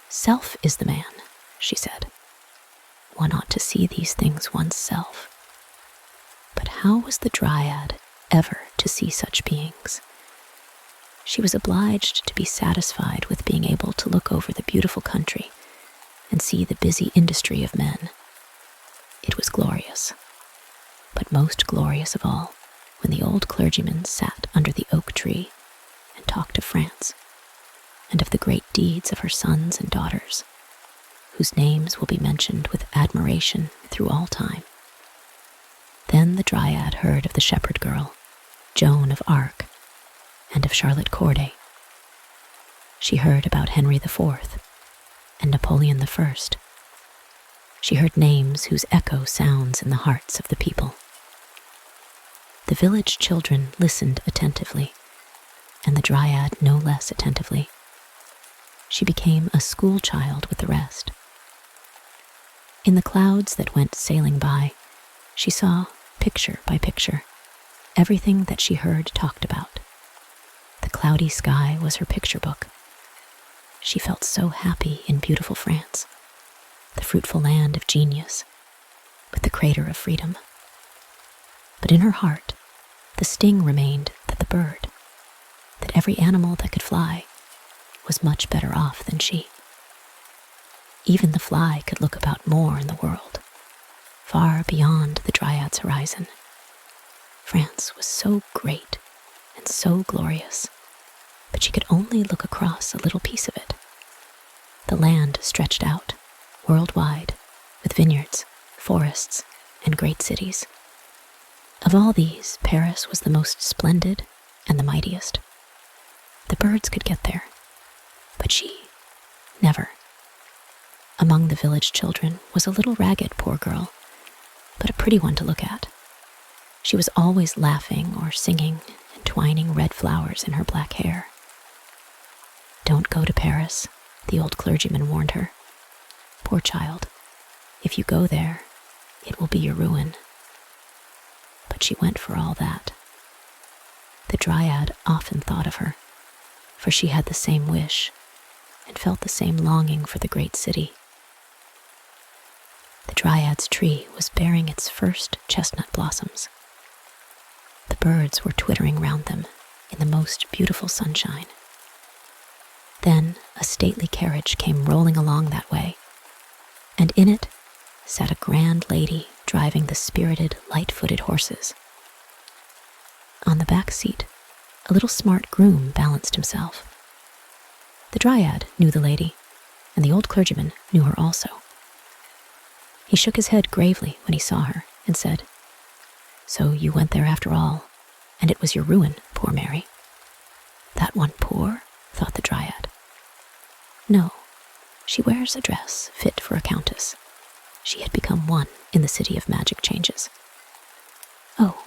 self is the man, she said. One ought to see these things oneself. But how was the Dryad ever to see such beings? She was obliged to be satisfied with being able to look over the beautiful country and see the busy industry of men. It was glorious, but most glorious of all when the old clergyman sat under the oak tree and talked of France and of the great deeds of her sons and daughters, whose names will be mentioned with admiration through all time. Then the Dryad heard of the shepherd girl, Joan of Arc, and of Charlotte Corday. She heard about Henry IV and Napoleon I. She heard names whose echo sounds in the hearts of the people. The village children listened attentively, and the Dryad no less attentively. She became a school child with the rest. In the clouds that went sailing by, she saw, picture by picture, everything that she heard talked about. The cloudy sky was her picture book. She felt so happy in beautiful France, the fruitful land of genius, with the crater of freedom. But in her heart, the sting remained that the bird, that every animal that could fly, was much better off than she. Even the fly could look about more in the world, far beyond the Dryad's horizon. France was so great and so glorious, but she could only look across a little piece of it. The land stretched out, worldwide, with vineyards, forests, and great cities. Of all these, Paris was the most splendid and the mightiest. The birds could get there, but she, never. Among the village children was a little ragged poor girl, but a pretty one to look at. She was always laughing or singing and twining red flowers in her black hair. "Don't go to Paris," the old clergyman warned her. "Poor child, if you go there, it will be your ruin." But she went for all that. The Dryad often thought of her, for she had the same wish and felt the same longing for the great city. The Dryad's tree was bearing its first chestnut blossoms. The birds were twittering round them in the most beautiful sunshine. Then a stately carriage came rolling along that way, and in it sat a grand lady driving the spirited, light-footed horses. On the back seat, a little smart groom balanced himself. The Dryad knew the lady, and the old clergyman knew her also. He shook his head gravely when he saw her and said, "So you went there after all, and it was your ruin, poor Mary." "That one poor?" thought the Dryad. "No, she wears a dress fit for a countess. She had become one in the city of magic changes. Oh,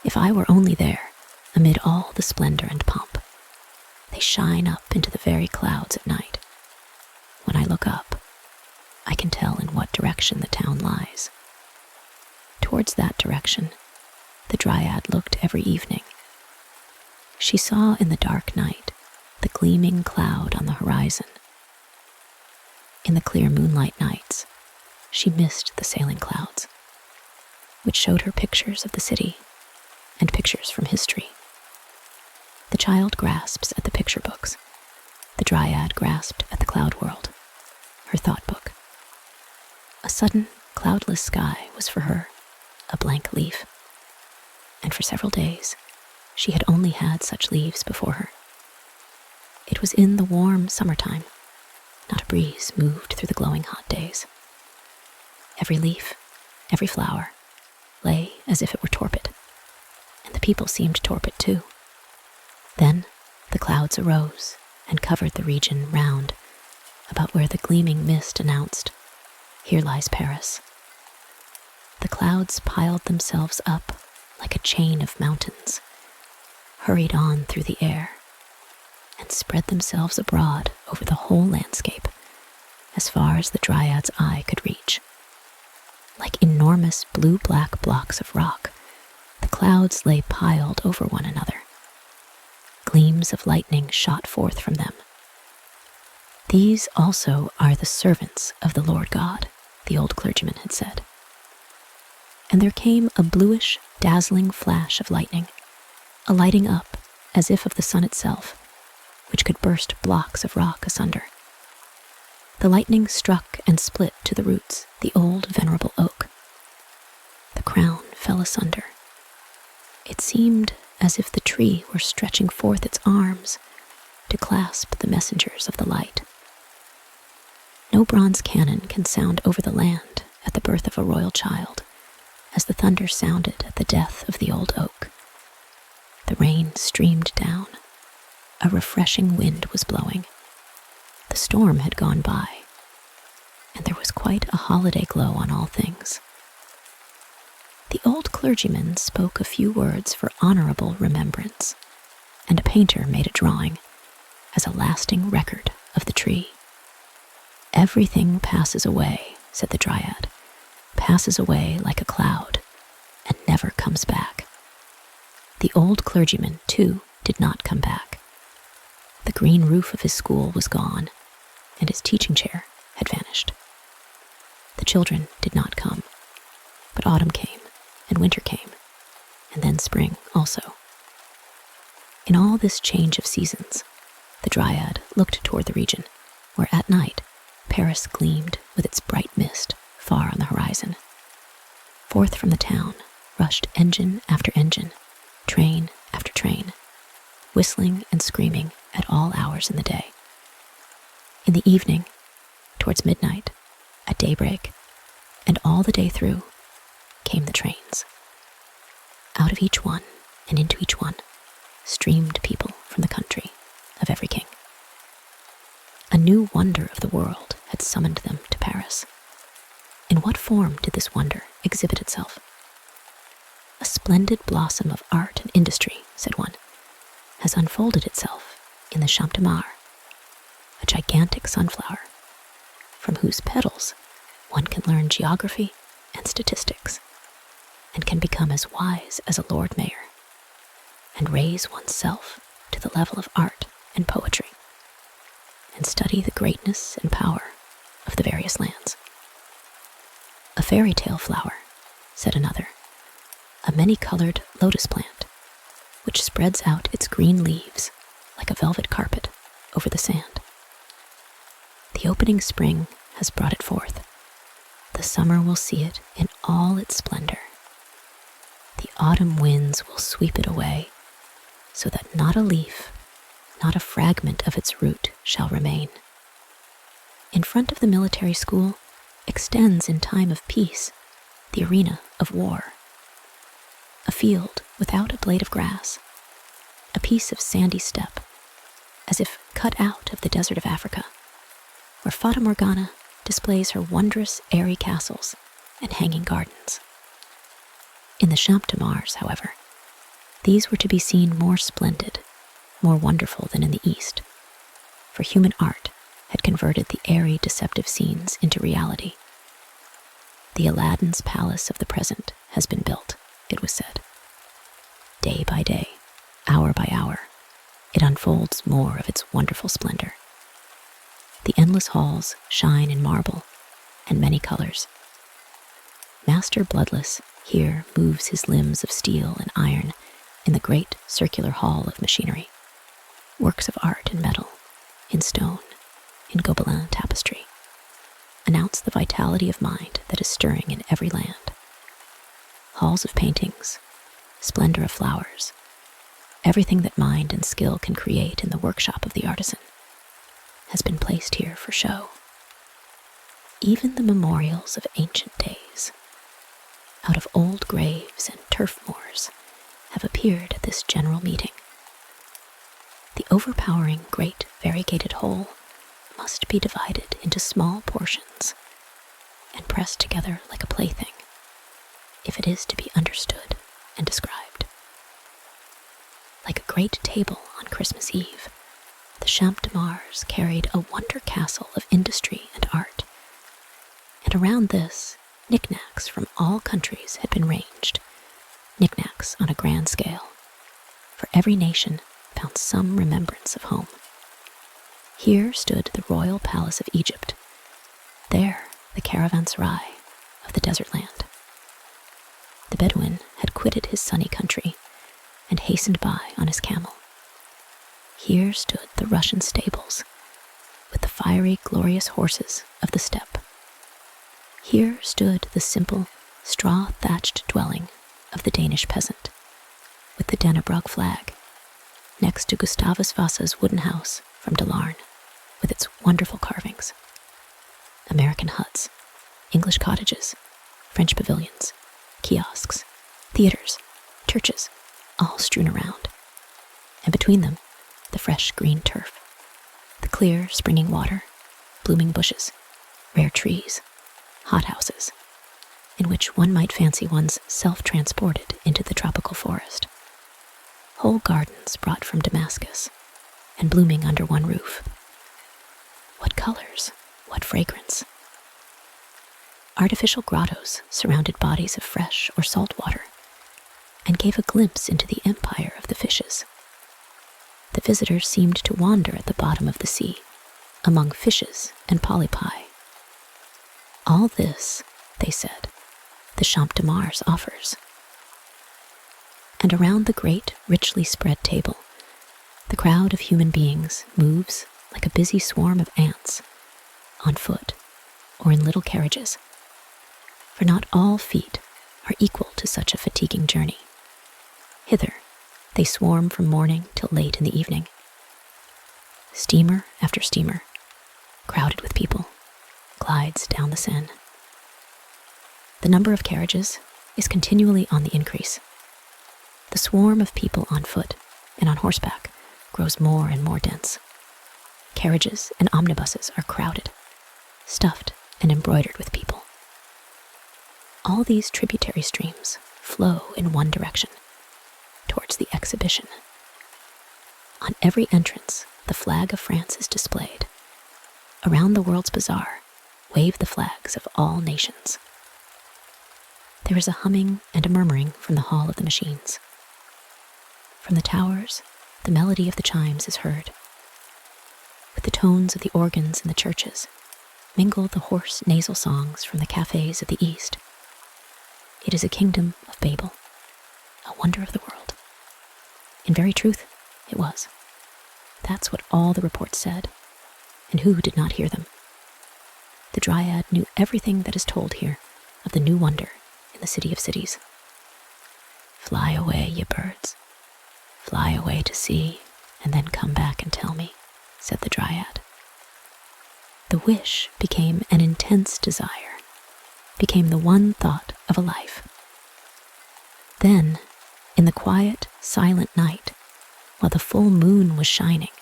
if I were only there, amid all the splendor and pomp. They shine up into the very clouds at night. When I look up, I can tell in what direction the town lies." Towards that direction, the Dryad looked every evening. She saw in the dark night the gleaming cloud on the horizon. In the clear moonlight nights, she missed the sailing clouds, which showed her pictures of the city and pictures from history. The child grasps at the picture books. The Dryad grasped at the cloud world, her thought book. A sudden, cloudless sky was for her a blank leaf, and for several days she had only had such leaves before her. It was in the warm summertime. Not a breeze moved through the glowing hot days. Every leaf, every flower, lay as if it were torpid, and the people seemed torpid too. Then the clouds arose and covered the region round, about where the gleaming mist announced, "Here lies Paris." The clouds piled themselves up like a chain of mountains, hurried on through the air, and spread themselves abroad over the whole landscape, as far as the Dryad's eye could reach. Like enormous blue-black blocks of rock, the clouds lay piled over one another. Gleams of lightning shot forth from them. "These also are the servants of the Lord God," the old clergyman had said. And there came a bluish, dazzling flash of lightning, a lighting up as if of the sun itself, which could burst blocks of rock asunder. The lightning struck and split to the roots the old venerable oak. The crown fell asunder. It seemed as if the tree were stretching forth its arms to clasp the messengers of the light. No bronze cannon can sound over the land at the birth of a royal child, as the thunder sounded at the death of the old oak. The rain streamed down. A refreshing wind was blowing. The storm had gone by, and there was quite a holiday glow on all things. The old clergyman spoke a few words for honorable remembrance, and a painter made a drawing as a lasting record of the tree. "Everything passes away," said the Dryad, "passes away like a cloud, and never comes back." The old clergyman, too, did not come back. The green roof of his school was gone, and his teaching chair had vanished. The children did not come, but autumn came, and winter came, and then spring also. In all this change of seasons, the Dryad looked toward the region where at night Paris gleamed with its bright mist far on the horizon. Forth from the town rushed engine after engine, train after train, whistling and screaming at all hours in the day. In the evening, towards midnight, at daybreak, and all the day through, came the trains. Out of each one and into each one streamed people from the country of every king. A new wonder of the world had summoned them to Paris. In what form did this wonder exhibit itself? "A splendid blossom of art and industry," said one, "has unfolded itself in the Champ de Mars, a gigantic sunflower, from whose petals one can learn geography and statistics, and can become as wise as a Lord Mayor, and raise oneself to the level of art and poetry, and study the greatness and power of the various lands." "A fairy tale flower," said another, "a many-colored lotus plant, which spreads out its green leaves like a velvet carpet over the sand, The opening spring has brought it forth. The summer will see it in all its splendor. The autumn winds will sweep it away, so that not a leaf, not a fragment of its root shall remain. In front of the military school extends in time of peace the arena of war. A field without a blade of grass, a piece of sandy steppe, as if cut out of the desert of Africa, where Fata Morgana displays her wondrous airy castles and hanging gardens. In the Champ de Mars, however, these were to be seen more splendid, more wonderful than in the East, for human art had converted the airy, deceptive scenes into reality. The Aladdin's palace of the present has been built, it was said. Day by day, hour by hour, it unfolds more of its wonderful splendor. The endless halls shine in marble and many colors. Master Bloodless here moves his limbs of steel and iron in the great circular hall of machinery. Works of art in metal, in stone, in Gobelin tapestry, announce the vitality of mind that is stirring in every land. Halls of paintings, splendor of flowers, everything that mind and skill can create in the workshop of the artisan has been placed here for show. Even the memorials of ancient days, out of old graves and turf moors, have appeared at this general meeting. The overpowering great variegated whole must be divided into small portions and pressed together like a plaything, if it is to be understood and described. Like a great table on Christmas Eve, the Champ de Mars carried a wonder castle of industry and art, and around this, knickknacks from all countries had been ranged, knickknacks on a grand scale, for every nation found some remembrance of home. Here stood the royal palace of Egypt, there the caravanserai of the desert land. The Bedouin had quitted his sunny country and hastened by on his camel. Here stood the Russian stables, with the fiery, glorious horses of the steppe. Here stood the simple, straw-thatched dwelling of the Danish peasant, with the Dannebrog flag, next to Gustavus Vasa's wooden house from Dullard, with its wonderful carvings. American huts, English cottages, French pavilions, kiosks, theaters, churches, all strewn around, and between them, the fresh green turf, the clear springing water, blooming bushes, rare trees, hothouses, in which one might fancy one's self-transported into the tropical forest. Whole gardens brought from Damascus, and blooming under one roof. What colors, what fragrance. Artificial grottos surrounded bodies of fresh or salt water, and gave a glimpse into the empire of the fishes. The visitors seemed to wander at the bottom of the sea, among fishes and polypi. All this, they said, the Champ de Mars offers. And around the great, richly spread table, the crowd of human beings moves like a busy swarm of ants, on foot or in little carriages, for not all feet are equal to such a fatiguing journey. Hither they swarm from morning till late in the evening. Steamer after steamer, crowded with people, glides down the Seine. The number of carriages is continually on the increase. The swarm of people on foot and on horseback grows more and more dense. Carriages and omnibuses are crowded, stuffed and embroidered with people. All these tributary streams flow in one direction, towards the exhibition. On every entrance, the flag of France is displayed. Around the world's bazaar wave the flags of all nations. There is a humming and a murmuring from the hall of the machines. From the towers, the melody of the chimes is heard. With the tones of the organs in the churches, mingle the hoarse nasal songs from the cafes of the East. It is a kingdom of Babel, a wonder of the world. In very truth, it was. That's what all the reports said, and who did not hear them? the Dryad knew everything that is told here of the new wonder in the city of cities. "Fly away, ye birds. Fly away to sea, and then come back and tell me," said the Dryad. The wish became an intense desire, became the one thought of a life. Then, in the quiet, silent night, while the full moon was shining,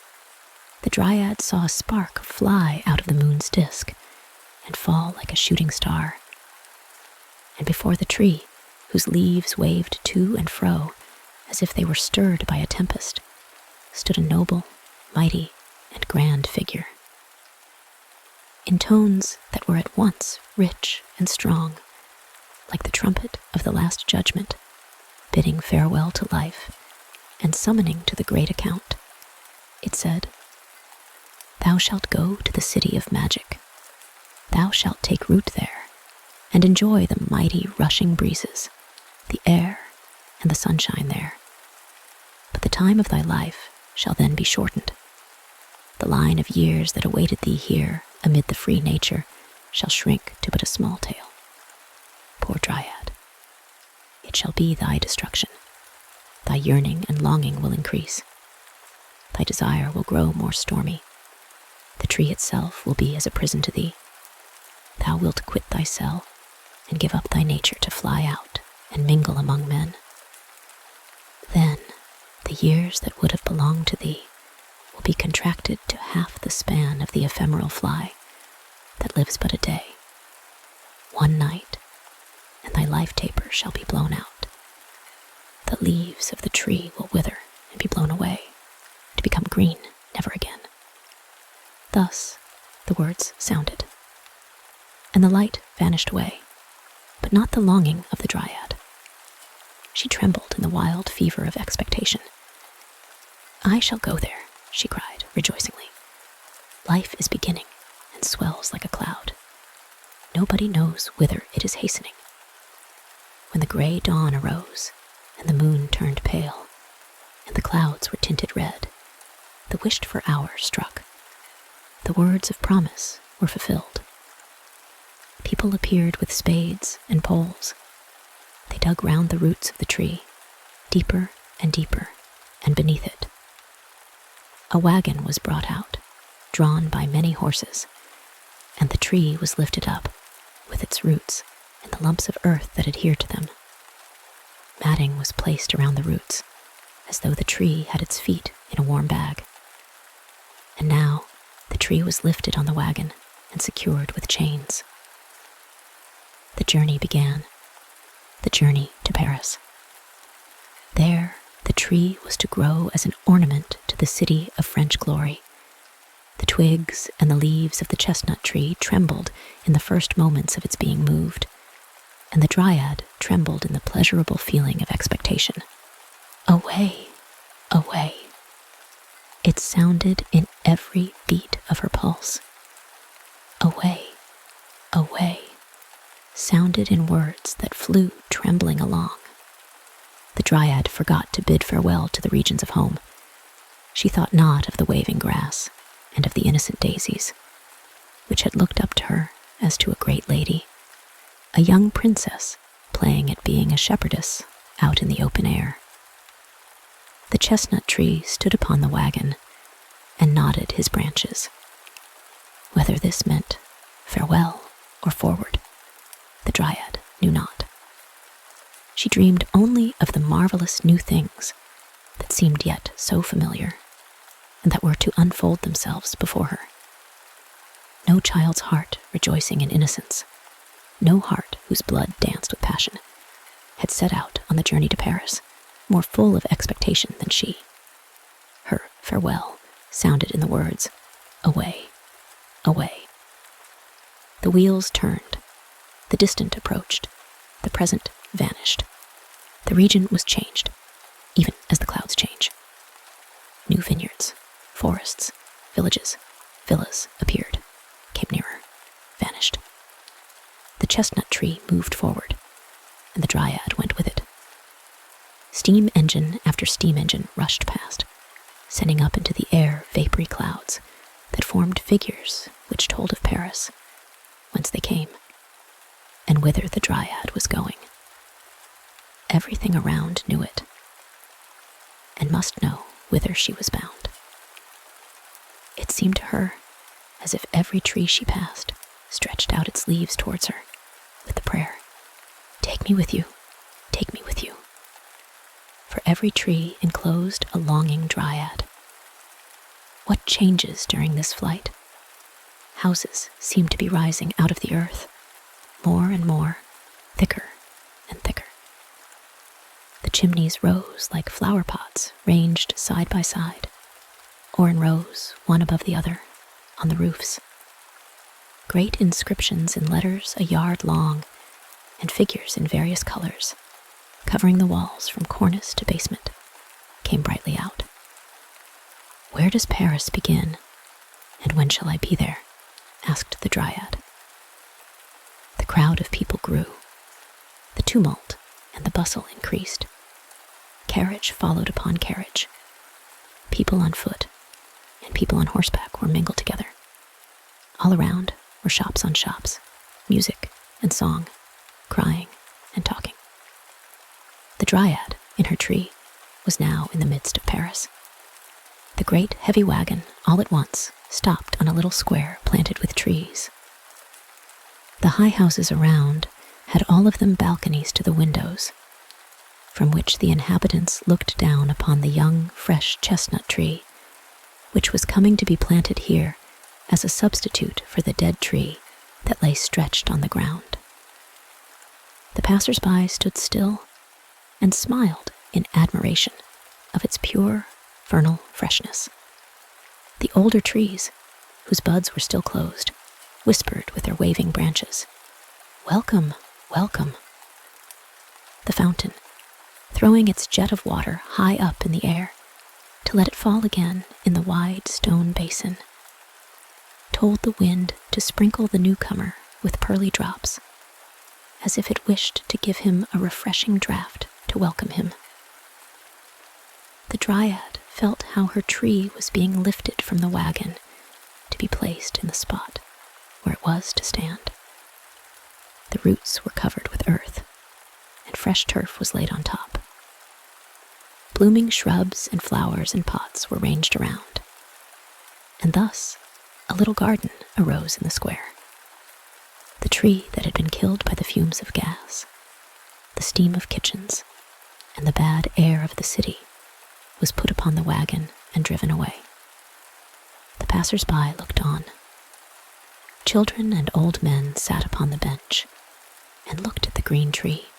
the Dryad saw a spark fly out of the moon's disk and fall like a shooting star. And before the tree, whose leaves waved to and fro as if they were stirred by a tempest, stood a noble, mighty, and grand figure. In tones that were at once rich and strong, like the trumpet of the Last Judgment, bidding farewell to life and summoning to the great account, it said, "Thou shalt go to the city of magic. Thou shalt take root there and enjoy the mighty rushing breezes, the air, and the sunshine there. But the time of thy life shall then be shortened. The line of years that awaited thee here amid the free nature shall shrink to but a small tale. Poor Dryad, it shall be thy destruction. Thy yearning and longing will increase. Thy desire will grow more stormy. The tree itself will be as a prison to thee. Thou wilt quit thy cell and give up thy nature to fly out and mingle among men. Then the years that would have belonged to thee will be contracted to half the span of the ephemeral fly that lives but a day. One night, and thy life taper shall be blown out. The leaves of the tree will wither and be blown away, to become green never again." Thus the words sounded, and the light vanished away, but not the longing of the Dryad. She trembled in the wild fever of expectation. "I shall go there," she cried rejoicingly. "Life is beginning and swells like a cloud. Nobody knows whither it is hastening." When the gray dawn arose and the moon turned pale and the clouds were tinted red, the wished-for hour struck. The words of promise were fulfilled. People appeared with spades and poles. They dug round the roots of the tree, deeper and deeper, and beneath it. A wagon was brought out, drawn by many horses, and the tree was lifted up, with its roots and the lumps of earth that adhered to them. Matting was placed around the roots, as though the tree had its feet in a warm bag. And now the tree was lifted on the wagon and secured with chains. The journey began, the journey to Paris. There, the tree was to grow as an ornament to the city of French glory. The twigs and the leaves of the chestnut tree trembled in the first moments of its being moved, and the Dryad trembled in the pleasurable feeling of expectation. Away, away. It sounded in every beat of her pulse. Away, away, sounded in words that flew trembling along. The Dryad forgot to bid farewell to the regions of home. She thought not of the waving grass and of the innocent daisies, which had looked up to her as to a great lady, a young princess playing at being a shepherdess out in the open air. The chestnut tree stood upon the wagon and nodded his branches. Whether this meant farewell or forward, the Dryad knew not. She dreamed only of the marvelous new things that seemed yet so familiar, and that were to unfold themselves before her. No child's heart rejoicing in innocence, no heart whose blood danced with passion, had set out on the journey to Paris, more full of expectation than she. Her farewell sounded in the words, "Away, away." The wheels turned, the distant approached, the present vanished. The region was changed, even as the clouds change. New vineyards, forests, villages, villas appeared, came nearer, vanished. The chestnut tree moved forward, and the Dryad went with it. Steam engine after steam engine rushed past, sending up into the air vapory clouds that formed figures which told of Paris, whence they came, and whither the Dryad was going. Everything around knew it, and must know whither she was bound. It seemed to her as if every tree she passed stretched out its leaves towards her with the prayer, "Take me with you, take me with you." For every tree enclosed a longing Dryad. What changes during this flight? Houses seemed to be rising out of the earth, more and more, thicker and thicker. The chimneys rose like flower pots ranged side by side, or in rows, one above the other, on the roofs. Great inscriptions in letters a yard long, and figures in various colors, covering the walls from cornice to basement, came brightly out. "Where does Paris begin, and when shall I be there?" asked the Dryad. The crowd of people grew. The tumult and the bustle increased. Carriage followed upon carriage. People on foot and people on horseback were mingled together. All around were shops on shops, music and song, crying and talking. The Dryad, in her tree, was now in the midst of Paris. The great heavy wagon, all at once, stopped on a little square planted with trees. The high houses around had all of them balconies to the windows, from which the inhabitants looked down upon the young, fresh chestnut tree, which was coming to be planted here as a substitute for the dead tree that lay stretched on the ground. The passers-by stood still and smiled in admiration of its pure, vernal freshness. The older trees, whose buds were still closed, whispered with their waving branches, "Welcome, welcome." The fountain, throwing its jet of water high up in the air to let it fall again in the wide stone basin, told the wind to sprinkle the newcomer with pearly drops, as if it wished to give him a refreshing draught to welcome him. The Dryad felt how her tree was being lifted from the wagon to be placed in the spot where it was to stand. The roots were covered with earth, and fresh turf was laid on top. Blooming shrubs and flowers in pots were ranged around, and thus a little garden arose in the square. The tree that had been killed by the fumes of gas, the steam of kitchens, and the bad air of the city was put upon the wagon and driven away. The passers-by looked on. Children and old men sat upon the bench and looked at the green tree.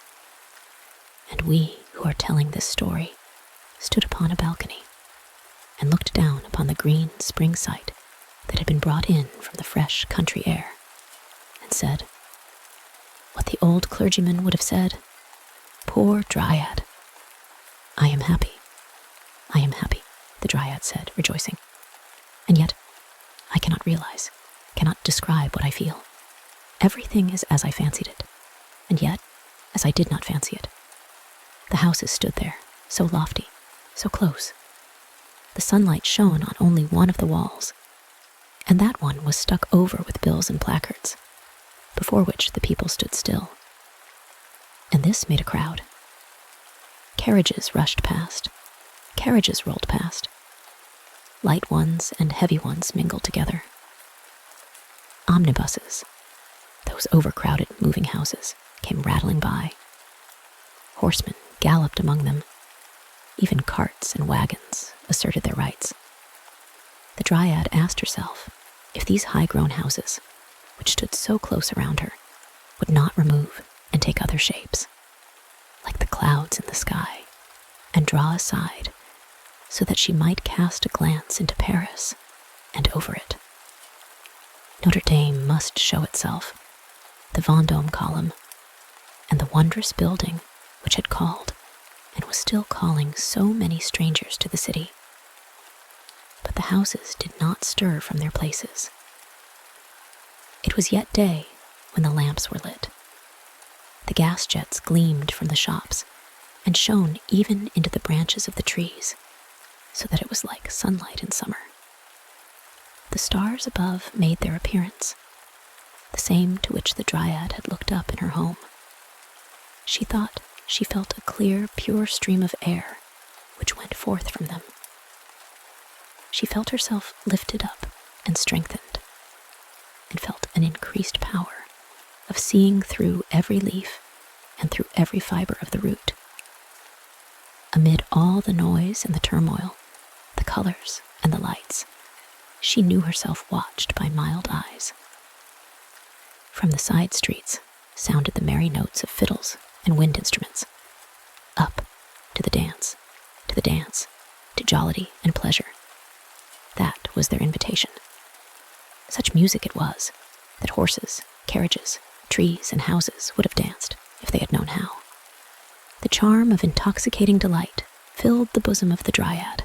And we, who are telling this story, stood upon a balcony and looked down upon the green spring sight that had been brought in from the fresh country air, and said, what the old clergyman would have said, "Poor Dryad." "I am happy, I am happy," the Dryad said, rejoicing. "And yet, I cannot realize, cannot describe what I feel. Everything is as I fancied it, and yet as I did not fancy it. The houses stood there, so lofty, so close. The sunlight shone on only one of the walls, and that one was stuck over with bills and placards, before which the people stood still. And this made a crowd. Carriages rushed past, carriages rolled past. Light ones and heavy ones mingled together. Omnibuses, those overcrowded moving houses, came rattling by. Horsemen galloped among them. Even carts and wagons asserted their rights. The Dryad asked herself if these high-grown houses, which stood so close around her, would not remove and take other shapes, like the clouds in the sky, and draw aside so that she might cast a glance into Paris and over it. Notre Dame must show itself, the Vendôme column, and the wondrous building which had called and was still calling so many strangers to the city. But the houses did not stir from their places. It was yet day when the lamps were lit. The gas jets gleamed from the shops and shone even into the branches of the trees, so that it was like sunlight in summer. The stars above made their appearance. the same to which the Dryad had looked up in her home. She thought she felt a clear, pure stream of air which went forth from them. She felt herself lifted up and strengthened, and felt an increased power of seeing through every leaf and through every fiber of the root. Amid all the noise and the turmoil, the colors and the lights, she knew herself watched by mild eyes. From the side streets sounded the merry notes of fiddles and wind instruments. Up, to the dance, to jollity and pleasure. That was their invitation. Such music it was that horses, carriages, trees, and houses would have danced if they had known how. The charm of intoxicating delight filled the bosom of the Dryad.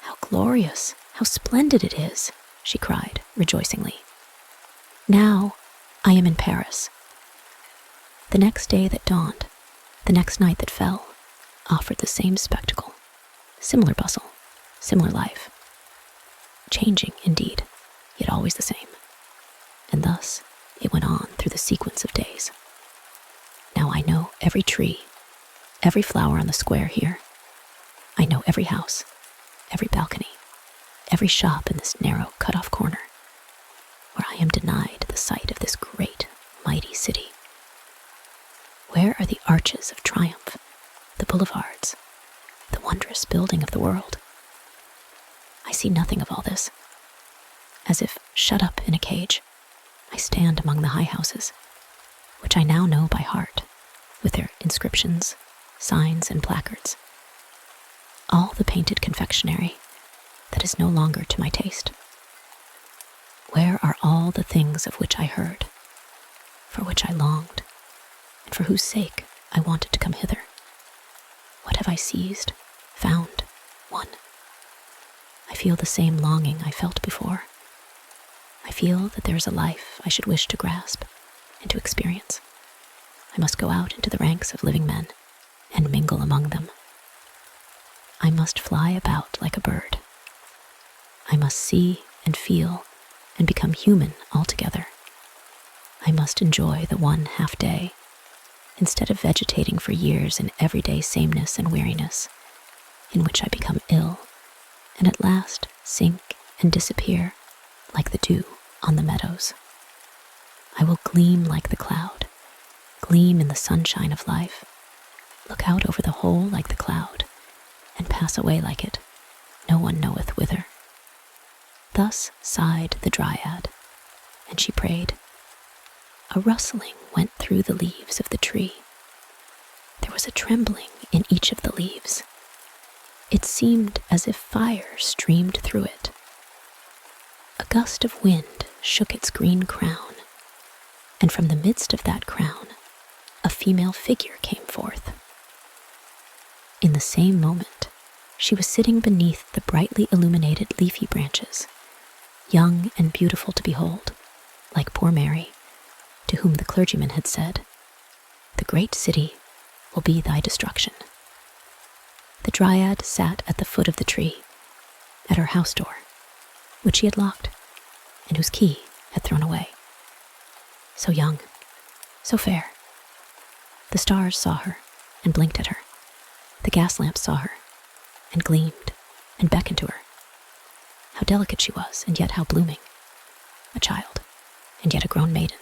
"How glorious, how splendid it is," she cried rejoicingly. "Now I am in Paris." The next day that dawned, the next night that fell, offered the same spectacle, similar bustle, similar life. Changing, indeed, yet always the same. And thus it went on through the sequence of days. Now I know every tree, every flower on the square here. I know every house, every balcony, every shop in this narrow, cut-off corner, where I am denied the sight of this great, mighty city. Where are the arches of triumph, the boulevards, the wondrous building of the world? I see nothing of all this. As if shut up in a cage, I stand among the high houses, which I now know by heart, with their inscriptions, signs, and placards. All the painted confectionery that is no longer to my taste. Where are all the things of which I heard, for which I longed, and for whose sake I wanted to come hither? What have I seized, found, won? I feel the same longing I felt before. I feel that there is a life I should wish to grasp and to experience. I must go out into the ranks of living men and mingle among them. I must fly about like a bird. I must see and feel and become human altogether. I must enjoy the one half day, instead of vegetating for years in everyday sameness and weariness, in which I become ill, and at last sink and disappear like the dew on the meadows. I will gleam like the cloud, gleam in the sunshine of life, look out over the whole like the cloud, and pass away like it, no one knoweth whither. Thus sighed the Dryad, and she prayed. A rustling went through the leaves of the tree. There was a trembling in each of the leaves. It seemed as if fire streamed through it. A gust of wind shook its green crown, and from the midst of that crown, a female figure came forth. In the same moment, she was sitting beneath the brightly illuminated leafy branches, young and beautiful to behold, like poor Mary, to whom the clergyman had said, "The great city will be thy destruction." The Dryad sat at the foot of the tree, at her house door, which she had locked, and whose key had thrown away. So young, so fair. The stars saw her and blinked at her. The gas lamps saw her and gleamed and beckoned to her. How delicate she was, and yet how blooming. A child, and yet a grown maiden.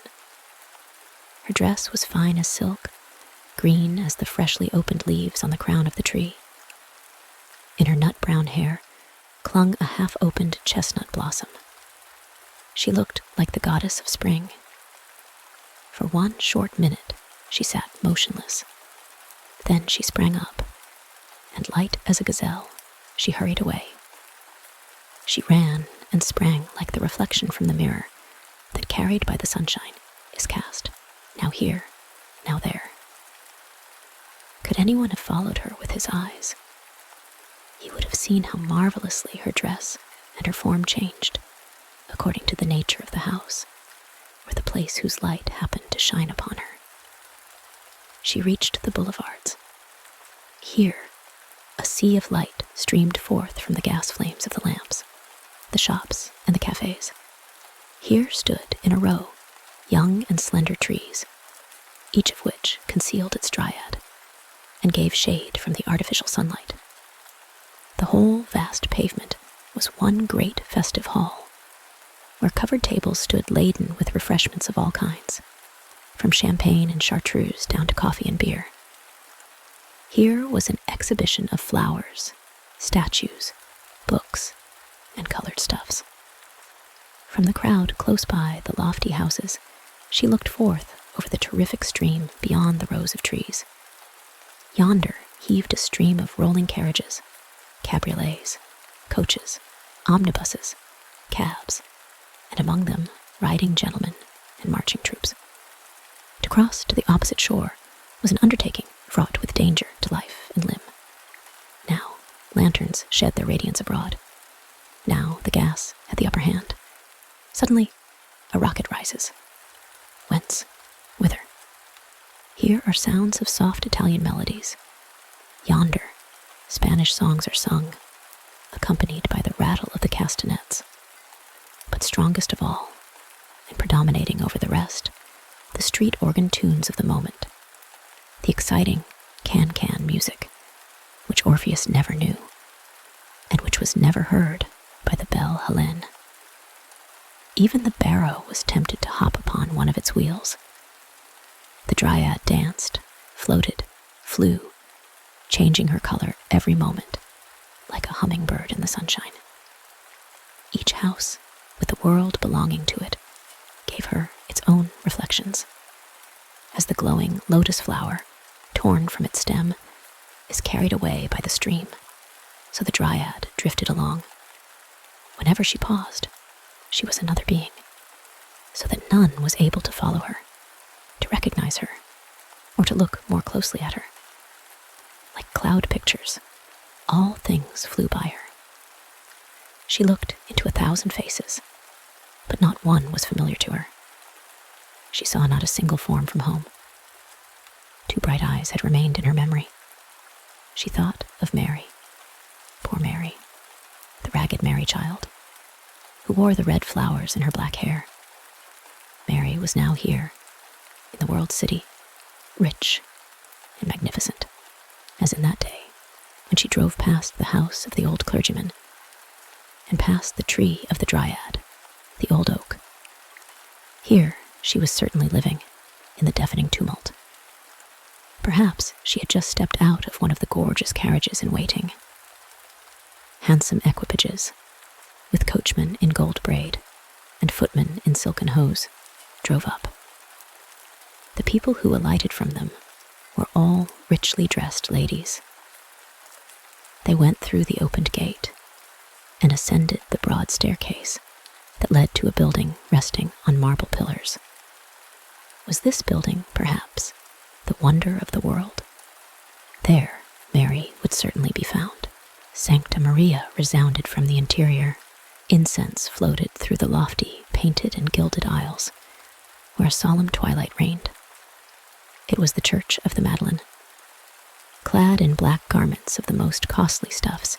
Her dress was fine as silk, green as the freshly opened leaves on the crown of the tree. In her nut-brown hair clung a half-opened chestnut blossom. She looked like the goddess of spring. For one short minute she sat motionless. Then she sprang up, and light as a gazelle, she hurried away. She ran and sprang like the reflection from the mirror that, carried by the sunshine, is cast, now here, now there. Could anyone have followed her with his eyes, he would have seen how marvelously her dress and her form changed, according to the nature of the house, or the place whose light happened to shine upon her. She reached the boulevards. Here, a sea of light streamed forth from the gas flames of the lamps, the shops, and the cafes. Here stood, in a row, young and slender trees, each of which concealed its Dryad and gave shade from the artificial sunlight. The whole vast pavement was one great festive hall, where covered tables stood laden with refreshments of all kinds, from champagne and chartreuse down to coffee and beer. Here was an exhibition of flowers, statues, books, and colored stuffs. From the crowd close by the lofty houses, she looked forth over the terrific stream beyond the rows of trees. Yonder heaved a stream of rolling carriages, cabriolets, coaches, omnibuses, cabs, and among them riding gentlemen and marching troops. To cross to the opposite shore was an undertaking fraught with danger to life and limb. Now lanterns shed their radiance abroad. Now the gas had the upper hand. Suddenly, a rocket rises. Whence? Whither? Here are sounds of soft Italian melodies. Yonder, Spanish songs are sung, accompanied by the rattle of the castanets. But strongest of all, and predominating over the rest, the street organ tunes of the moment, the exciting can-can music, which Orpheus never knew, and which was never heard by the Belle Helene. Even the barrow was tempted to hop upon one of its wheels. The Dryad danced, floated, flew, changing her color every moment, like a hummingbird in the sunshine. Each house, with the world belonging to it, gave her its own reflections. As the glowing lotus flower, torn from its stem, is carried away by the stream, so the Dryad drifted along. Whenever she paused, she was another being, so that none was able to follow her, to recognize her, or to look more closely at her. Like cloud pictures, all things flew by her. She looked into 1,000 faces, but not one was familiar to her. She saw not a single form from home. 2 bright eyes had remained in her memory. She thought of Mary, poor Mary, the ragged Mary child, who wore the red flowers in her black hair. Mary was now here, in the world city, rich and magnificent, as in that day, when she drove past the house of the old clergyman, and past the tree of the Dryad, the old oak. Here she was certainly living, in the deafening tumult. Perhaps she had just stepped out of one of the gorgeous carriages in waiting. Handsome equipages, with coachmen in gold braid and footmen in silken hose, drove up. The people who alighted from them were all richly dressed ladies. They went through the opened gate and ascended the broad staircase that led to a building resting on marble pillars. Was this building, perhaps, the wonder of the world? There Mary would certainly be found. Sancta Maria resounded from the interior. Incense floated through the lofty, painted and gilded aisles, where a solemn twilight reigned. It was the Church of the Madeleine. Clad in black garments of the most costly stuffs,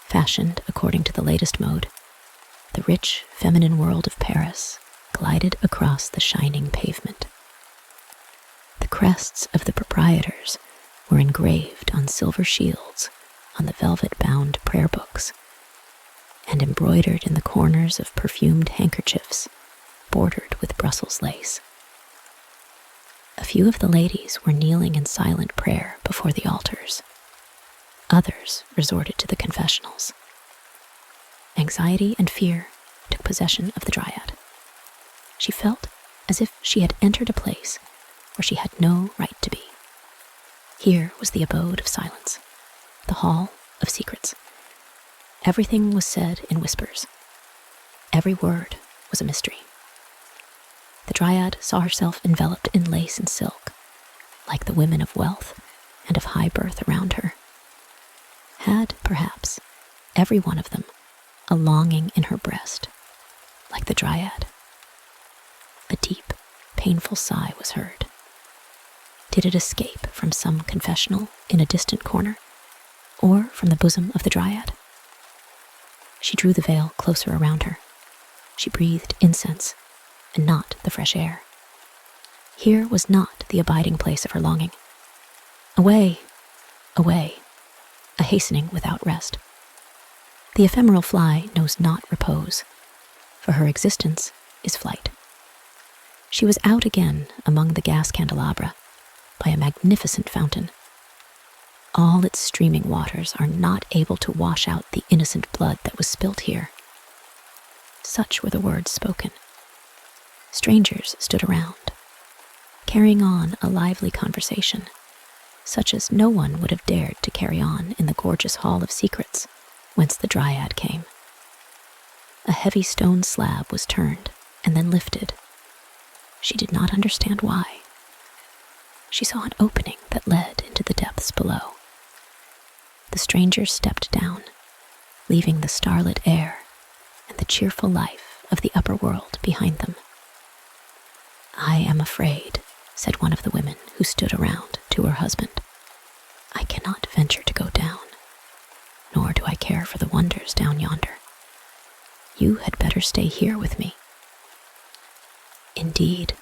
fashioned according to the latest mode, the rich, feminine world of Paris glided across the shining pavement. The crests of the proprietors were engraved on silver shields on the velvet-bound prayer books, and embroidered in the corners of perfumed handkerchiefs bordered with Brussels lace. A few of the ladies were kneeling in silent prayer before the altars. Others resorted to the confessionals. Anxiety and fear took possession of the Dryad. She felt as if she had entered a place where she had no right to be. Here was the abode of silence, the hall of secrets. Everything was said in whispers. Every word was a mystery. The Dryad saw herself enveloped in lace and silk, like the women of wealth and of high birth around her. Had, perhaps, every one of them a longing in her breast, like the Dryad. A deep, painful sigh was heard. Did it escape from some confessional in a distant corner, or from the bosom of the Dryad? She drew the veil closer around her. She breathed incense, and not the fresh air. Here was not the abiding place of her longing. Away, away, a hastening without rest. The ephemeral fly knows not repose, for her existence is flight. She was out again among the gas candelabra by a magnificent fountain. All its streaming waters are not able to wash out the innocent blood that was spilt here. Such were the words spoken. Strangers stood around, carrying on a lively conversation, such as no one would have dared to carry on in the gorgeous Hall of Secrets whence the Dryad came. A heavy stone slab was turned and then lifted. She did not understand why. She saw an opening that led into the depths below. The strangers stepped down, leaving the starlit air and the cheerful life of the upper world behind them. "I am afraid," said one of the women who stood around to her husband. "I cannot venture to go down, nor do I care for the wonders down yonder. You had better stay here with me." "Indeed,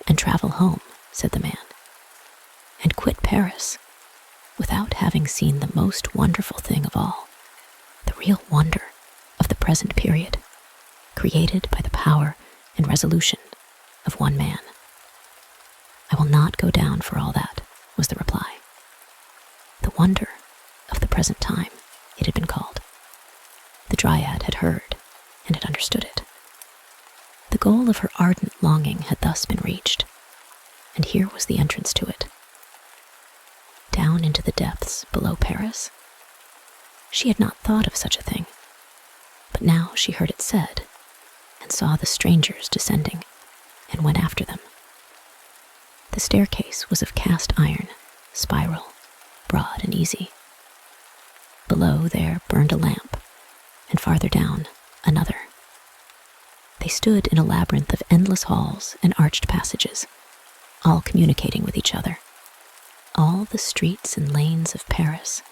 and travel home," said the man, "and quit Paris without having seen the most wonderful thing of all, the real wonder of the present period, created by the power and resolution of one man." "I will not go down for all that," was the reply. The wonder of the present time, it had been called. The Dryad had heard and had understood it. The goal of her ardent longing had thus been reached, and here was the entrance to it. Down into the depths below Paris? She had not thought of such a thing, but now she heard it said, and saw the strangers descending, and went after them. The staircase was of cast iron, spiral, broad and easy. Below there burned a lamp, and farther down, another. They stood in a labyrinth of endless halls and arched passages, all communicating with each other. All the streets and lanes of Paris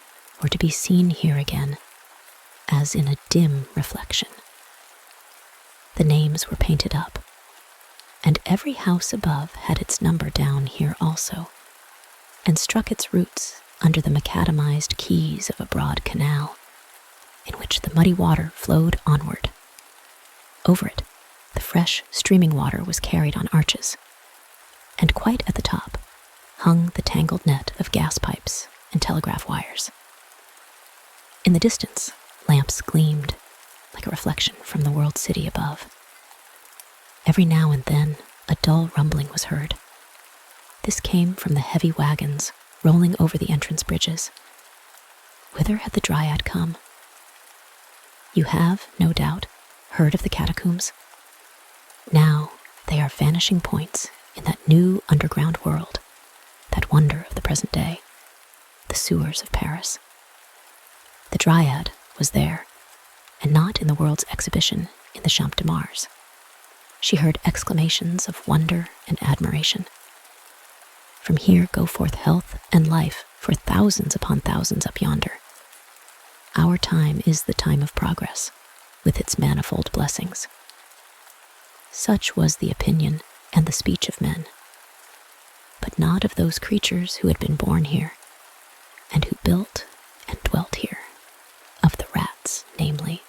were to be seen here again, as in a dim reflection. The names were painted up, and every house above had its number down here also, and struck its roots under the macadamized quays of a broad canal, in which the muddy water flowed onward. Over it, the fresh, streaming water was carried on arches, and quite at the top hung the tangled net of gas pipes and telegraph wires. In the distance, lamps gleamed like a reflection from the world city above. Every now and then, a dull rumbling was heard. This came from the heavy wagons rolling over the entrance bridges. Whither had the Dryad come? You have, no doubt, heard of the catacombs. Now they are vanishing points in that new underground world, that wonder of the present day, the sewers of Paris. The Dryad was there, and not in the world's exhibition in the Champ de Mars. She heard exclamations of wonder and admiration. From here go forth health and life for thousands upon thousands up yonder. Our time is the time of progress, with its manifold blessings. Such was the opinion and the speech of men, but not of those creatures who had been born here, and who built and dwelt here, of the rats, namely,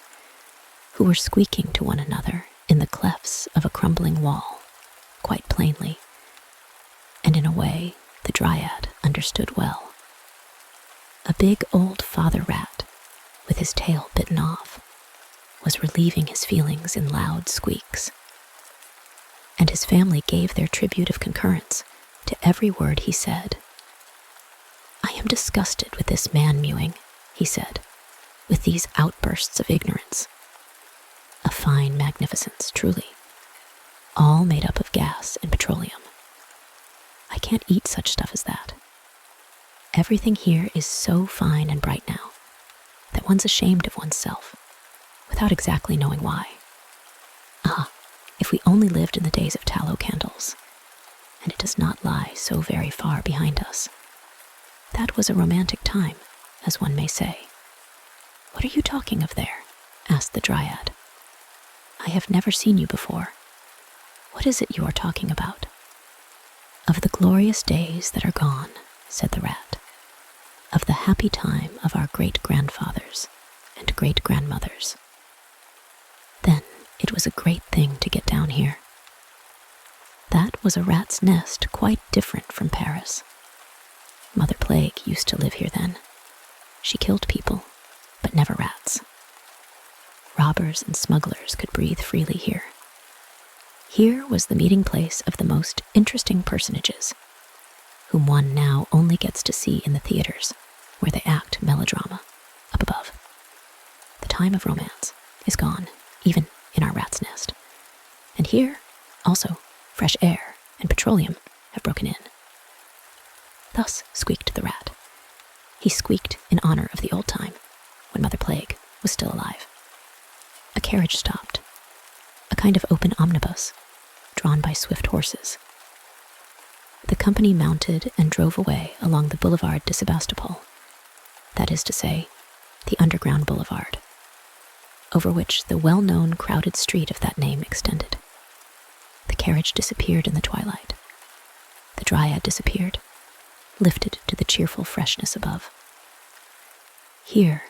who were squeaking to one another in the clefts of a crumbling wall, quite plainly, and in a way the Dryad understood well. A big old father rat, with his tail bitten off, was relieving his feelings in loud squeaks, and his family gave their tribute of concurrence to every word he said. "I am disgusted with this man mewing," he said, "with these outbursts of ignorance. A fine magnificence, truly, all made up of gas and petroleum. I can't eat such stuff as that. Everything here is so fine and bright now that one's ashamed of oneself, without exactly knowing why. Ah, if we only lived in the days of tallow candles, and it does not lie so very far behind us. That was a romantic time, as one may say." "What are you talking of there?" asked the Dryad. "I have never seen you before. What is it you are talking about?" "Of the glorious days that are gone," said the rat, "of the happy time of our great-grandfathers and great-grandmothers. Then it was a great thing to get down here." That was a rat's nest quite different from Paris. Mother Plague used to live here then. She killed people, but never rats. Robbers and smugglers could breathe freely here. Here was the meeting place of the most interesting personages, whom one now only gets to see in the theaters, where they act melodrama, up above. The time of romance is gone, even in our rat's nest. And here, also, fresh air and petroleum have broken in. Thus squeaked the rat. He squeaked in honor of the old time, when Mother Plague was still alive. A carriage stopped, a kind of open omnibus, drawn by swift horses. The company mounted and drove away along the Boulevard de Sebastopol, that is to say, the underground boulevard, over which the well-known crowded street of that name extended. The carriage disappeared in the twilight. The Dryad disappeared, lifted to the cheerful freshness above. Here,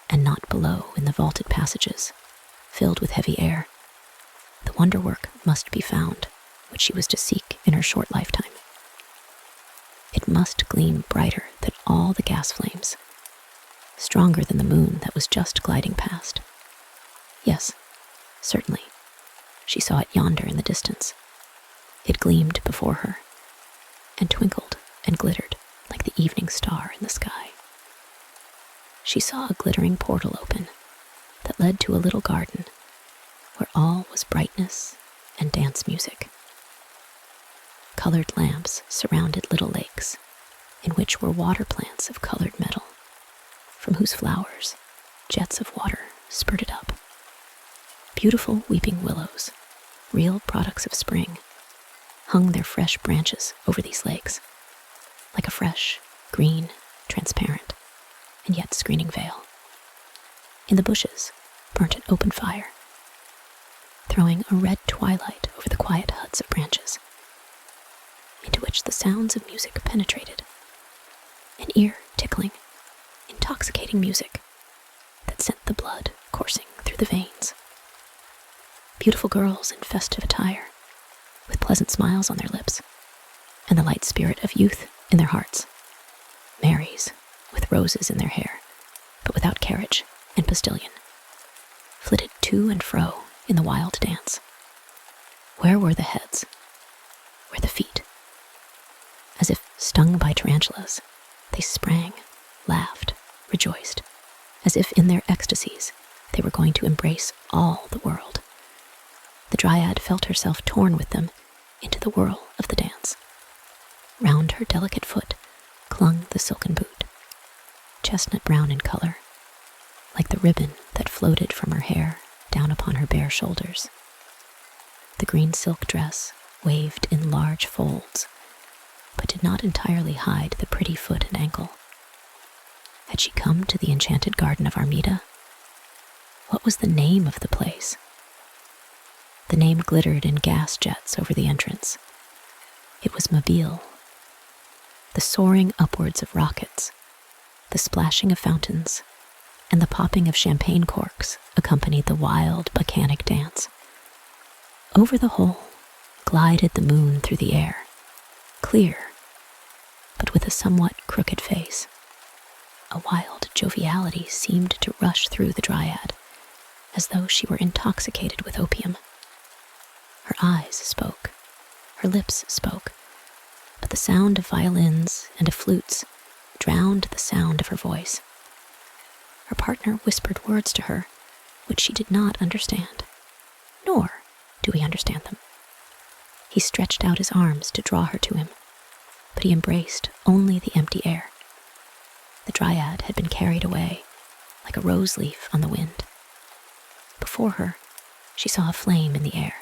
and not below in the vaulted passages, filled with heavy air, the wonderwork must be found which she was to seek in her short lifetime. It must gleam brighter than all the gas flames, stronger than the moon that was just gliding past. Yes, certainly. She saw it yonder in the distance. It gleamed before her, and twinkled and glittered like the evening star in the sky. She saw a glittering portal open that led to a little garden where all was brightness and dance music. Colored lamps surrounded little lakes in which were water plants of colored metal, from whose flowers jets of water spurted up. Beautiful weeping willows, real products of spring, hung their fresh branches over these lakes, like a fresh, green, transparent, and yet screening veil. In the bushes burnt an open fire, throwing a red twilight over the quiet huts of branches, into which the sounds of music penetrated, an ear-tickling, intoxicating music that sent the blood coursing through the veins. Beautiful girls in festive attire, with pleasant smiles on their lips, and the light spirit of youth in their hearts. Marys, with roses in their hair, but without carriage and postilion, flitted to and fro in the wild dance. Where were the heads? Where the feet? As if stung by tarantulas, they sprang, laughed, rejoiced, as if in their ecstasies they were going to embrace all the world. The Dryad felt herself torn with them into the whirl of the dance. Round her delicate foot clung the silken boot, chestnut brown in color, like the ribbon that floated from her hair down upon her bare shoulders. The green silk dress waved in large folds, but did not entirely hide the pretty foot and ankle. Had she come to the enchanted garden of Armida? What was the name of the place? The name glittered in gas jets over the entrance. It was Mobile. The soaring upwards of rockets, the splashing of fountains, and the popping of champagne corks accompanied the wild, bacchantic dance. Over the whole glided the moon through the air, clear, but with a somewhat crooked face. A wild joviality seemed to rush through the Dryad, as though she were intoxicated with opium. Her eyes spoke, her lips spoke, but the sound of violins and of flutes drowned the sound of her voice. Her partner whispered words to her which she did not understand, nor do we understand them. He stretched out his arms to draw her to him, but he embraced only the empty air. The Dryad had been carried away like a rose leaf on the wind. Before her, she saw a flame in the air,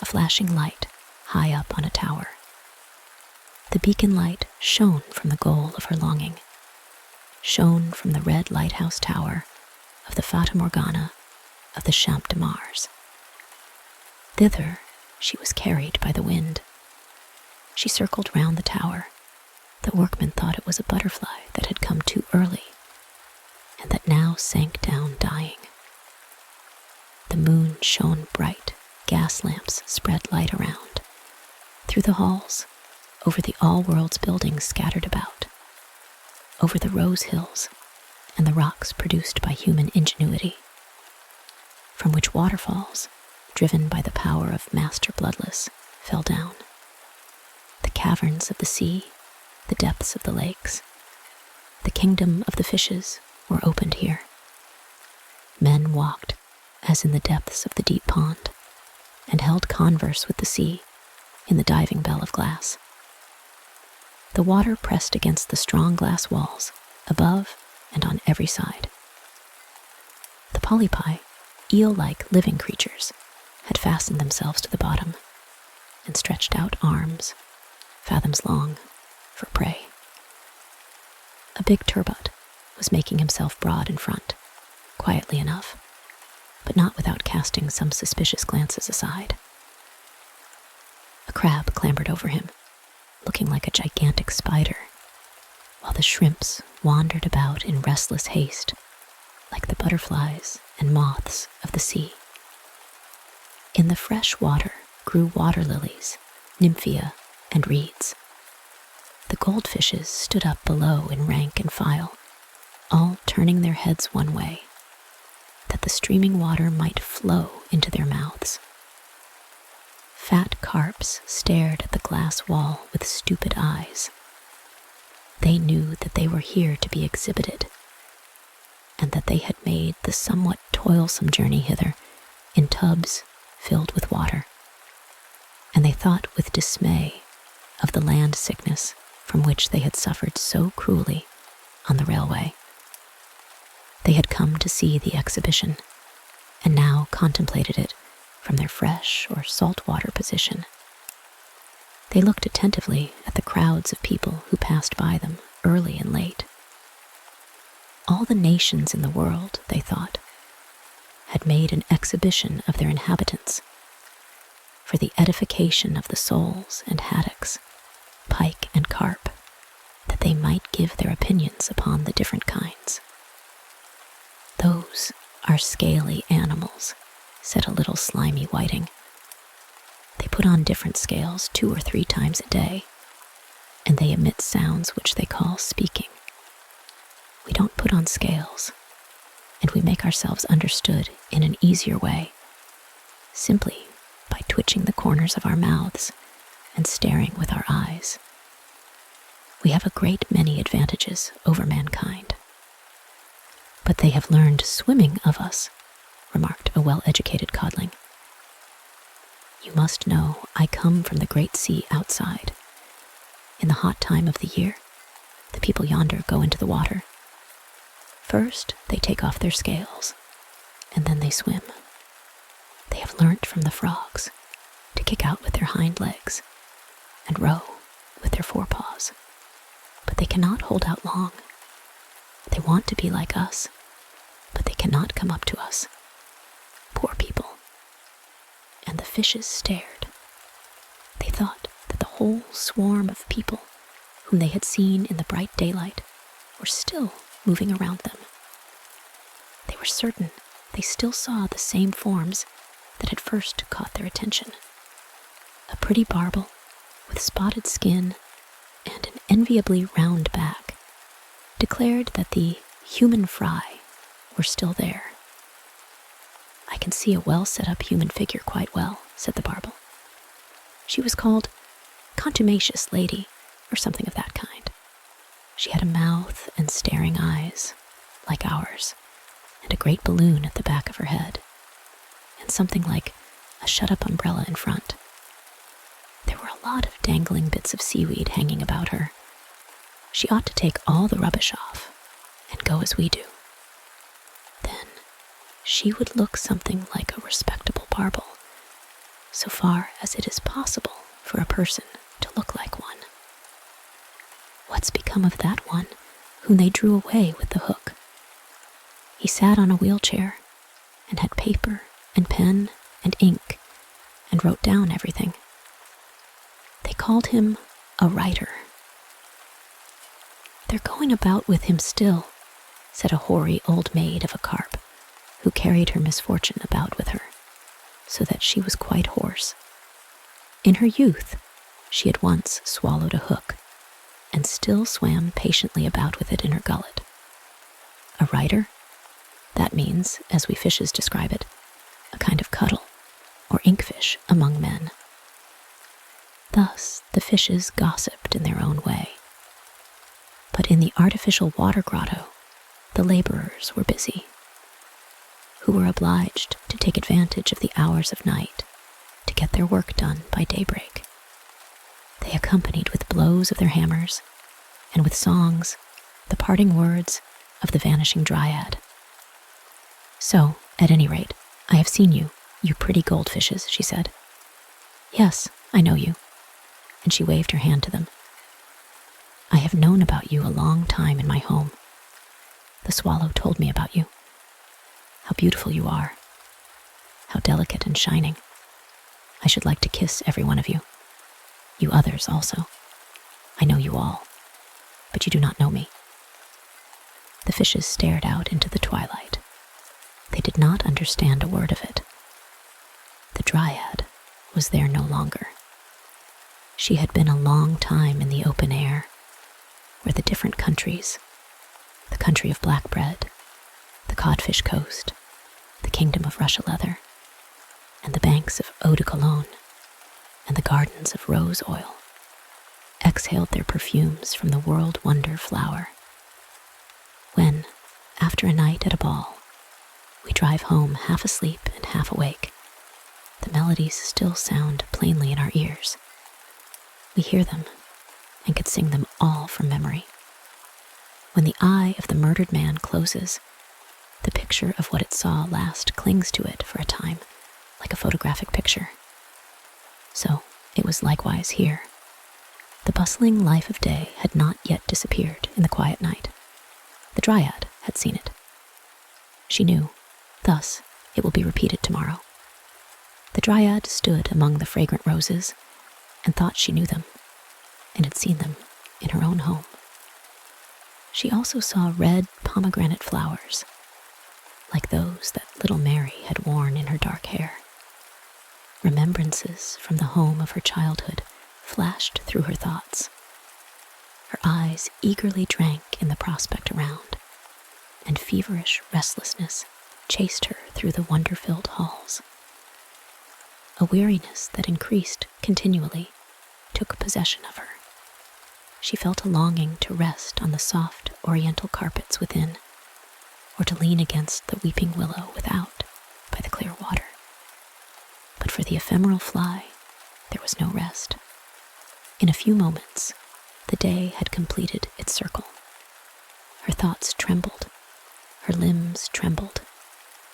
a flashing light high up on a tower. The beacon light shone from the goal of her longing, shone from the red lighthouse tower of the Fata Morgana of the Champ de Mars. Thither she was carried by the wind. She circled round the tower. The workmen thought it was a butterfly that had come too early, and that now sank down dying. The moon shone bright, gas lamps spread light around, through the halls, over the all-worlds buildings scattered about, over the rose hills and the rocks produced by human ingenuity, from which waterfalls, driven by the power of Master Bloodless, fell down. The caverns of the sea, the depths of the lakes, the kingdom of the fishes were opened here. Men walked, as in the depths of the deep pond, and held converse with the sea in the diving bell of glass. The water pressed against the strong glass walls, above and on every side. The polypi, eel-like living creatures, had fastened themselves to the bottom and stretched out arms, fathoms long, for prey. A big turbot was making himself broad in front, quietly enough, but not without casting some suspicious glances aside. A crab clambered over him, looking like a gigantic spider, while the shrimps wandered about in restless haste, like the butterflies and moths of the sea. In the fresh water grew water lilies, nymphea, and reeds. The goldfishes stood up below in rank and file, all turning their heads one way, that the streaming water might flow into their mouths. Fat carps stared at the glass wall with stupid eyes. They knew that they were here to be exhibited, and that they had made the somewhat toilsome journey hither in tubs filled with water, and they thought with dismay of the land sickness from which they had suffered so cruelly on the railway. They had come to see the exhibition, and now contemplated it from their fresh or saltwater position. They looked attentively at the crowds of people who passed by them early and late. All the nations in the world, they thought, had made an exhibition of their inhabitants for the edification of the soles and haddocks, pike and carp, that they might give their opinions upon the different kinds. "Those are scaly animals," said a little slimy whiting. "They put on different scales 2 or 3 times a day, and they emit sounds which they call speaking. We don't put on scales, and we make ourselves understood in an easier way, simply by twitching the corners of our mouths and staring with our eyes. We have a great many advantages over mankind." "But they have learned swimming of us," remarked a well-educated codling. "You must know I come from the great sea outside. In the hot time of the year, the people yonder go into the water. First, they take off their scales, and then they swim. They have learnt from the frogs to kick out with their hind legs and row with their forepaws. But they cannot hold out long. They want to be like us, but they cannot come up to us. Poor people." And the fishes stared. They thought that the whole swarm of people whom they had seen in the bright daylight were still moving around them. They were certain they still saw the same forms that had first caught their attention. A pretty barbel with spotted skin and an enviably round back declared that the human fry were still there. "I can see a well-set-up human figure quite well," said the barbel. "She was called Contumacious Lady, or something of that kind. She had a mouth and staring eyes, like ours, and a great balloon at the back of her head, and something like a shut-up umbrella in front. There were a lot of dangling bits of seaweed hanging about her. She ought to take all the rubbish off and go as we do. Then she would look something like a respectable barbel, so far as it is possible for a person to look like one. What's become of that one whom they drew away with the hook? He sat on a wheelchair and had paper and pen and ink and wrote down everything. They called him a writer. They're going about with him still, said a hoary old maid of a carp, who carried her misfortune about with her, so that she was quite hoarse. In her youth, she had once swallowed a hook, and still swam patiently about with it in her gullet. A writer? That means, as we fishes describe it, a kind of cuttle, or inkfish among men. Thus the fishes gossiped in their own way. But in the artificial water grotto, the laborers were busy, who were obliged to take advantage of the hours of night to get their work done by daybreak. They accompanied with blows of their hammers, and with songs, the parting words of the vanishing Dryad. So, at any rate, I have seen you, you pretty goldfishes, she said. Yes, I know you. And she waved her hand to them. I have known about you a long time in my home. The swallow told me about you. How beautiful you are. How delicate and shining. I should like to kiss every one of you. You others also. I know you all, but you do not know me. The fishes stared out into the twilight. They did not understand a word of it. The Dryad was there no longer. She had been a long time in the open air, where the different countries, the country of black bread, the codfish coast, the kingdom of Russia leather, and the banks of eau de cologne, and the gardens of rose oil, exhaled their perfumes from the world wonder flower. When, after a night at a ball, we drive home half asleep and half awake, the melodies still sound plainly in our ears. We hear them and could sing them all from memory. When the eye of the murdered man closes, the picture of what it saw last clings to it for a time, like a photographic picture. So it was likewise here. The bustling life of day had not yet disappeared in the quiet night. The Dryad had seen it. She knew, thus it will be repeated tomorrow. The Dryad stood among the fragrant roses and thought she knew them, and had seen them in her own home. She also saw red pomegranate flowers, like those that little Mary had worn in her dark hair. Remembrances from the home of her childhood flashed through her thoughts. Her eyes eagerly drank in the prospect around, and feverish restlessness chased her through the wonder-filled halls. A weariness that increased continually took possession of her. She felt a longing to rest on the soft oriental carpets within, or to lean against the weeping willow without by the clear water. But for the ephemeral fly, there was no rest. In a few moments, the day had completed its circle. Her thoughts trembled, her limbs trembled.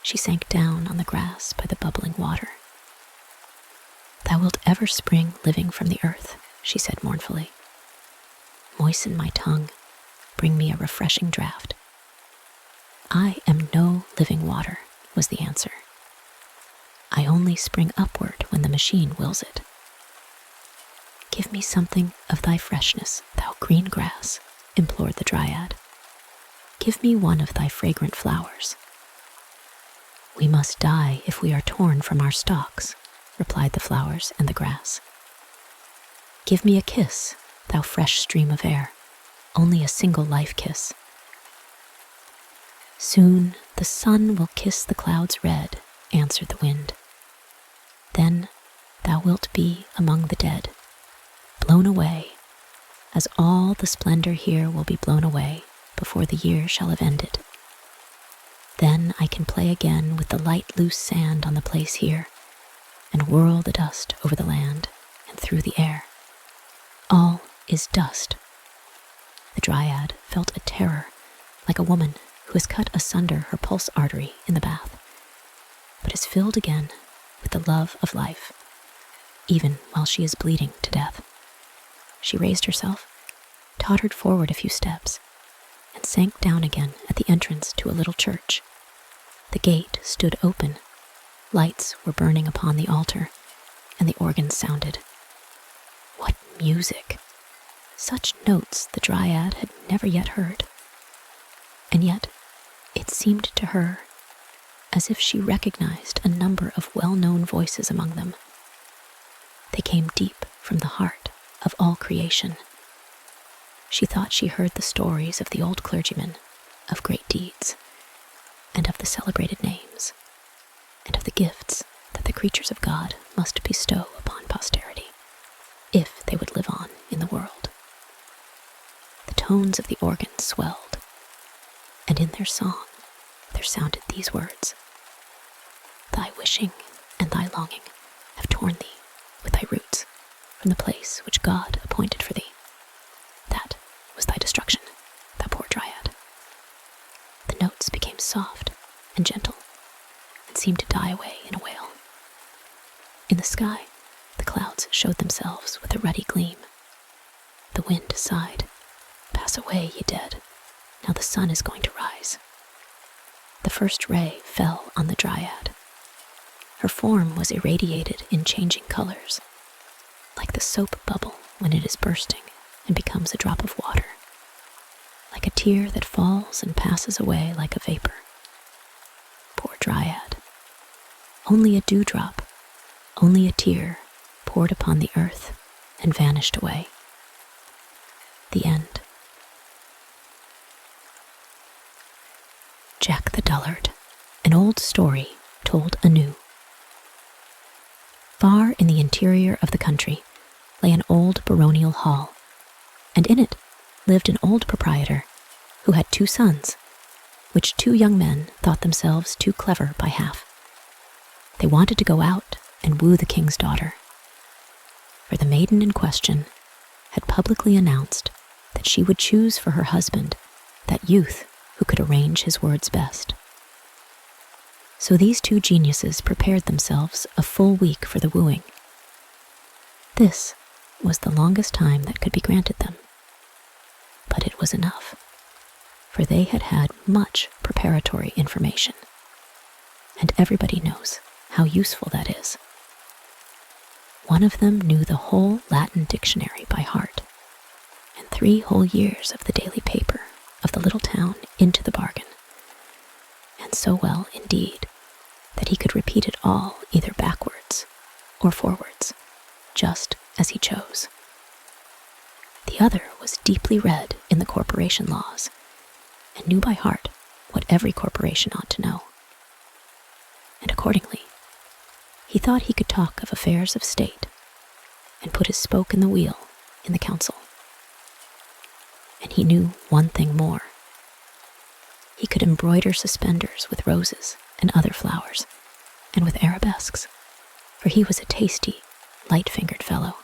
She sank down on the grass by the bubbling water. Thou wilt ever spring living from the earth, she said mournfully. Moisten my tongue, bring me a refreshing draught. I am no living water, was the answer. I only spring upward when the machine wills it. Give me something of thy freshness, thou green grass, implored the Dryad. Give me one of thy fragrant flowers. We must die if we are torn from our stalks, replied the flowers and the grass. Give me a kiss, thou fresh stream of air, only a single life kiss. Soon the sun will kiss the clouds red, answered the wind. Then thou wilt be among the dead, blown away, as all the splendor here will be blown away before the year shall have ended. Then I can play again with the light loose sand on the place here, and whirl the dust over the land and through the air. All is dust. The Dryad felt a terror, like a woman who has cut asunder her pulse artery in the bath, but is filled again with the love of life, even while she is bleeding to death. She raised herself, tottered forward a few steps, and sank down again at the entrance to a little church. The gate stood open, lights were burning upon the altar, and the organ sounded. What music! Such notes the Dryad had never yet heard. And yet, it seemed to her as if she recognized a number of well-known voices among them. They came deep from the heart of all creation. She thought she heard the stories of the old clergymen, of great deeds, and of the celebrated names, and of the gifts that the creatures of God must bestow upon posterity, if they would live on in the world. The tones of the organ swelled, and in their song there sounded these words: "Thy wishing and thy longing have torn thee with thy roots from the place which God appointed for thee. That was thy destruction, thou poor Dryad." The notes became soft and gentle, and seemed to die away in a wail. In the sky, the clouds showed themselves with a ruddy gleam. The wind sighed, "Pass away, ye dead, now the sun is going to rise." The first ray fell on the Dryad. Her form was irradiated in changing colors, like the soap bubble when it is bursting and becomes a drop of water, like a tear that falls and passes away like a vapor. Poor Dryad. Only a dewdrop, only a tear poured upon the earth and vanished away. The end. Jack the Dullard, an old story told anew. Far in the interior of the country lay an old baronial hall, and in it lived an old proprietor who had 2 sons, which 2 young men thought themselves too clever by half. They wanted to go out and woo the king's daughter, for the maiden in question had publicly announced that she would choose for her husband that youth who could arrange his words best. So these 2 geniuses prepared themselves a full week for the wooing. This was the longest time that could be granted them. But it was enough, for they had had much preparatory information, and everybody knows how useful that is. One of them knew the whole Latin dictionary by heart, and 3 whole years of the daily paper of the little town into the bargain, and so well indeed that he could repeat it all either backwards or forwards, just as he chose. The other was deeply read in the corporation laws, and knew by heart what every corporation ought to know. And accordingly, he thought he could talk of affairs of state, and put his spoke in the wheel in the council. And he knew one thing more. He could embroider suspenders with roses and other flowers, and with arabesques, for he was a tasty, light-fingered fellow.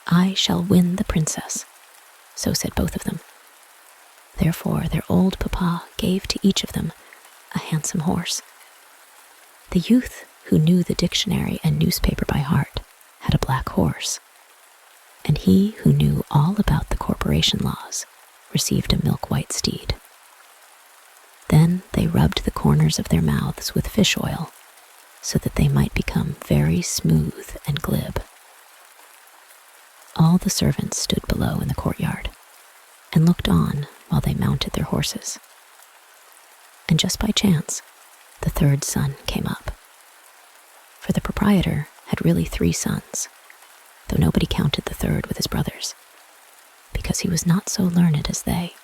"I shall win the princess," so said both of them. Therefore their old papa gave to each of them a handsome horse. The youth who knew the dictionary and newspaper by heart had a black horse, and he who knew all about the corporation laws received a milk-white steed. Then they rubbed the corners of their mouths with fish oil, so that they might become very smooth and glib. All the servants stood below in the courtyard, and looked on while they mounted their horses. And just by chance, the 3rd son came up. For the proprietor had really 3 sons, though nobody counted the 3rd with his brothers, because he was not so learned as they,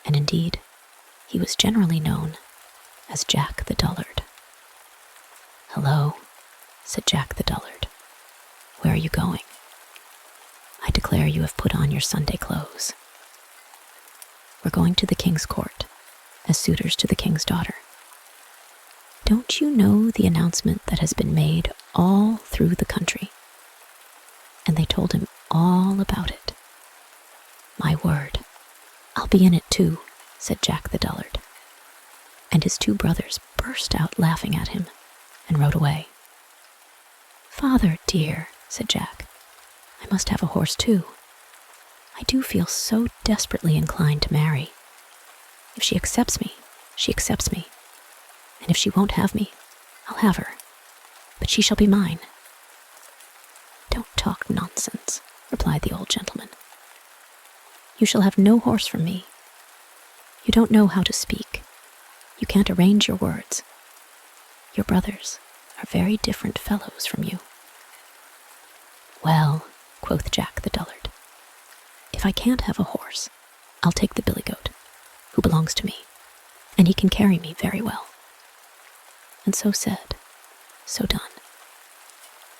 and indeed, he was generally known as Jack the Dullard. "Hello," said Jack the Dullard. "Where are you going? I declare you have put on your Sunday clothes." "We're going to the king's court, as suitors to the king's daughter." "Don't you know the announcement that has been made all through the country?" And they told him all about it. "My word, I'll be in it too," said Jack the Dullard. And his 2 brothers burst out laughing at him, and rode away. "Father, dear," said Jack, "I must have a horse too. I do feel so desperately inclined to marry. If she accepts me, she accepts me. And if she won't have me, I'll have her. But she shall be mine." "Don't talk nonsense," replied the old gentleman. You shall have no horse from me. You don't know how to speak. You can't arrange your words. Your brothers are very different fellows from you." "Well," quoth Jack the Dullard, "if I can't have a horse, I'll take the billy goat, who belongs to me, and he can carry me very well." And so said, so done.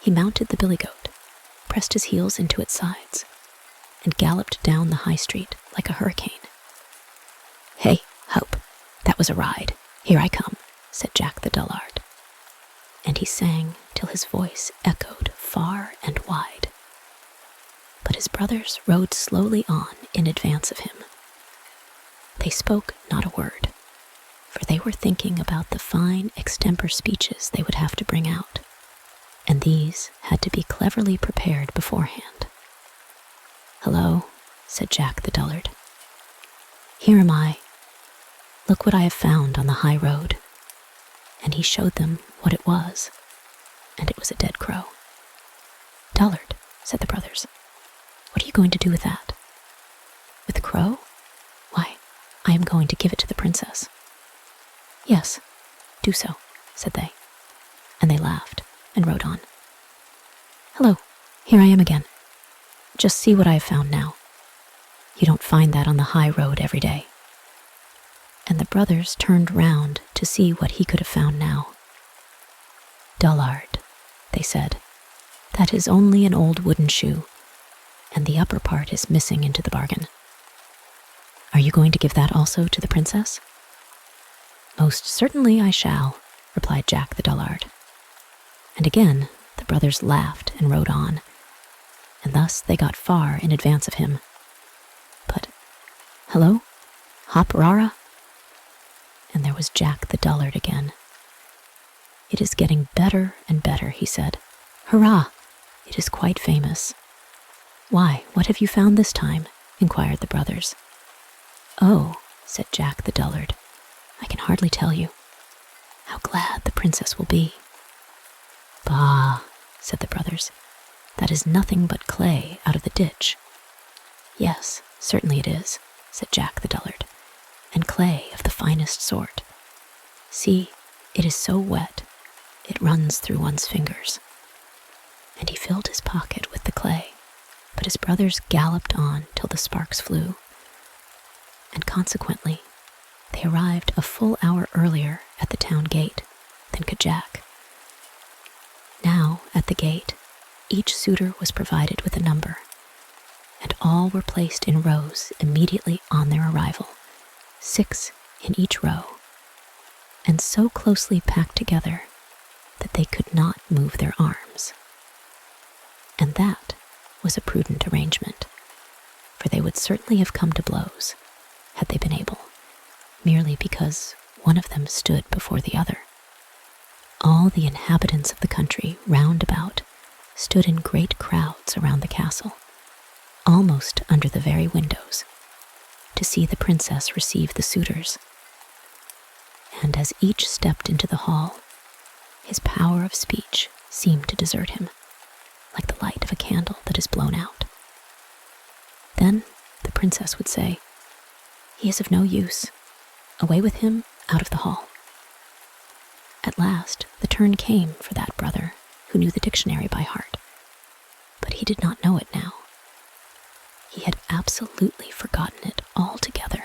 He mounted the billy goat, pressed his heels into its sides, and galloped down the high street like a hurricane. "Hey, Hope, that was a ride. Here I come," said Jack the Dullard. And he sang till his voice echoed far and wide. But his brothers rode slowly on in advance of him. They spoke not a word, for they were thinking about the fine extemporary speeches they would have to bring out, and these had to be cleverly prepared beforehand. "Hello," said Jack the Dullard. "Here am I. Look what I have found on the high road." And he showed them what it was, and it was a dead crow. "Dullard," said the brothers, "what are you going to do with that?" "With the crow? Why, I am going to give it to the princess." "Yes, do so," said they, and they laughed and rode on. "Hello, here I am again. Just see what I have found now. You don't find that on the high road every day." And the brothers turned round to see what he could have found now. "Dullard," they said, "that is only an old wooden shoe, and the upper part is missing into the bargain. Are you going to give that also to the princess?" "Most certainly I shall," replied Jack the Dullard. And again the brothers laughed and rode on, and thus they got far in advance of him. But, "Hello, Hop Rara?" And there was Jack the Dullard again. "It is getting better and better," he said. "Hurrah! It is quite famous." "Why, what have you found this time?" inquired the brothers. "Oh," said Jack the Dullard, "I can hardly tell you. How glad the princess will be." "Bah," said the brothers, "that is nothing but clay out of the ditch." "Yes, certainly it is," said Jack the Dullard, "and clay of the finest sort. See, it is so wet, it runs through one's fingers." And he filled his pocket with the clay, but his brothers galloped on till the sparks flew, and consequently they arrived a full hour earlier at the town gate than could Jack. Now, at the gate, each suitor was provided with a number, and all were placed in rows immediately on their arrival, 6 in each row, and so closely packed together that they could not move their arms. And that was a prudent arrangement, for they would certainly have come to blows, had they been able, merely because one of them stood before the other. All the inhabitants of the country round about stood in great crowds around the castle, almost under the very windows, to see the princess receive the suitors. And as each stepped into the hall, his power of speech seemed to desert him, like the light of a candle that is blown out. Then the princess would say, "He is of no use. Away with him out of the hall." At last the turn came for that brother who knew the dictionary by heart, but he did not know it now. He had absolutely forgotten it altogether,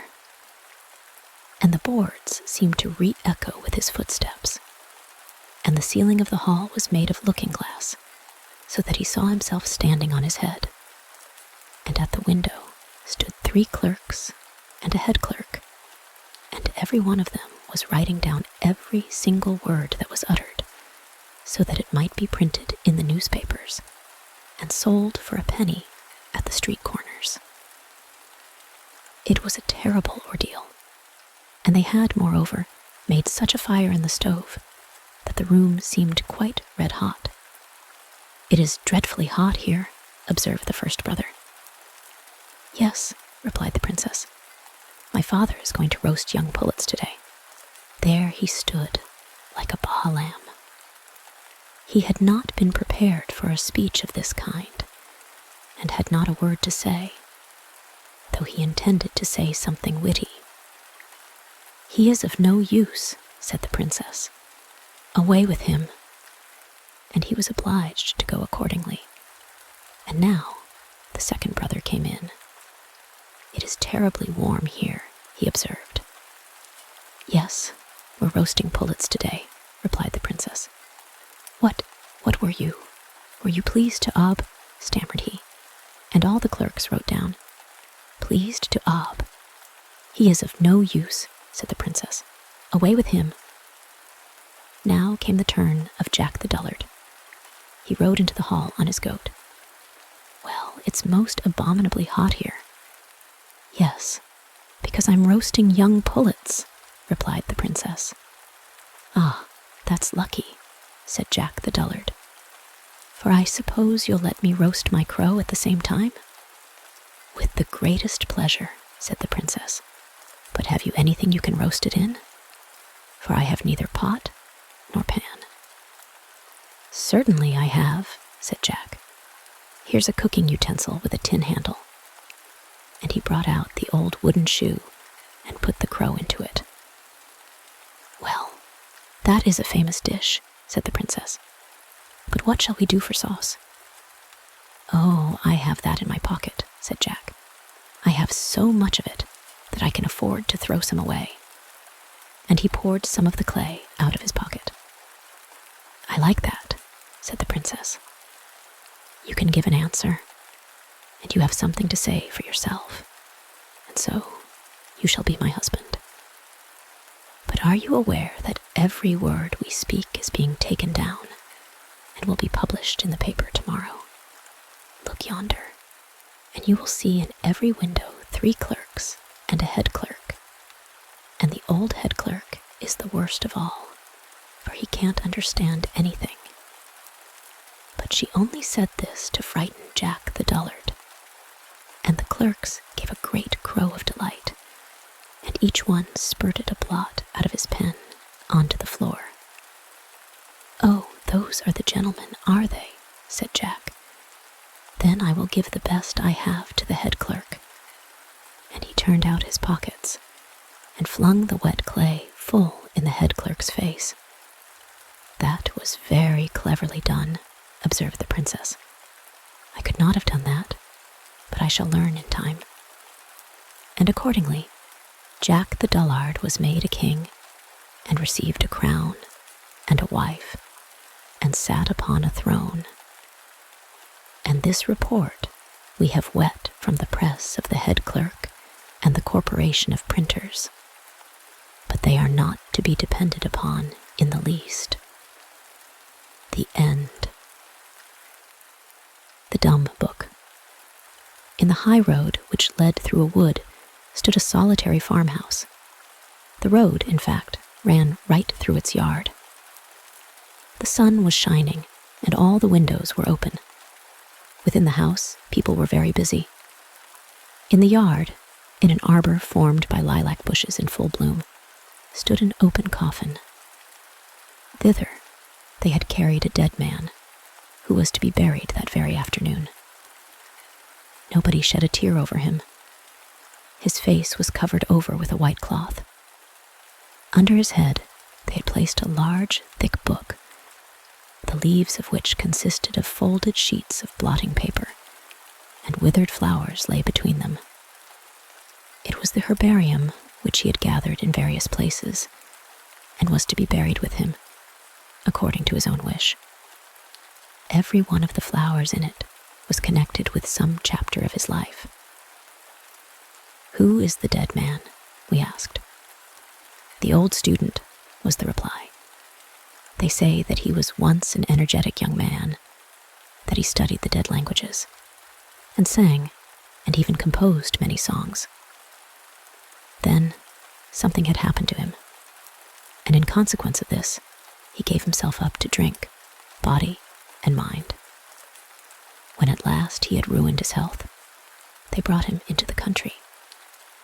and the boards seemed to re-echo with his footsteps, and the ceiling of the hall was made of looking-glass, so that he saw himself standing on his head, and at the window stood 3 clerks and a head clerk, and every one of them was writing down every single word that was uttered, so that it might be printed in the newspapers and sold for a penny at the street corners. It was a terrible ordeal, and they had, moreover, made such a fire in the stove that the room seemed quite red hot. "It is dreadfully hot here," observed the first brother. "Yes," replied the princess. "My father is going to roast young pullets today." There he stood, like a Baal lamb. He had not been prepared for a speech of this kind, and had not a word to say, though he intended to say something witty. "He is of no use," said the princess. "Away with him." And he was obliged to go accordingly. And now the second brother came in. "It is terribly warm here," he observed. "Yes, we're roasting pullets today," replied the princess. What were you? Were you pleased to ob?" stammered he. And all the clerks wrote down, "Pleased to ob." "He is of no use," said the princess. "Away with him." Now came the turn of Jack the Dullard. He rode into the hall on his goat. "Well, it's most abominably hot here." "Yes, because I'm roasting young pullets," replied the princess. "Ah, that's lucky," said Jack the Dullard. "For I suppose you'll let me roast my crow at the same time?" "With the greatest pleasure," said the princess. "But have you anything you can roast it in? For I have neither pot nor pan." "Certainly I have," said Jack. "Here's a cooking utensil with a tin handle." And he brought out the old wooden shoe and put the crow into it. "Well, that is a famous dish," said the princess. "But what shall we do for sauce?" "Oh, I have that in my pocket," said Jack. "I have so much of it that I can afford to throw some away." And he poured some of the clay out of his pocket. "I like that," said the princess. "You can give an answer, and you have something to say for yourself, and so you shall be my husband. But are you aware that every word we speak is being taken down and will be published in the paper tomorrow? Look yonder, and you will see in every window 3 clerks and a head clerk. And the old head clerk is the worst of all, for he can't understand anything." But she only said this to frighten Jack the Dullard. And the clerks gave a great crow of delight, and each one spurted a blot out of his pen onto the floor. "Oh, those are the gentlemen, are they?" said Jack. "Then I will give the best I have to the head clerk." And he turned out his pockets and flung the wet clay full in the head clerk's face. "That was very cleverly done," observed the princess. "I could not have done that, but I shall learn in time." And accordingly, Jack the Dullard was made a king and received a crown and a wife and sat upon a throne. And this report we have wet from the press of the head clerk and the corporation of printers, but they are not to be depended upon in the least. The end. The Dumb Book. In the high road which led through a wood stood a solitary farmhouse. The road, in fact, ran right through its yard. The sun was shining, and all the windows were open. Within the house, people were very busy. In the yard, in an arbor formed by lilac bushes in full bloom, stood an open coffin. Thither they had carried a dead man, who was to be buried that very afternoon. Nobody shed a tear over him. His face was covered over with a white cloth. Under his head they had placed a large, thick book, the leaves of which consisted of folded sheets of blotting paper, and withered flowers lay between them. It was the herbarium which he had gathered in various places, and was to be buried with him, according to his own wish. Every one of the flowers in it was connected with some chapter of his life. "Who is the dead man?" we asked. "The old student," was the reply. "They say that he was once an energetic young man, that he studied the dead languages, and sang, and even composed many songs. Then something had happened to him, and in consequence of this, he gave himself up to drink, body and mind. When at last he had ruined his health, they brought him into the country,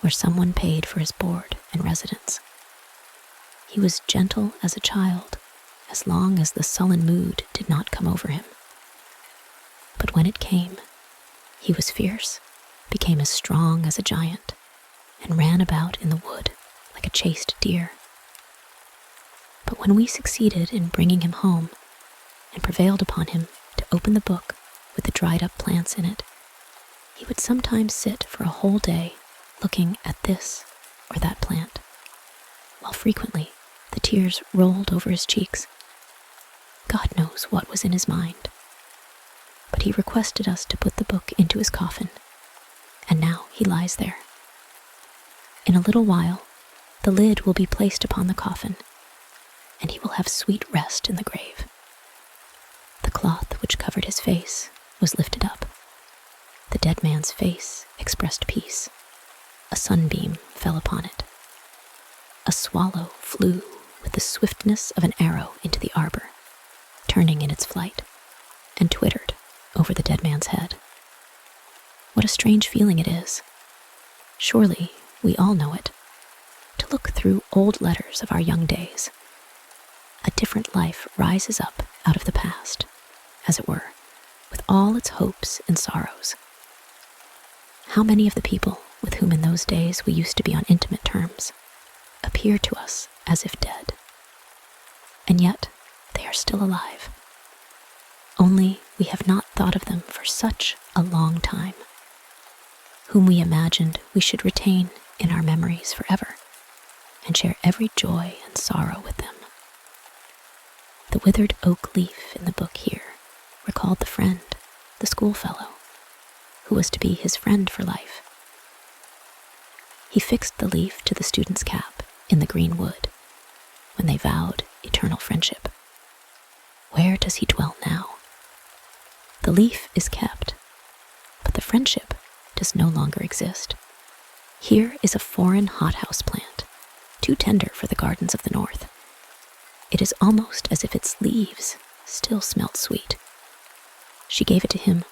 where someone paid for his board and residence. He was gentle as a child, as long as the sullen mood did not come over him. But when it came, he was fierce became as strong as a giant and ran about in the wood like a chased deer. But when we succeeded in bringing him home and prevailed upon him to open the book with the dried-up plants in it, he would sometimes sit for a whole day looking at this or that plant, while frequently the tears rolled over his cheeks. God knows what was in his mind. But he requested us to put the book into his coffin, and now he lies there. In a little while, the lid will be placed upon the coffin, and he will have sweet rest in the grave. The cloth which covered his face was lifted up. The dead man's face expressed peace. A sunbeam fell upon it. A swallow flew with the swiftness of an arrow into the arbor, turning in its flight, and twittered over the dead man's head. What a strange feeling it is. Surely we all know it. To look through old letters of our young days. A different life rises up out of the past, as it were, with all its hopes and sorrows. How many of the people with whom in those days we used to be on intimate terms appear to us as if dead? And yet they are still alive. Only we have not thought of them for such a long time, whom we imagined we should retain in our memories forever, and share every joy and sorrow with them. The withered oak leaf in the book here recalled the friend, the schoolfellow, who was to be his friend for life. He fixed the leaf to the student's cap in the green wood when they vowed eternal friendship. Where does he dwell now? The leaf is kept, but the friendship does no longer exist. Here is a foreign hothouse plant, too tender for the gardens of the north. It is almost as if its leaves still smelt sweet. She gave it to him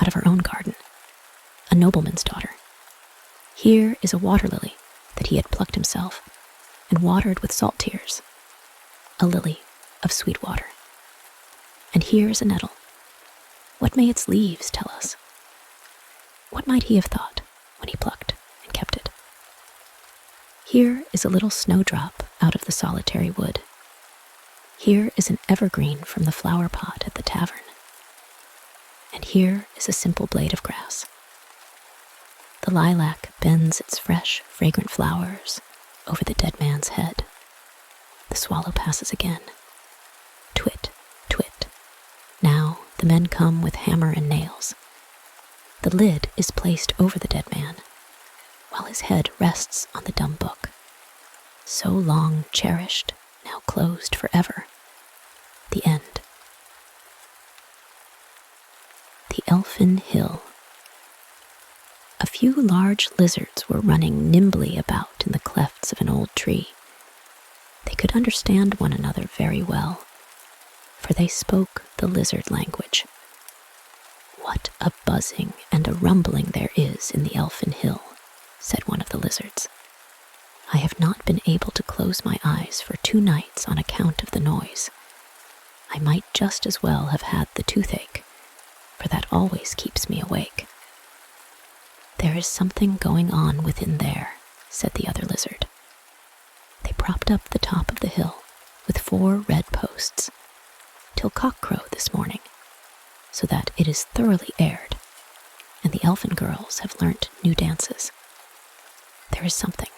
out of her own garden, a nobleman's daughter. Here is a water lily that he had plucked himself and watered with salt tears, a lily of sweet water. And here is a nettle. What may its leaves tell us? What might he have thought when he plucked and kept it? Here is a little snowdrop out of the solitary wood. Here is an evergreen from the flower pot at the tavern. And here is a simple blade of grass. The lilac bends its fresh, fragrant flowers over the dead man's head. The swallow passes again. Twit, twit. Now the men come with hammer and nails. The lid is placed over the dead man, while his head rests on the dumb book, so long cherished, now closed forever. The end. The Elfin Hill. A few large lizards were running nimbly about in the clefts of an old tree. They could understand one another very well, for they spoke the lizard language. What a buzzing and a rumbling there is in the Elfin Hill, said one of the lizards. I have not been able to close my eyes for 2 nights on account of the noise. I might just as well have had the toothache, for that always keeps me awake. There is something going on within there, said the other lizard. They propped up the top of the hill with 4 red posts, till cockcrow this morning, so that it is thoroughly aired, and the elfin girls have learnt new dances. There is something.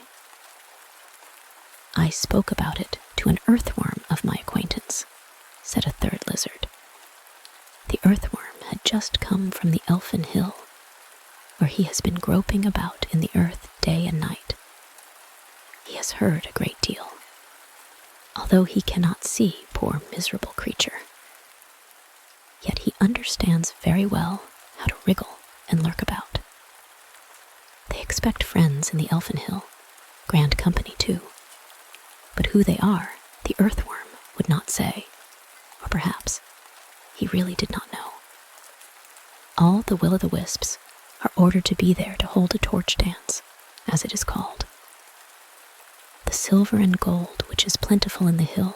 I spoke about it to an earthworm of my acquaintance, said a third lizard. The earthworm had just come from the Elfin Hill, where he has been groping about in the earth day and night. He has heard a great deal, although he cannot see, poor miserable creature. Yet he understands very well how to wriggle and lurk about. They expect friends in the Elfin Hill, grand company too, but who they are, the earthworm would not say, or perhaps he really did not know. All the will-o'-the-wisps are ordered to be there to hold a torch dance, as it is called. The silver and gold which is plentiful in the hill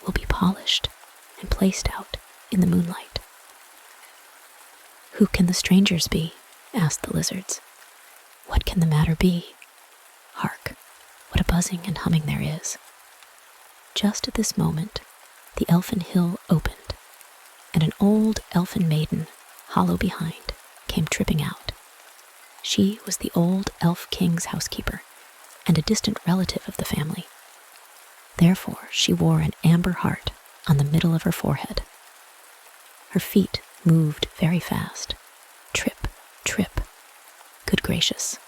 will be polished and placed out in the moonlight. Who can the strangers be? Asked the lizards. What can the matter be? Hark, what a buzzing and humming there is. Just at this moment, the Elfin Hill opened, and an old elfin maiden, hollow behind, came tripping out. She was the old elf king's housekeeper, and a distant relative of the family. Therefore, she wore an amber heart on the middle of her forehead. Her feet moved very fast. Trip, trip. Good gracious,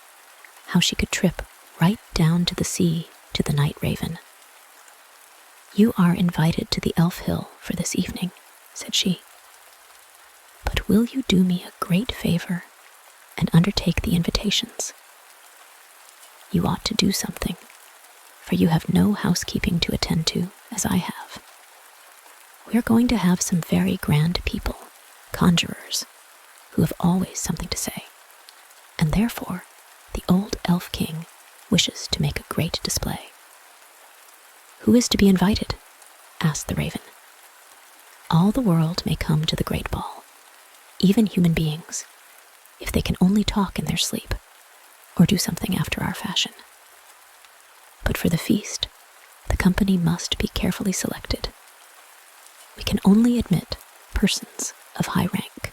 how she could trip right down to the sea, to the night raven. You are invited to the Elf Hill for this evening, said she. But will you do me a great favor and undertake the invitations? You ought to do something, for you have no housekeeping to attend to, as I have. We are going to have some very grand people, conjurers, who have always something to say, and therefore the old elf king wishes to make a great display. Who is to be invited? Asked the raven. All the world may come to the great ball, even human beings, if they can only talk in their sleep, or do something after our fashion. But for the feast, the company must be carefully selected. We can only admit persons of high rank.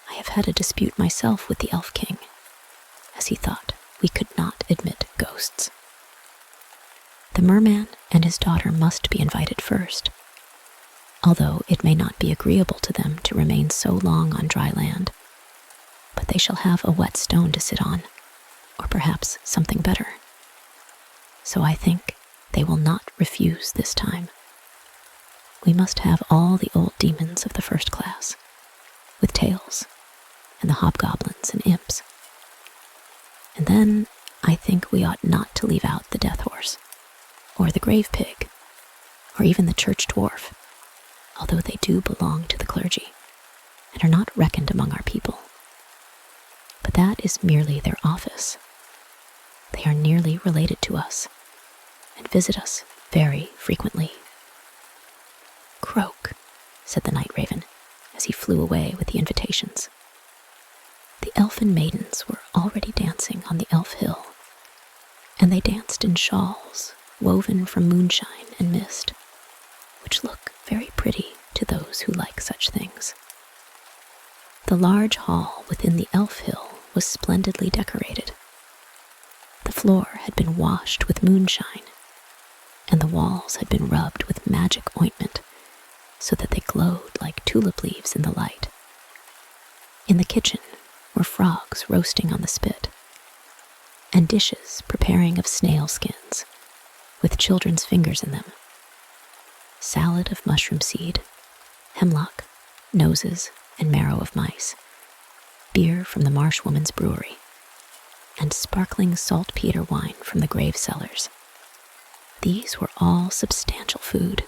I have had a dispute myself with the Elf King, as he thought we could not admit ghosts. The merman and his daughter must be invited first, although it may not be agreeable to them to remain so long on dry land, but they shall have a wet stone to sit on, or perhaps something better. So I think they will not refuse this time. We must have all the old demons of the first class, with tails, and the hobgoblins and imps. And then I think we ought not to leave out the death horse, or the grave pig, or even the church dwarf, although they do belong to the clergy, and are not reckoned among our people. But that is merely their office. They are nearly related to us, and visit us very frequently. Croak, said the night raven, as he flew away with the invitations. The elfin maidens were already dancing on the Elf Hill, and they danced in shawls woven from moonshine and mist, which look very pretty to those who like such things. The large hall within the Elf Hill was splendidly decorated. The floor had been washed with moonshine, and the walls had been rubbed with magic ointment, so that they glowed like tulip leaves in the light. In the kitchen were frogs roasting on the spit, and dishes preparing of snail skins, with children's fingers in them, salad of mushroom seed, hemlock, noses, and marrow of mice, beer from the marsh woman's brewery, and sparkling saltpeter wine from the grave cellars. These were all substantial food.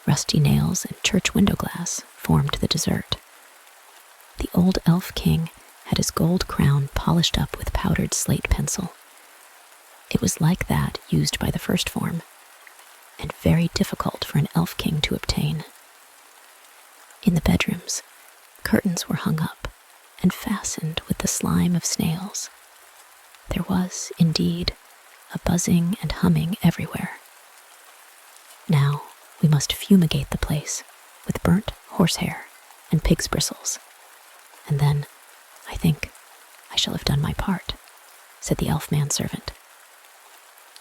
Rusty nails and church window glass formed the dessert. The old elf king had his gold crown polished up with powdered slate pencil. It was like that used by the first form, and very difficult for an elf king to obtain. In the bedrooms, curtains were hung up and fastened with the slime of snails. There was, indeed, a buzzing and humming everywhere. Now we must fumigate the place with burnt horsehair and pig's bristles, and then, I think, I shall have done my part, said the elf manservant.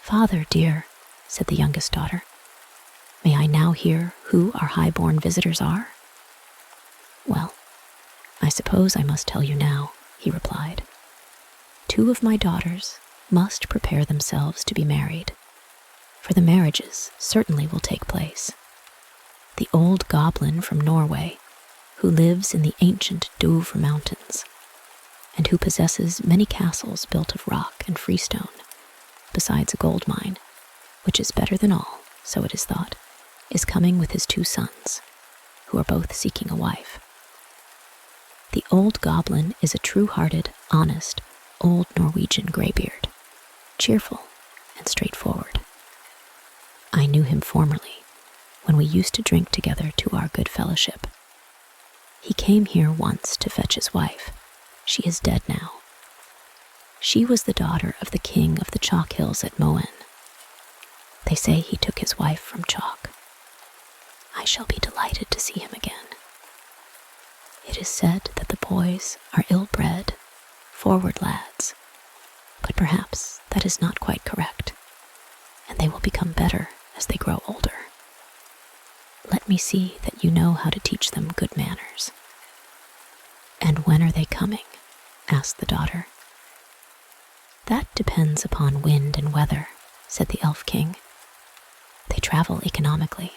Father, dear, said the youngest daughter, may I now hear who our high-born visitors are? Well, I suppose I must tell you now, he replied. 2 of my daughters must prepare themselves to be married, for the marriages certainly will take place. The old goblin from Norway, who lives in the ancient Douvre Mountains, and who possesses many castles built of rock and freestone, besides a gold mine, which is better than all, so it is thought, is coming with his 2 sons, who are both seeking a wife. The old goblin is a true-hearted, honest, old Norwegian graybeard, cheerful and straightforward. I knew him formerly, when we used to drink together to our good fellowship. He came here once to fetch his wife. She is dead now. She was the daughter of the king of the chalk hills at Moen. They say he took his wife from chalk. I shall be delighted to see him again. It is said that the boys are ill-bred, forward lads, but perhaps that is not quite correct, and they will become better as they grow older. Let me see that you know how to teach them good manners. And when are they coming? Asked the daughter. That depends upon wind and weather, said the Elf King. They travel economically.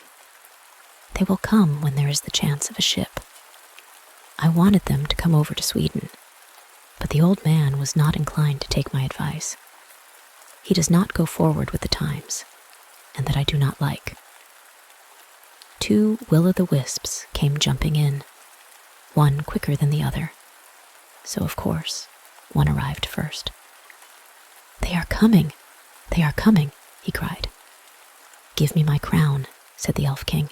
They will come when there is the chance of a ship. I wanted them to come over to Sweden, but the old man was not inclined to take my advice. He does not go forward with the times, and that I do not like. 2 will-o'-the-wisps came jumping in, one quicker than the other, so of course one arrived first. They are coming! They are coming! He cried. Give me my crown, said the Elf King,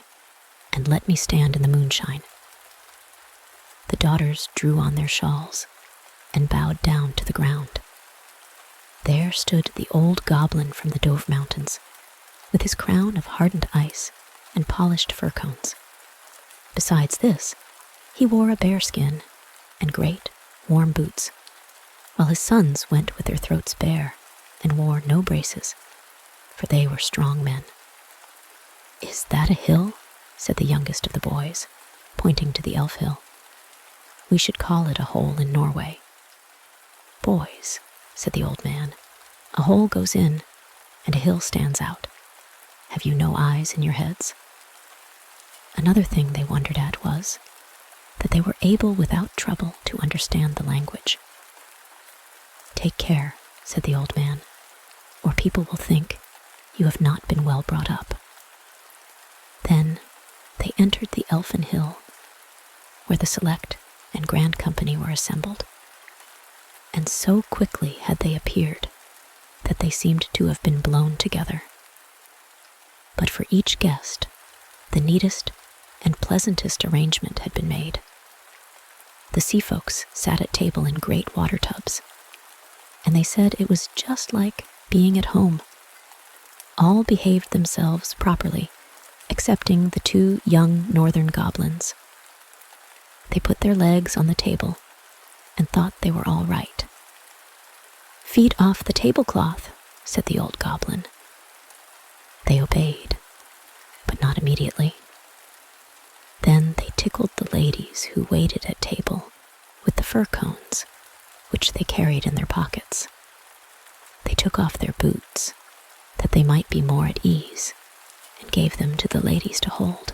and let me stand in the moonshine. The daughters drew on their shawls and bowed down to the ground. There stood the old goblin from the Dove Mountains, with his crown of hardened ice and polished fir cones. Besides this, he wore a bearskin and great, warm boots, while his sons went with their throats bare and wore no braces, for they were strong men. Is that a hill? Said the youngest of the boys, pointing to the Elf Hill. We should call it a hole in Norway. Boys, said the old man, a hole goes in and a hill stands out. Have you no eyes in your heads? Another thing they wondered at was that they were able without trouble to understand the language. Take care, said the old man, or people will think you have not been well brought up. Then they entered the Elfin Hill, where the select and grand company were assembled, and so quickly had they appeared that they seemed to have been blown together. But for each guest, the neatest and pleasantest arrangement had been made. The sea folks sat at table in great water tubs, and they said it was just like being at home. All behaved themselves properly, excepting the 2 young northern goblins. They put their legs on the table and thought they were all right. Feet off the tablecloth, said the old goblin. They obeyed, but not immediately. Then they tickled the ladies who waited at table with the fir cones, which they carried in their pockets. They took off their boots, that they might be more at ease, and gave them to the ladies to hold.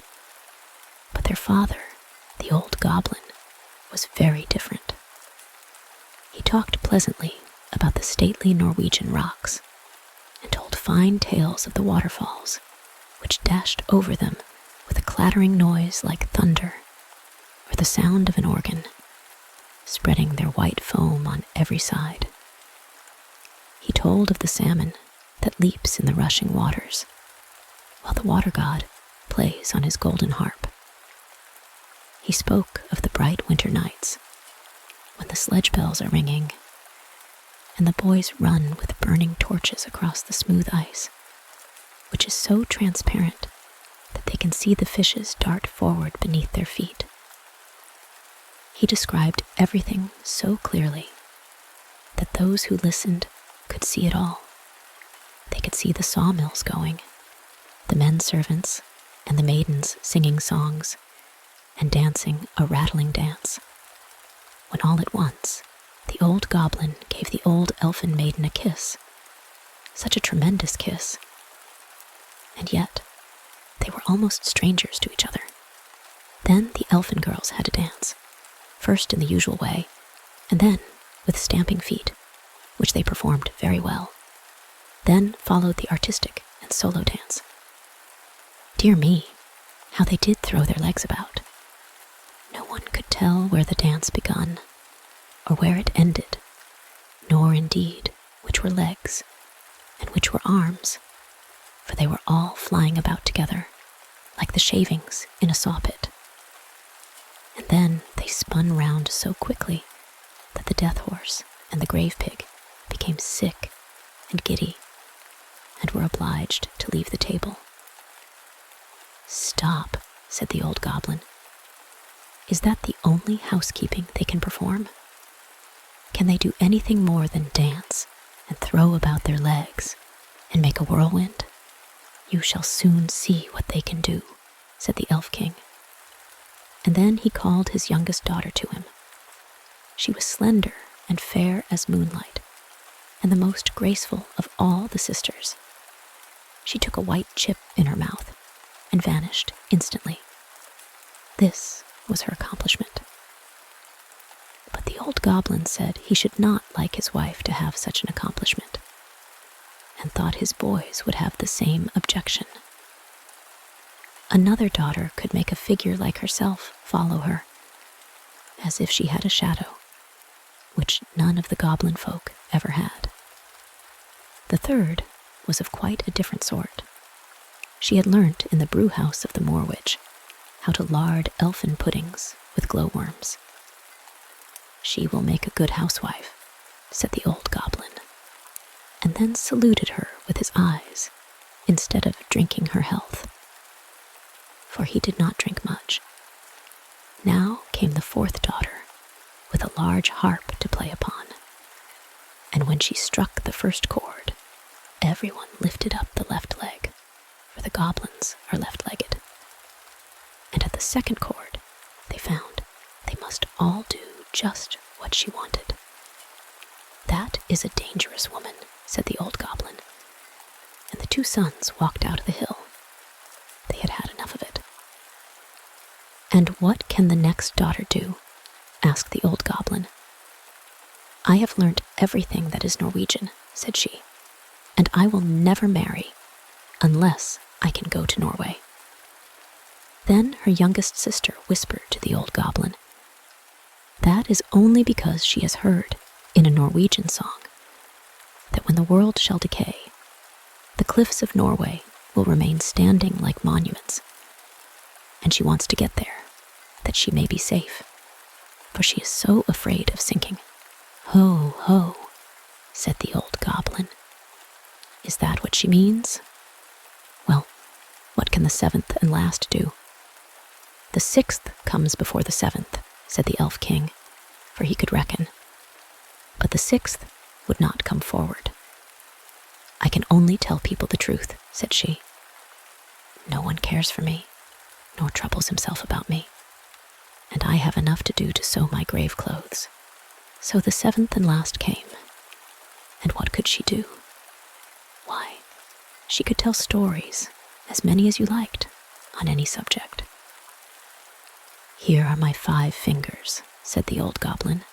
But their father, the old goblin, was very different. He talked pleasantly about the stately Norwegian rocks, and told fine tales of the waterfalls, which dashed over them with a clattering noise like thunder, or the sound of an organ, spreading their white foam on every side. He told of the salmon that leaps in the rushing waters, while the water god plays on his golden harp. He spoke of the bright winter nights, when the sledge bells are ringing, and the boys run with burning torches across the smooth ice, which is so transparent that they can see the fishes dart forward beneath their feet. He described everything so clearly that those who listened could see it all. They could see the sawmills going, the men servants and the maidens singing songs and dancing a rattling dance, when all at once the old goblin gave the old elfin maiden a kiss, such a tremendous kiss, and yet they were almost strangers to each other. Then the elfin girls had a dance, first in the usual way, and then with stamping feet, which they performed very well. Then followed the artistic and solo dance. Dear me, how they did throw their legs about. No one could tell where the dance begun, or where it ended, nor indeed which were legs and which were arms, for they were all flying about together, like the shavings in a saw-pit. And then they spun round so quickly that the death horse and the grave pig became sick and giddy, and were obliged to leave the table. "Stop," said the old goblin. "Is that the only housekeeping they can perform? Can they do anything more than dance and throw about their legs and make a whirlwind? You shall soon see what they can do," said the Elf King. And then he called his youngest daughter to him. She was slender and fair as moonlight, and the most graceful of all the sisters. She took a white chip in her mouth and vanished instantly. This was her accomplishment. But the old goblin said he should not like his wife to have such an accomplishment, and thought his boys would have the same objection. Another daughter could make a figure like herself follow her, as if she had a shadow, which none of the goblin folk ever had. The third was of quite a different sort. She had learnt in the brew house of the Moor Witch how to lard elfin puddings with glowworms. "She will make a good housewife," said the old goblin, and then saluted her with his eyes instead of drinking her health. For he did not drink much. Now came the fourth daughter with a large harp to play upon, and when she struck the first chord, everyone lifted up the left leg, for the goblins are left-legged. And at the second chord, they found they must all do just what she wanted. "That is a dangerous woman," said the old goblin, and the two sons walked out of the hill. They had had enough of it. "And what can the next daughter do?" asked the old goblin. "I have learnt everything that is Norwegian," said she, "and I will never marry unless I can go to Norway." Then her youngest sister whispered to the old goblin, "That is only because she has heard, in a Norwegian song, that when the world shall decay, the cliffs of Norway will remain standing like monuments, and she wants to get there, that she may be safe, for she is so afraid of sinking." "Ho, ho," said the old goblin. "Is that what she means? Well, what can the seventh and last do?" "The sixth comes before the seventh," said the Elf King, for he could reckon. "But the sixth would not come forward." "I can only tell people the truth," said she. "No one cares for me, nor troubles himself about me, and I have enough to do to sew my grave clothes." So the seventh and last came, and what could she do? Why, she could tell stories, as many as you liked, on any subject. "Here are my 5 fingers," said the old goblin.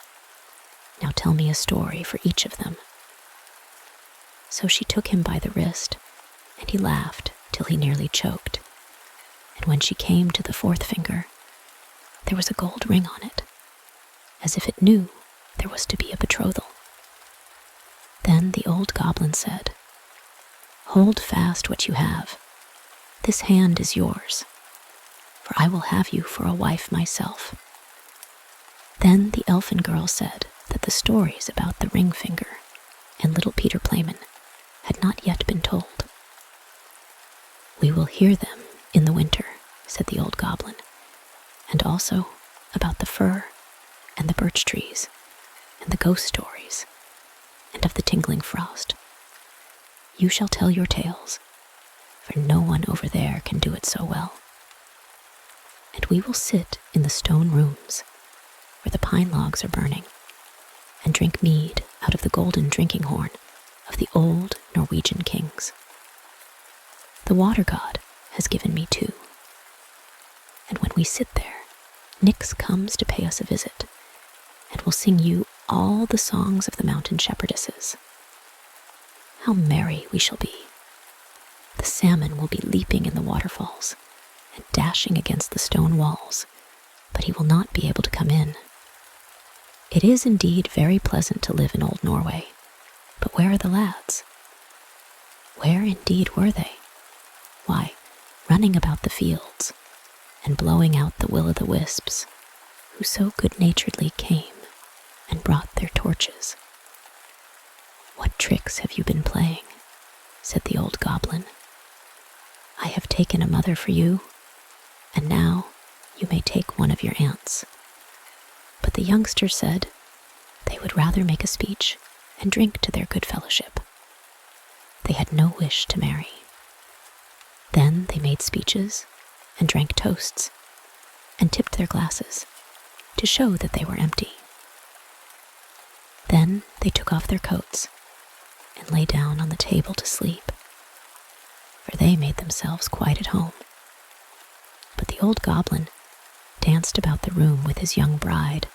"Now tell me a story for each of them." So she took him by the wrist, and he laughed till he nearly choked. And when she came to the 4th finger, there was a gold ring on it, as if it knew there was to be a betrothal. Then the old goblin said, "Hold fast what you have. This hand is yours, for I will have you for a wife myself." Then the elfin girl said that the stories about the ring finger and little Peter Playman had not yet been told. "We will hear them in the winter," said the old goblin, "and also about the fir and the birch trees and the ghost stories and of the tingling frost. You shall tell your tales, for no one over there can do it so well. And we will sit in the stone rooms where the pine logs are burning and drink mead out of the golden drinking horn of the old Norwegian kings. The water god has given me 2. And when we sit there, Nyx comes to pay us a visit and will sing you all the songs of the mountain shepherdesses. How merry we shall be! The salmon will be leaping in the waterfalls and dashing against the stone walls, but he will not be able to come in. It is indeed very pleasant to live in old Norway, but where are the lads? Where indeed were they? Why, running about the fields and blowing out the will-o'-the-wisps, who so good-naturedly came and brought their torches. "What tricks have you been playing?" said the old goblin. "I have taken a mother for you, and now you may take one of your aunts." But the youngster said they would rather make a speech and drink to their good fellowship. They had no wish to marry. Then they made speeches and drank toasts and tipped their glasses to show that they were empty. Then they took off their coats and lay down on the table to sleep, for they made themselves quite at home. But the old goblin danced about the room with his young bride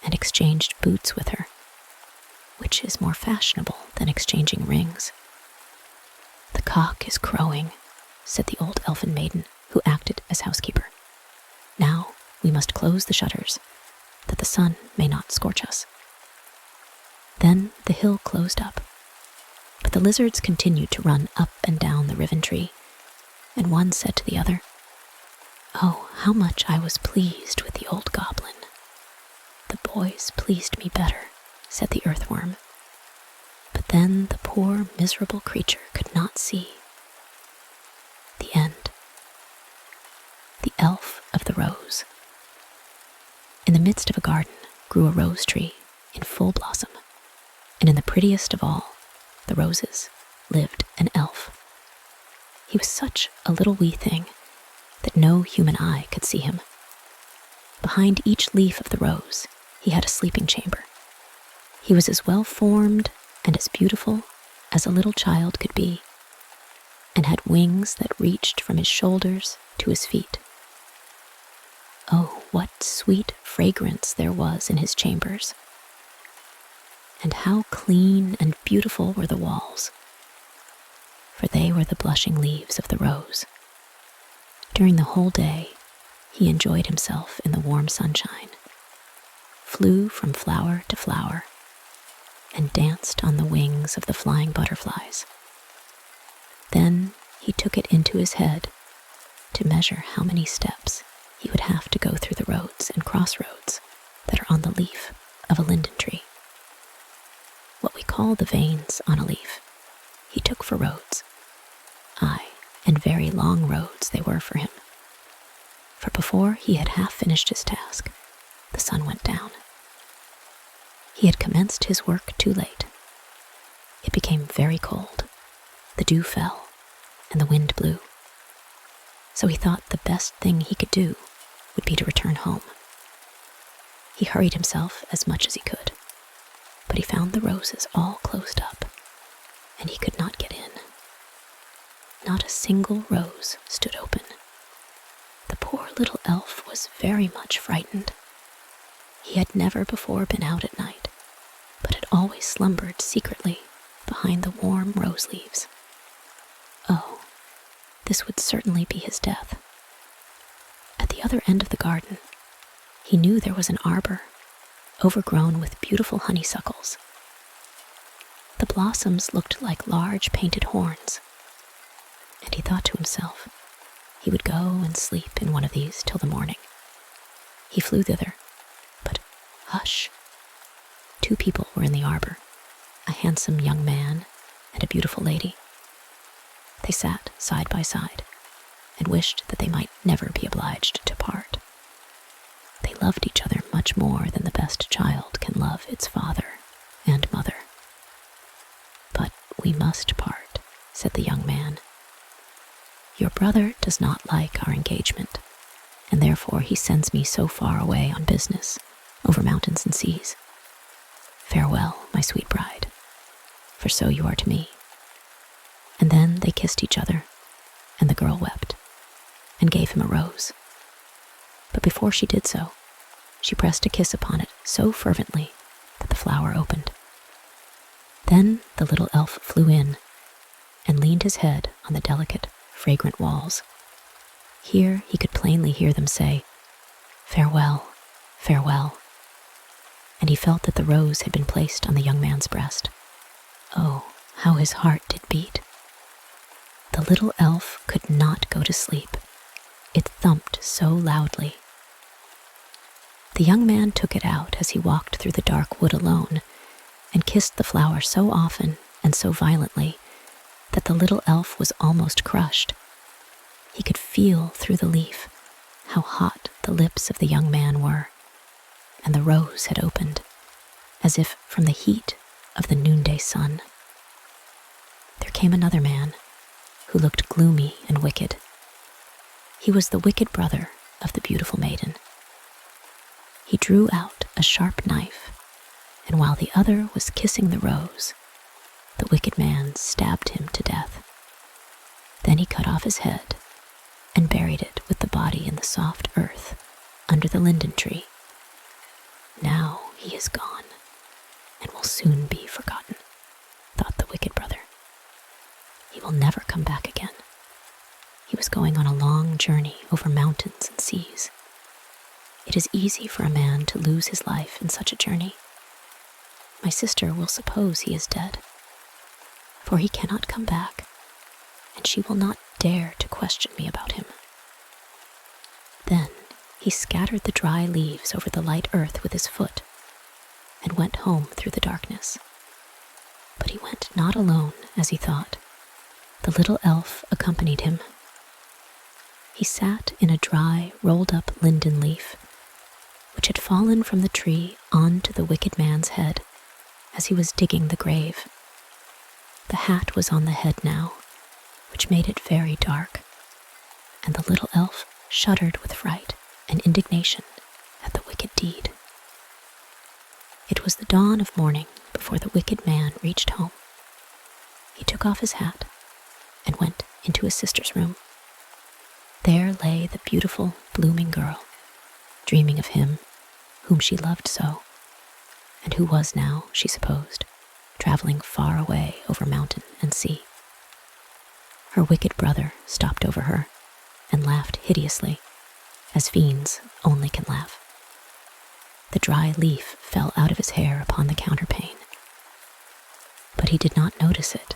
and exchanged boots with her, which is more fashionable than exchanging rings. "The cock is crowing," said the old elfin maiden who acted as housekeeper. "Now we must close the shutters, that the sun may not scorch us." Then the hill closed up, but the lizards continued to run up and down the riven tree, and one said to the other, "Oh, how much I was pleased with the old goblin." "The boys pleased me better," said the earthworm. But then the poor miserable creature could not see. The end. The Elf of the Rose. In the midst of a garden grew a rose tree in full blossom, and in the prettiest of all the roses lived an elf. He was such a little wee thing that no human eye could see him. Behind each leaf of the rose he had a sleeping chamber. He was as well formed and as beautiful as a little child could be, and had wings that reached from his shoulders to his feet. Oh, what sweet fragrance there was in his chambers, and how clean and beautiful were the walls, for they were the blushing leaves of the rose. During the whole day he enjoyed himself in the warm sunshine, flew from flower to flower, and danced on the wings of the flying butterflies. Then he took it into his head to measure how many steps he would have to go through the roads and crossroads that are on the leaf of a linden tree. What we call the veins on a leaf, he took for roads. Aye, and very long roads they were for him. For before he had half finished his task, the sun went down. He had commenced his work too late. It became very cold, the dew fell, and the wind blew. So he thought the best thing he could do would be to return home. He hurried himself as much as he could, but he found the roses all closed up, and he could not get in. Not a single rose stood open. The poor little elf was very much frightened. He had never before been out at night, but had always slumbered secretly behind the warm rose leaves. Oh, this would certainly be his death. At the other end of the garden, he knew there was an arbor, overgrown with beautiful honeysuckles. The blossoms looked like large painted horns, and he thought to himself he would go and sleep in one of these till the morning. He flew thither, but hush! 2 people were in the arbor, a handsome young man and a beautiful lady. They sat side by side and wished that they might never be obliged to part. They loved each other much more than the best child can love its father and mother. "But we must part," said the young man. "Your brother does not like our engagement, and therefore he sends me so far away on business, over mountains and seas. Farewell, my sweet bride, for so you are to me." And then they kissed each other, and the girl wept, and gave him a rose. But before she did so, she pressed a kiss upon it so fervently that the flower opened. Then the little elf flew in, and leaned his head on the delicate, fragrant walls. Here he could plainly hear them say, "Farewell, farewell," and he felt that the rose had been placed on the young man's breast. Oh, how his heart did beat! The little elf could not go to sleep. It thumped so loudly. The young man took it out as he walked through the dark wood alone, and kissed the flower so often and so violently that the little elf was almost crushed. He could feel through the leaf how hot the lips of the young man were, and the rose had opened, as if from the heat of the noonday sun. There came another man, who looked gloomy and wicked. He was the wicked brother of the beautiful maiden. He drew out a sharp knife, and while the other was kissing the rose, the wicked man stabbed him to death. Then he cut off his head and buried it with the body in the soft earth under the linden tree. Now he is gone and will soon be forgotten, thought the wicked brother. He will never come back again. He was going on a long journey over mountains and seas. It is easy for a man to lose his life in such a journey. My sister will suppose he is dead, for he cannot come back, and she will not dare to question me about him. Then he scattered the dry leaves over the light earth with his foot and went home through the darkness. But he went not alone, as he thought. The little elf accompanied him. He sat in a dry, rolled-up linden leaf, which had fallen from the tree onto the wicked man's head as he was digging the grave. The hat was on the head now, which made it very dark, and the little elf shuddered with fright and indignation at the wicked deed. It was the dawn of morning before the wicked man reached home. He took off his hat and went into his sister's room. There lay the beautiful, blooming girl, dreaming of him whom she loved so, and who was now, she supposed, traveling far away over mountain and sea. Her wicked brother stopped over her and laughed hideously, as fiends only can laugh. The dry leaf fell out of his hair upon the counterpane, but he did not notice it,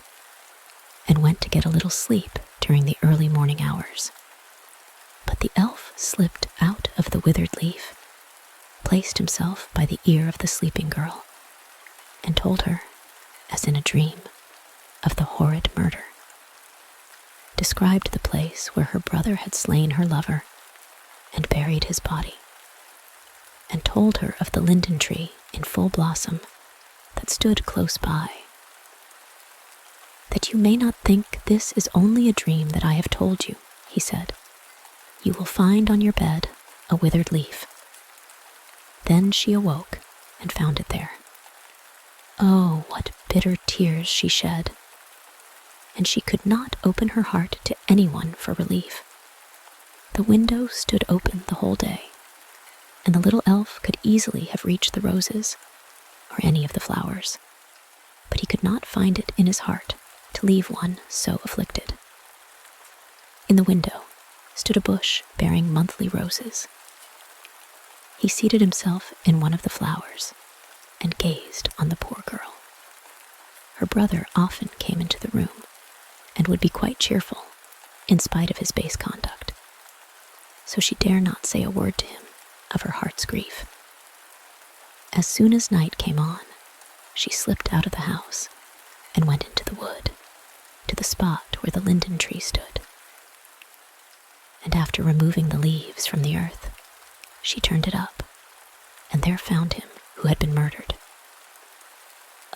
and went to get a little sleep during the early morning hours. But the elf slipped out of the withered leaf, placed himself by the ear of the sleeping girl, and told her, as in a dream, of the horrid murder. Described the place where her brother had slain her lover and buried his body, and told her of the linden tree in full blossom that stood close by. That you may not think this is only a dream that I have told you, he said, you will find on your bed a withered leaf. Then she awoke and found it there. Oh, what bitter tears she shed! And she could not open her heart to anyone for relief. The window stood open the whole day, and the little elf could easily have reached the roses, or any of the flowers, but he could not find it in his heart to leave one so afflicted. In the window stood a bush bearing monthly roses. He seated himself in one of the flowers and gazed on the poor girl. Her brother often came into the room and would be quite cheerful in spite of his base conduct, so she dare not say a word to him of her heart's grief. As soon as night came on, she slipped out of the house and went into the wood, to the spot where the linden tree stood. And after removing the leaves from the earth, she turned it up, and there found him who had been murdered.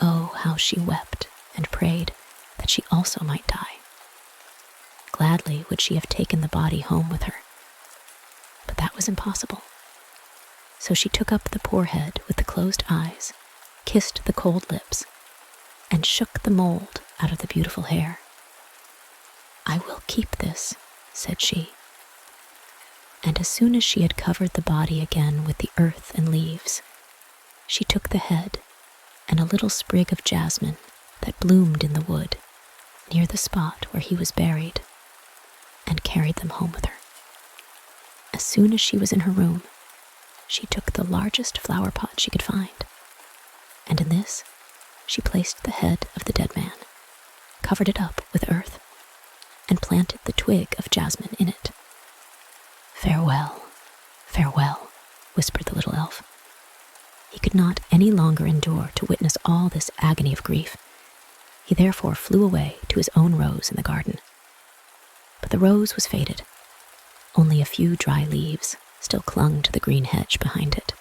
Oh, how she wept and prayed that she also might die. Gladly would she have taken the body home with her, but that was impossible. So she took up the poor head with the closed eyes, kissed the cold lips, and shook the mold out of the beautiful hair. I will keep this, said she. And as soon as she had covered the body again with the earth and leaves, she took the head and a little sprig of jasmine that bloomed in the wood near the spot where he was buried, and carried them home with her. As soon as she was in her room, she took the largest flower pot she could find, and in this she placed the head of the dead man, covered it up with earth, and planted the twig of jasmine in it. Farewell, farewell, whispered the little elf. He could not any longer endure to witness all this agony of grief. He therefore flew away to his own rose in the garden. But the rose was faded. Only a few dry leaves still clung to the green hedge behind it.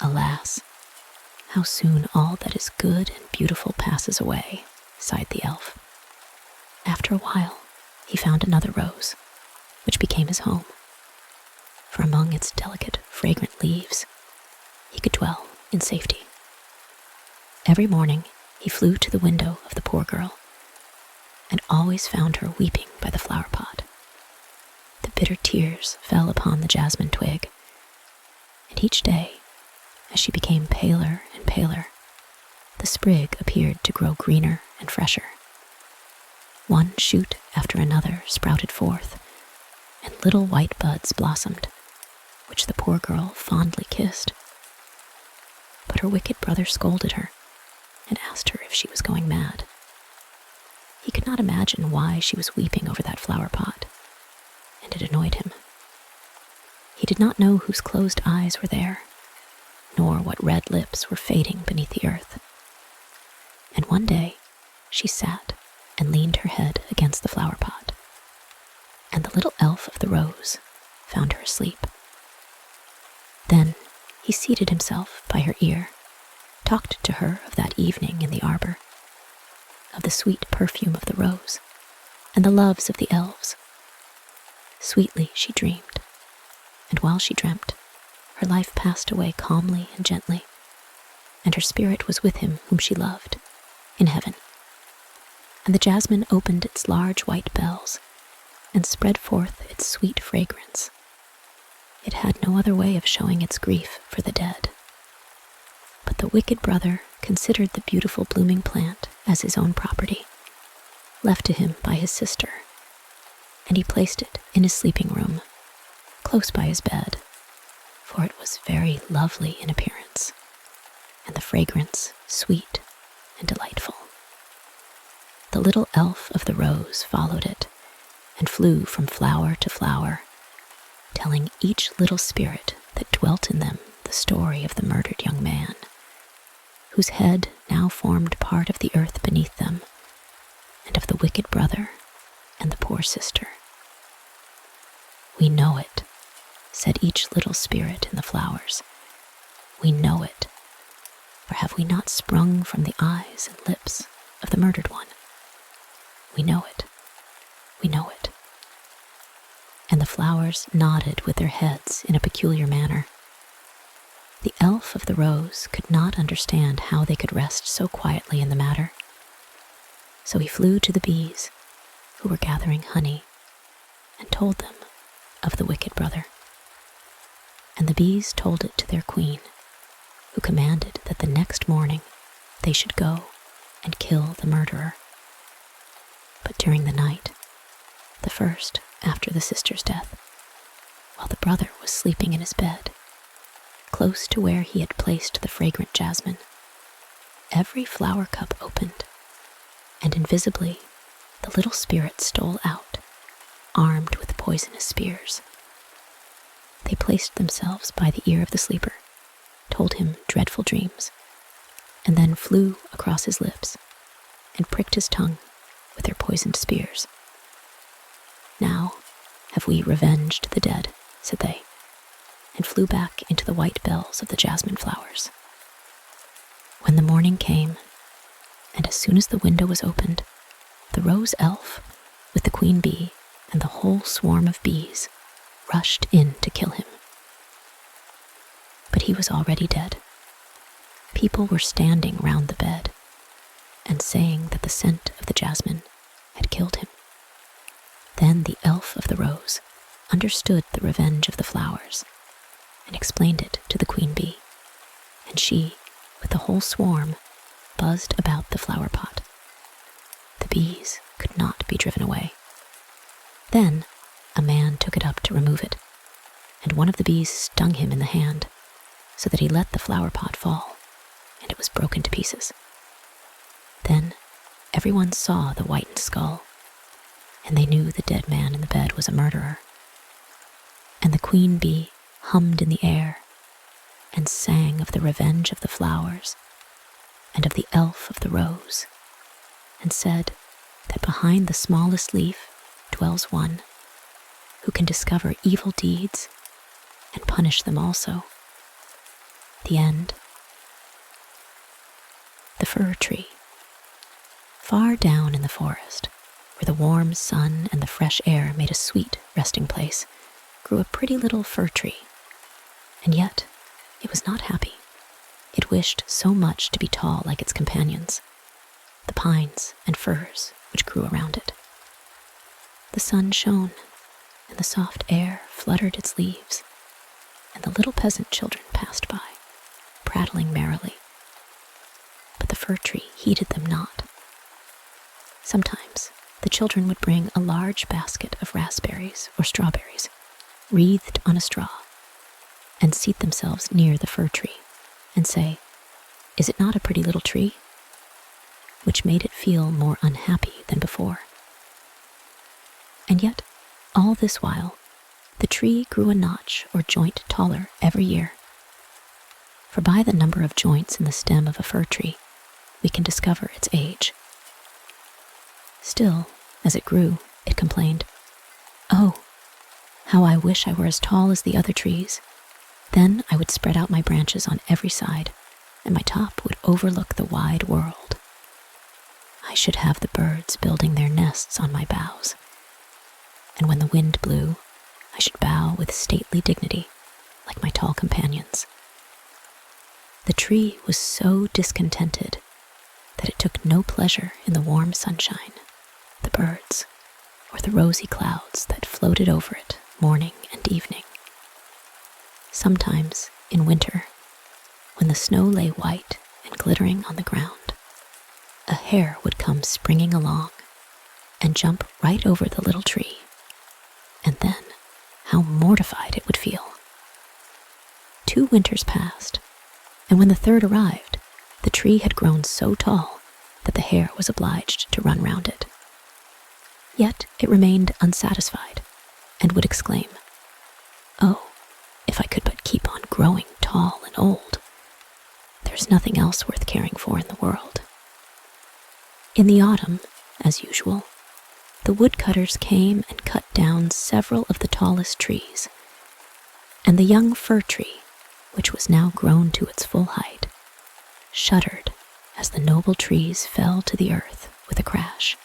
Alas, how soon all that is good and beautiful passes away, sighed the elf. After a while, he found another rose, which became his home. For among its delicate, fragrant leaves, he could dwell in safety. Every morning, he flew to the window of the poor girl, and always found her weeping by the flower pot. The bitter tears fell upon the jasmine twig, and each day, as she became paler and paler, the sprig appeared to grow greener and fresher. One shoot after another sprouted forth, and little white buds blossomed, which the poor girl fondly kissed. But her wicked brother scolded her and asked her if she was going mad. He could not imagine why she was weeping over that flower pot, and it annoyed him. He did not know whose closed eyes were there, nor what red lips were fading beneath the earth. And one day she sat and leaned her head against the flower pot, and the little elf of the rose found her asleep. Then he seated himself by her ear, talked to her of that evening in the arbor, of the sweet perfume of the rose, and the loves of the elves. Sweetly she dreamed, and while she dreamt, her life passed away calmly and gently, and her spirit was with him whom she loved, in heaven. And the jasmine opened its large white bells, and spread forth its sweet fragrance. It had no other way of showing its grief for the dead. But the wicked brother considered the beautiful blooming plant as his own property, left to him by his sister, and he placed it in his sleeping room, close by his bed, for it was very lovely in appearance, and the fragrance sweet and delightful. The little elf of the rose followed it, and flew from flower to flower, telling each little spirit that dwelt in them the story of the murdered young man, whose head now formed part of the earth beneath them, and of the wicked brother and the poor sister. "We know it," said each little spirit in the flowers. "We know it, for have we not sprung from the eyes and lips of the murdered one? We know it, we know it." And the flowers nodded with their heads in a peculiar manner. The elf of the rose could not understand how they could rest so quietly in the matter. So he flew to the bees, who were gathering honey, and told them of the wicked brother. And the bees told it to their queen, who commanded that the next morning they should go and kill the murderer. But during the night, the first after the sister's death, while the brother was sleeping in his bed, close to where he had placed the fragrant jasmine, every flower cup opened, and invisibly the little spirits stole out, armed with poisonous spears. They placed themselves by the ear of the sleeper, told him dreadful dreams, and then flew across his lips and pricked his tongue with their poisoned spears. "Now have we revenged the dead," said they, and flew back into the white bells of the jasmine flowers. When the morning came, and as soon as the window was opened, the rose elf, with the queen bee and the whole swarm of bees, rushed in to kill him. But he was already dead. People were standing round the bed, and saying that the scent of the jasmine had killed him. Then the elf of the rose understood the revenge of the flowers, and explained it to the queen bee, and she, with the whole swarm, buzzed about the flower pot. The bees could not be driven away. Then a man took it up to remove it, and one of the bees stung him in the hand, so that he let the flower pot fall, and it was broken to pieces. Then everyone saw the whitened skull, and they knew the dead man in the bed was a murderer. And the queen bee hummed in the air, and and sang of the revenge of the flowers and of the elf of the rose, and said that behind the smallest leaf dwells one who can discover evil deeds and punish them also. The end. The Fir Tree. Far down in the forest, where the warm sun and the fresh air made a sweet resting place, grew a pretty little fir tree. And yet, it was not happy. It wished so much to be tall like its companions, the pines and firs which grew around it. The sun shone, and the soft air fluttered its leaves, and the little peasant children passed by, prattling merrily. But the fir tree heeded them not. Sometimes the children would bring a large basket of raspberries or strawberries, wreathed on a straw, and seat themselves near the fir tree, and say, "Is it not a pretty little tree?" which made it feel more unhappy than before. And yet, all this while, the tree grew a notch or joint taller every year. For by the number of joints in the stem of a fir tree, we can discover its age. Still, as it grew, it complained, "Oh, how I wish I were as tall as the other trees. Then I would spread out my branches on every side, and my top would overlook the wide world. I should have the birds building their nests on my boughs, and when the wind blew, I should bow with stately dignity, like my tall companions." The tree was so discontented that it took no pleasure in the warm sunshine, the birds, or the rosy clouds that floated over it morning and evening. Sometimes, in winter, when the snow lay white and glittering on the ground, a hare would come springing along and jump right over the little tree, and then how mortified it would feel. 2 winters passed, and when the third arrived, the tree had grown so tall that the hare was obliged to run round it. Yet it remained unsatisfied, and would exclaim, "Oh, if I could but keep on growing tall and old, there's nothing else worth caring for in the world." In the autumn, as usual, the woodcutters came and cut down several of the tallest trees, and the young fir tree, which was now grown to its full height, shuddered as the noble trees fell to the earth with a crash.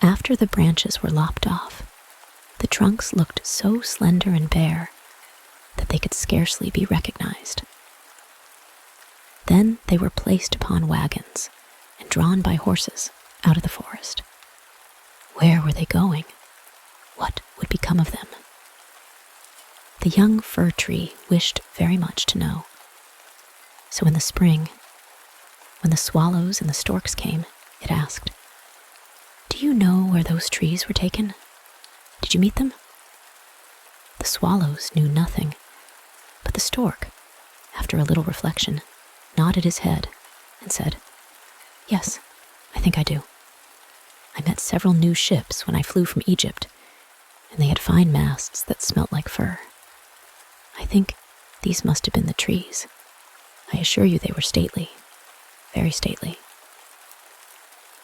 After the branches were lopped off, the trunks looked so slender and bare that they could scarcely be recognized. Then they were placed upon wagons and drawn by horses out of the forest. Where were they going? What would become of them? The young fir tree wished very much to know. So in the spring, when the swallows and the storks came, it asked, "Do you know where those trees were taken? Did you meet them?" The swallows knew nothing, but the stork, after a little reflection, nodded his head and said, "Yes, I think I do. I met several new ships when I flew from Egypt, and they had fine masts that smelt like fir. I think these must have been the trees. I assure you they were stately, very stately."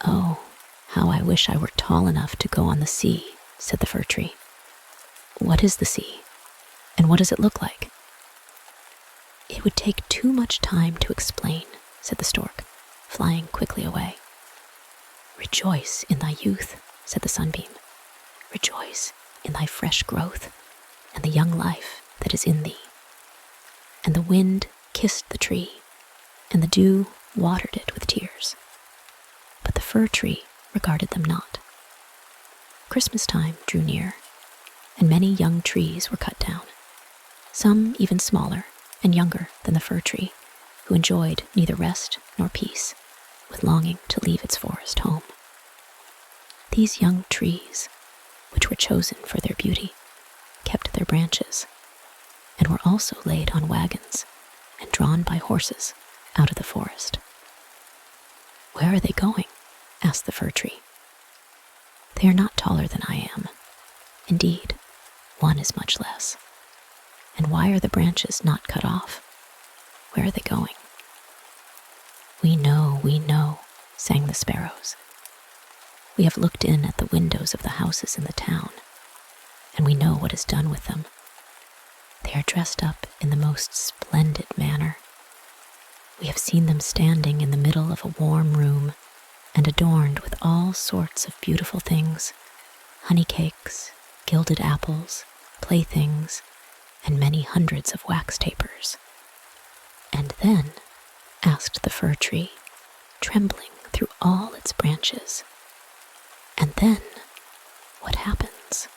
"Oh, how I wish I were tall enough to go on the sea," said the fir tree. "What is the sea, and what does it look like?" "It would take too much time to explain," said the stork, flying quickly away. "Rejoice in thy youth," said the sunbeam. "Rejoice in thy fresh growth and the young life that is in thee." And the wind kissed the tree, and the dew watered it with tears. But the fir tree regarded them not. Christmas time drew near, and many young trees were cut down, some even smaller and younger than the fir tree, who enjoyed neither rest nor peace, with longing to leave its forest home. These young trees, which were chosen for their beauty, kept their branches, and were also laid on wagons and drawn by horses out of the forest. "Where are they going?" asked the fir tree. "They are not taller than I am. Indeed, one is much less. And why are the branches not cut off? Where are they going? We know, sang the sparrows. We have looked in at the windows of the houses in the town, and we know what is done with them. They are dressed up in the most splendid manner. We have seen them standing in the middle of a warm room and adorned with all sorts of beautiful things, honey cakes, gilded apples, playthings, and many hundreds of wax tapers. And then, asked the fir tree, trembling through all its branches, and then, what happens?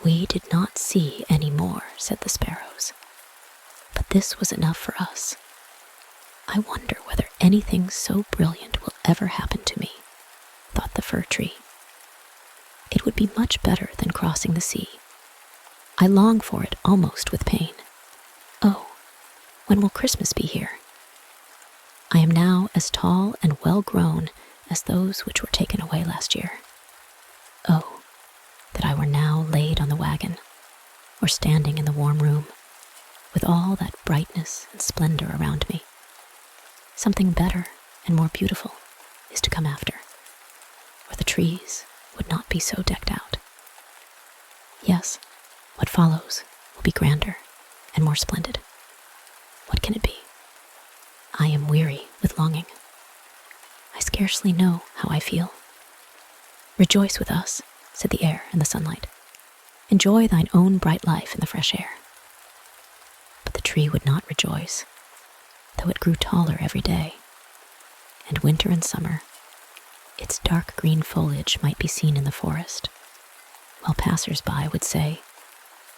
We did not see any more, said the sparrows, but this was enough for us. I wonder whether anything so brilliant will ever happen to me, thought the fir tree. It would be much better than crossing the sea. I long for it almost with pain. Oh, when will Christmas be here? I am now as tall and well grown as those which were taken away last year. Oh, that I were now laid on the wagon, or standing in the warm room, with all that brightness and splendor around me. Something better and more beautiful is to come after, or the trees would not be so decked out. Yes, what follows will be grander and more splendid. What can it be? I am weary with longing. I scarcely know how I feel. Rejoice with us, said the air and the sunlight. Enjoy thine own bright life in the fresh air. But the tree would not rejoice, though it grew taller every day, and winter and summer, its dark green foliage might be seen in the forest, while passers-by would say,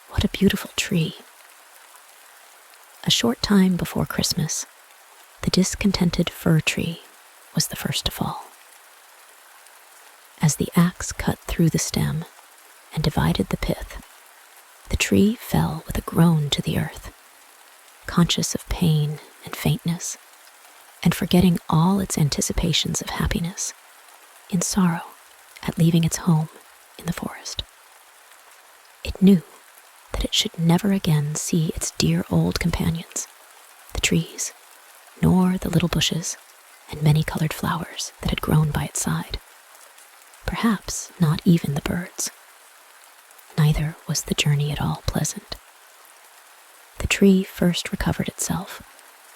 "What a beautiful tree." A short time before Christmas, the discontented fir tree was the first to fall. As the axe cut through the stem and divided the pith, the tree fell with a groan to the earth, conscious of pain and faintness, and forgetting all its anticipations of happiness, in sorrow at leaving its home in the forest. It knew that it should never again see its dear old companions, the trees, nor the little bushes and many-colored flowers that had grown by its side. Perhaps not even the birds. Neither was the journey at all pleasant. The tree first recovered itself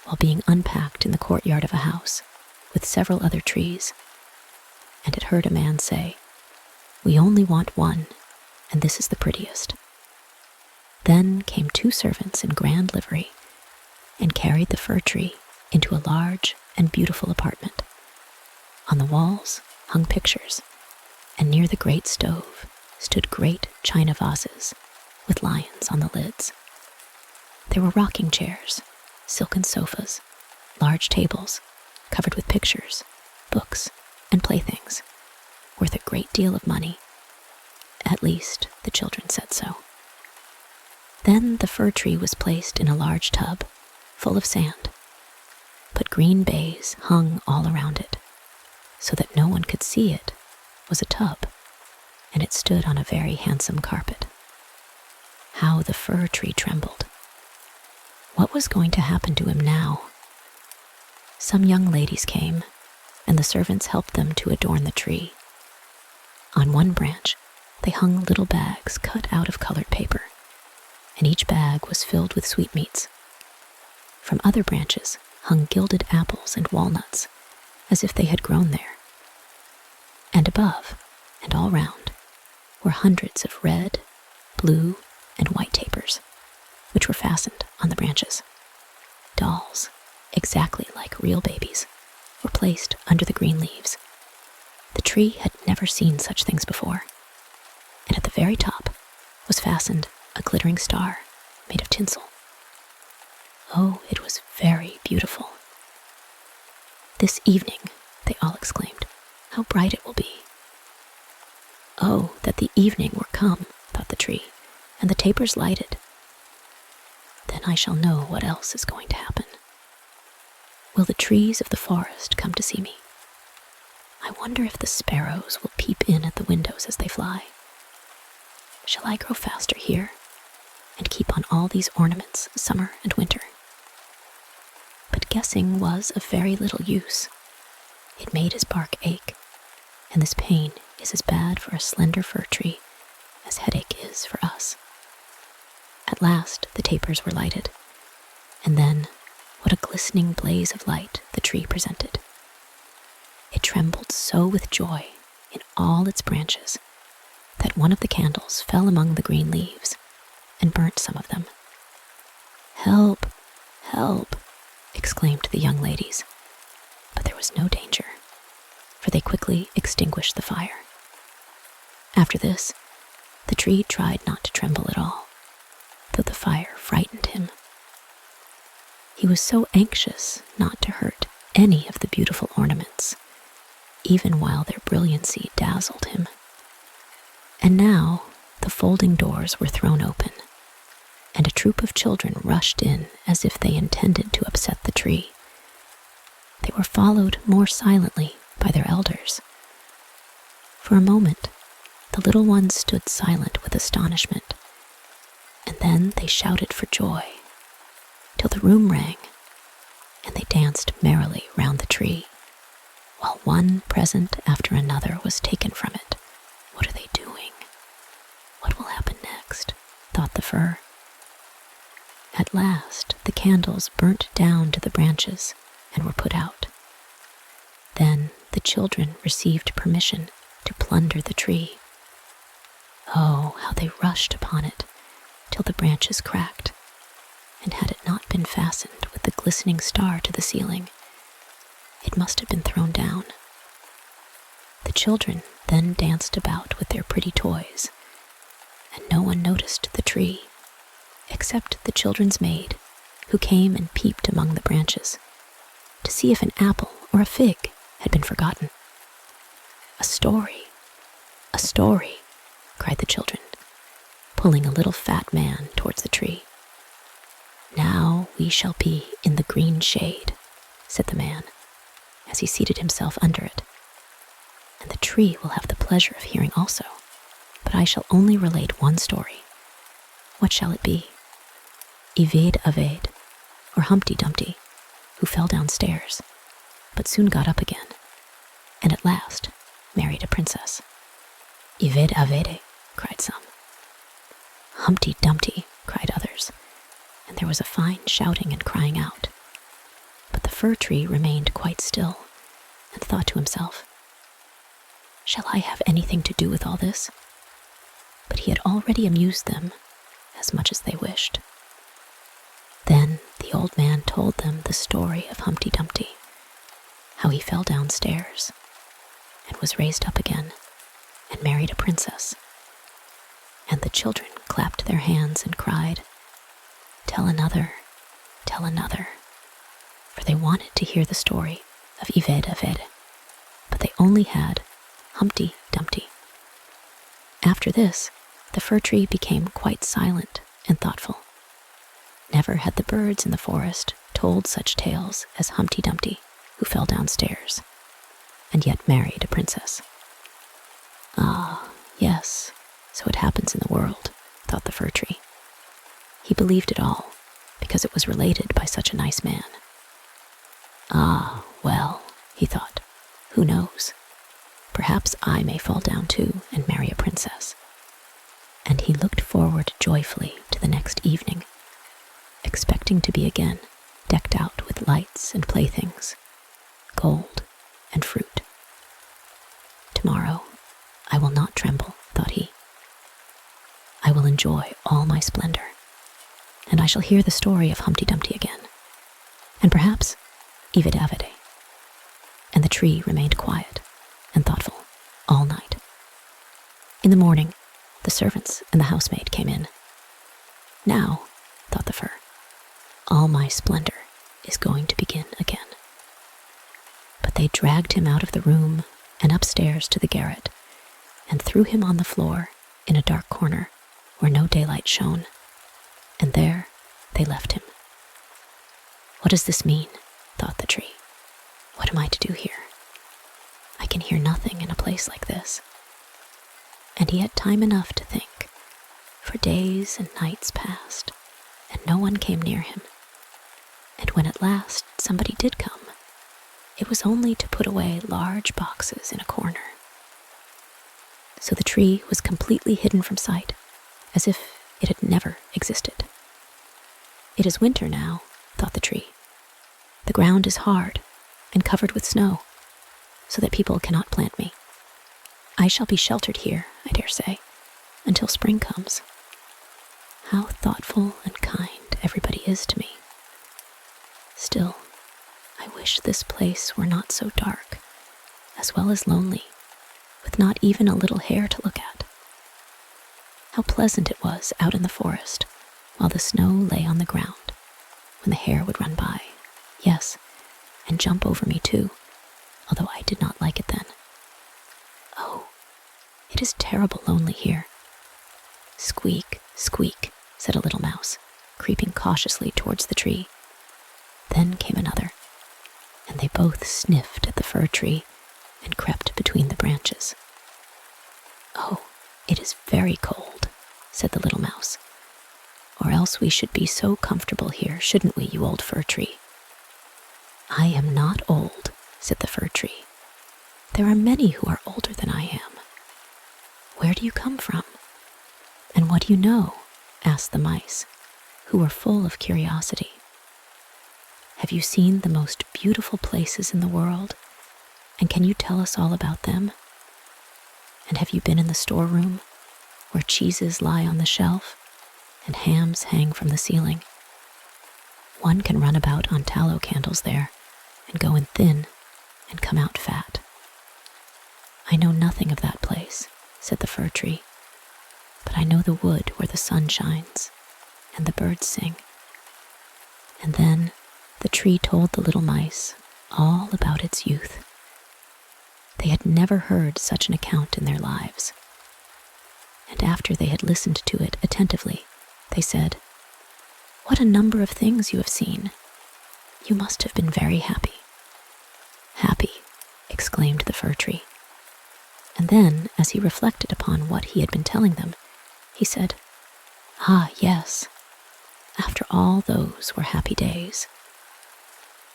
while being unpacked in the courtyard of a house with several other trees, and it heard a man say, "We only want one, and this is the prettiest." Then came 2 servants in grand livery and carried the fir tree into a large and beautiful apartment. On the walls hung pictures, and near the great stove stood great china vases with lions on the lids. There were rocking chairs, silken sofas, large tables covered with pictures, books, and playthings, worth a great deal of money. At least, the children said so. Then the fir tree was placed in a large tub, full of sand, but green baize hung all around it, so that no one could see it was a tub, and it stood on a very handsome carpet. How the fir tree trembled! What was going to happen to him now? Some young ladies came, and the servants helped them to adorn the tree. On one branch, they hung little bags cut out of colored paper, and each bag was filled with sweetmeats. From other branches hung gilded apples and walnuts, as if they had grown there. And above, and all round, were hundreds of red, blue, and white tapers, which were fastened on the branches. Dolls, exactly like real babies, were placed under the green leaves. The tree had never seen such things before, and at the very top was fastened a glittering star made of tinsel. Oh, it was very beautiful. "This evening," they all exclaimed, "how bright it will be." Oh, that the evening were come, thought the tree, and the tapers lighted. Then I shall know what else is going to happen. Will the trees of the forest come to see me? I wonder if the sparrows will peep in at the windows as they fly. Shall I grow faster here and keep on all these ornaments summer and winter? But guessing was of very little use. It made his bark ache, and this pain is as bad for a slender fir tree as headache is for us. At last the tapers were lighted, and then what a glistening blaze of light the tree presented. It trembled so with joy in all its branches that one of the candles fell among the green leaves and burnt some of them. "Help! Help!" exclaimed the young ladies, but there was no danger, for they quickly extinguished the fire. After this, the tree tried not to tremble at all, though the fire frightened him. He was so anxious not to hurt any of the beautiful ornaments, even while their brilliancy dazzled him. And now the folding doors were thrown open, and a troop of children rushed in as if they intended to upset the tree. They were followed more silently by their elders. For a moment, the little ones stood silent with astonishment, and then they shouted for joy, till the room rang, and they danced merrily round the tree, while one present after another was taken from it. What are they doing? What will happen next? Thought the fir. At last the candles burnt down to the branches and were put out. Then the children received permission to plunder the tree. Oh, how they rushed upon it till the branches cracked, and had it not been fastened with the glistening star to the ceiling, it must have been thrown down. The children then danced about with their pretty toys, and no one noticed the tree, except the children's maid, who came and peeped among the branches to see if an apple or a fig had been forgotten. "A story! A story!" cried the children, pulling a little fat man towards the tree. "Now we shall be in the green shade," said the man, as he seated himself under it. "And the tree will have the pleasure of hearing also, but I shall only relate one story. What shall it be? Ivede Avede, or Humpty Dumpty, who fell downstairs, but soon got up again, and at last married a princess." "Ivede Avede," cried some. "Humpty Dumpty," cried others, and there was a fine shouting and crying out. But the fir tree remained quite still, and thought to himself, "Shall I have anything to do with all this?" But he had already amused them as much as they wished. Then the old man told them the story of Humpty Dumpty, how he fell downstairs, and was raised up again, and married a princess. And the children clapped their hands and cried, "Tell another, tell another," for they wanted to hear the story of Ivede Avede, but they only had Humpty Dumpty. After this, the fir tree became quite silent and thoughtful. Never had the birds in the forest told such tales as Humpty Dumpty, who fell downstairs, and yet married a princess. Ah, yes, so it happens in the world, thought the fir tree. He believed it all, because it was related by such a nice man. Ah, well, he thought, who knows? Perhaps I may fall down too and marry a princess. And he looked forward joyfully to the next evening, expecting to be again decked out with lights and playthings, gold and fruit. Tomorrow I will not tremble, thought he. I will enjoy all my splendor, and I shall hear the story of Humpty Dumpty again, and perhaps Ivede Avede. And the tree remained quiet and thoughtful all night. In the morning, the servants and the housemaid came in. Now, thought the fir, all my splendor is going to begin again. But they dragged him out of the room and upstairs to the garret, and threw him on the floor in a dark corner where no daylight shone, and there they left him. What does this mean? Thought the tree. What am I to do here? I can hear nothing in a place like this. And he had time enough to think, For days and nights passed, and no one came near him. And when at last somebody did come, it was only to put away large boxes in a corner. So the tree was completely hidden from sight, as if it had never existed. It is winter now, thought the tree. The ground is hard and covered with snow, so that people cannot plant me. I shall be sheltered here, I dare say, until spring comes. How thoughtful and kind everybody is to me. Still, I wish this place were not so dark, as well as lonely, with not even a little hare to look at. How pleasant it was out in the forest, while the snow lay on the ground, when the hare would run by, yes, and jump over me too, although I did not like it then. Oh, it is terrible lonely here. Squeak, squeak, said a little mouse, creeping cautiously towards the tree. Then came another, and they both sniffed at the fir tree and crept between the branches. Oh, it is very cold, said the little mouse. Or else we should be so comfortable here, shouldn't we, you old fir tree? I am not old, said the fir tree. There are many who are older than I am. Where do you come from? And what do you know? Asked the mice, who were full of curiosity. Have you seen the most beautiful places in the world? And can you tell us all about them? And have you been in the storeroom, where cheeses lie on the shelf, and hams hang from the ceiling? One can run about on tallow candles there, and go in thin, and come out fat. I know nothing of that place, said the fir tree, but I know the wood where the sun shines, and the birds sing. And then the tree told the little mice all about its youth. They had never heard such an account in their lives. And after they had listened to it attentively, they said, "What a number of things you have seen. You must have been very happy." "Happy," exclaimed the fir tree. And then, as he reflected upon what he had been telling them, he said, "Ah, yes, after all those were happy days."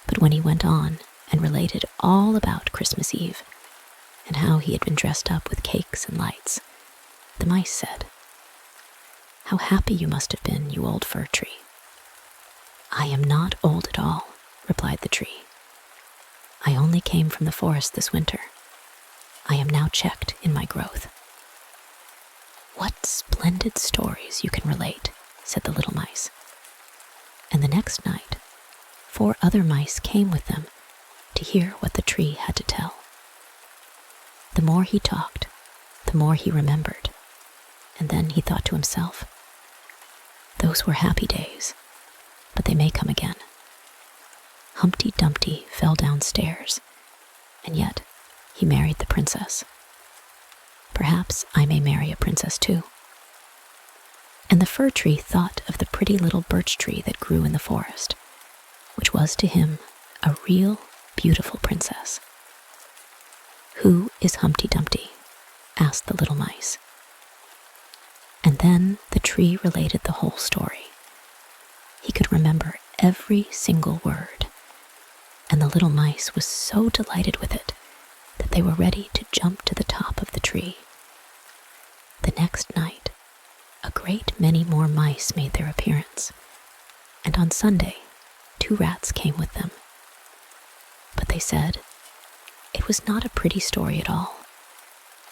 But when he went on and related all about Christmas Eve, and how he had been dressed up with cakes and lights, the mice said, "How happy you must have been, you old fir tree." "I am not old at all," replied the tree. "I only came from the forest this winter. I am now checked in my growth." "What splendid stories you can relate," said the little mice. And the next night, 4 other mice came with them to hear what the tree had to tell. The more he talked, the more he remembered, and then he thought to himself, "Those were happy days, but they may come again. Humpty Dumpty fell downstairs, and yet he married the princess. Perhaps I may marry a princess too." And the fir tree thought of the pretty little birch tree that grew in the forest, which was to him a real beautiful princess. "Who is Humpty Dumpty?" asked the little mice. And then the tree related the whole story. He could remember every single word, and the little mice was so delighted with it that they were ready to jump to the top of the tree. The next night, a great many more mice made their appearance, and on Sunday, 2 rats came with them. But they said it was not a pretty story at all,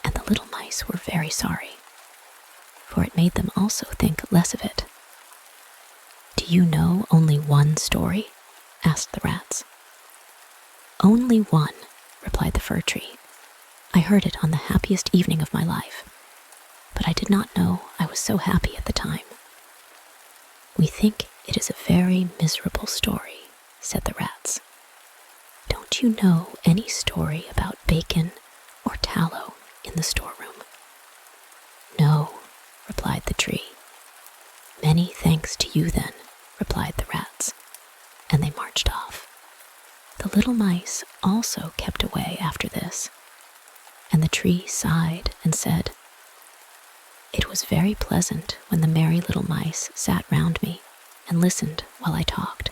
and the little mice were very sorry, for it made them also think less of it. "Do you know only one story?" asked the rats. "Only one," replied the fir tree. "I heard it on the happiest evening of my life, but I did not know I was so happy at the time." "We think it is a very miserable story," said the rats. "Don't you know any story about bacon or tallow in the storeroom?" "No," replied the tree. "Many thanks to you then," replied the rats, and they marched off. The little mice also kept away after this, and the tree sighed and said, It was very pleasant when the merry little mice sat round me and listened while I talked.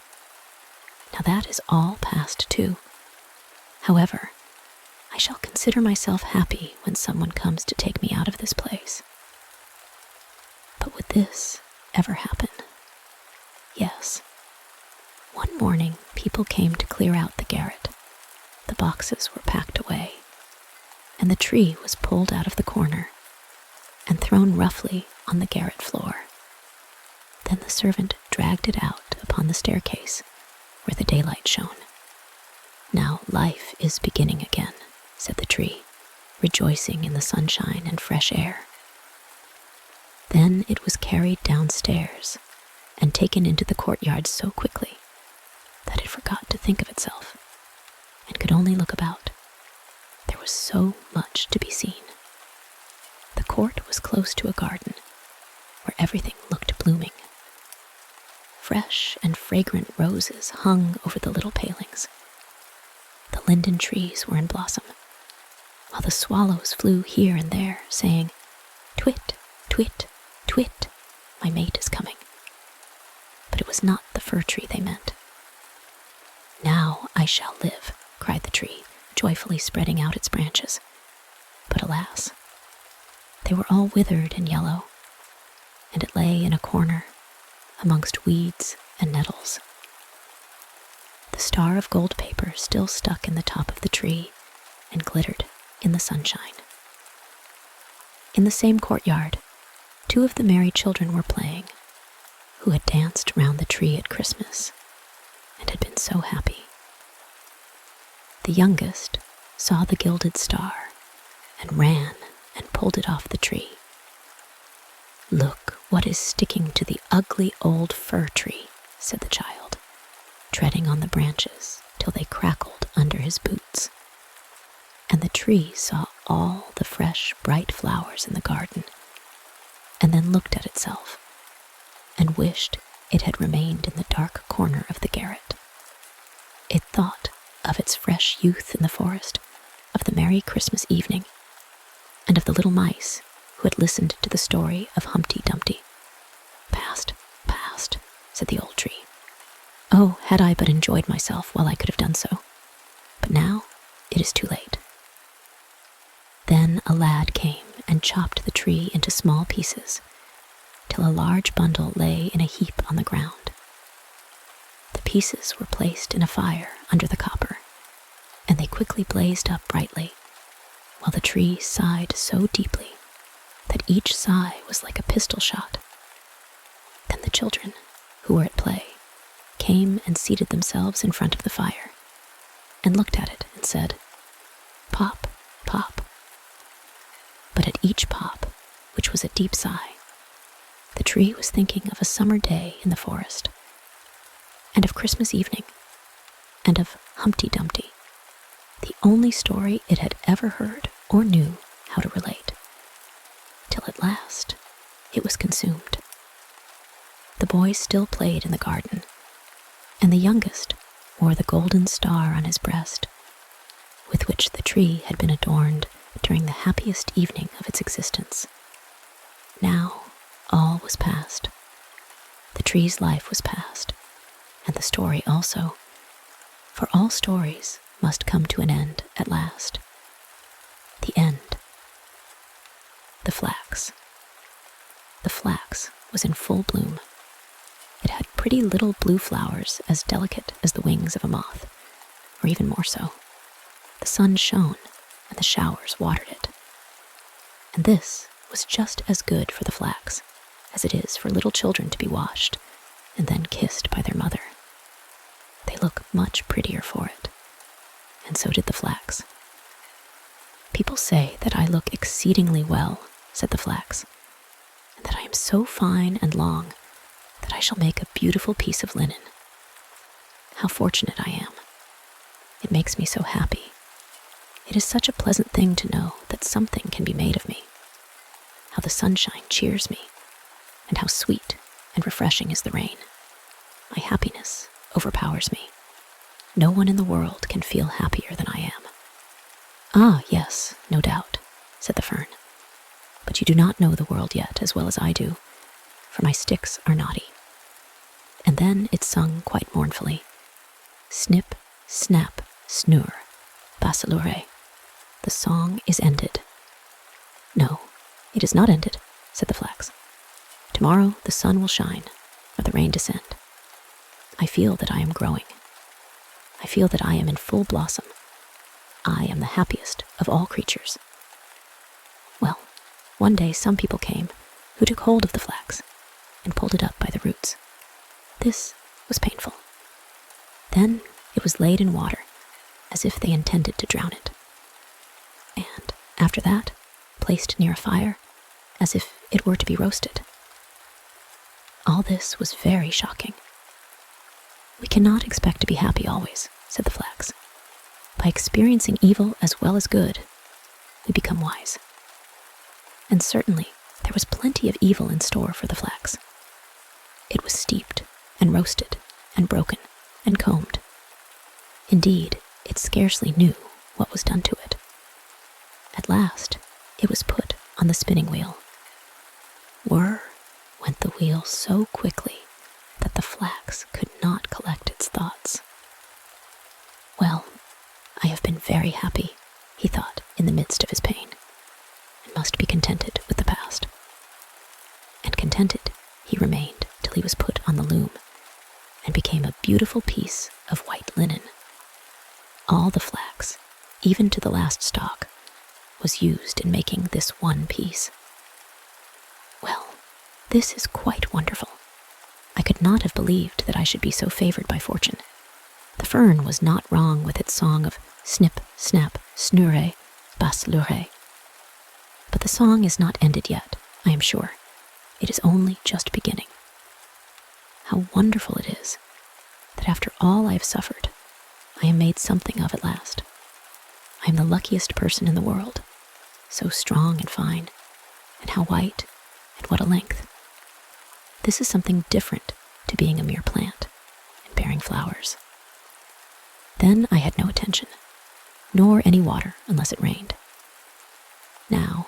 Now that is all past too. However, I shall consider myself happy when someone comes to take me out of this place. But would this ever happen? Yes. One morning, people came to clear out the garret. The boxes were packed away, and the tree was pulled out of the corner and thrown roughly on the garret floor. Then the servant dragged it out upon the staircase where the daylight shone. Now life is beginning again, said the tree, rejoicing in the sunshine and fresh air. Then it was carried downstairs and taken into the courtyard so quickly that it forgot to think of itself and could only look about. There was so much to be seen. The court was close to a garden where everything looked blooming. Fresh and fragrant roses hung over the little palings. The linden trees were in blossom, while the swallows flew here and there, saying, "Twit, twit, twit, my mate is coming." But it was not the fir tree they meant. "Now I shall live," cried the tree, joyfully spreading out its branches. But alas, they were all withered and yellow, and it lay in a corner amongst weeds and nettles. The star of gold paper still stuck in the top of the tree and glittered in the sunshine. In the same courtyard, 2 of the merry children were playing, who had danced round the tree at Christmas and had been so happy. The youngest saw the gilded star and ran and pulled it off the tree. "Look what is sticking to the ugly old fir tree," said the child, treading on the branches till they crackled under his boots. And the tree saw all the fresh, bright flowers in the garden, and then looked at itself and wished it had remained in the dark corner of the garret. It thought of its fresh youth in the forest, of the merry Christmas evening, and of the little mice who had listened to the story of Humpty Dumpty. "Past, past," said the old tree. "Oh, had I but enjoyed myself while I could have done so. But now it is too late." Then a lad came and chopped the tree into small pieces, till a large bundle lay in a heap on the ground. The pieces were placed in a fire under the copper, and they quickly blazed up brightly, while the tree sighed so deeply that each sigh was like a pistol shot. Then the children, who were at play, came and seated themselves in front of the fire, and looked at it and said, "Pop, pop." But at each pop, which was a deep sigh, the tree was thinking of a summer day in the forest, and of Christmas evening, and of Humpty Dumpty, the only story it had ever heard or knew how to relate, till at last it was consumed. The boys still played in the garden, and the youngest wore the golden star on his breast, with which the tree had been adorned during the happiest evening of its existence. Now all was past. The tree's life was past, and the story also, for all stories must come to an end at last. The end. The flax. The flax was in full bloom. It had pretty little blue flowers as delicate as the wings of a moth, or even more so. The sun shone, and the showers watered it. And this was just as good for the flax as it is for little children to be washed and then kissed by their mother. They look much prettier for it, and so did the flax. "People say that I look exceedingly well," said the flax, "and that I am so fine and long that I shall make a beautiful piece of linen. How fortunate I am. It makes me so happy. It is such a pleasant thing to know that something can be made of me. How the sunshine cheers me, and how sweet and refreshing is the rain. My happiness overpowers me. No one in the world can feel happier than I am." "Ah, yes, no doubt," said the fern. But you do not know the world yet as well as I do, for my sticks are naughty." And then it sung quite mournfully, "Snip, snap, snur, basilure. The song is ended." "No, it is not ended," said the flax. "Tomorrow the sun will shine, or the rain descend. I feel that I am growing. I feel that I am in full blossom. I am the happiest of all creatures." Well, one day some people came who took hold of the flax and pulled it up by the roots. This was painful. Then it was laid in water, as if they intended to drown it. And after that, placed near a fire, as if it were to be roasted. All this was very shocking. "We cannot expect to be happy always," said the flax. "By experiencing evil as well as good, we become wise." And certainly there was plenty of evil in store for the flax. It was steeped and roasted and broken and combed. Indeed, it scarcely knew what was done to it. At last, it was put on the spinning wheel. Whir went the wheel so quickly that the flax could not collect its thoughts. "Well, I have been very happy," he thought in the midst of his pain, and must be contented with the past. And contented he remained till he was put on the loom, and became a beautiful piece of white linen. All the flax, even to the last stalk, was used in making this one piece. Well, this is quite wonderful. I could not have believed that I should be so favored by fortune. The fern was not wrong with its song of snip, snap, snure, basilure. But the song is not ended yet, I am sure. It is only just beginning. How wonderful it is that after all I have suffered, I am made something of at last. I am the luckiest person in the world, so strong and fine, and how white, and what a length. This is something different to being a mere plant and bearing flowers. Then I had no attention, nor any water unless it rained. Now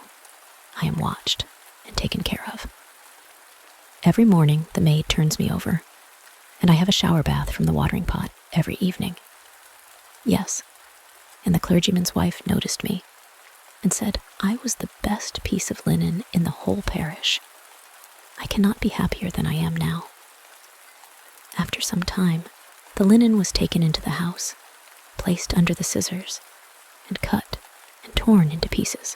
I am watched and taken care of. Every morning the maid turns me over, and I have a shower bath from the watering pot every evening. Yes, and the clergyman's wife noticed me and said I was the best piece of linen in the whole parish. I cannot be happier than I am now. After some time, the linen was taken into the house, placed under the scissors, and cut and torn into pieces,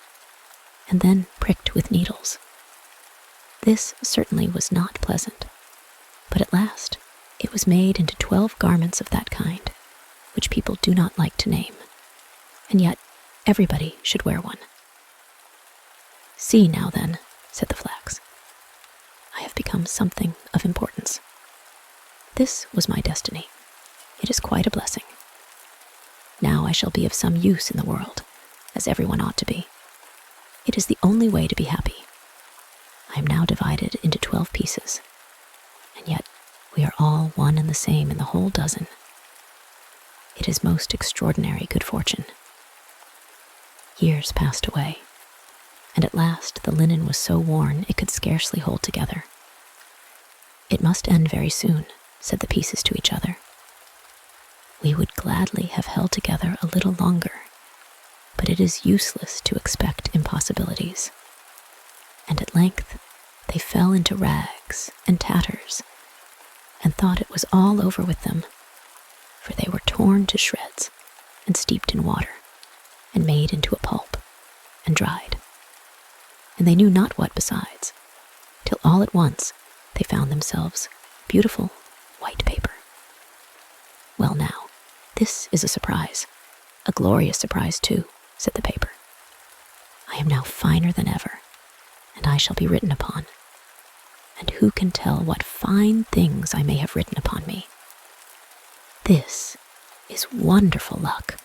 and then pricked with needles. This certainly was not pleasant, but at last it was made into 12 garments of that kind, which people do not like to name, and yet everybody should wear one. "See now then," said the flax, "I have become something of importance. This was my destiny. It is quite a blessing. Now I shall be of some use in the world, as everyone ought to be. It is the only way to be happy. I am now divided into 12 pieces, and yet we are all one and the same in the whole dozen. It is most extraordinary good fortune." Years passed away, and at last the linen was so worn it could scarcely hold together. "It must end very soon," said the pieces to each other. "We would gladly have held together a little longer, but it is useless to expect impossibilities." And at length they fell into rags and tatters, and thought it was all over with them, for they were torn to shreds and steeped in water, and made into a pulp, and dried. And they knew not what besides, till all at once they found themselves beautiful white paper. "Well now, this is a surprise, a glorious surprise too," said the paper. "I am now finer than ever, and I shall be written upon. And who can tell what fine things I may have written upon me? This is wonderful luck."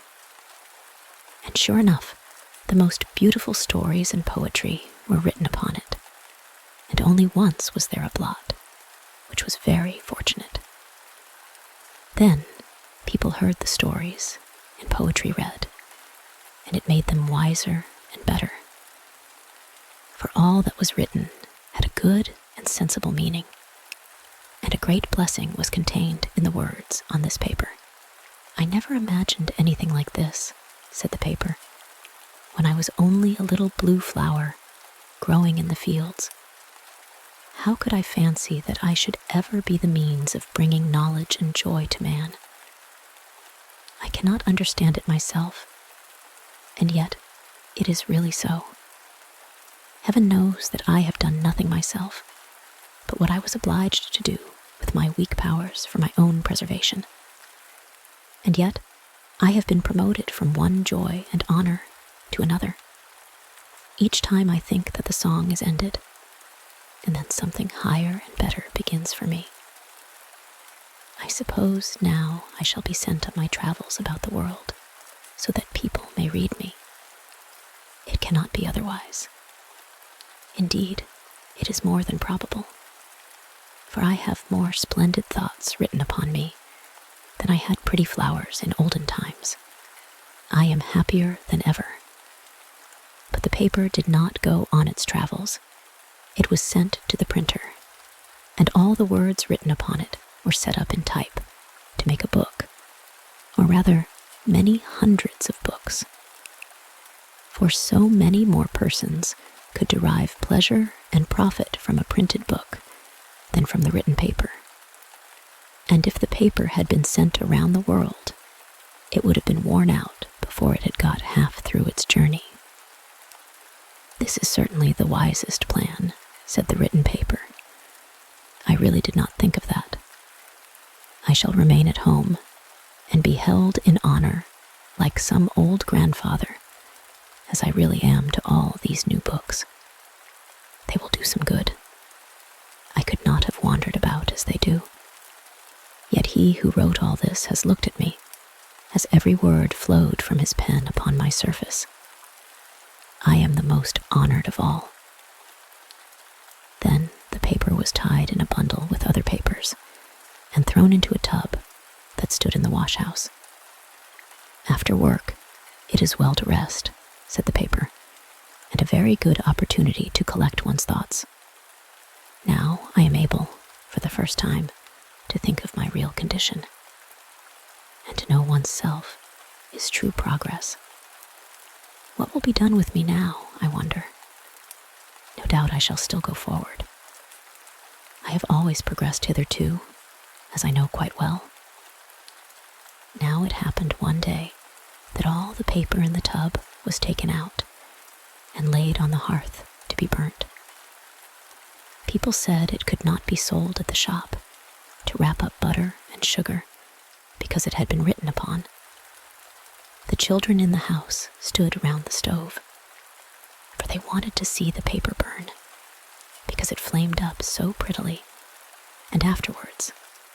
And sure enough, the most beautiful stories and poetry were written upon it, and only once was there a blot, which was very fortunate. Then people heard the stories and poetry read, and it made them wiser and better. for all that was written had a good and sensible meaning, and a great blessing was contained in the words on this paper. "I never imagined anything like this," said the paper, "when I was only a little blue flower growing in the fields. How could I fancy that I should ever be the means of bringing knowledge and joy to man? I cannot understand it myself, and yet it is really so. Heaven knows that I have done nothing myself, but what I was obliged to do with my weak powers for my own preservation. And yet I have been promoted from one joy and honor to another. Each time I think that the song is ended, and then something higher and better begins for me. I suppose now I shall be sent on my travels about the world, so that people may read me. It cannot be otherwise. Indeed, it is more than probable, for I have more splendid thoughts written upon me than I had pretty flowers in olden times. I am happier than ever." But the paper did not go on its travels. It was sent to the printer, and all the words written upon it were set up in type to make a book, or rather many hundreds of books. For so many more persons could derive pleasure and profit from a printed book than from the written paper. And if the paper had been sent around the world, it would have been worn out before it had got half through its journey. "This is certainly the wisest plan," said the written paper. "I really did not think of that. I shall remain at home and be held in honor like some old grandfather, as I really am to all these new books. They will do some good. I could not have wandered about as they do. Yet he who wrote all this has looked at me, as every word flowed from his pen upon my surface. I am the most honored of all." Then the paper was tied in a bundle with other papers and thrown into a tub that stood in the wash-house. "After work, it is well to rest," said the paper, "and a very good opportunity to collect one's thoughts. Now I am able, for the first time, to think of my real condition. And to know one's self is true progress. What will be done with me now, I wonder? No doubt I shall still go forward. I have always progressed hitherto, as I know quite well. Now it happened one day that all the paper in the tub was taken out and laid on the hearth to be burnt. People said it could not be sold at the shop to wrap up butter and sugar because it had been written upon. The children in the house stood round the stove, for they wanted to see the paper burn because it flamed up so prettily, and afterwards,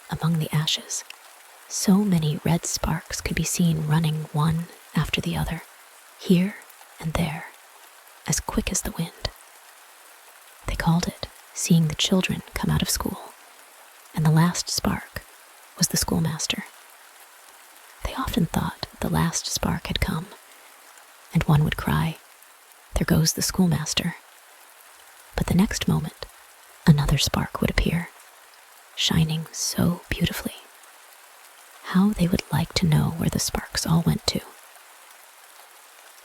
among the ashes, so many red sparks could be seen running one after the other, here and there, as quick as the wind. They called it seeing the children come out of school, and the last spark was the schoolmaster. They often thought the last spark had come, and one would cry, "There goes the schoolmaster." But the next moment, another spark would appear, shining so beautifully. How they would like to know where the sparks all went to.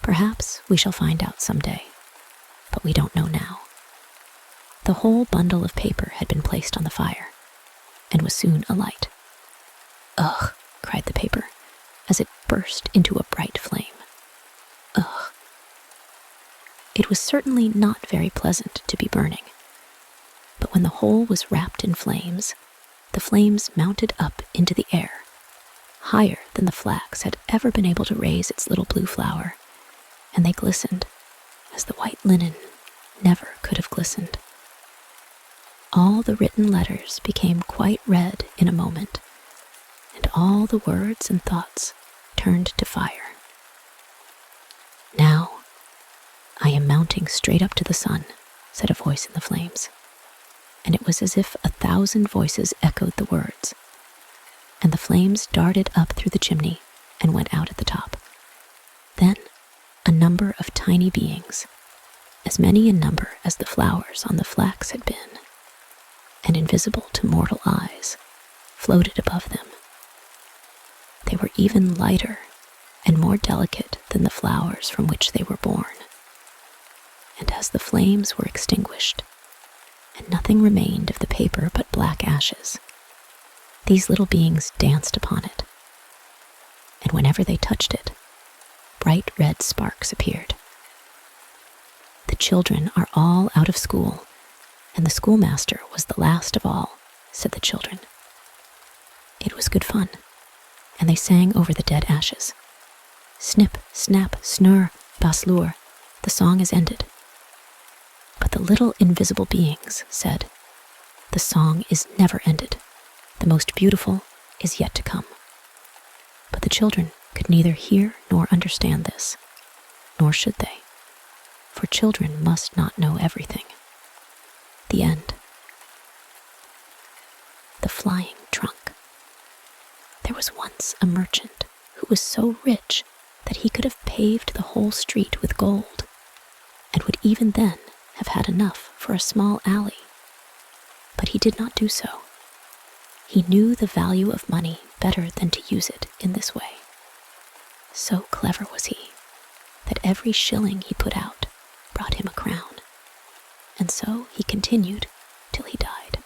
Perhaps we shall find out some day, but we don't know now. The whole bundle of paper had been placed on the fire, and was soon alight. "Ugh!" cried the paper, as it burst into a bright flame. "Ugh!" It was certainly not very pleasant to be burning, but when the whole was wrapped in flames, the flames mounted up into the air, higher than the flax had ever been able to raise its little blue flower, and they glistened as the white linen never could have glistened. All the written letters became quite red in a moment, and all the words and thoughts turned to fire. "Now I am mounting straight up to the sun," said a voice in the flames, and it was as if 1,000 voices echoed the words, and the flames darted up through the chimney and went out at the top. Then a number of tiny beings, as many in number as the flowers on the flax had been, and invisible to mortal eyes, floated above them. They were even lighter and more delicate than the flowers from which they were born. And as the flames were extinguished, and nothing remained of the paper but black ashes, these little beings danced upon it, and whenever they touched it, bright red sparks appeared. "The children are all out of school, and the schoolmaster was the last of all," said the children. It was good fun, and they sang over the dead ashes. Snip, snap, snurr, baslur, the song is ended. But the little invisible beings said, "The song is never ended. The most beautiful is yet to come." But the children could neither hear nor understand this, nor should they, for children must not know everything. The end. The flying trunk. There was once a merchant who was so rich that he could have paved the whole street with gold, and would even then have had enough for a small alley. But he did not do so. He knew the value of money better than to use it in this way. So clever was he, that every shilling he put out brought him a crown, and so he continued till he died.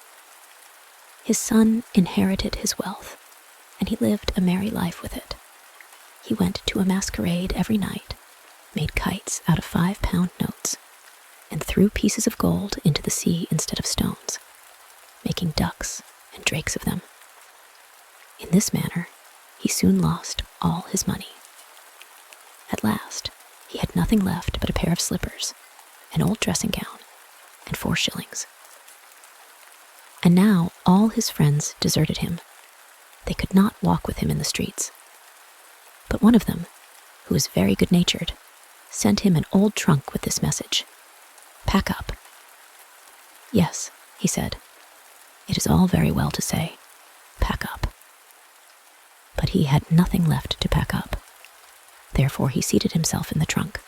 His son inherited his wealth, and he lived a merry life with it. He went to a masquerade every night, made kites out of 5-pound notes, and threw pieces of gold into the sea instead of stones, making ducks and drakes of them. In this manner, he soon lost all his money. At last, he had nothing left but a pair of slippers, an old dressing gown, and 4 shillings. And now all his friends deserted him. They could not walk with him in the streets. But one of them, who was very good-natured, sent him an old trunk with this message: "Pack up." "Yes," he said, "it is all very well to say, 'Pack up.'" But he had nothing left to pack up. Therefore he seated himself in the trunk.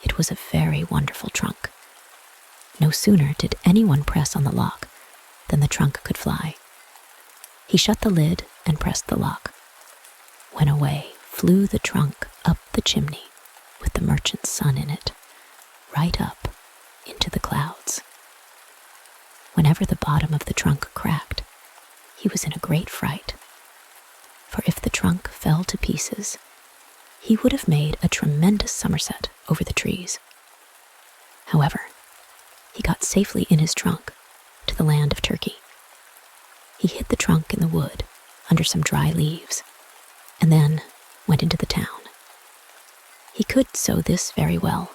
It was a very wonderful trunk. No sooner did anyone press on the lock than the trunk could fly. He shut the lid and pressed the lock, when away flew the trunk up the chimney with the merchant's son in it, right up into the clouds. Whenever the bottom of the trunk cracked, he was in a great fright, for if the trunk fell to pieces, he would have made a tremendous somerset over the trees. However, he got safely in his trunk to the land of Turkey. He hid the trunk in the wood under some dry leaves, and then went into the town. He could sew this very well,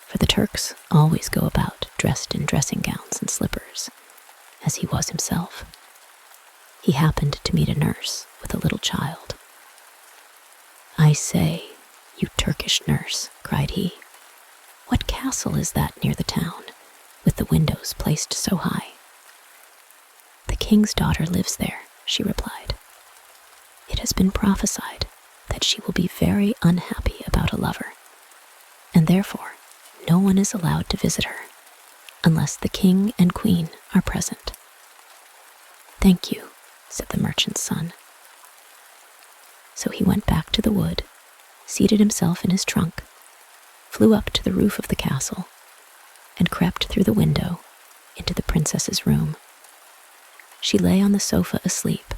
for the Turks always go about dressed in dressing gowns and slippers, as he was himself. He happened to meet a nurse with a little child. "I say, you Turkish nurse," cried he, "what castle is that near the town, with the windows placed so high?" "The king's daughter lives there," she replied. "It has been prophesied that she will be very unhappy about a lover, and therefore no one is allowed to visit her, unless the king and queen are present." "Thank you," said the merchant's son. So he went back to the wood, seated himself in his trunk, flew up to the roof of the castle, and crept through the window into the princess's room. She lay on the sofa asleep,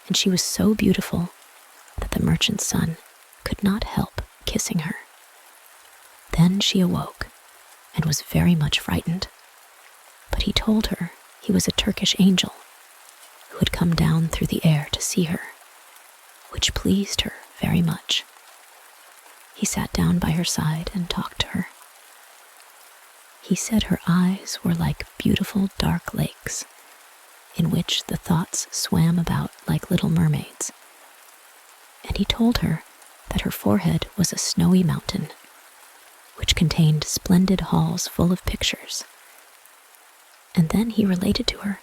and she was so beautiful that the merchant's son could not help kissing her. Then she awoke and was very much frightened, but he told her he was a Turkish angel who had come down through the air to see her, which pleased her very much. He sat down by her side and talked to her. He said her eyes were like beautiful dark lakes, in which the thoughts swam about like little mermaids, and he told her that her forehead was a snowy mountain, which contained splendid halls full of pictures. And then he related to her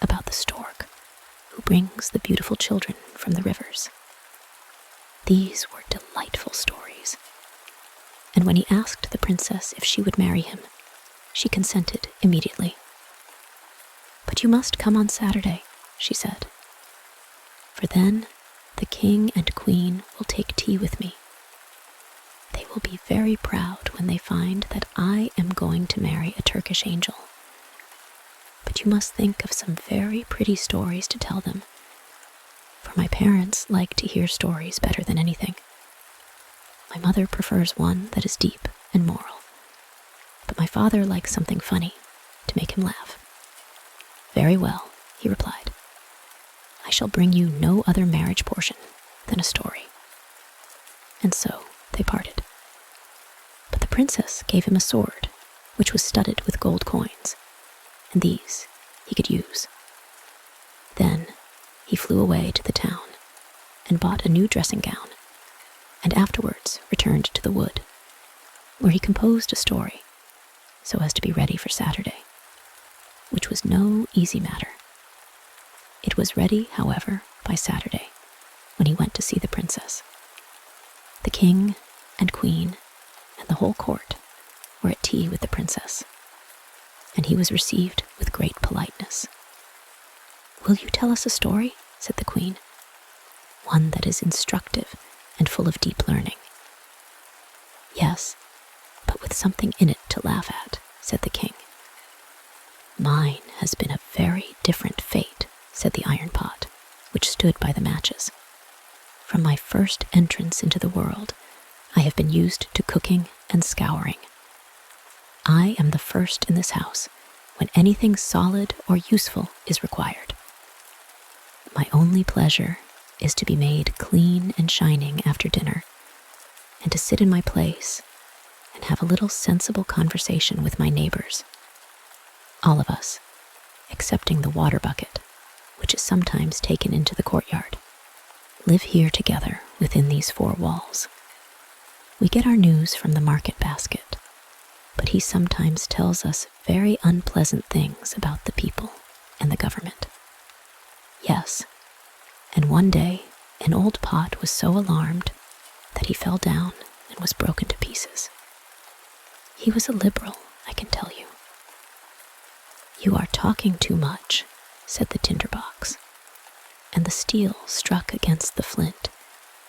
about the stork who brings the beautiful children from the rivers. These were delightful stories, and when he asked the princess if she would marry him, she consented immediately. "But you must come on Saturday," she said, "for then the king and queen will take tea with me. They will be very proud when they find that I am going to marry a Turkish angel. But you must think of some very pretty stories to tell them, for my parents like to hear stories better than anything. My mother prefers one that is deep and moral, but my father likes something funny to make him laugh." "Very well," he replied. "I shall bring you no other marriage portion than a story." And so they parted. But the princess gave him a sword, which was studded with gold coins, and these he could use. Then he flew away to the town and bought a new dressing gown, and afterwards returned to the wood, where he composed a story so as to be ready for Saturday, which was no easy matter. It was ready, however, by Saturday, when he went to see the princess. The king and queen and the whole court were at tea with the princess, and he was received with great politeness. "Will you tell us a story?" said the queen. "One that is instructive and full of deep learning." "Yes, but with something in it to laugh at," said the king. "Mine has been a very different fate," said the iron pot, which stood by the matches. "From my first entrance into the world, I have been used to cooking and scouring. I am the first in this house when anything solid or useful is required. My only pleasure is to be made clean and shining after dinner, and to sit in my place and have a little sensible conversation with my neighbors. All of us, excepting the water bucket, which is sometimes taken into the courtyard, live here together within these four walls. We get our news from the market basket, but he sometimes tells us very unpleasant things about the people and the government. Yes, and one day an old pot was so alarmed that he fell down and was broken to pieces. He was a liberal, I can tell you." "You are talking too much," said the tinderbox, and the steel struck against the flint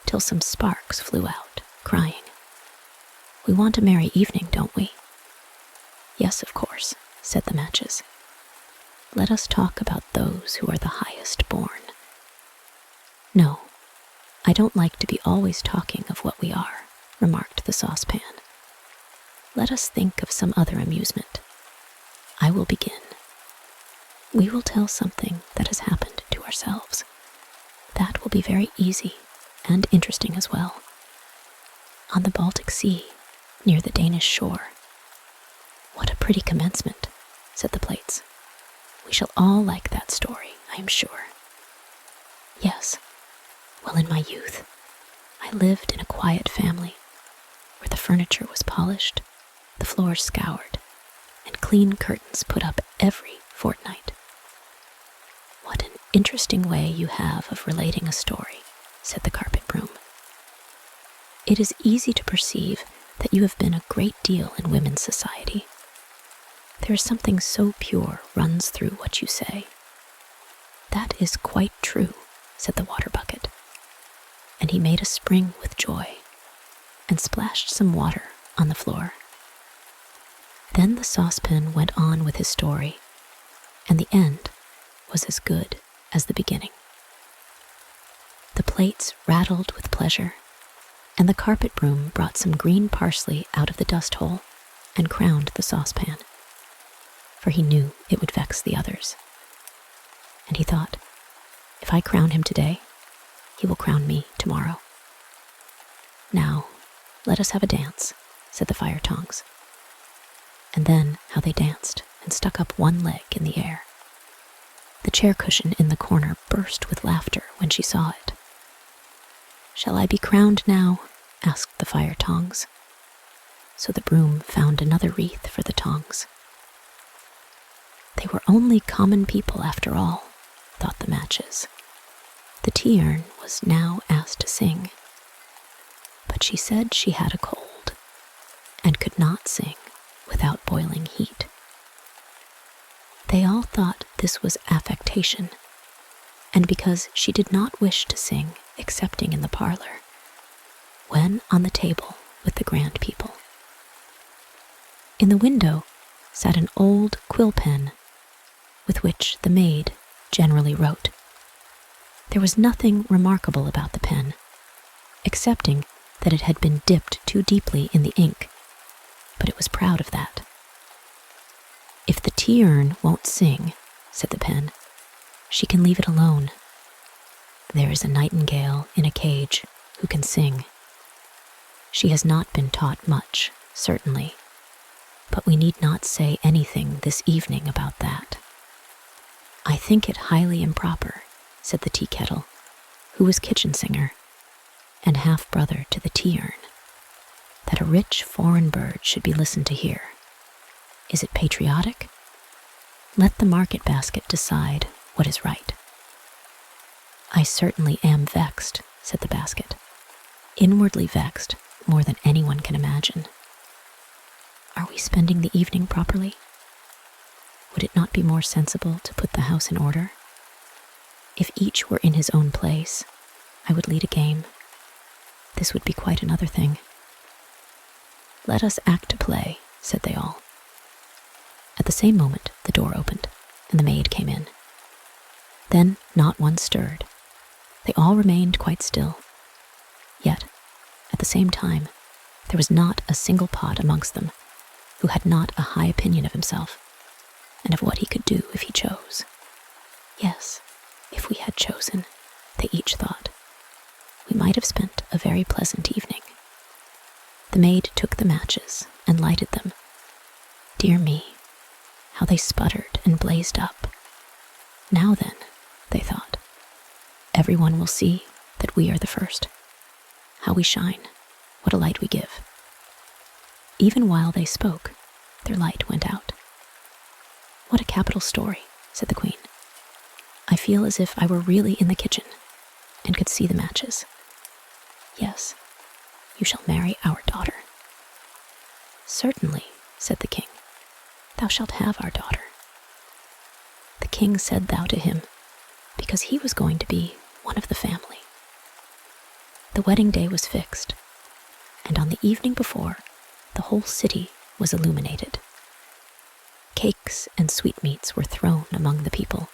till some sparks flew out, crying, "We want a merry evening, don't we?" "Yes, of course," said the matches. "Let us talk about those who are the highest born." "No, I don't like to be always talking of what we are," remarked the saucepan. "Let us think of some other amusement. I will begin. We will tell something that has happened to ourselves. That will be very easy and interesting as well. On the Baltic Sea, near the Danish shore." "What a pretty commencement," said the plates. "We shall all like that story, I am sure." "Yes. Well, in my youth, I lived in a quiet family where the furniture was polished, the floors scoured, and clean curtains put up every fortnight." "What an interesting way you have of relating a story," said the carpet broom. "It is easy to perceive that you have been a great deal in women's society. There is something so pure runs through what you say." "That is quite true," said the water bucket, and he made a spring with joy and splashed some water on the floor. Then the saucepan went on with his story, and the end was as good as the beginning. The plates rattled with pleasure, and the carpet broom brought some green parsley out of the dust hole and crowned the saucepan, for he knew it would vex the others. And he thought, if I crown him today, he will crown me tomorrow. "Now, let us have a dance," said the fire tongs. And then how they danced and stuck up one leg in the air. The chair cushion in the corner burst with laughter when she saw it. "Shall I be crowned now?" asked the fire tongs. So the broom found another wreath for the tongs. They were only common people after all, thought the matches. The tea urn was now asked to sing, but she said she had a cold, could not sing without boiling heat. They all thought this was affectation, and because she did not wish to sing excepting in the parlor, when on the table with the grand people. In the window sat an old quill pen with which the maid generally wrote. There was nothing remarkable about the pen, excepting that it had been dipped too deeply in the ink, but it was proud of that. "If the tea-urn won't sing," said the pen, "she can leave it alone. There is a nightingale in a cage who can sing. She has not been taught much, certainly, but we need not say anything this evening about that." "I think it highly improper," said the tea kettle, who was kitchen singer, and half-brother to the tea-urn, "that a rich foreign bird should be listened to here. Is it patriotic? Let the market basket decide what is right." "I certainly am vexed," said the basket, "inwardly vexed more than anyone can imagine. Are we spending the evening properly? Would it not be more sensible to put the house in order? If each were in his own place, I would lead a game. This would be quite another thing." "Let us act a play," said they all. At the same moment, the door opened, and the maid came in. Then not one stirred. They all remained quite still. Yet, at the same time, there was not a single pot amongst them who had not a high opinion of himself, and of what he could do if he chose. Yes, if we had chosen, they each thought, we might have spent a very pleasant evening. The maid took the matches and lighted them. Dear me, how they sputtered and blazed up. Now then, they thought, everyone will see that we are the first. How we shine, what a light we give. Even while they spoke, their light went out. "What a capital story," said the Queen. "I feel as if I were really in the kitchen and could see the matches. Yes, you shall marry our daughter." "Certainly," said the King. "Thou shalt have our daughter." The King said thou to him, because he was going to be one of the family. The wedding day was fixed, and on the evening before, the whole city was illuminated. Cakes and sweetmeats were thrown among the people.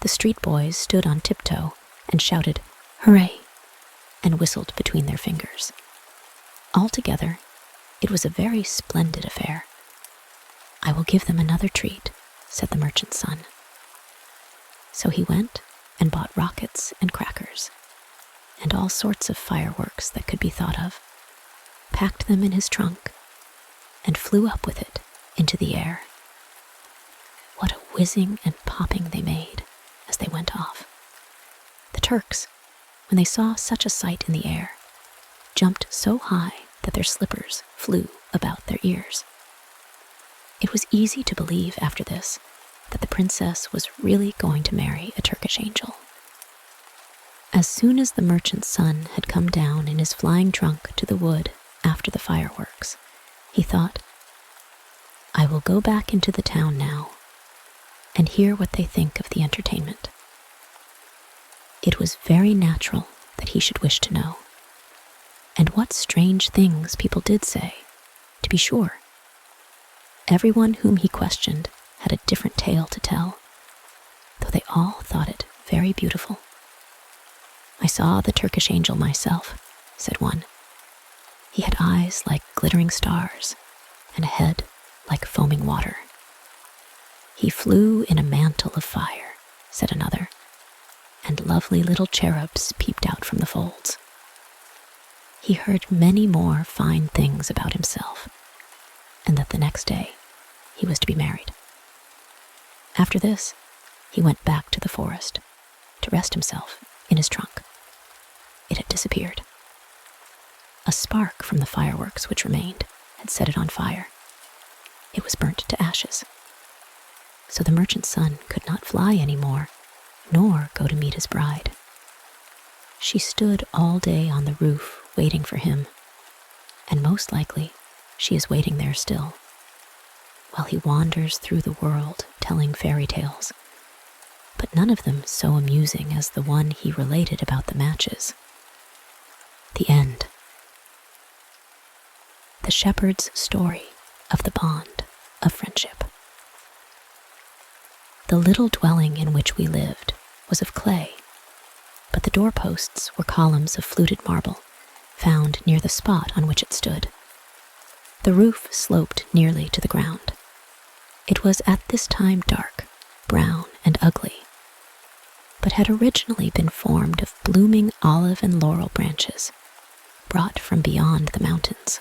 The street boys stood on tiptoe and shouted, "Hooray!" and whistled between their fingers. Altogether, it was a very splendid affair. "I will give them another treat," said the merchant's son. So he went and bought rockets and crackers, and all sorts of fireworks that could be thought of, packed them in his trunk, and flew up with it into the air. What a whizzing and popping they made as they went off. The Turks, when they saw such a sight in the air, jumped so high that their slippers flew about their ears. It was easy to believe after this that the princess was really going to marry a Turkish angel. As soon as the merchant's son had come down in his flying trunk to the wood after the fireworks, he thought, "I will go back into the town now and hear what they think of the entertainment." It was very natural that he should wish to know. And what strange things people did say, to be sure. Everyone whom he questioned had a different tale to tell, though they all thought it very beautiful. "I saw the Turkish angel myself," said one. "He had eyes like glittering stars and a head like foaming water." "He flew in a mantle of fire," said another, "and lovely little cherubs peeped out from the folds." He heard many more fine things about himself, and that the next day he was to be married. After this, he went back to the forest to rest himself in his trunk. It had disappeared. A spark from the fireworks which remained had set it on fire. It was burnt to ashes. So the merchant's son could not fly any more, nor go to meet his bride. She stood all day on the roof waiting for him, and most likely she is waiting there still, while he wanders through the world telling fairy tales, but none of them so amusing as the one he related about the matches. The end. The shepherd's story of the bond of friendship. The little dwelling in which we lived was of clay, but the doorposts were columns of fluted marble, found near the spot on which it stood. The roof sloped nearly to the ground. It was at this time dark, brown, and ugly, but had originally been formed of blooming olive and laurel branches, brought from beyond the mountains.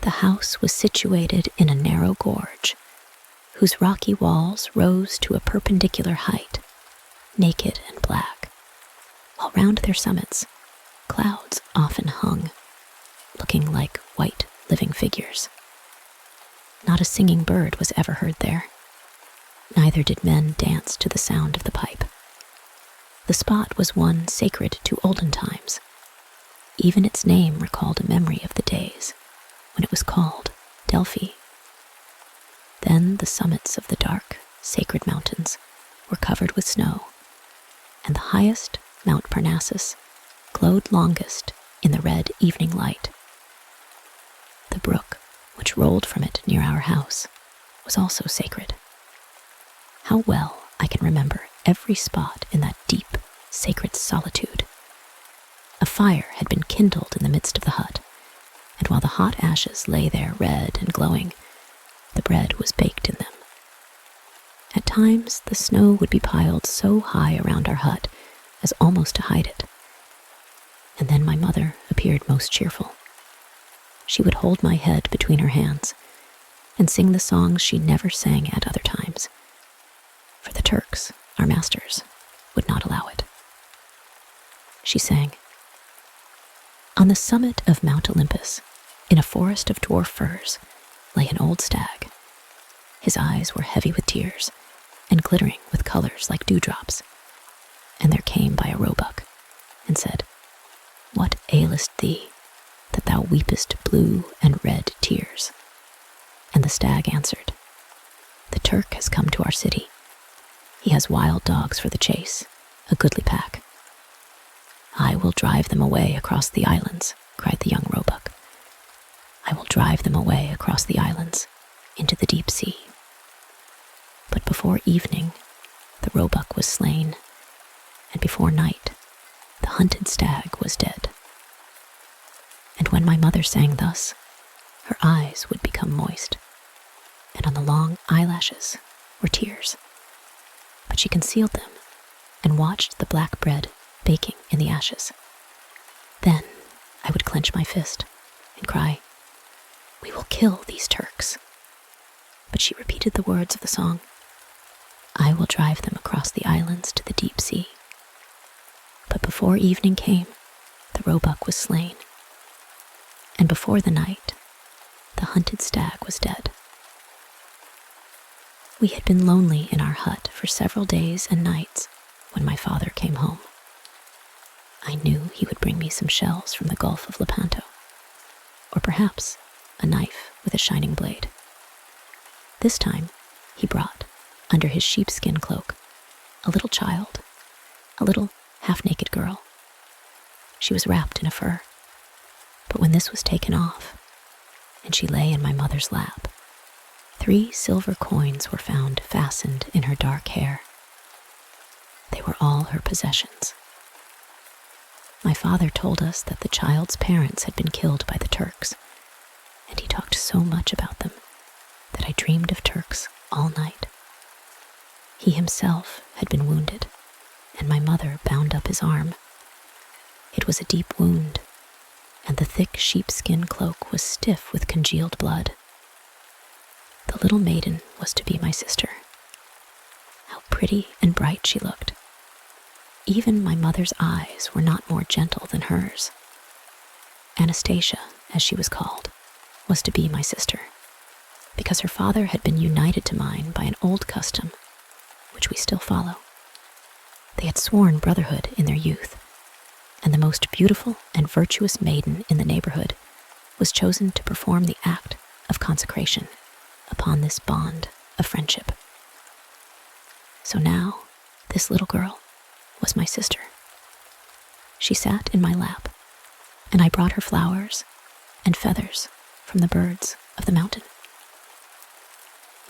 The house was situated in a narrow gorge, whose rocky walls rose to a perpendicular height, naked and black, while round their summits clouds often hung, looking like white living figures. Not a singing bird was ever heard there. Neither did men dance to the sound of the pipe. The spot was one sacred to olden times. Even its name recalled a memory of the days when it was called Delphi. Then the summits of the dark, sacred mountains were covered with snow, and the highest, Mount Parnassus, glowed longest in the red evening light. The brook, which rolled from it near our house, was also sacred. How well I can remember every spot in that deep, sacred solitude. A fire had been kindled in the midst of the hut, and while the hot ashes lay there red and glowing, the bread was baked in them. At times the snow would be piled so high around our hut as almost to hide it. And then my mother appeared most cheerful. She would hold my head between her hands and sing the songs she never sang at other times, for the Turks, our masters, would not allow it. She sang, "On the summit of Mount Olympus, in a forest of dwarf firs, lay an old stag. His eyes were heavy with tears and glittering with colors like dewdrops. And there came by a roebuck and said, 'What ailest thee, that thou weepest blue and red tears?' And the stag answered, 'The Turk has come to our city. He has wild dogs for the chase, a goodly pack.' 'I will drive them away across the islands,' cried the young roebuck. 'I will drive them away across the islands into the deep sea.' But before evening, the roebuck was slain, and before night, the hunted stag was dead. And when my mother sang thus, her eyes would become moist, and on the long eyelashes were tears. But she concealed them and watched the black bread baking in the ashes. Then I would clench my fist and cry, 'We will kill these Turks.' But she repeated the words of the song, 'I will drive them across the islands to the deep sea.' But before evening came, the roebuck was slain, and before the night, the hunted stag was dead. We had been lonely in our hut for several days and nights when my father came home. I knew he would bring me some shells from the Gulf of Lepanto, or perhaps a knife with a shining blade. This time he brought, under his sheepskin cloak, a little child, a little half-naked girl. She was wrapped in a fur, but when this was taken off, and she lay in my mother's lap, 3 silver coins were found fastened in her dark hair. They were all her possessions. My father told us that the child's parents had been killed by the Turks, and he talked so much about them that I dreamed of Turks all night. He himself had been wounded, and my mother bound up his arm. It was a deep wound, and the thick sheepskin cloak was stiff with congealed blood. The little maiden was to be my sister. How pretty and bright she looked. Even my mother's eyes were not more gentle than hers. Anastasia, as she was called, was to be my sister, because her father had been united to mine by an old custom, which we still follow. They had sworn brotherhood in their youth, and the most beautiful and virtuous maiden in the neighborhood was chosen to perform the act of consecration upon this bond of friendship. So now, this little girl was my sister. She sat in my lap, and I brought her flowers and feathers from the birds of the mountain.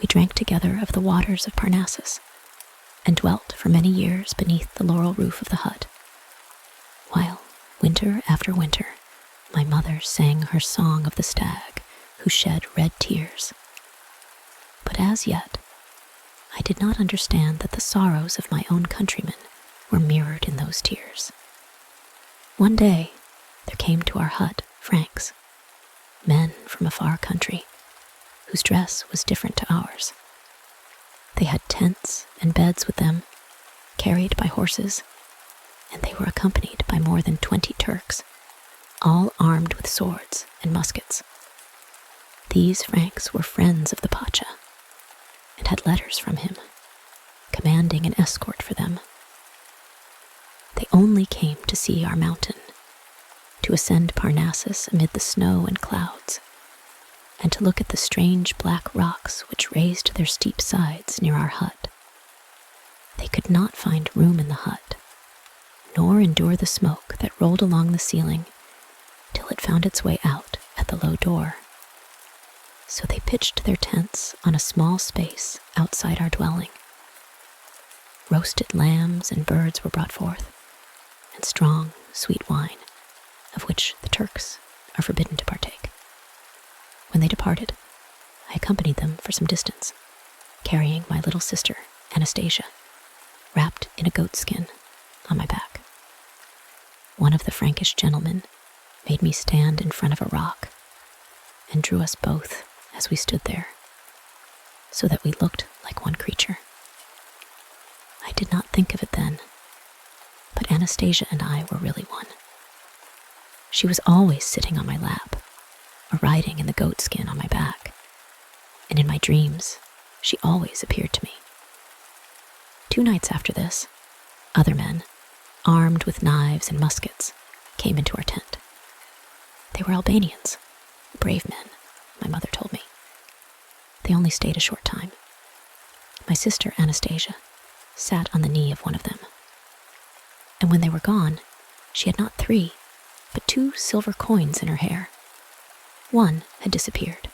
We drank together of the waters of Parnassus, and dwelt for many years beneath the laurel roof of the hut, while, winter after winter, my mother sang her song of the stag who shed red tears. But as yet, I did not understand that the sorrows of my own countrymen were mirrored in those tears. One day, there came to our hut Franks, men from a far country, whose dress was different to ours. They had tents and beds with them, carried by horses, and they were accompanied by more than 20 Turks, all armed with swords and muskets. These Franks were friends of the Pacha, and had letters from him, commanding an escort for them. They only came to see our mountain, to ascend Parnassus amid the snow and clouds, and to look at the strange black rocks which raised their steep sides near our hut. They could not find room in the hut, nor endure the smoke that rolled along the ceiling till it found its way out at the low door. So they pitched their tents on a small space outside our dwelling. Roasted lambs and birds were brought forth, and strong, sweet wine, of which the Turks are forbidden to partake. When they departed, I accompanied them for some distance, carrying my little sister, Anastasia, wrapped in a goatskin on my back. One of the Frankish gentlemen made me stand in front of a rock and drew us both as we stood there, so that we looked like one creature. I did not think of it then, but Anastasia and I were really one. She was always sitting on my lap, or riding in the goatskin on my back, and in my dreams, she always appeared to me. 2 nights after this, other men, armed with knives and muskets, came into our tent. They were Albanians, brave men, my mother told me. They only stayed a short time. My sister, Anastasia, sat on the knee of one of them. And when they were gone, she had not 3, but 2 silver coins in her hair. One had disappeared.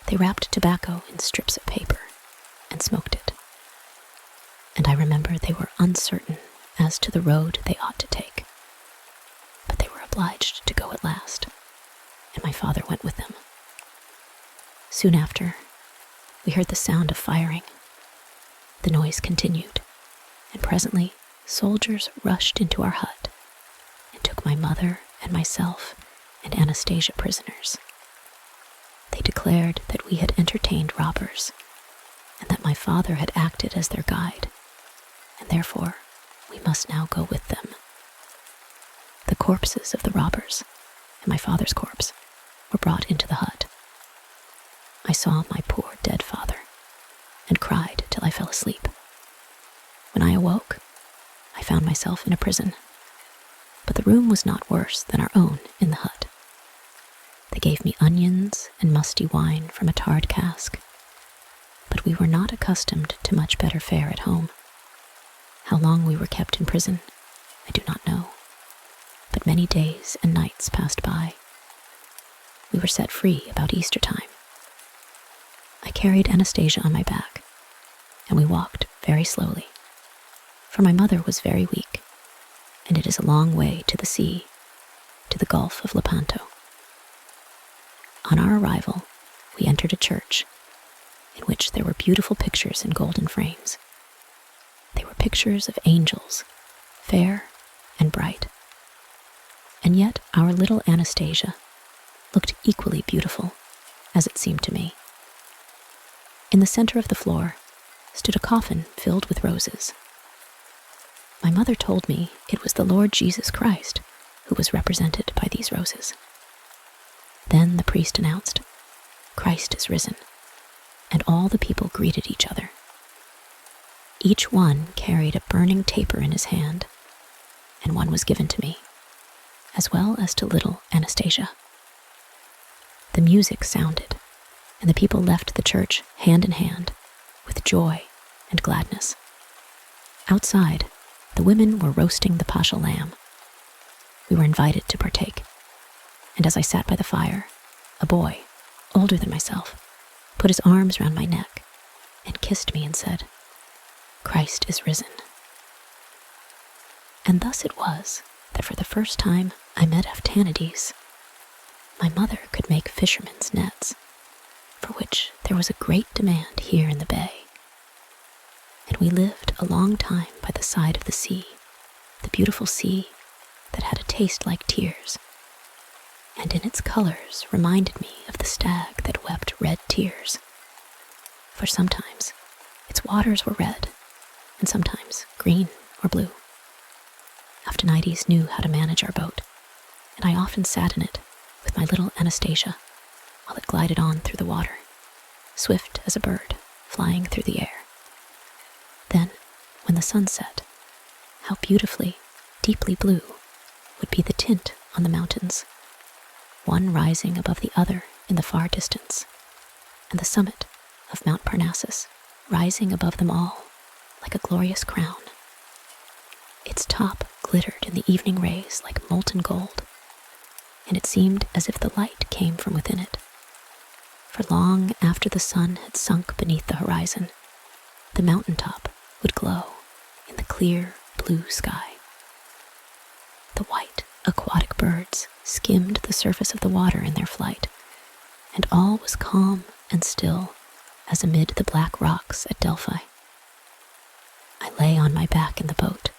They wrapped tobacco in strips of paper and smoked it. And I remember they were uncertain as to the road they ought to take. But they were obliged to go at last, and my father went with them. Soon after, we heard the sound of firing. The noise continued, and presently soldiers rushed into our hut and took my mother and myself and Anastasia prisoners. They declared that we had entertained robbers, and that my father had acted as their guide, and therefore we must now go with them. The corpses of the robbers and my father's corpse were brought into the hut. I saw my poor dead father, and cried till I fell asleep. When I awoke, I found myself in a prison, but the room was not worse than our own in the hut. They gave me onions and musty wine from a tarred cask, but we were not accustomed to much better fare at home. How long we were kept in prison, I do not know, but many days and nights passed by. We were set free about Easter time. I carried Anastasia on my back, and we walked very slowly, for my mother was very weak, and it is a long way to the sea, to the Gulf of Lepanto. On our arrival, we entered a church, in which there were beautiful pictures in golden frames. They were pictures of angels, fair and bright. And yet our little Anastasia looked equally beautiful, as it seemed to me. In the center of the floor stood a coffin filled with roses. My mother told me it was the Lord Jesus Christ who was represented by these roses. Then the priest announced, "Christ is risen," and all the people greeted each other. Each one carried a burning taper in his hand, and one was given to me, as well as to little Anastasia. The music sounded, and the people left the church hand in hand, with joy and gladness. Outside, the women were roasting the pasha lamb. We were invited to partake, and as I sat by the fire, a boy, older than myself, put his arms round my neck and kissed me and said, "Christ is risen." And thus it was that for the first time I met Aftanides. My mother could make fishermen's nets, for which there was a great demand here in the bay. And we lived a long time by the side of the sea, the beautiful sea that had a taste like tears, and in its colors reminded me of the stag that wept red tears. For sometimes its waters were red, and sometimes green or blue. Aftanides knew how to manage our boat, and I often sat in it with my little Anastasia while it glided on through the water, swift as a bird flying through the air. Then, when the sun set, how beautifully, deeply blue would be the tint on the mountains, one rising above the other in the far distance, and the summit of Mount Parnassus rising above them all like a glorious crown. Its top glittered in the evening rays like molten gold, and it seemed as if the light came from within it. For long after the sun had sunk beneath the horizon, the mountaintop would glow in the clear blue sky. The white aquatic birds skimmed the surface of the water in their flight, and all was calm and still as amid the black rocks at Delphi. I lay on my back in the boat.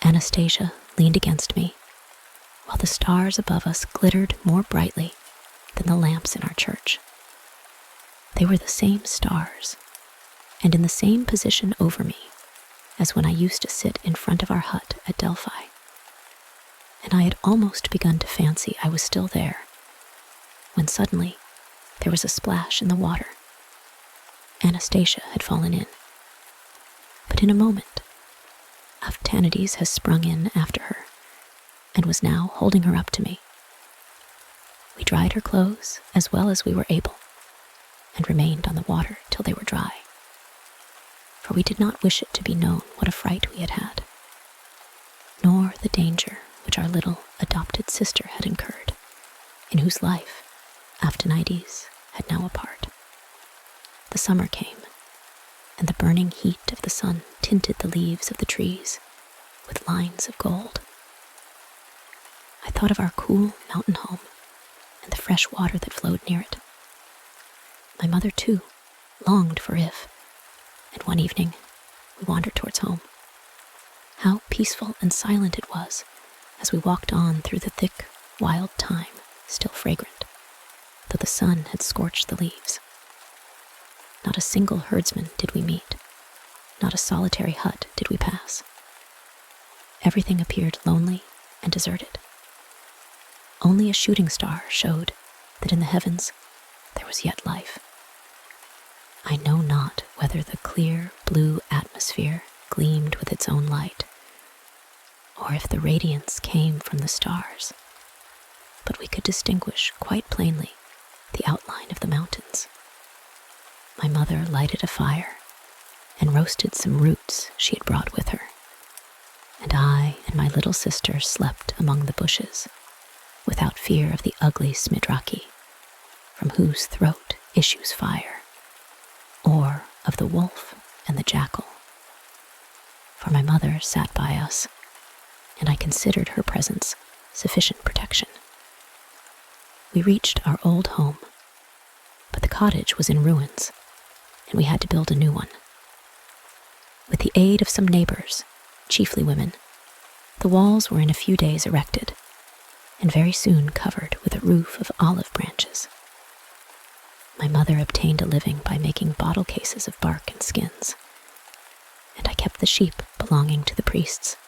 Anastasia leaned against me, while the stars above us glittered more brightly than the lamps in our church. They were the same stars, and in the same position over me as when I used to sit in front of our hut at Delphi. And I had almost begun to fancy I was still there, when suddenly there was a splash in the water. Anastasia had fallen in. But in a moment, Aftanides has sprung in after her, and was now holding her up to me. We dried her clothes as well as we were able, and remained on the water till they were dry, for we did not wish it to be known what a fright we had had, nor the danger which our little adopted sister had incurred, in whose life Aftanides had now a part. The summer came, and the burning heat of the sun tinted the leaves of the trees with lines of gold. I thought of our cool mountain home and the fresh water that flowed near it. My mother, too, longed for If, and one evening we wandered towards home. How peaceful and silent it was as we walked on through the thick, wild thyme, still fragrant, though the sun had scorched the leaves. Not a single herdsman did we meet, not a solitary hut did we pass. Everything appeared lonely and deserted. Only a shooting star showed that in the heavens there was yet life. I know not whether the clear blue atmosphere gleamed with its own light, or if the radiance came from the stars, but we could distinguish quite plainly the outline of the mountains. My mother lighted a fire and roasted some roots she had brought with her, and I and my little sister slept among the bushes, without fear of the ugly Smidraki, from whose throat issues fire, or of the wolf and the jackal. For my mother sat by us, and I considered her presence sufficient protection. We reached our old home, but the cottage was in ruins, and we had to build a new one. With the aid of some neighbors, chiefly women, the walls were in a few days erected, and very soon covered with a roof of olive branches. My mother obtained a living by making bottle cases of bark and skins, and I kept the sheep belonging to the priests,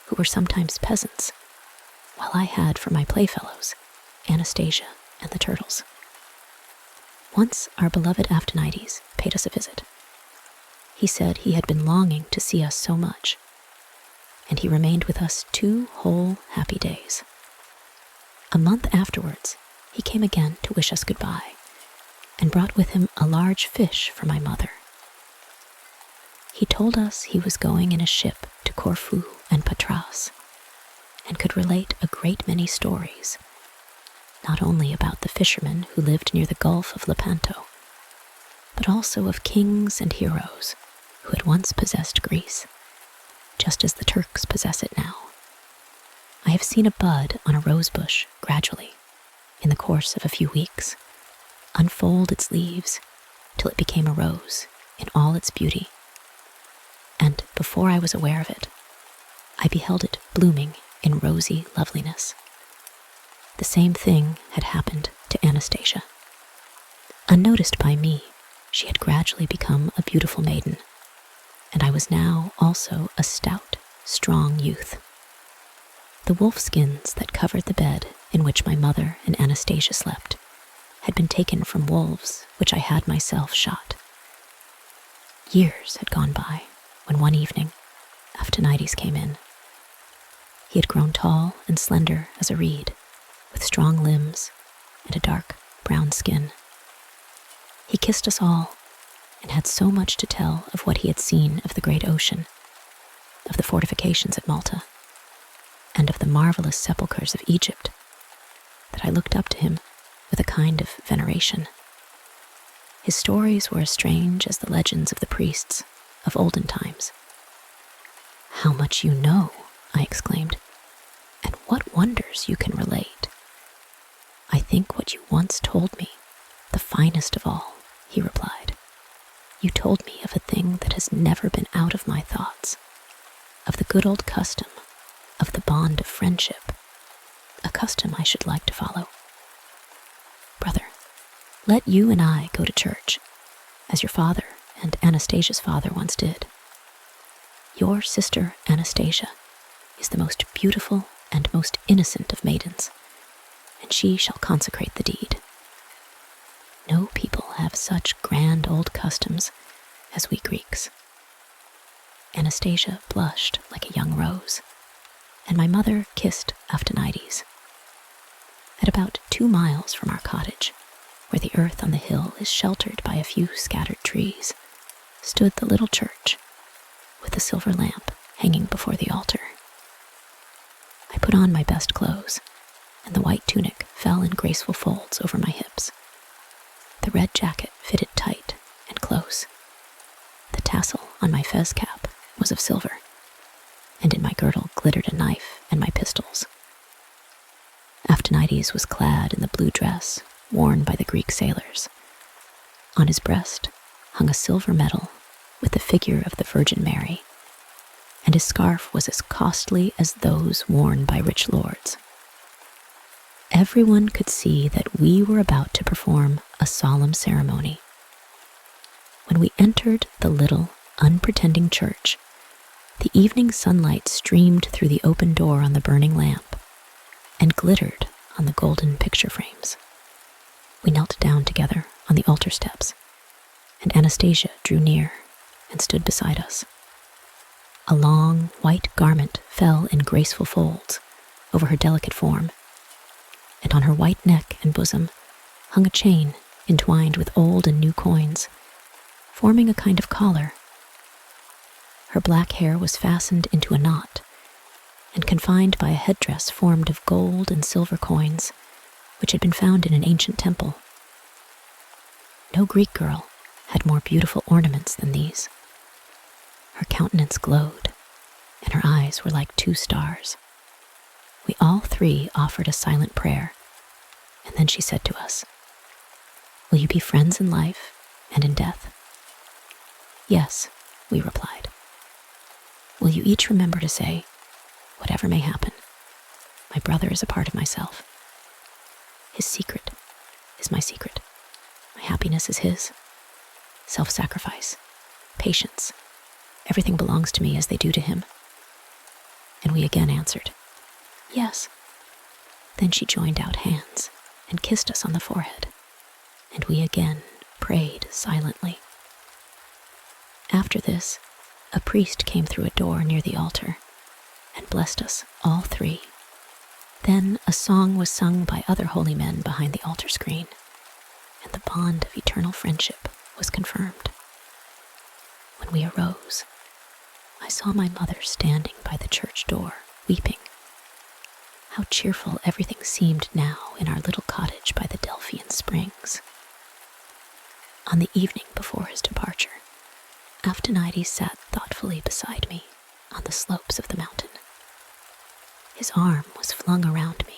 who were sometimes peasants, while I had for my playfellows Anastasia and the turtles. Once our beloved Aftanides paid us a visit. He said he had been longing to see us so much, and he remained with us 2 whole happy days. A month afterwards, he came again to wish us goodbye, and brought with him a large fish for my mother. He told us he was going in a ship to Corfu and Patras, and could relate a great many stories, not only about the fishermen who lived near the Gulf of Lepanto, but also of kings and heroes who had once possessed Greece, just as the Turks possess it now. I have seen a bud on a rose bush gradually, in the course of a few weeks, unfold its leaves till it became a rose in all its beauty, and before I was aware of it, I beheld it blooming in rosy loveliness. The same thing had happened to Anastasia. Unnoticed by me, she had gradually become a beautiful maiden, and I was now also a stout, strong youth. The wolf skins that covered the bed in which my mother and Anastasia slept had been taken from wolves which I had myself shot. Years had gone by when one evening, Aphrodite came in. He had grown tall and slender as a reed, with strong limbs and a dark brown skin. He kissed us all, and had so much to tell of what he had seen of the great ocean, of the fortifications at Malta, and of the marvelous sepulchres of Egypt, that I looked up to him with a kind of veneration. His stories were as strange as the legends of the priests of olden times. "How much you know," I exclaimed, "and what wonders you can relate." "I think what you once told me the finest of all," he replied. "You told me of a thing that has never been out of my thoughts, of the good old custom, of the bond of friendship, a custom I should like to follow. Brother, let you and I go to church, as your father and Anastasia's father once did. Your sister Anastasia is the most beautiful and most innocent of maidens, and she shall consecrate the deed. No people have such grand old customs as we Greeks." Anastasia blushed like a young rose, and my mother kissed Aphrodite. At about 2 miles from our cottage, where the earth on the hill is sheltered by a few scattered trees, stood the little church, with the silver lamp hanging before the altar. I put on my best clothes, and the white tunic fell in graceful folds over my hips. The red jacket fitted tight and close. The tassel on my fez cap was of silver, and in my girdle glittered a knife and my pistols. Aphrodite was clad in the blue dress worn by the Greek sailors. On his breast hung a silver medal with the figure of the Virgin Mary, and his scarf was as costly as those worn by rich lords. Everyone could see that we were about to perform a solemn ceremony. When we entered the little, unpretending church, the evening sunlight streamed through the open door on the burning lamp and glittered on the golden picture frames. We knelt down together on the altar steps, and Anastasia drew near and stood beside us. A long, white garment fell in graceful folds over her delicate form, and on her white neck and bosom hung a chain entwined with old and new coins, forming a kind of collar. Her black hair was fastened into a knot and confined by a headdress formed of gold and silver coins, which had been found in an ancient temple. No Greek girl had more beautiful ornaments than these. Her countenance glowed, and her eyes were like 2 stars. We all 3 offered a silent prayer, and then she said to us, "Will you be friends in life and in death?" "Yes," we replied. "Will you each remember to say, 'Whatever may happen, my brother is a part of myself. His secret is my secret. My happiness is his. Self-sacrifice, patience, everything belongs to me as they do to him?'" And we again answered, "Yes." Then she joined out hands and kissed us on the forehead, and we again prayed silently. After this, a priest came through a door near the altar and blessed us all 3. Then a song was sung by other holy men behind the altar screen, and the bond of eternal friendship was confirmed. When we arose, I saw my mother standing by the church door, weeping. How cheerful everything seemed now in our little cottage by the Delphian Springs. On the evening before his departure, Aftanides sat thoughtfully beside me on the slopes of the mountain. His arm was flung around me,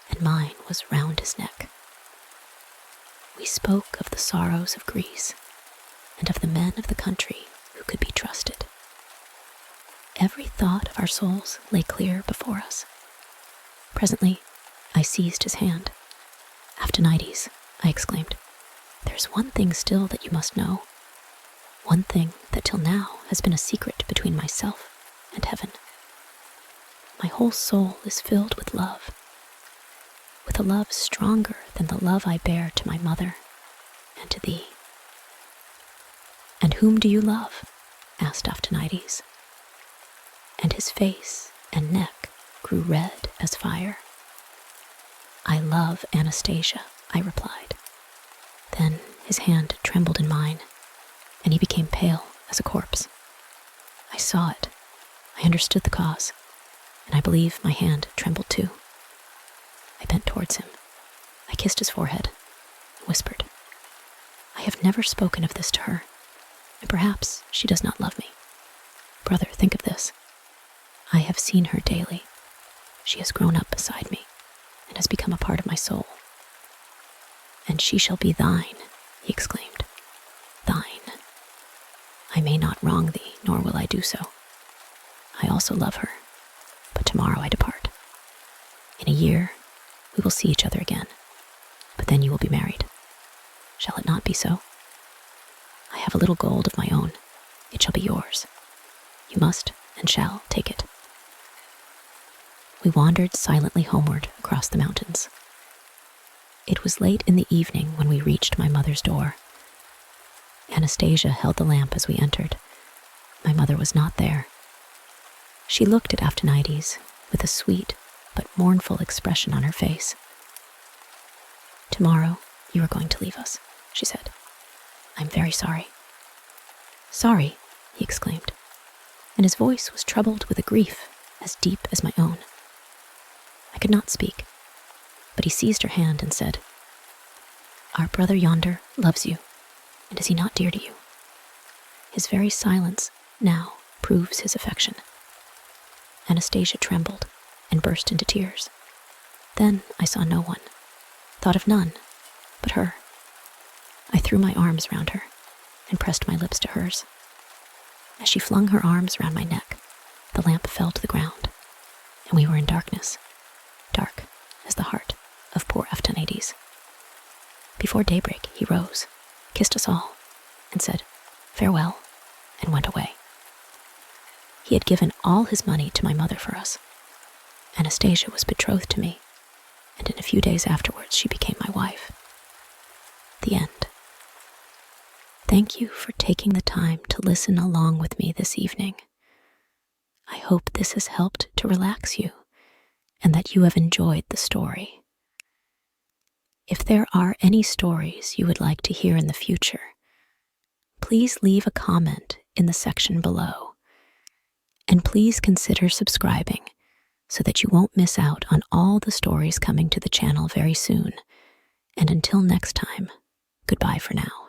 and mine was round his neck. We spoke of the sorrows of Greece and of the men of the country who could be trusted. Every thought of our souls lay clear before us. Presently, I seized his hand. "Aftanides," I exclaimed, "there's one thing still that you must know. One thing that till now has been a secret between myself and heaven. My whole soul is filled with love, with a love stronger than the love I bear to my mother and to thee." "And whom do you love?" asked Aftanides. And his face and neck grew red as fire. "I love Anastasia," I replied. Then his hand trembled in mine, and he became pale as a corpse. I saw it. I understood the cause, and I believe my hand trembled too. I bent towards him. I kissed his forehead and whispered, "I have never spoken of this to her, and perhaps she does not love me. Brother, think of this. I have seen her daily. She has grown up beside me and has become a part of my soul. And she shall be thine," he exclaimed. "Thine. I may not wrong thee, nor will I do so. I also love her, but tomorrow I depart. In a year, we will see each other again, but then you will be married. Shall it not be so? I have a little gold of my own. It shall be yours. You must and shall take it." We wandered silently homeward across the mountains. It was late in the evening when we reached my mother's door. Anastasia held the lamp as we entered. My mother was not there. She looked at Aftanides with a sweet but mournful expression on her face. "Tomorrow you are going to leave us," she said. "I'm very sorry." "Sorry?" he exclaimed, and his voice was troubled with a grief as deep as my own. I could not speak, but he seized her hand and said, "Our brother yonder loves you, and is he not dear to you? His very silence now proves his affection." Anastasia trembled and burst into tears. Then I saw no one, thought of none but her. I threw my arms round her and pressed my lips to hers. As she flung her arms round my neck, the lamp fell to the ground, and we were in darkness, dark as the heart of poor Aftanides. Before daybreak he rose, kissed us all, and said, "Farewell," and went away. He had given all his money to my mother for us. Anastasia was betrothed to me, and in a few days afterwards she became my wife. The end. Thank you for taking the time to listen along with me this evening. I hope this has helped to relax you and that you have enjoyed the story. If there are any stories you would like to hear in the future, please leave a comment in the section below. And please consider subscribing so that you won't miss out on all the stories coming to the channel very soon. And until next time, goodbye for now.